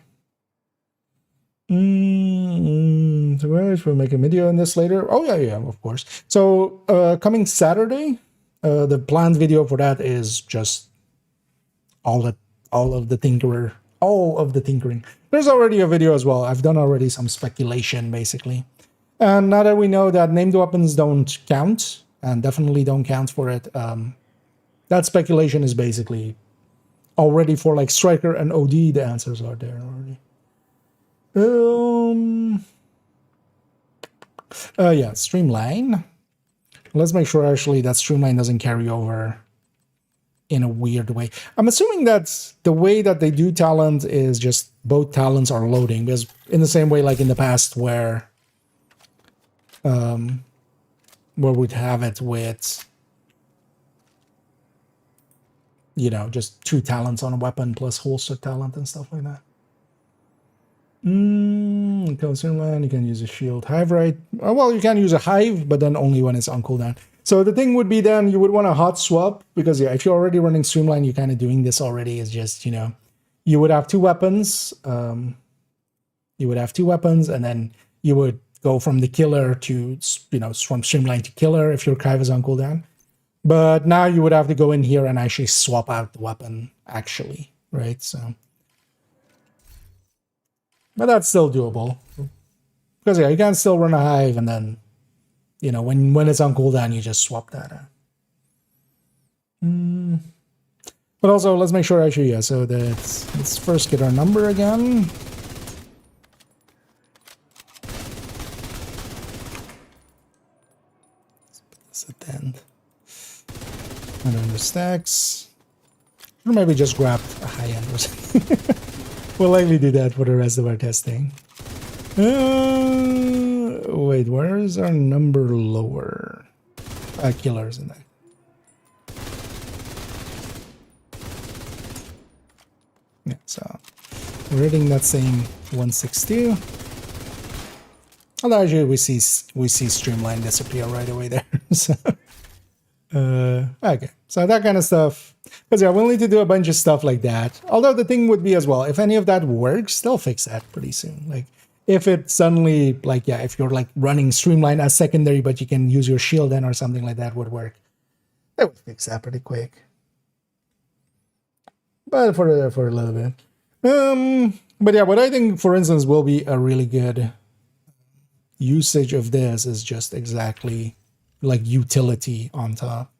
So we'll make a video on this later. Oh yeah, of course. So coming Saturday, the planned video for that is just all of the tinkering. There's already a video as well. I've done already some speculation basically. And now that we know that named weapons don't count, and definitely don't count for it, that speculation is basically already for like striker and OD. The answers are there already. Yeah, Streamline. Let's make sure actually that Streamline doesn't carry over in a weird way. I'm assuming that the way that they do talent is just both talents are loading, because in the same way like in the past where we'd have it with, you know, just two talents on a weapon plus holster talent and stuff like that. Streamline, you can use a shield hive, right? Well, you can use a hive, but then only when it's on cooldown. So the thing would be then you would want a hot swap, because yeah, if you're already running Streamline, you're kind of doing this already. It's just, you know, you would have two weapons. And then you would go from the killer to, from streamline to killer if your Kive is on cooldown. But now you would have to go in here and actually swap out the weapon, actually, right? So, but that's still doable. Because, yeah, you can still run a Hive, and then, when it's on cooldown, you just swap that out. But also, let's make sure, actually, yeah, so let's first get our number again. Let's put this at the end. And then the stacks. Or maybe just grab a high end or something. We'll likely do that for the rest of our testing. Wait, where is our number lower? Killers in there. Yeah, so we're hitting that same 162. Although actually we see Streamline disappear right away there. So, okay, so that kind of stuff. Because yeah, we'll need to do a bunch of stuff like that. Although the thing would be as well, if any of that works, they'll fix that pretty soon. Like if it suddenly, like, yeah, if you're like running Streamline as secondary, but you can use your shield then or something like that would work. They would fix that pretty quick. But for a little bit. But yeah, what I think, for instance, will be a really good usage of this is just exactly like utility on top.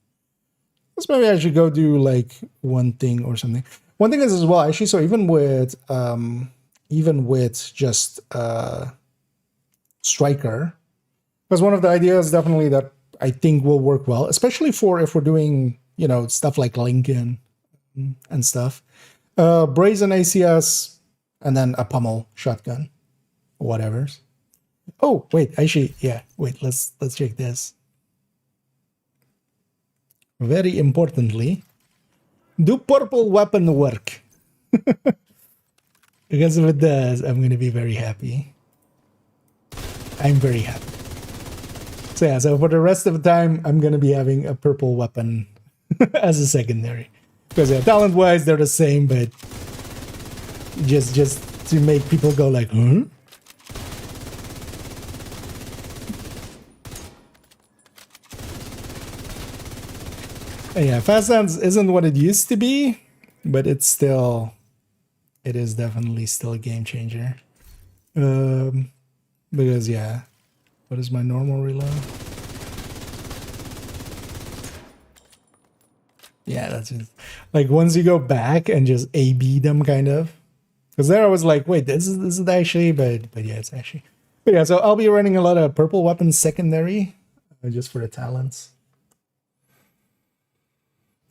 Let's maybe I should go do like one thing or something. One thing is as well, actually, so even with just Striker, because one of the ideas definitely that I think will work well, especially for if we're doing, stuff like Lincoln and stuff. Brazen ACS and then a pummel shotgun. Whatever's. Oh, wait, actually, yeah, wait, let's check this. Very importantly, do purple weapon work? Because if it does, I'm going to be very happy. I'm very happy. So yeah, so for the rest of the time, I'm going to be having a purple weapon as a secondary. Because yeah, talent-wise, they're the same, but just to make people go like, huh? Yeah, fast dance isn't what it used to be, but it is definitely still a game changer. Because yeah, what is my normal reload? Yeah, that's just like once you go back and just A/B them kind of. Because there I was like, wait, this is actually, but yeah, it's actually. But yeah, so I'll be running a lot of purple weapons secondary, just for the talents.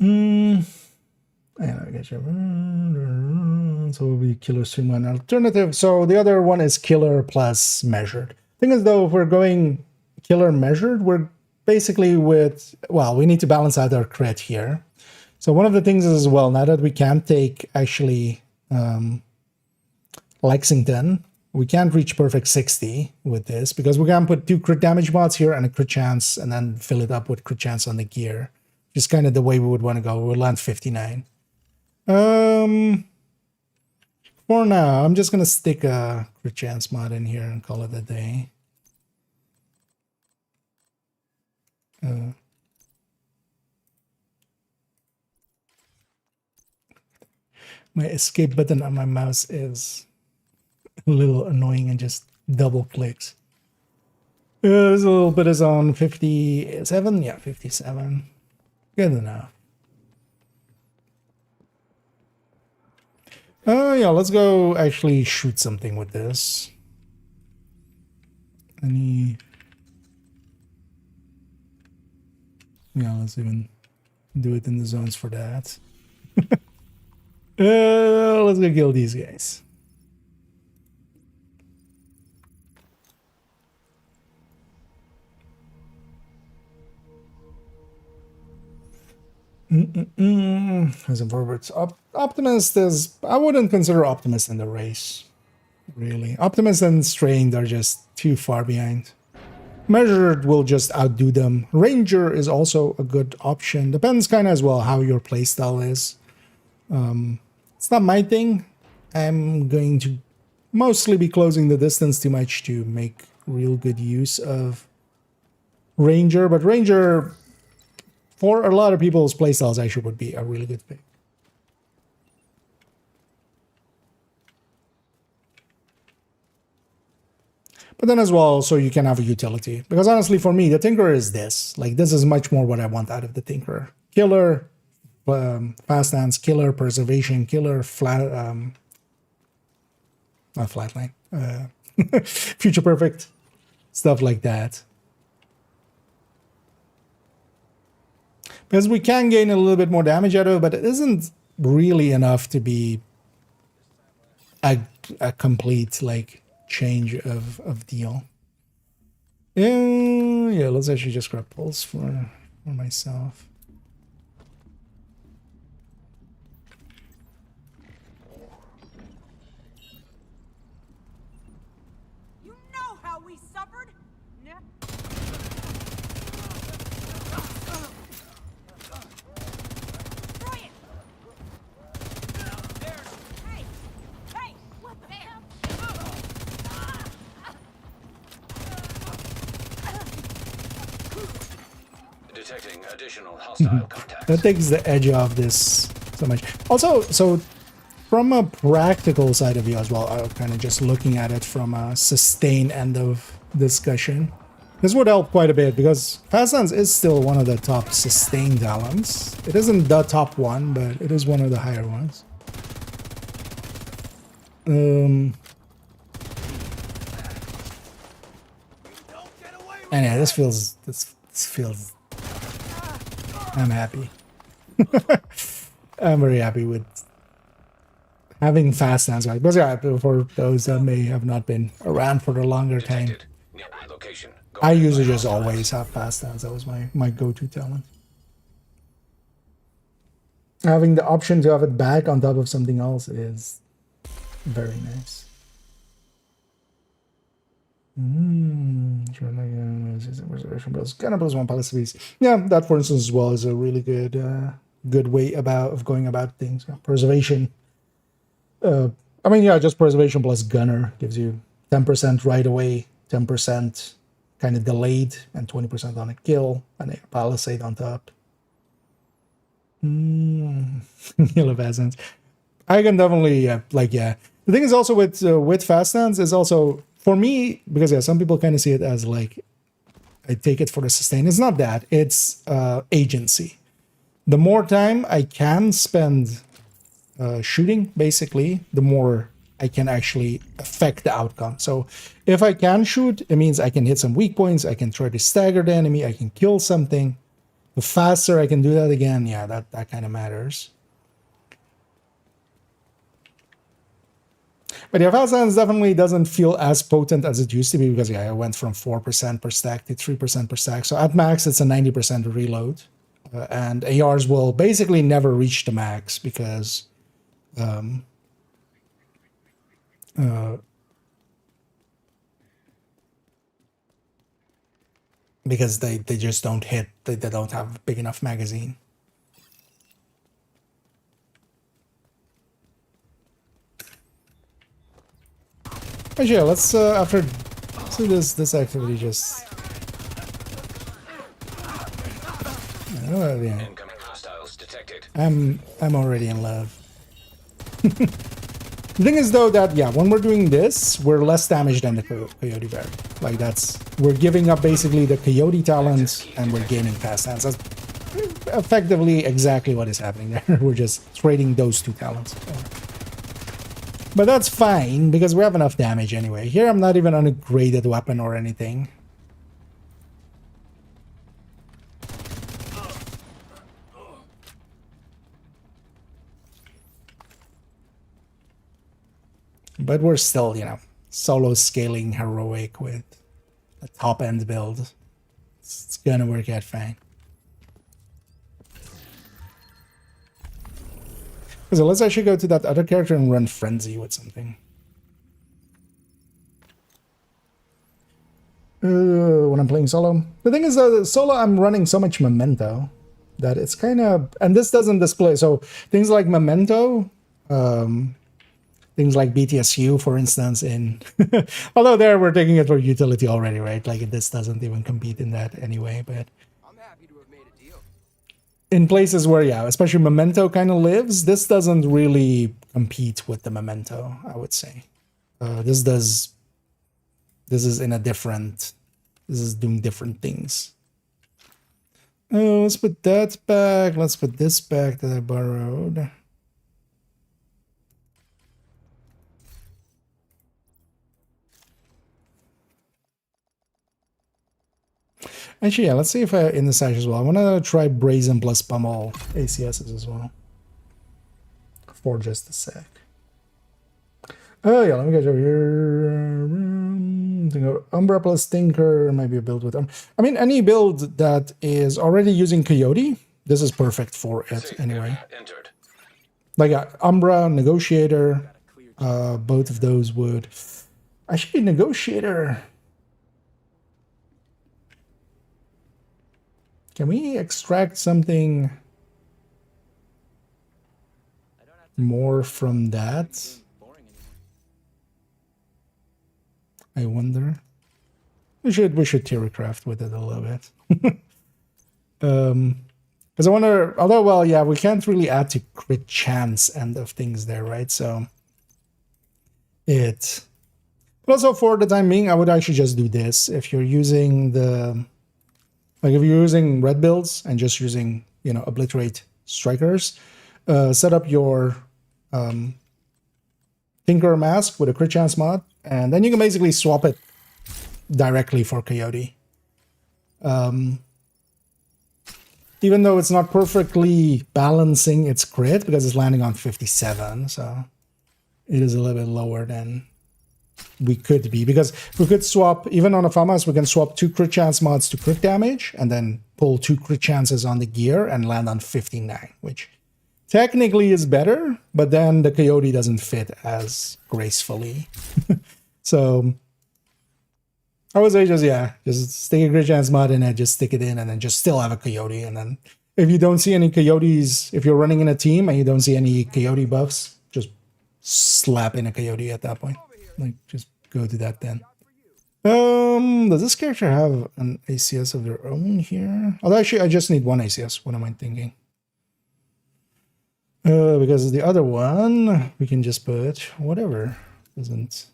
I get you. So it will be killer streamline alternative. So the other one is killer plus measured. Thing is though, if we're going killer measured, we're basically with, well, we need to balance out our crit here. So one of the things is as well, now that we can't take actually Lexington, we can't reach perfect 60 with this because we can put 2 crit damage mods here and a crit chance and then fill it up with crit chance on the gear. Just kind of the way we would want to go. We'll land 59. For now, I'm just going to stick a crit chance mod in here and call it a day. My escape button on my mouse is a little annoying and just double clicks. There's a little bit is on 57. Yeah, 57. Good enough. Yeah, let's go actually shoot something with this. Yeah, let's even do it in the zones for that. Let's go kill these guys. As a forwards, Optimist is, I wouldn't consider Optimist in the race, really. Optimist and Strained are just too far behind. Measured will just outdo them. Ranger is also a good option. Depends kind of as well how your playstyle is. It's not my thing. I'm going to mostly be closing the distance too much to make real good use of Ranger, but Ranger, for a lot of people's playstyles, actually would be a really good pick. But then as well, so you can have a utility. Because honestly, for me, the Tinkerer is this. Like, this is much more what I want out of the Tinkerer. Killer, fast dance, killer, preservation, killer, flat, not flatline, future perfect, stuff like that. Because we can gain a little bit more damage out of it, but it isn't really enough to be a complete, like, change of deal. Yeah, let's actually just grab pulse for myself. You know how we suffered? Brian! Hey! Hey! What the hell? Detecting additional hostile contacts. That takes the edge off this so much. Also, so from a practical side of view as well, I'm kind of just looking at it from a sustain end of discussion. This would help quite a bit because Fast Dance is still one of the top sustain talents. It isn't the top one, but it is one of the higher ones. And yeah, this feels I'm happy. I'm very happy with having Fast Dance. Because yeah, for those that may have not been around for a longer time, I usually just always have Fast Dance. That was my go-to talent. Having the option to have it back on top of something else is very nice. Reservation bills, cannibals, one policies. Yeah, that for instance as well is a really good way of going about things. Preservation. I mean, yeah, just preservation plus gunner gives you 10% right away, 10% kind of delayed, and 20% on a kill, and a palisade on top. Yellow Fast. I can definitely The thing is also with Fast Dance is also for me, because yeah, some people kind of see it as like I take it for the sustain. It's not that. It's agency. The more time I can spend shooting, basically, the more I can actually affect the outcome. So if I can shoot, it means I can hit some weak points. I can try to stagger the enemy. I can kill something. The faster I can do that again, yeah, that kind of matters. But yeah, Fast Dance definitely doesn't feel as potent as it used to be because yeah, I went from 4% per stack to 3% per stack. So at max, it's a 90% reload. And ARs will basically never reach the max because they just don't hit. They don't have a big enough magazine. Actually, yeah, let's after do this activity just. Yeah. Incoming hostiles detected. I'm already in love. The thing is though that yeah, when we're doing this, we're less damaged than the Coyote Bear. Like we're giving up basically the Coyote talent and we're gaining Fast Dance. That's effectively exactly what is happening there. We're just trading those two talents. But that's fine because we have enough damage anyway. Here I'm not even on a graded weapon or anything. But we're still, you know, solo scaling heroic with a top end build. It's gonna work out fine. So let's actually go to that other character and run Frenzy with something. When I'm playing solo. The thing is that solo I'm running so much Memento that it's kind of... And this doesn't display. So things like Memento, things like BTSU, for instance, in although there we're taking it for utility already, right? Like this doesn't even compete in that anyway, but I'm happy to have made a deal. in places where, yeah, especially Memento kind of lives, this doesn't really compete with the Memento, I would say. This is in a different, this is doing different things. Oh, let's put that back. Let's put this back that I borrowed. Actually, yeah, let's see if in the stash as well. I want to try Brazen plus Pummel ACSs as well. For just a sec. Oh yeah, let me get over here. Umbra plus Tinker might be a build with I mean, any build that is already using Coyote, this is perfect for it anyway. Like Umbra, Negotiator, both of those would. Actually, Negotiator. Can we extract something more from that? I wonder. We should theorycraft with it a little bit. Because I wonder, although, well, yeah, we can't really add to crit chance end of things there, right? So but also for the time being, I would actually just do this. If you're using if you're using red builds and just using, obliterate strikers, set up your Tinker Mask with a crit chance mod, and then you can basically swap it directly for Coyote. Even though it's not perfectly balancing its crit because it's landing on 57, so it is a little bit lower than we could be, because we could swap, even on a FAMAS, we can swap 2 crit chance mods to crit damage and then pull 2 crit chances on the gear and land on 59, which technically is better, but then the Coyote doesn't fit as gracefully. So I would say just stick a crit chance mod in it, just stick it in, and then just still have a Coyote. And then if you don't see any Coyotes, if you're running in a team and you don't see any Coyote buffs, just slap in a Coyote at that point. Like, just go to that then. Does this character have an ACS of their own here? Although actually, I just need 1 ACS. What am I thinking? Because the other one, we can just put whatever. Doesn't...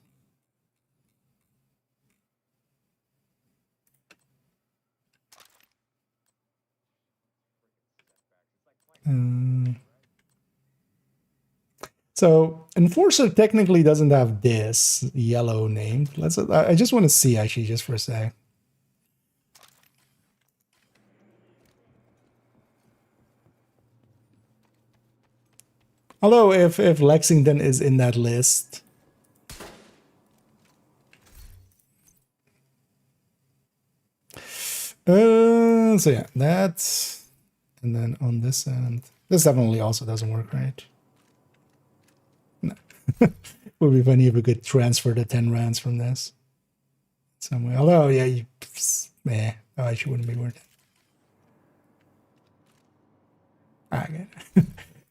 So Enforcer technically doesn't have this yellow name. I just want to see actually just for a sec. Although if Lexington is in that list. So yeah, that's, and then on this end, this definitely also doesn't work, right? No. Would be funny if we could transfer the 10 rands from this some way. Although, yeah, actually wouldn't be worth it. Okay.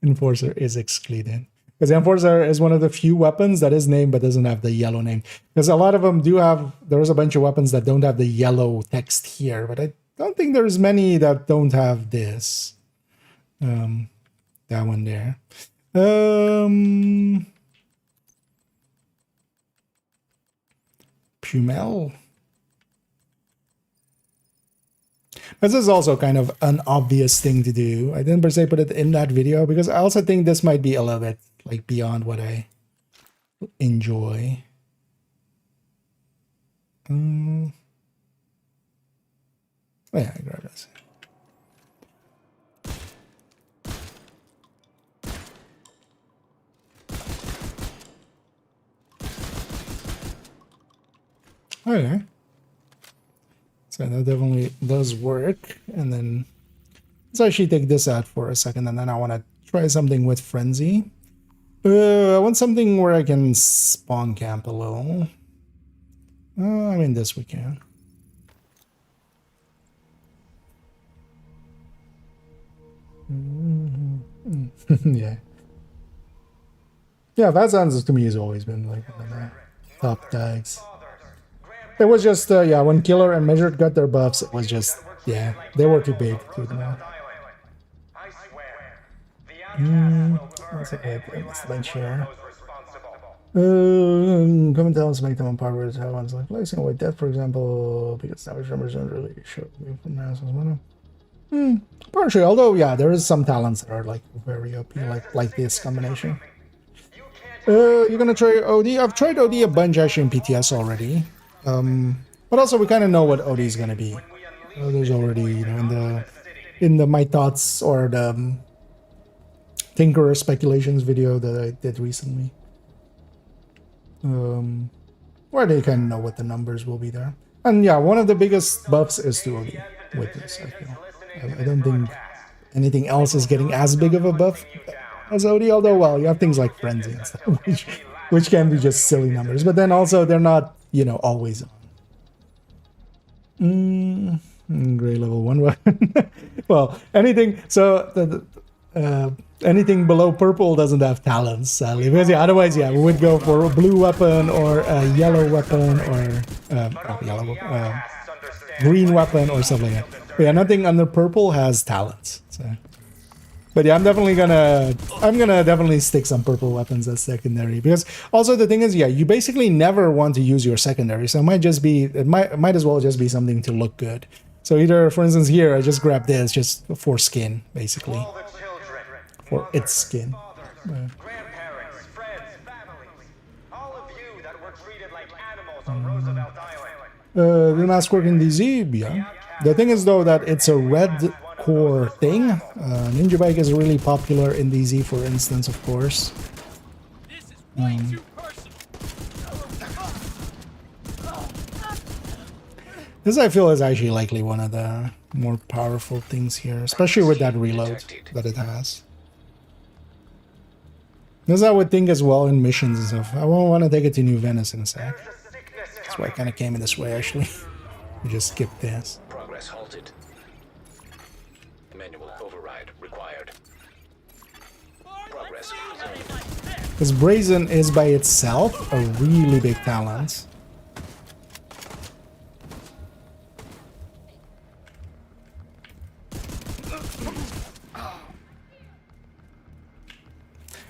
Enforcer is excluded. Because the Enforcer is one of the few weapons that is named but doesn't have the yellow name. Because a lot of them do have, there's a bunch of weapons that don't have the yellow text here, but I don't think there's many that don't have this. That one there. Pumel. This is also kind of an obvious thing to do. I didn't per se put it in that video because I also think this might be a little bit like beyond what I enjoy. Oh yeah, I grabbed this. Okay. So that definitely does work. And then let's actually take this out for a second, and then I want to try something with Frenzy. I want something where I can spawn camp a little. I mean, this we can. Yeah. Yeah, Vazans to me has always been like one of the top tags. It was just, yeah, when Killer and Measured got their buffs, it was just, yeah, they were too big to ignore. Let's look at this bench here. Come and tell us, make them on par with how one's like placing away death, for example, because damage numbers don't really show from mass as well. Partially, although, yeah, there is some talents that are like very OP, like this combination. You're gonna try OD? I've tried OD a bunch actually in PTS already. But also we kind of know what OD is gonna be. There's already, you know, in the my thoughts or the Tinkerer speculations video that I did recently. Where they kind of know what the numbers will be there. And yeah, one of the biggest buffs is to OD with this, I feel. I don't think anything else is getting as big of a buff as OD, although, well, you have things like Frenzy and stuff, which can be just silly numbers. But then also, they're not, you know, always on. Gray level 1 weapon. Well, anything, so anything below purple doesn't have talents, sadly. Because, yeah, otherwise, yeah, we would go for a blue weapon or a yellow weapon or green weapon or something like that. But yeah, nothing under purple has talents. So. But yeah, I'm gonna definitely stick some purple weapons as secondary, because also the thing is, yeah, you basically never want to use your secondary, so it might as well just be something to look good. So either, for instance, here I just grab this just for skin, basically, for its skin. The mask work in DZ, yeah. The thing is though that it's a red core thing. Ninja Bike is really popular in DZ, for instance, of course. This I feel is actually likely one of the more powerful things here, especially with that reload that it has. This I would think as well in missions and stuff. I won't want to take it to New Venice in a sec. That's why I kind of came in this way, actually. We just skipped this. Progress halted. Manual override required. Progress. Because Brazen is by itself a really big talent.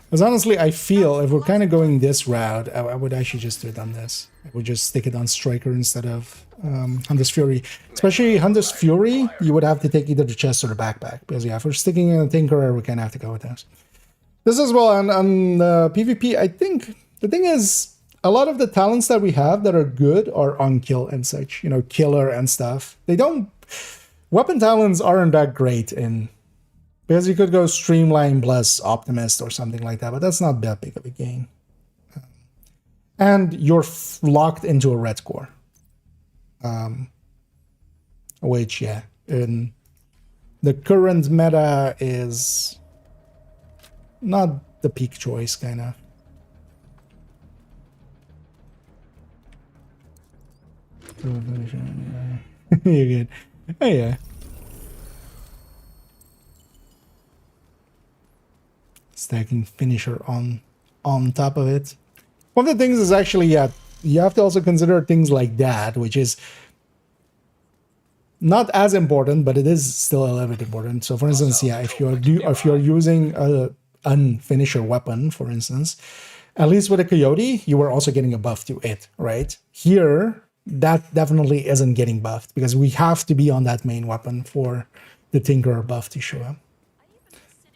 Because honestly, I feel if we're kind of going this route, I would actually just do it on this. I would just stick it on Striker instead of Hunter's Fury. Especially Hunter's Fury, you would have to take either the chest or the backpack. Because yeah, if we're sticking in a Tinkerer, we kind of have to go with this. This as well on PvP, I think the thing is, a lot of the talents that we have that are good are on kill and such. You know, killer and stuff. They don't... Weapon talents aren't that great in... Because you could go Streamline plus Optimist or something like that, but that's not that big of a gain. And you're locked into a red core. Which, yeah, in the current meta is not the peak choice, kind of. You're good. Oh, yeah. Stacking finisher on top of it. One of the things is actually, yeah, you have to also consider things like that, which is not as important, but it is still a little bit important. So for instance, yeah, if you're using a unfinisher weapon, for instance, at least with a Coyote, you were also getting a buff to it, right? Here, that definitely isn't getting buffed because we have to be on that main weapon for the Tinkerer buff to show up.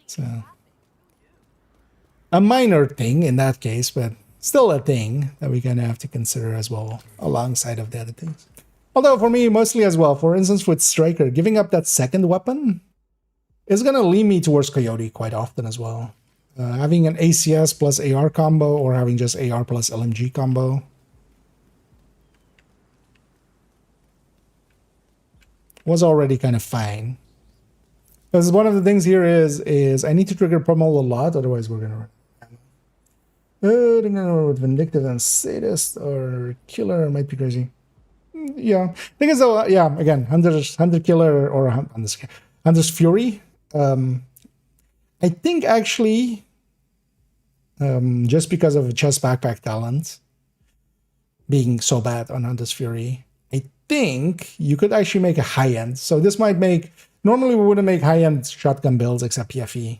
So a minor thing in that case, but still a thing that we're gonna have to consider as well, alongside of the other things. Although for me, mostly as well, for instance, with Striker, giving up that second weapon is gonna lean me towards Coyote quite often as well. Having an ACS plus AR combo or having just AR plus LMG combo was already kind of fine. Because one of the things here is I need to trigger Pummel a lot, otherwise we're gonna run. With Vindictive and Sadist or Killer might be crazy. Yeah, thing is though, yeah, again, Hunter Killer or Hunter's Fury. I think actually just because of chest backpack talent being so bad on Hunter's Fury. I think you could actually make a high-end. So this might make... Normally we wouldn't make high-end shotgun builds except PFE.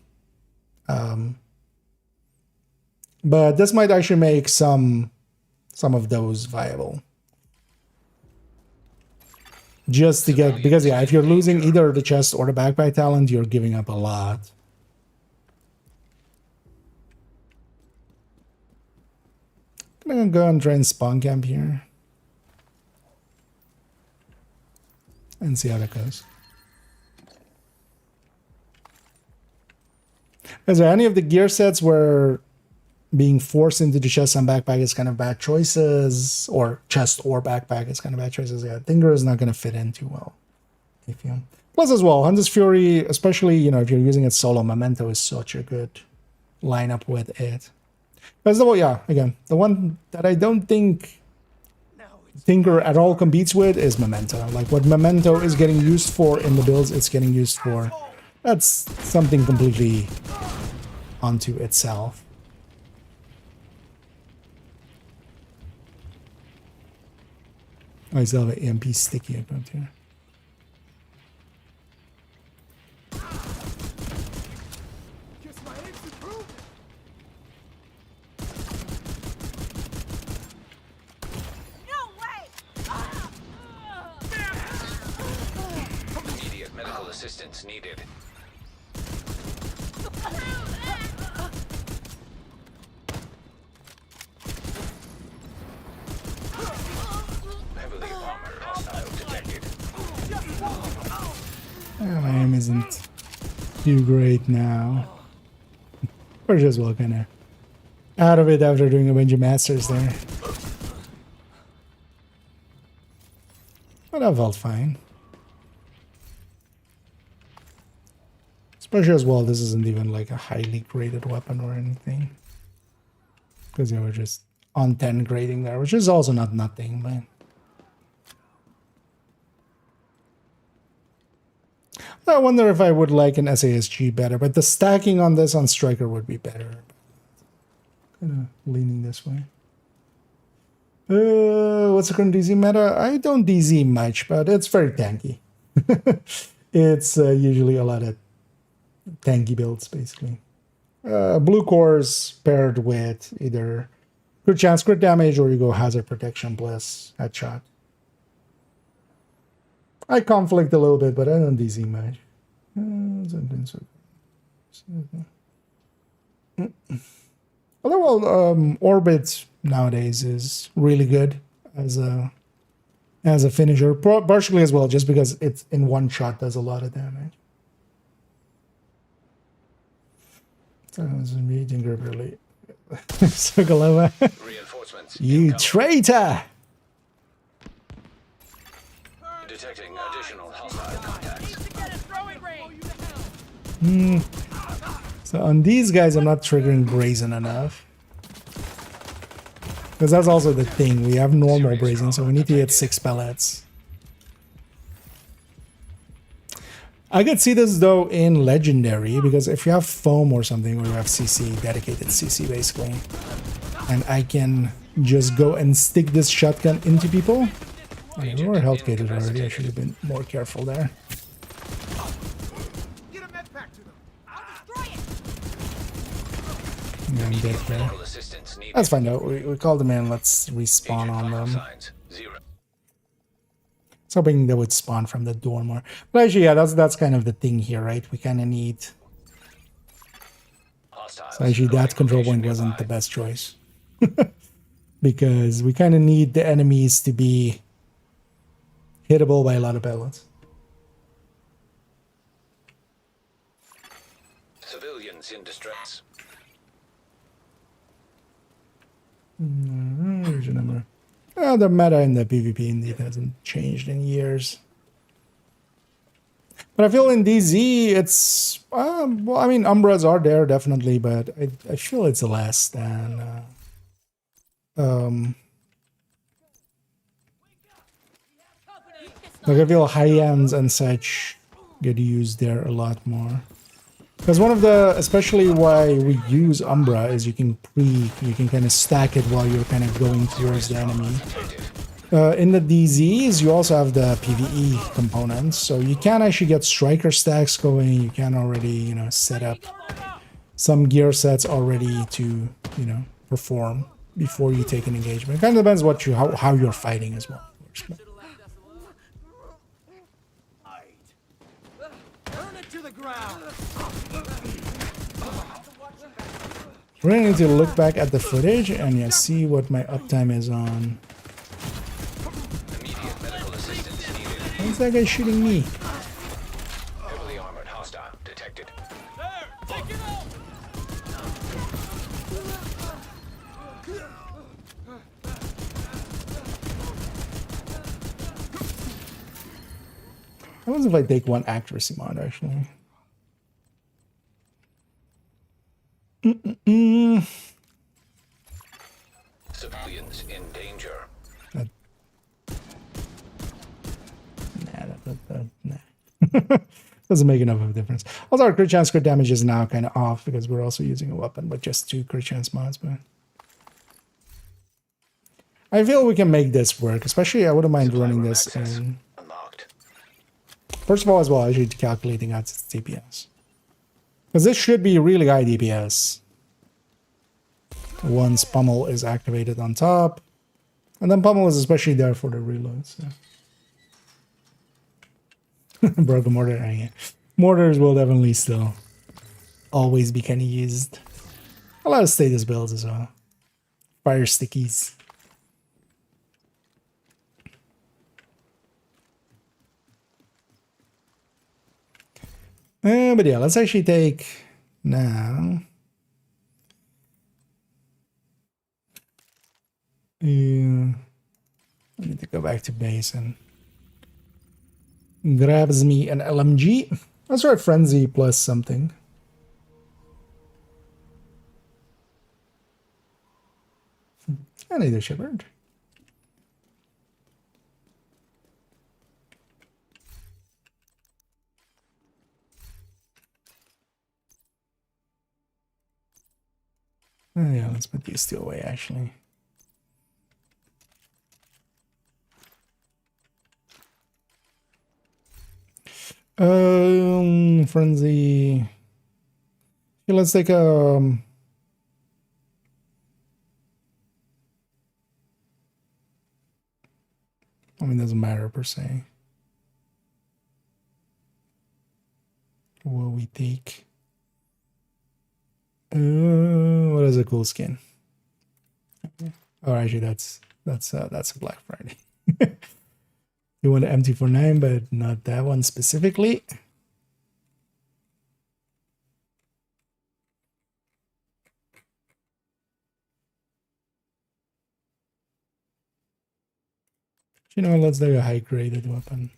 But this might actually make some of those viable. Just to get... Because, yeah, if you're losing either the chest or the backpack talent, you're giving up a lot. I'm gonna go and try and spawn camp here. And see how that goes. Is there any of the gear sets where being forced into the chest and backpack is kind of bad choices? Or chest or backpack is kind of bad choices? Yeah, Tinker is not going to fit in too well. If you... Plus as well, Hunter's Fury, especially, you know, if you're using it solo, Memento is such a good lineup with it. That's the one, yeah, again, the one that I don't think Tinker at all competes with is Memento. Like what Memento is getting used for in the builds, it's getting used for. That's something completely onto itself. I still have an EMP sticky equipped here. Assistance needed. Heavily armored hostile detected. My aim isn't too great now. We're just well kind of out of it after doing a bunch of masters there. But I felt fine. Especially as well, this isn't even like a highly graded weapon or anything. Because they were just on 10 grading there, which is also not nothing, but... I wonder if I would like an SASG better, but the stacking on this on Striker would be better. Kind of leaning this way. What's the current DZ meta? I don't DZ much, but it's very tanky. It's usually a lot of tanky builds, basically. Blue cores paired with either crit chance, crit damage, or you go hazard protection plus headshot. I conflict a little bit, but I don't DZ much. Although, Orbit nowadays is really good as a finisher, partially as well, just because it's in one shot does a lot of damage. So it's meeting really. Sokolova. You traitor! Detecting additional hostile contacts. So on these guys, I'm not triggering brazen enough. Because that's also the thing. We have normal brazen, so we need to get 6 pellets. I could see this though in legendary, because if you have foam or something, or you have CC, dedicated CC basically, and I can just go and stick this shotgun into people. I mean, we're health gated already. I should have been more careful there. Yeah, I'm dead there. That's fine though. We called them in. Let's respawn on them. I was hoping they would spawn from the door more. But actually, yeah, that's kind of the thing here, right? We kind of need... So actually, that control point wasn't the best choice. Because we kind of need the enemies to be hittable by a lot of pellets. Civilians in distress. Here's your number. Oh, the meta in the PvP indeed hasn't changed in years. But I feel in DZ, it's... well, I mean, Umbras are there, definitely, but I feel it's less than... like, I feel high-ends and such get used there a lot more. Because one of the, especially why we use Umbra is you can kind of stack it while you're kind of going towards the enemy. In the DZs, you also have the PVE components, so you can actually get striker stacks going. You can already, you know, set up some gear sets already to, you know, perform before you take an engagement. It kind of depends what you how you're fighting as well, of course. Burn it to the ground. We're gonna need to look back at the footage and yeah, see what my uptime is on. Immediate medical assistance needed. Why's that guy shooting me? Heavily armored hostile detected. There! Take it out! What happens if I take one accuracy mod, actually? Civilians in danger. Nah. Doesn't make enough of a difference. Also, our crit chance, crit damage is now kind of off because we're also using a weapon with just 2 crit chance mods, but I feel we can make this work, especially I wouldn't mind running this in... Unlocked. First of all, as well, actually calculating out its DPS. Because this should be really high DPS. Once Pummel is activated on top. And then Pummel is especially there for the reloads. So. Broken mortar. Yeah. Mortars will definitely still always be kind of used. A lot of status builds as well. Fire stickies. But yeah, let's actually take now. Yeah, I need to go back to basin. Grabs me an LMG. Let's try frenzy plus something. I need a shepherd. Oh, yeah, let's put these two away, actually. Frenzy. Okay, let's take I mean, it doesn't matter per se. What we take? What is a cool skin? Oh, actually, that's a Black Friday. You want an MT49, but not that one specifically. You know, let's do a high-graded weapon.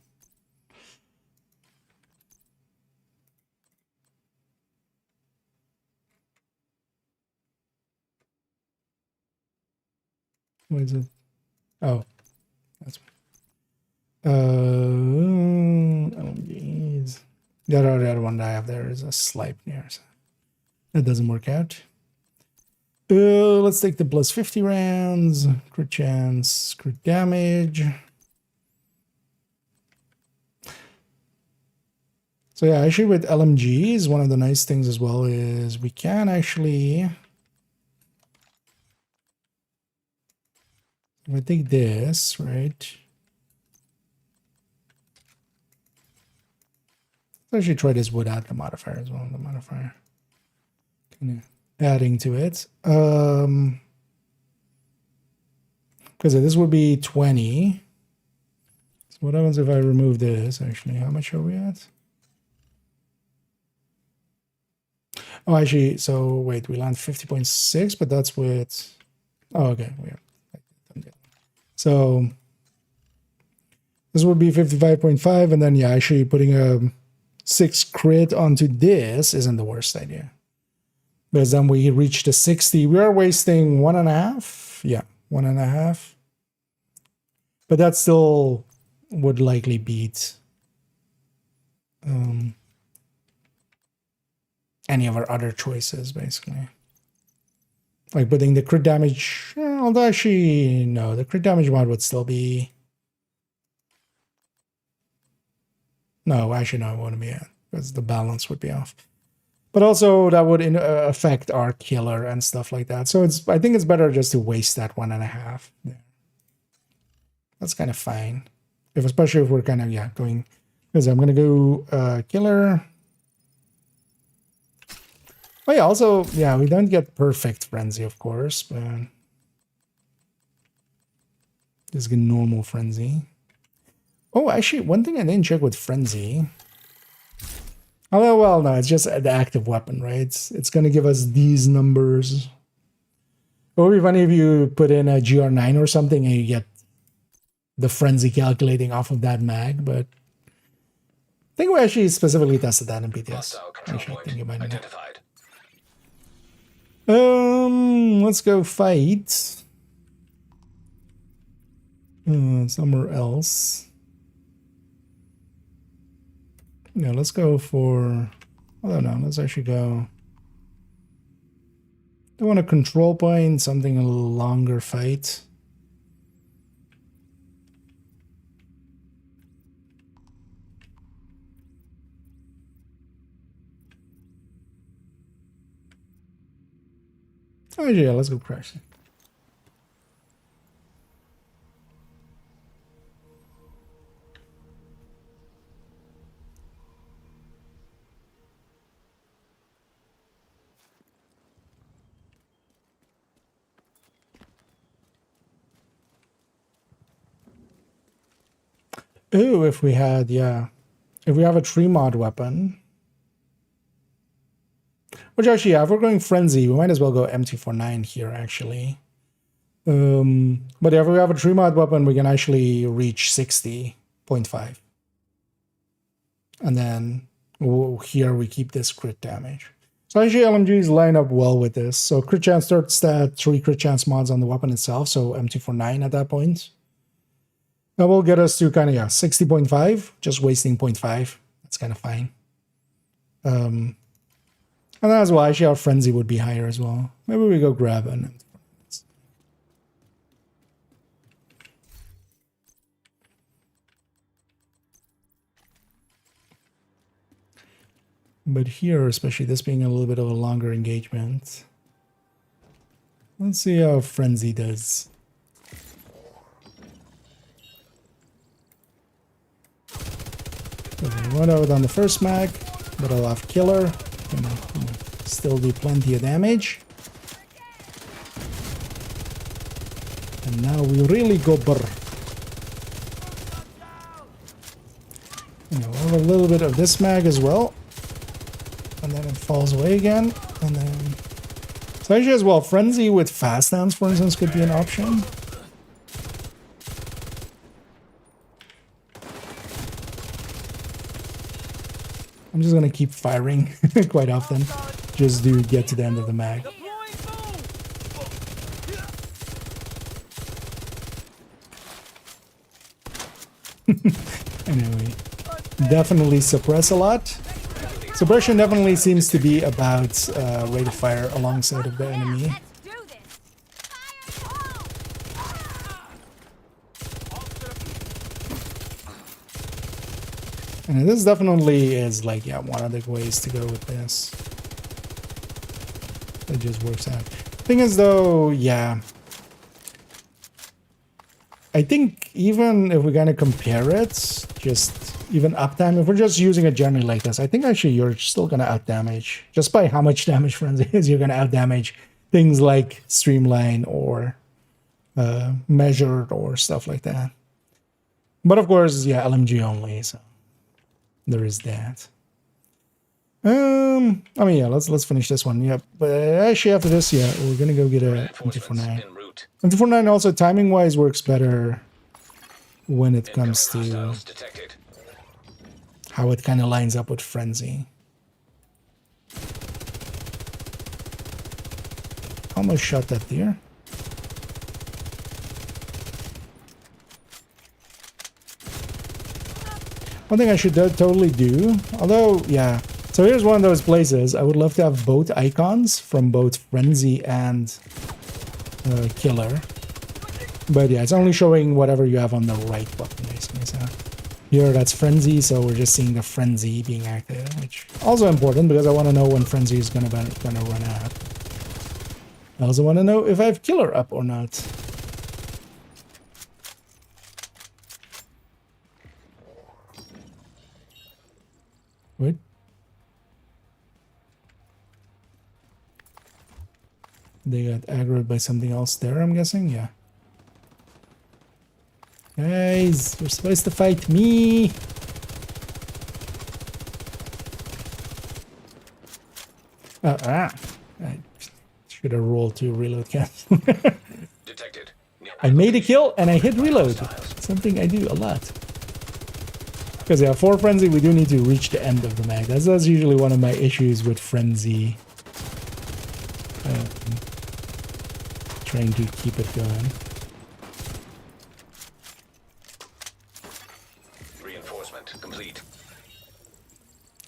What is it? Oh, that's oh geez. The other one that I have there is a Sleipnir, so that doesn't work out. Let's take the plus 50 rounds, crit chance, crit damage. So yeah, actually with LMGs, one of the nice things as well is we can actually, if I take this, right? Let's actually try this without the modifier as well, the modifier. Kind of adding to it. Because this would be 20. So what happens if I remove this, actually? How much are we at? Oh, actually, so wait, we land 50.6, but that's with... Oh, okay. So this would be 55.5, and then, yeah, actually putting a 6 crit onto this isn't the worst idea. Because then we reach the 60. We are wasting 1.5. Yeah, 1.5. But that still would likely beat any of our other choices, basically. Like putting the crit damage, although actually, no, the crit damage mod would still be... No, actually, no, it wouldn't be it, because the balance would be off. But also, that would affect our killer and stuff like that. So I think it's better just to waste that 1.5 there. That's kind of fine. Especially if we're kind of, going... Because I'm going to go killer... Oh yeah, also, we don't get perfect frenzy, of course, but just get normal frenzy. Oh, actually, one thing I didn't check with frenzy. Although, well, no, it's just the active weapon, right? It's going to give us these numbers. It would be funny if you put in a GR9 or something and you get the frenzy calculating off of that mag, but I think we actually specifically tested that in BTS. Actually, I think you might know. Let's go fight somewhere else. Yeah, let's go for... I don't know, let's actually go... I want a control point, something a little longer fight. Oh yeah, let's go crash. Oh, if we had, if we have a tree mod weapon. Which actually, if we're going frenzy, we might as well go MT49 here, actually. But if we have a tree mod weapon, we can actually reach 60.5. And then here we keep this crit damage. So actually, LMGs line up well with this. So crit chance, third stat, 3 crit chance mods on the weapon itself. So MT49 at that point. That will get us to kind of, 60.5, just wasting 0.5. That's kind of fine. And then as well, actually our frenzy would be higher as well. Maybe we go grab an... But here, especially this being a little bit of a longer engagement, let's see how frenzy does. Run out on the first mag, but I'll have killer. Still do plenty of damage. And now we really go burr. We'll have a little bit of this mag as well. And then it falls away again. And then... So actually as well, frenzy with fast downs, for instance, could be an option. I'm just gonna keep firing quite often, just to get to the end of the mag. Anyway, definitely suppress a lot. Suppression definitely seems to be about rate of fire alongside of the enemy. And this definitely is like, one of the ways to go with this. It just works out. Thing is though, I think even if we're gonna compare it, just even uptime, if we're just using it generally like this, I think actually you're still gonna outdamage. Just by how much damage frenzy is, you're gonna outdamage things like Streamline or Measured or stuff like that. But of course, LMG only, so there is that. I mean, let's finish this one. But actually after this, we're gonna go get a MT49. MT49 also timing wise works better when it comes to how it kind of lines up with frenzy. Almost shot that deer. One thing I should totally do, although, So here's one of those places. I would love to have both icons from both Frenzy and Killer. But yeah, it's only showing whatever you have on the right button, basically. So here, that's Frenzy, so we're just seeing the Frenzy being active, which also important because I want to know when Frenzy is gonna run out. I also want to know if I have Killer up or not. Wait. They got aggroed by something else there, I'm guessing? Yeah. Guys, you're supposed to fight me! I should have rolled to reload cancel. Detected. I made a kill and I hit reload. Something I do a lot. Because yeah, for Frenzy, we do need to reach the end of the mag. That's usually one of my issues with Frenzy. Trying to keep it going. Reinforcement complete.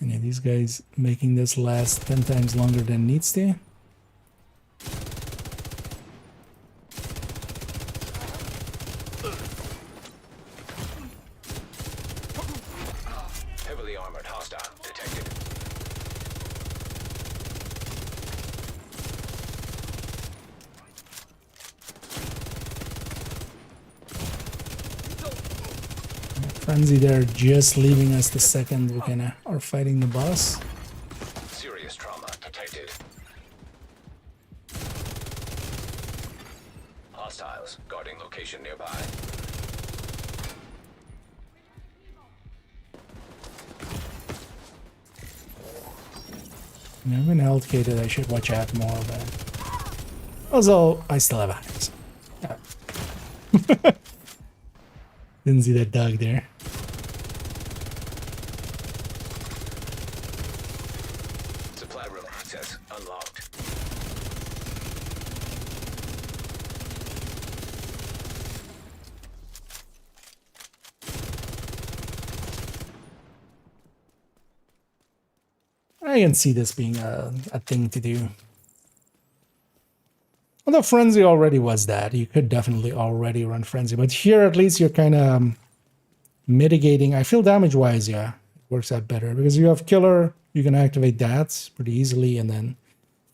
And yeah, these guys making this last 10 times longer than it needs to. Heavily armored hostile detected. Frenzy there just leaving us the second we kinda are fighting the boss. Serious trauma detected. Hostiles guarding location nearby. I've been LK'd, I should watch out more, but also I still have eyes. Yeah. Didn't see that dog there. Supply room access unlocked. I can see this being a thing to do. Although Frenzy already was that. You could definitely already run Frenzy. But here at least you're kind of mitigating. I feel damage-wise, yeah. It works out better. Because you have Killer, you can activate that pretty easily. And then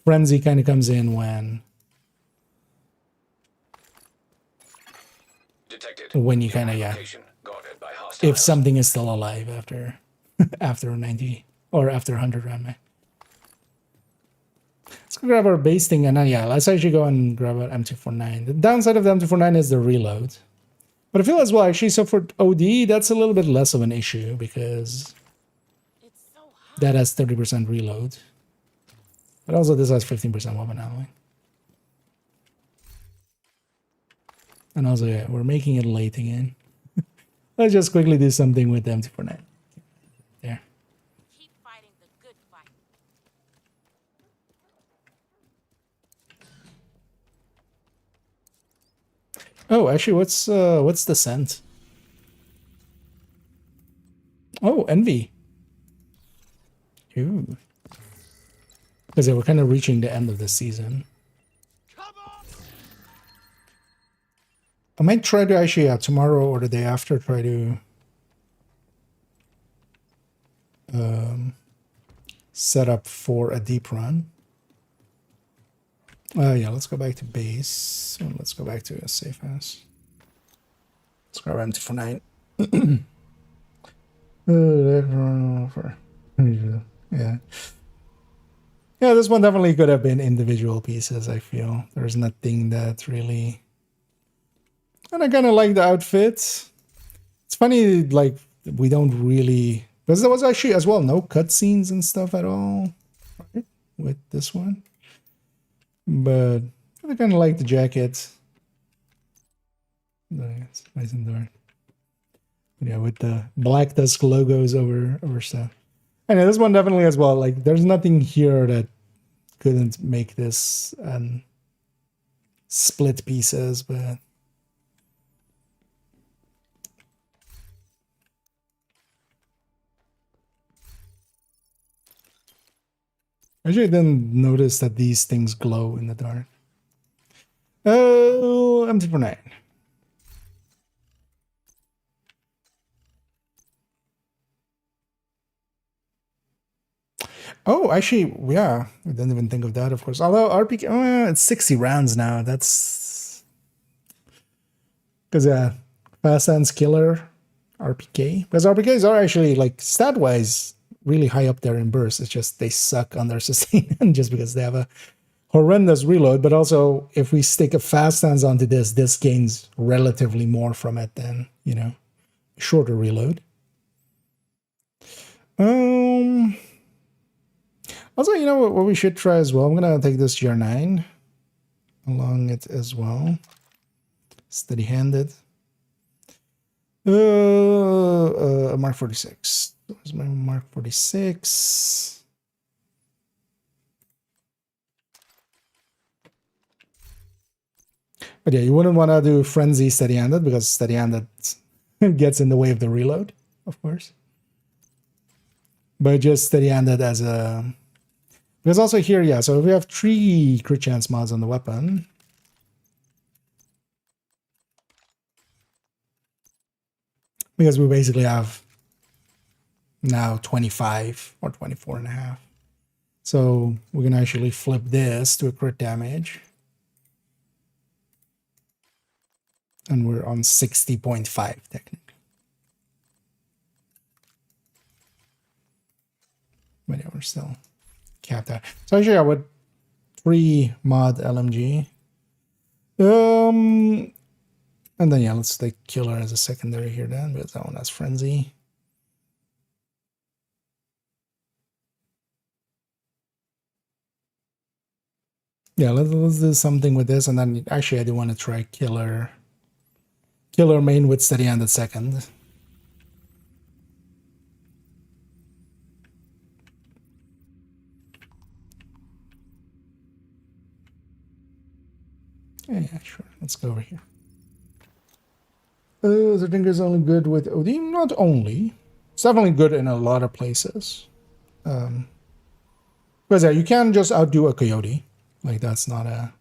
Frenzy kind of comes in when... Detected. When you kind of, yeah. If something is still alive after after 90 or after 100 round, man. Let's go grab our base thing, and yeah, let's actually go and grab an M249. The downside of the M249 is the reload. But I feel as well, actually, so for OD, that's a little bit less of an issue because that has 30% reload. But also this has 15% weapon handling. And also, yeah, we're making it late again. Let's just quickly do something with the M249. There. Keep fighting the good fight. Oh, actually, what's the scent? Oh, Envy. Ooh. Because they were kind of reaching the end of the season. I might try to actually, tomorrow or the day after, try to set up for a deep run. Yeah, let's go back to base. And let's go back to a safe house. Let's grab M249. Yeah. Yeah, this one definitely could have been individual pieces, I feel. There's nothing that really... And I kind of like the outfit. It's funny, like, we don't really... Because there was actually, as well, no cutscenes and stuff at all, right? With this one. But I kind of like the jacket. It's nice and dark. Yeah, with the Black Tusk logos over stuff. And yeah, this one definitely as well. Like, there's nothing here that couldn't make this split pieces, but... Actually, I didn't notice that these things glow in the dark. Oh, M249. Oh, actually, yeah, I didn't even think of that, of course. Although RPK, it's 60 rounds now. That's because fast hands killer RPK. Because RPKs are actually like stat wise really high up there in burst. It's just they suck on their sustain just because they have a horrendous reload. But also, if we stick a fast hands onto this gains relatively more from it than shorter reload. Also, you know what we should try as well? I'm going to take this GR9 along it as well. Steady-handed. Mark 46. Where's my Mark 46? But yeah, you wouldn't want to do Frenzy steady-handed because steady-handed gets in the way of the reload, of course. But just steady-handed as a... Because also here, yeah, so if we have 3 crit chance mods on the weapon, because we basically have now 25 or 24 and a half. So we can actually flip this to a crit damage. And we're on 60.5 technically. But yeah, we're still capped out. So actually I would 3 mod LMG. And then yeah, let's take killer as a secondary here then, because that one has frenzy. Yeah, let's do something with this, and then actually I do want to try killer main with steady-handed second. Yeah, sure. Let's go over here. The Tinker is only good with OD. Not only. It's definitely good in a lot of places. Because yeah, you can just outdo a coyote. Like, that's not a...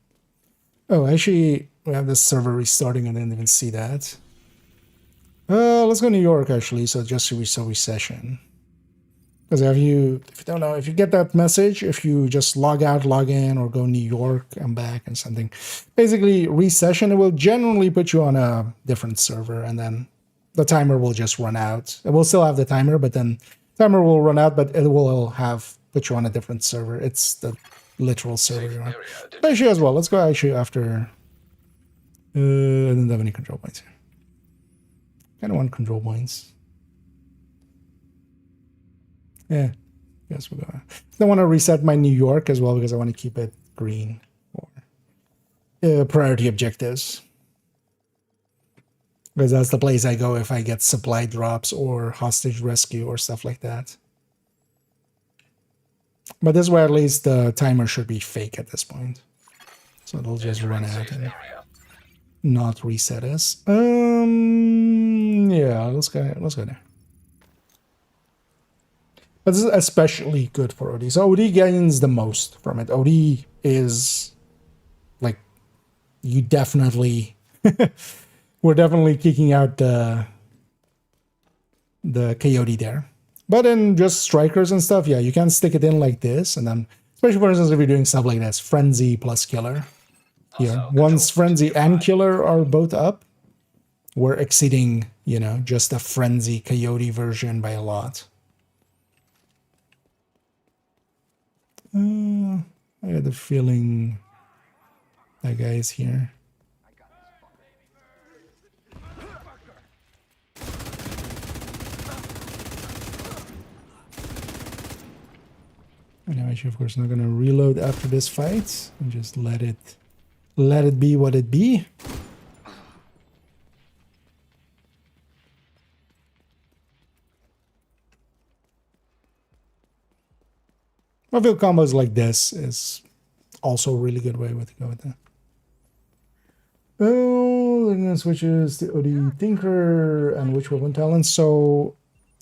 Oh, actually, we have this server restarting. I didn't even see that. Let's go New York, actually. So just so we saw recession. Because if you don't know, if you get that message, if you just log out, log in, or go New York and back and something, basically recession, it will generally put you on a different server, and then the timer will just run out. It will still have the timer, but then timer will run out, but it will put you on a different server. It's the literal server you're on. Actually, as well, let's go actually after. I didn't have any control points here. Kind of want control points. Yeah, guess we'll go. I want to reset my New York as well because I want to keep it green for priority objectives. Because that's the place I go if I get supply drops or hostage rescue or stuff like that. But this way at least the timer should be fake at this point. So it'll just run out and not reset us. Yeah, let's go there. But this is especially good for OD. So OD gains the most from it. OD is like, you definitely, we're definitely kicking out the coyote there. But in just strikers and stuff, yeah, you can stick it in like this. And then, especially for instance, if you're doing stuff like this, frenzy plus killer. Here, once frenzy and killer are both up, we're exceeding, just a frenzy coyote version by a lot. I had the feeling that guy is here. And I'm actually, of course, not going to reload after this fight and just let it be what it be. I feel combos like this is also a really good way to go with that. Oh, then switches to OD Tinker and which weapon talent. So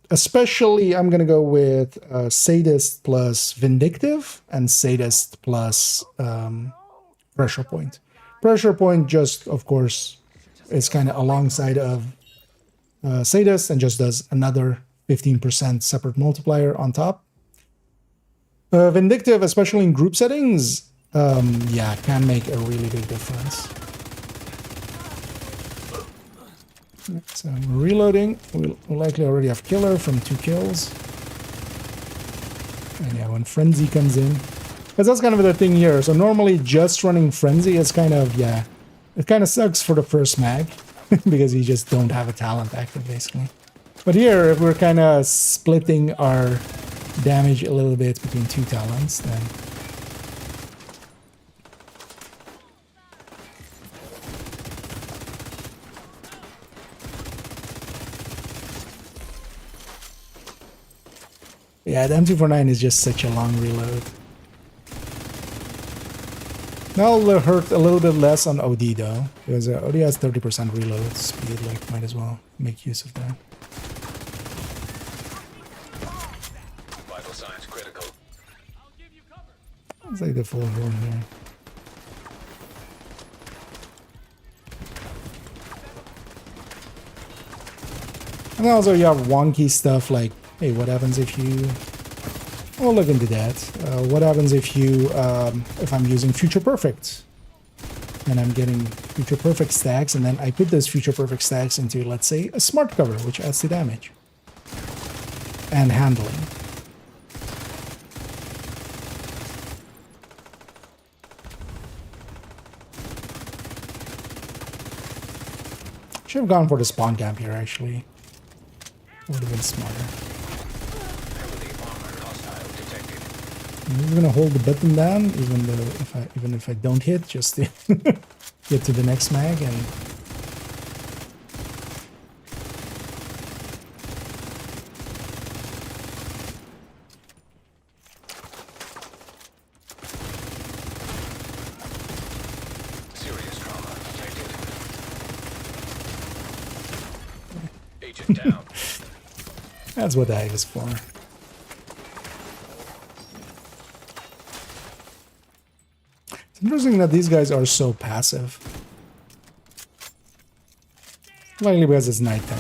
Especially, I'm going to go with Sadist plus Vindictive and Sadist plus Pressure Point. Pressure Point just, of course, is kind of alongside of Sadist and just does another 15% separate multiplier on top. Vindictive, especially in group settings, yeah, can make a really big difference. So we're reloading. We'll likely already have killer from 2 kills. And yeah, when frenzy comes in, because that's kind of the thing here. So normally just running frenzy is kind of, yeah, it kind of sucks for the first mag because you just don't have a talent active basically. But here, if we're kind of splitting our damage a little bit between 2 talents, then yeah, the M249 is just such a long reload. That'll hurt a little bit less on OD though, because OD has 30% reload speed, like might as well make use of that. Vital signs critical. It's like the full horn here. And also you have wonky stuff like, hey, what happens if you... We'll look into that. What happens if you, if I'm using Future Perfect? And I'm getting Future Perfect stacks, and then I put those Future Perfect stacks into, let's say, a Smart Cover, which adds to damage. And handling. Should have gone for the spawn camp here, actually. Would have been smarter. I'm just gonna hold the button down, even if I don't hit, just to get to the next mag and. Serious trauma detected. Agent down. That's what that is for. It's interesting that these guys are so passive. Likely because it's nighttime.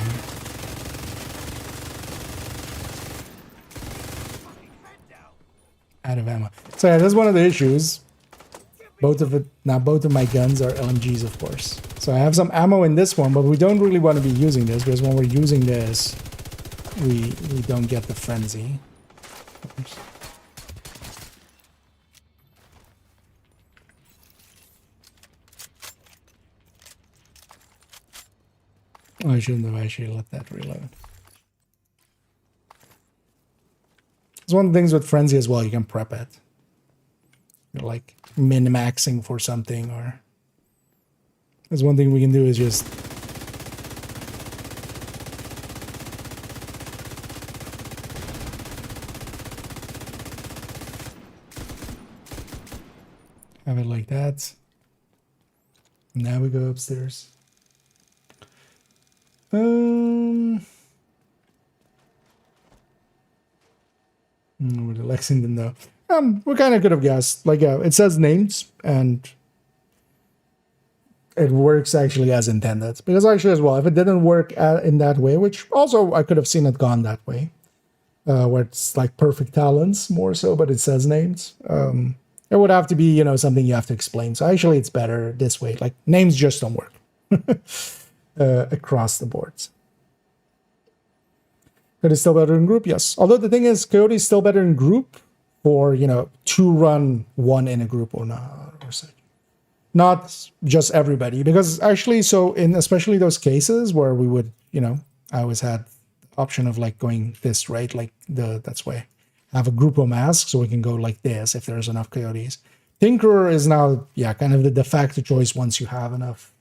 Out of ammo. So yeah, that's one of the issues. Both of my guns are LMGs, of course. So I have some ammo in this one, but we don't really want to be using this because when we're using this, we don't get the frenzy. Oops. Oh, I shouldn't have actually let that reload. It's one of the things with frenzy as well, you can prep it. You're like min-maxing for something, or there's one thing we can do is just have it like that. Now we go upstairs. With the Lexington though. We kind of could have guessed. Like, it says names, and it works actually as intended. Because actually as well, if it didn't work in that way, which also I could have seen it gone that way, where it's like perfect talents more so, but it says names. It would have to be, you know, something you have to explain. So actually it's better this way. Like, names just don't work across the boards. Coyote is still better in group, yes. Although the thing is, Coyote is still better in group for, you know, to run one in a group or not, or such. Not just everybody, because actually, so in especially those cases where we would, you know, I always had the option of like going this, right? Like that's why I have a group of masks, so we can go like this if there's enough Coyotes. Tinkerer is now, yeah, kind of the de facto choice once you have enough.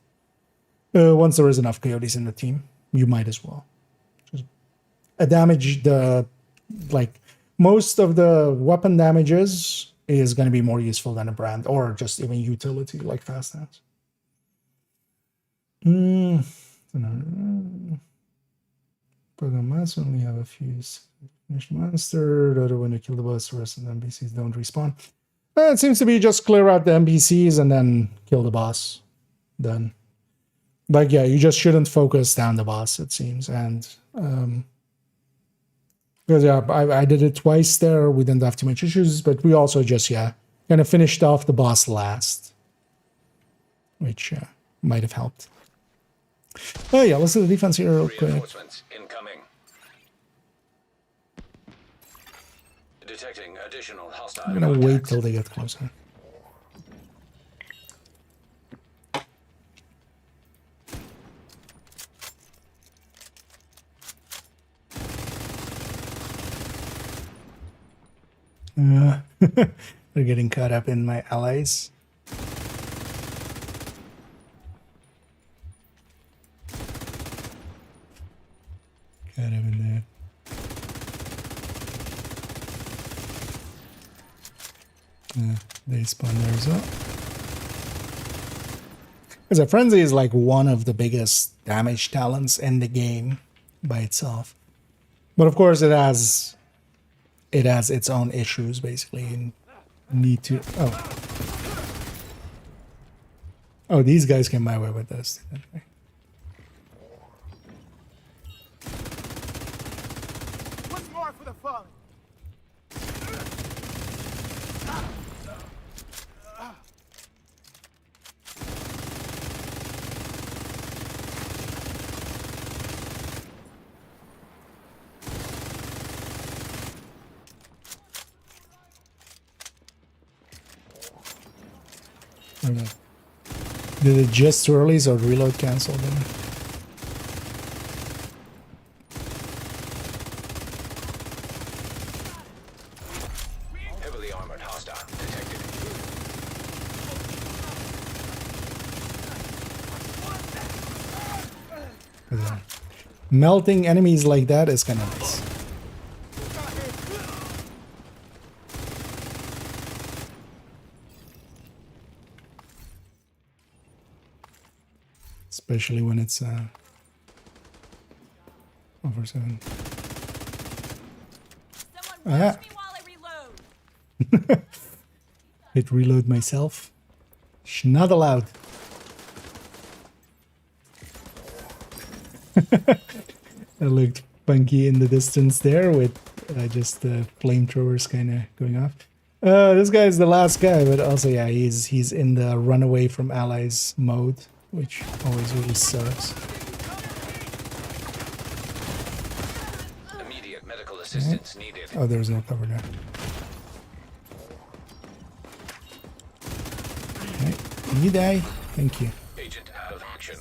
Once there is enough Coyotes in the team, you might as well. A damage, like most of the weapon damages is going to be more useful than a brand or just even utility like fast hands. Potomac only have a few finished monster. The other when you kill the boss, the rest of the NPCs don't respawn. It seems to be just clear out the NPCs and then kill the boss. Done. Like, yeah, you just shouldn't focus down the boss, it seems. And because yeah, I did it twice there. We didn't have too much issues, but we also just, yeah, kind of finished off the boss last, which might have helped. Oh yeah, let's do the defense here real quick. Reinforcements incoming. Detecting additional hostile. I'm gonna wait till they get closer. They're getting caught up in my allies. Caught up in there. They spawn there as well. Because a frenzy is like one of the biggest damage talents in the game by itself. But of course it has its own issues basically. You need to oh, these guys came my way with this. Okay. What's more for the fun? Okay. Did it just too early, so reload canceled then? Heavily armored hostile detected. Melting enemies like that is kind of nice. Especially when it's over 7. Someone watch me while I reload. Hit reload myself. Not allowed. I looked funky in the distance there with just the flamethrowers kind of going off. This guy is the last guy, but also yeah, he's in the run away from allies mode, which always really sucks. Immediate medical assistance needed. Oh, there's no cover there. Okay. You die. Thank you. Agent out of action.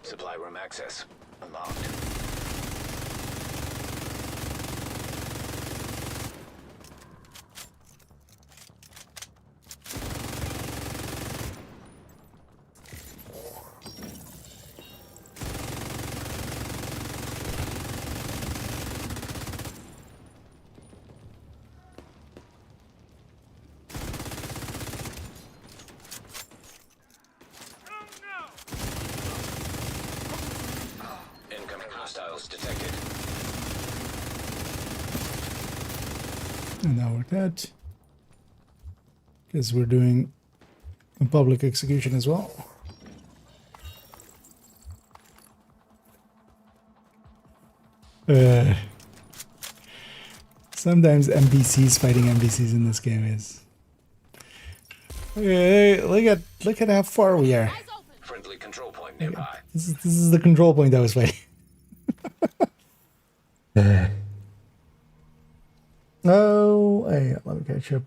Supply room access unlocked. Incoming hostiles detected. And now we're dead. Because we're doing a public execution as well. Sometimes NPCs fighting NPCs in this game is... Look at how far we are. Friendly control point nearby. This is the control point I was fighting. Oh, hey, let me catch up.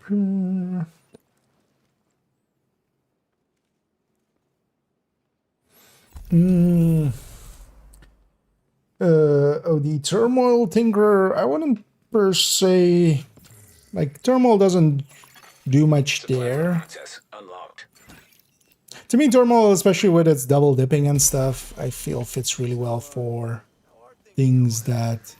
The turmoil tinkerer, I wouldn't per se like turmoil doesn't do much there. Access unlocked. To me, turmoil, especially with its double dipping and stuff, I feel fits really well for things that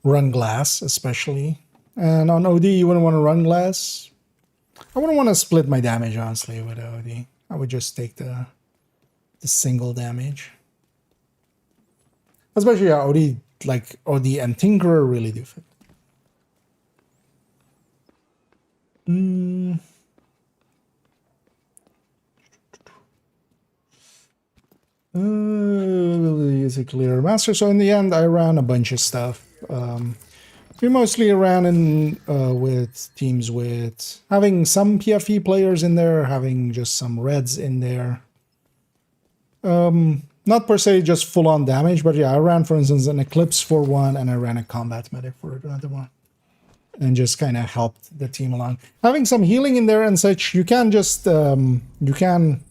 run glass, especially And on OD, you wouldn't want to run less. I wouldn't want to split my damage, honestly, with OD. I would just take the single damage. Especially, yeah, OD, like, OD and Tinkerer really do fit. Use a clear master. So in the end, I ran a bunch of stuff. We mostly ran in with teams with having some PFE players in there, having just some reds in there. Not per se just full-on damage, but yeah, I ran, for instance, an Eclipse for one, and I ran a Combat Medic for another one. And just kind of helped the team along. Having some healing in there and such, you can just, you can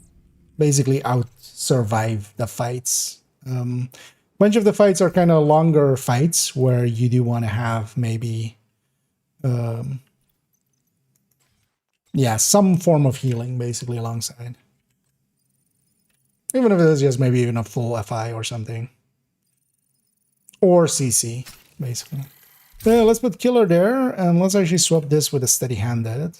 basically out-survive the fights. Bunch of the fights are kind of longer fights where you do want to have maybe, yeah, some form of healing basically alongside. Even if it is just maybe even a full FI or something. Or CC, basically. Yeah, let's put Killer there, and let's actually swap this with a Steady-Handed.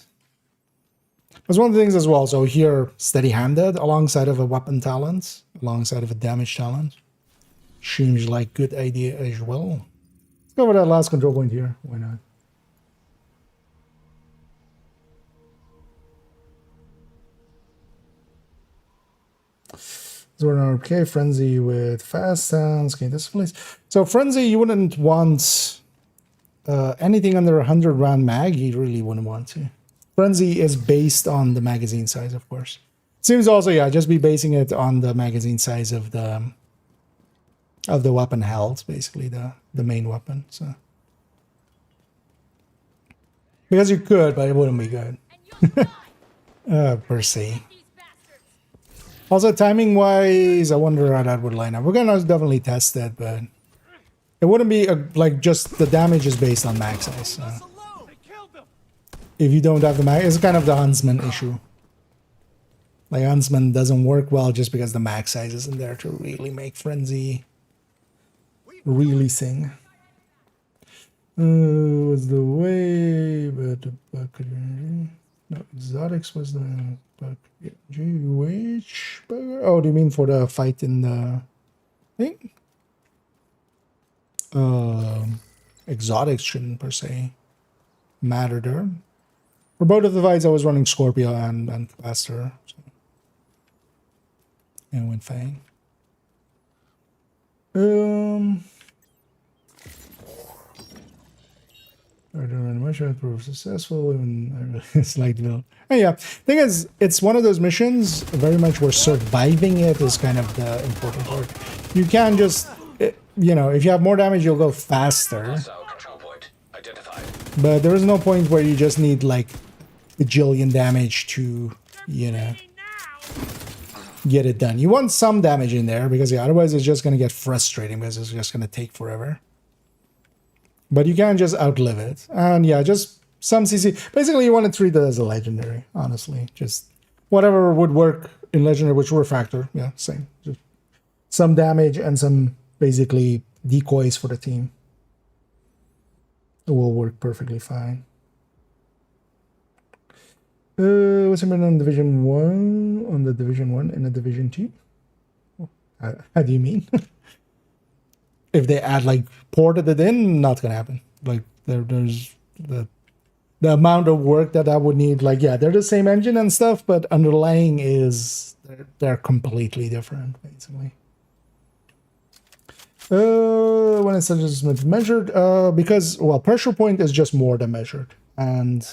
That's one of the things as well. So here, Steady-Handed alongside of a Weapon Talent, alongside of a Damage Talent. Seems like good idea as well. Let's go over that last control point here. Why not? Okay, Frenzy with Fast Sounds. Okay, this place. So Frenzy, you wouldn't want anything under 100 round mag. You really wouldn't want to. Frenzy is based on the magazine size, of course. Seems also, yeah, just be basing it on the magazine size of the weapon held, basically the main weapon. So because you could, but it wouldn't be good per se. Also, timing wise, I wonder how that would line up. We're gonna definitely test it, but it wouldn't be like just the damage is based on mag size. So. If you don't have the mag, it's kind of the Huntsman issue. Like Huntsman doesn't work well just because the mag size isn't there to really make Frenzy really sing. Was the way, but no, exotics was the which? Oh, do you mean for the fight in the thing? Exotics shouldn't per se matter there. For both of the fights, I was running Scorpio and Capacitor, so. And went fine. I don't run much, I prove successful, even it's like the yeah. Thing is, it's one of those missions very much where surviving it is kind of the important part. You can just, you know, if you have more damage, you'll go faster. But there is no point where you just need like a bajillion damage to, you know, get it done. You want some damage in there because yeah, otherwise it's just going to get frustrating because it's just going to take forever. But you can't just outlive it. And yeah, just some CC. Basically, you want to treat it as a legendary, honestly. Just whatever would work in legendary, which were factor. Yeah, same. Just some damage and some basically decoys for the team. It will work perfectly fine. What's happening on Division 1? On the Division 1 and the Division 2? How do you mean? If they add like ported it in, not gonna happen. Like there's the amount of work that I would need. Like yeah, they're the same engine and stuff, but underlying is they're completely different basically. When it's adjustment measured, because well, pressure point is just more than measured, and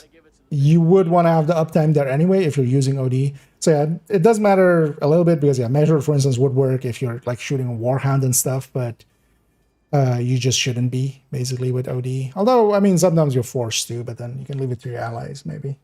you would want to have the uptime there anyway if you're using OD. So yeah, it does matter a little bit because yeah, measured for instance would work if you're like shooting a Warhound and stuff, but you just shouldn't be basically with OD. Although I mean sometimes you're forced to, but then you can leave it to your allies maybe.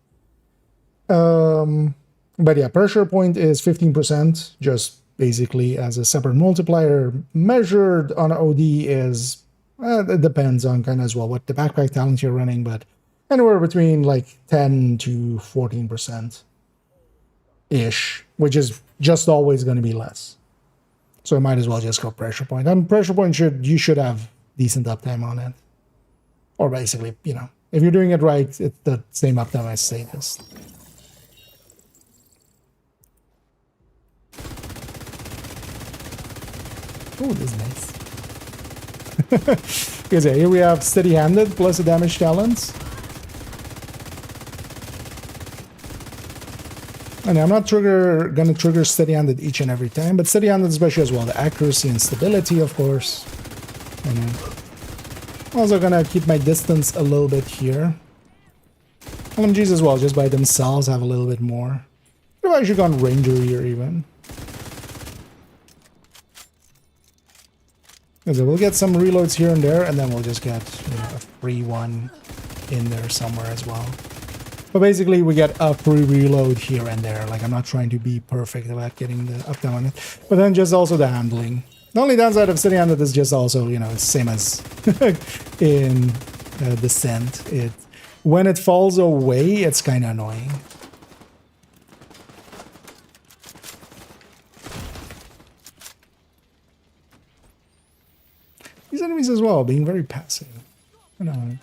But yeah, pressure point is 15%, just basically as a separate multiplier. Measured on OD is it depends on kind of as well what the backpack talent you're running, but anywhere between like 10 to 14% ish, which is just always going to be less. So I might as well just go pressure point. And pressure point you should have decent uptime on it. Or basically, you know, If you're doing it right, it's the same uptime as sadist. Oh, this is nice. Because here we have steady-handed plus a damage talent. And I'm not gonna trigger steady-handed each and every time, but steady-handed especially as well. The accuracy and stability, of course. And I'm also gonna keep my distance a little bit here. LMGs as well, just by themselves, have a little bit more. I've actually gone Ranger here even. So we'll get some reloads here and there, and then we'll just get, you know, a free one in there somewhere as well. But basically, we get a free reload here and there. Like, I'm not trying to be perfect about getting the uptime on it. But then just also the handling. The only downside of steady-handed is just also, you know, same as in Descent. When it falls away, it's kind of annoying. These enemies as well, being very passive. I know.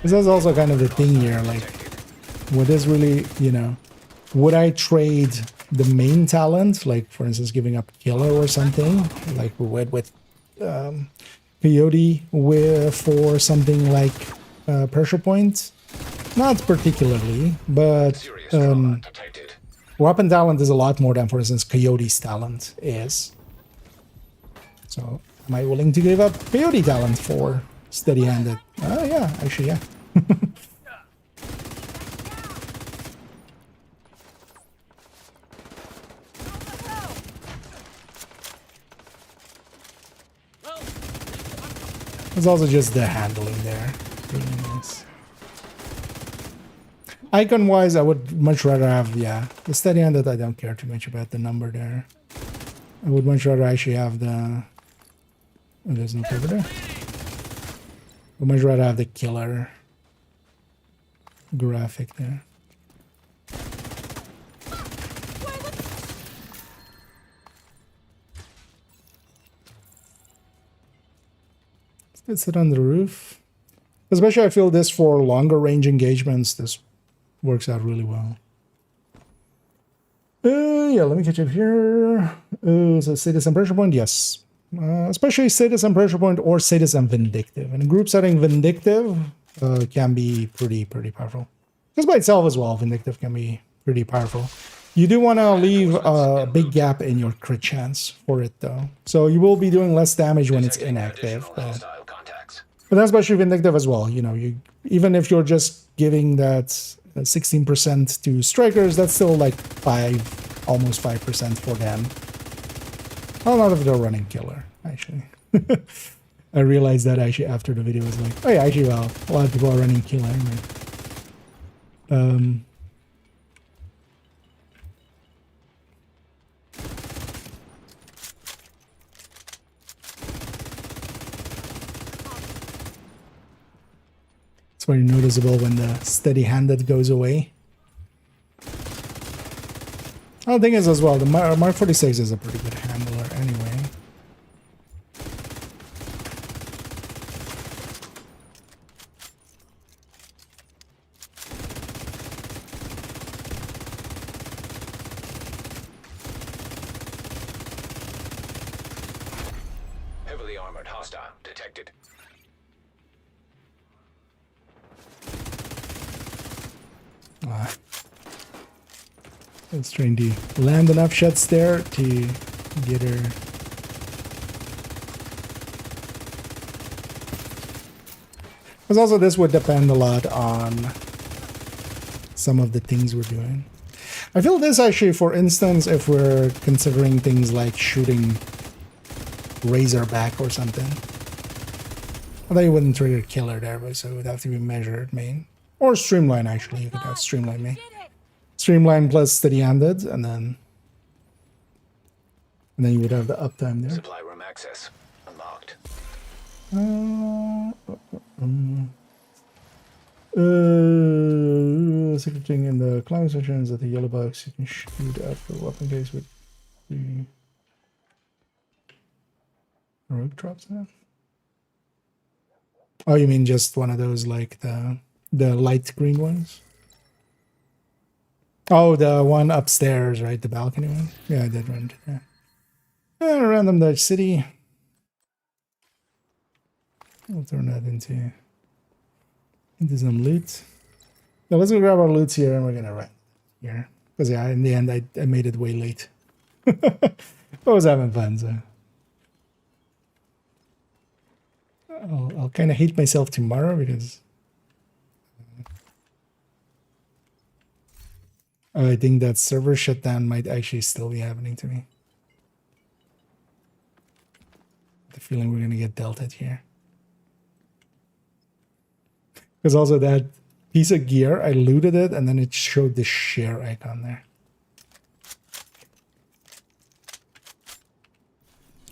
This is also kind of the thing here, like, what is really, you know, would I trade the main talent, like, for instance, giving up Killer or something, like we would with Coyote for something like Pressure Point? Not particularly, but weapon talent is a lot more than, for instance, Coyote's talent is. So, am I willing to give up Coyote talent for steady-handed? Oh, yeah, actually, yeah. It's also just the handling there. Really nice. Icon-wise, I would much rather have, yeah, the steady-handed. I don't care too much about the number there. I would much rather actually have the... Oh, there's no cover there. I would much rather have the Killer graphic there. Let's sit on the roof. Especially I feel this for longer range engagements, this works out really well. Yeah, let me catch up here. So Sadist and Pressure Point, yes. Especially Sadist and Pressure Point or Sadist and Vindictive. In a group setting, Vindictive can be pretty powerful. Just by itself as well, Vindictive can be pretty powerful. You do want to leave a big gap in your crit chance for it, though. So you will be doing less damage when it's inactive. But that's especially Vindictive as well. You know, even if you're just giving that 16% to strikers, that's still like almost 5% for them. Well, not if they're running Killer, actually. I realized that actually after the video. Was like, oh yeah, actually, well, a lot of people are running Killer. Right? It's very noticeable when the steady-handed goes away. The thing is as well, the Mark 46 is a pretty good handler anyway. Heavily armored hostile detected. Let's trying to land enough shots there to get her. Because also this would depend a lot on some of the things we're doing. I feel this actually, for instance, if we're considering things like shooting Razorback or something. I thought you wouldn't trigger Killer there, but so it would have to be measured main. Or Streamline, actually. You could have Streamline main. Streamline plus steady-handed, and then you would have the uptime there. Supply room access unlocked. Secret thing in the climax section is that the yellow box you can shoot at the weapon case with the rope drops in it. Oh, you mean just one of those, like the light green ones? Oh, the one upstairs, right? The balcony one? Yeah, I did run into that. Random Dutch City. I'll turn that into some loot. Now let's go grab our loot here and we're gonna run here. Because yeah, in the end I made it way late. I was having fun, so I'll kind of hate myself tomorrow because I think that server shutdown might actually still be happening to me. The feeling we're gonna get dealt at here. Because also that piece of gear, I looted it and then it showed the share icon there.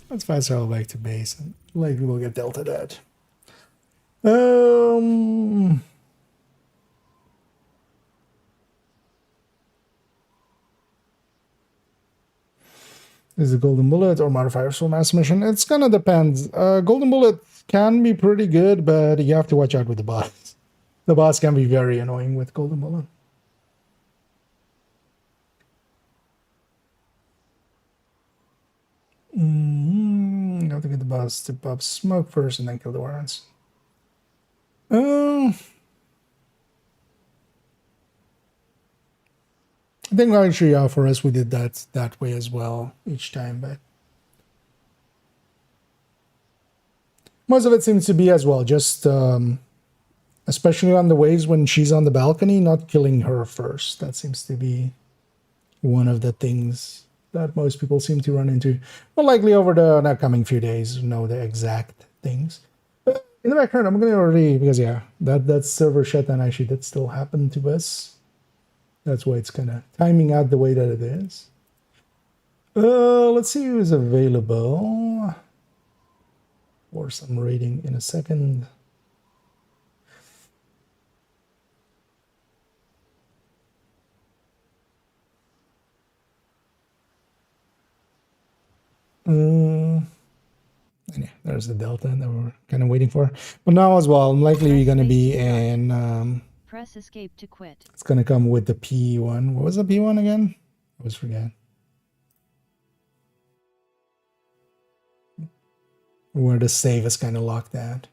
Let's fast travel back to base and likely we'll get dealt at that. Is the golden bullet or modifiers for mass mission? It's gonna depend. Golden bullet can be pretty good, but you have to watch out with the boss. The boss can be very annoying with golden bullet. You have to get the boss to pop smoke first and then kill the warrants. I think actually for us we did that way as well each time, but most of it seems to be as well, just especially on the waves when she's on the balcony, not killing her first. That seems to be one of the things that most people seem to run into. Well, likely over the coming few days, know the exact things. But in the background, I'm going to already, because yeah, that server shutdown actually did still happen to us. That's why it's kind of timing out the way that it is. Let's see who's available for some raiding in a second. Yeah, there's the delta that we're kind of waiting for. But now as well, I'm likely going to be in... Press escape to quit. It's going to come with the P1. What was the P1 again? I always forget. Where the save is kind of locked at.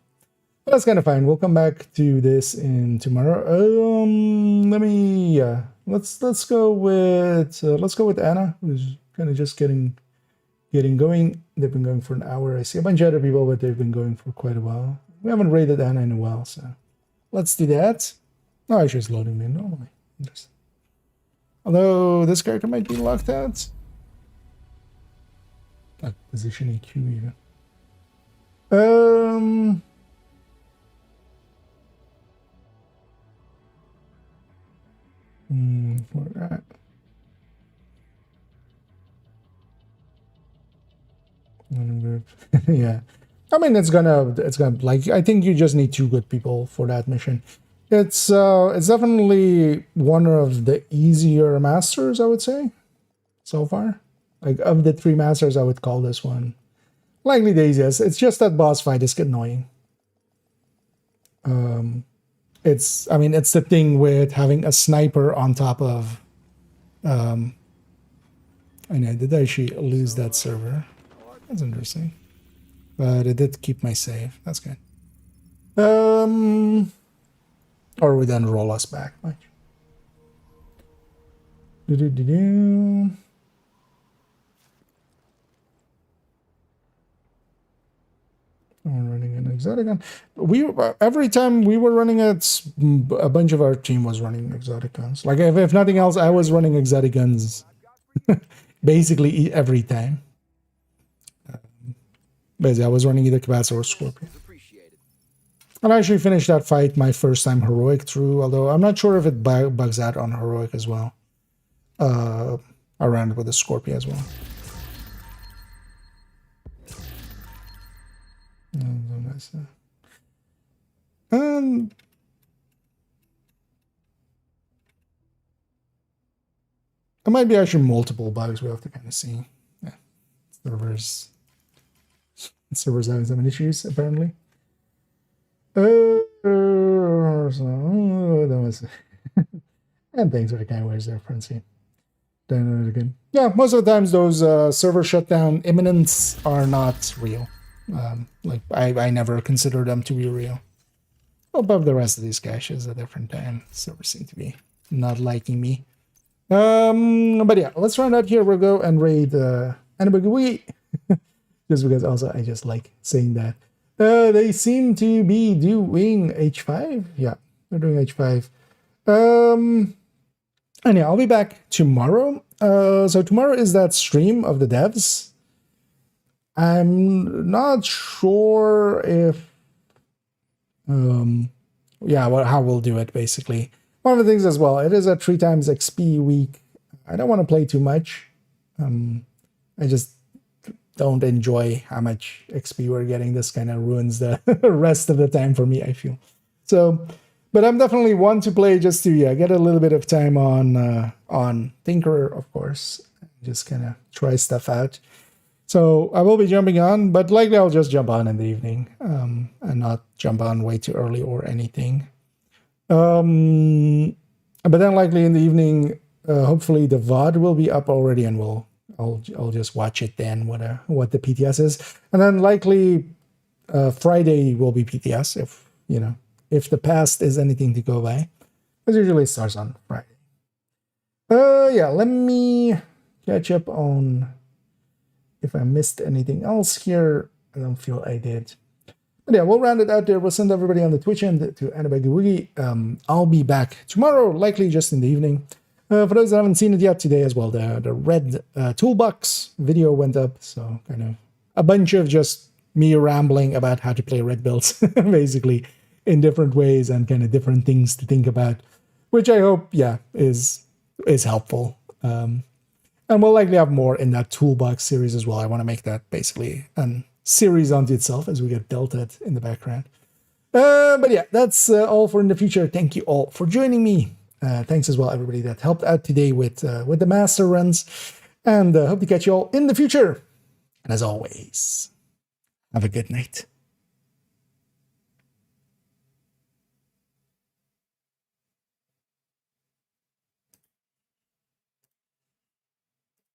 But that's kind of fine. We'll come back to this in tomorrow. Let's go with Anna, who's kind of just getting going. They've been going for an hour. I see a bunch of other people, but they've been going for quite a while. We haven't raided Anna in a while, so let's do that. Oh, actually, it's loading me normally. Although this character might be locked out. Like positioning Q even. Where at? Yeah, I mean it's gonna like, I think you just need 2 good people for that mission. It's definitely one of the easier masters, I would say, so far. Like of the 3 masters, I would call this one likely the easiest. It's just that boss fight is annoying. It's the thing with having a sniper on top of. I know, did I actually lose that server? That's interesting, but it did keep my save. That's good. Or we then roll us back. Right? I'm running an exotic gun. Every time we were running it, a bunch of our team was running exotic guns. Like if nothing else, I was running exotic guns basically every time. Basically, I was running either Capacitor or Scorpion. I actually finished that fight my first time heroic through, although I'm not sure if it bugs out on heroic as well. I ran with the Scorpion as well. was. There might be actually multiple bugs. We have to kind of see. Yeah, servers having some issues apparently. So, that was and thanks for the kind words there, Francie. Don't know it again. Yeah, most of the times those server shutdown imminents are not real. Like I never consider them to be real. Above the rest of these caches at different time, servers seem to be not liking me. But yeah, let's round out here. We'll go and raid anybody. Just because also I just like saying that. They seem to be doing H5. Yeah, they're doing H5. And yeah, I'll be back tomorrow. So tomorrow is that stream of the devs. I'm not sure if how we'll do it basically. One of the things as well, it is a 3 times XP week. I don't want to play too much. I just don't enjoy how much XP we're getting. This kind of ruins the rest of the time for me, I feel. So, but I'm definitely one to play just to get a little bit of time on Tinkerer, of course. Just kind of try stuff out. So I will be jumping on, but likely I'll just jump on in the evening and not jump on way too early or anything. But then likely in the evening, hopefully the VOD will be up already, and I'll just watch it then what the PTS is, and then likely Friday will be PTS if the past is anything to go by. It usually starts on Friday. Yeah, let me catch up on if I missed anything else here. I don't feel I did. But yeah, we'll round it out there. We'll send everybody on the Twitch end to Anabagawoogie. I'll be back tomorrow, likely just in the evening. For those that haven't seen it yet, today as well, the red toolbox video went up. So kind of a bunch of just me rambling about how to play red builds, basically, in different ways and kind of different things to think about, which I hope, is helpful. And we'll likely have more in that toolbox series as well. I want to make that basically a series unto itself as we get Delta in the background. But yeah, that's all for in the future. Thank you all for joining me. Thanks as well, everybody that helped out today with the master runs. And hope to catch you all in the future. And as always, have a good night.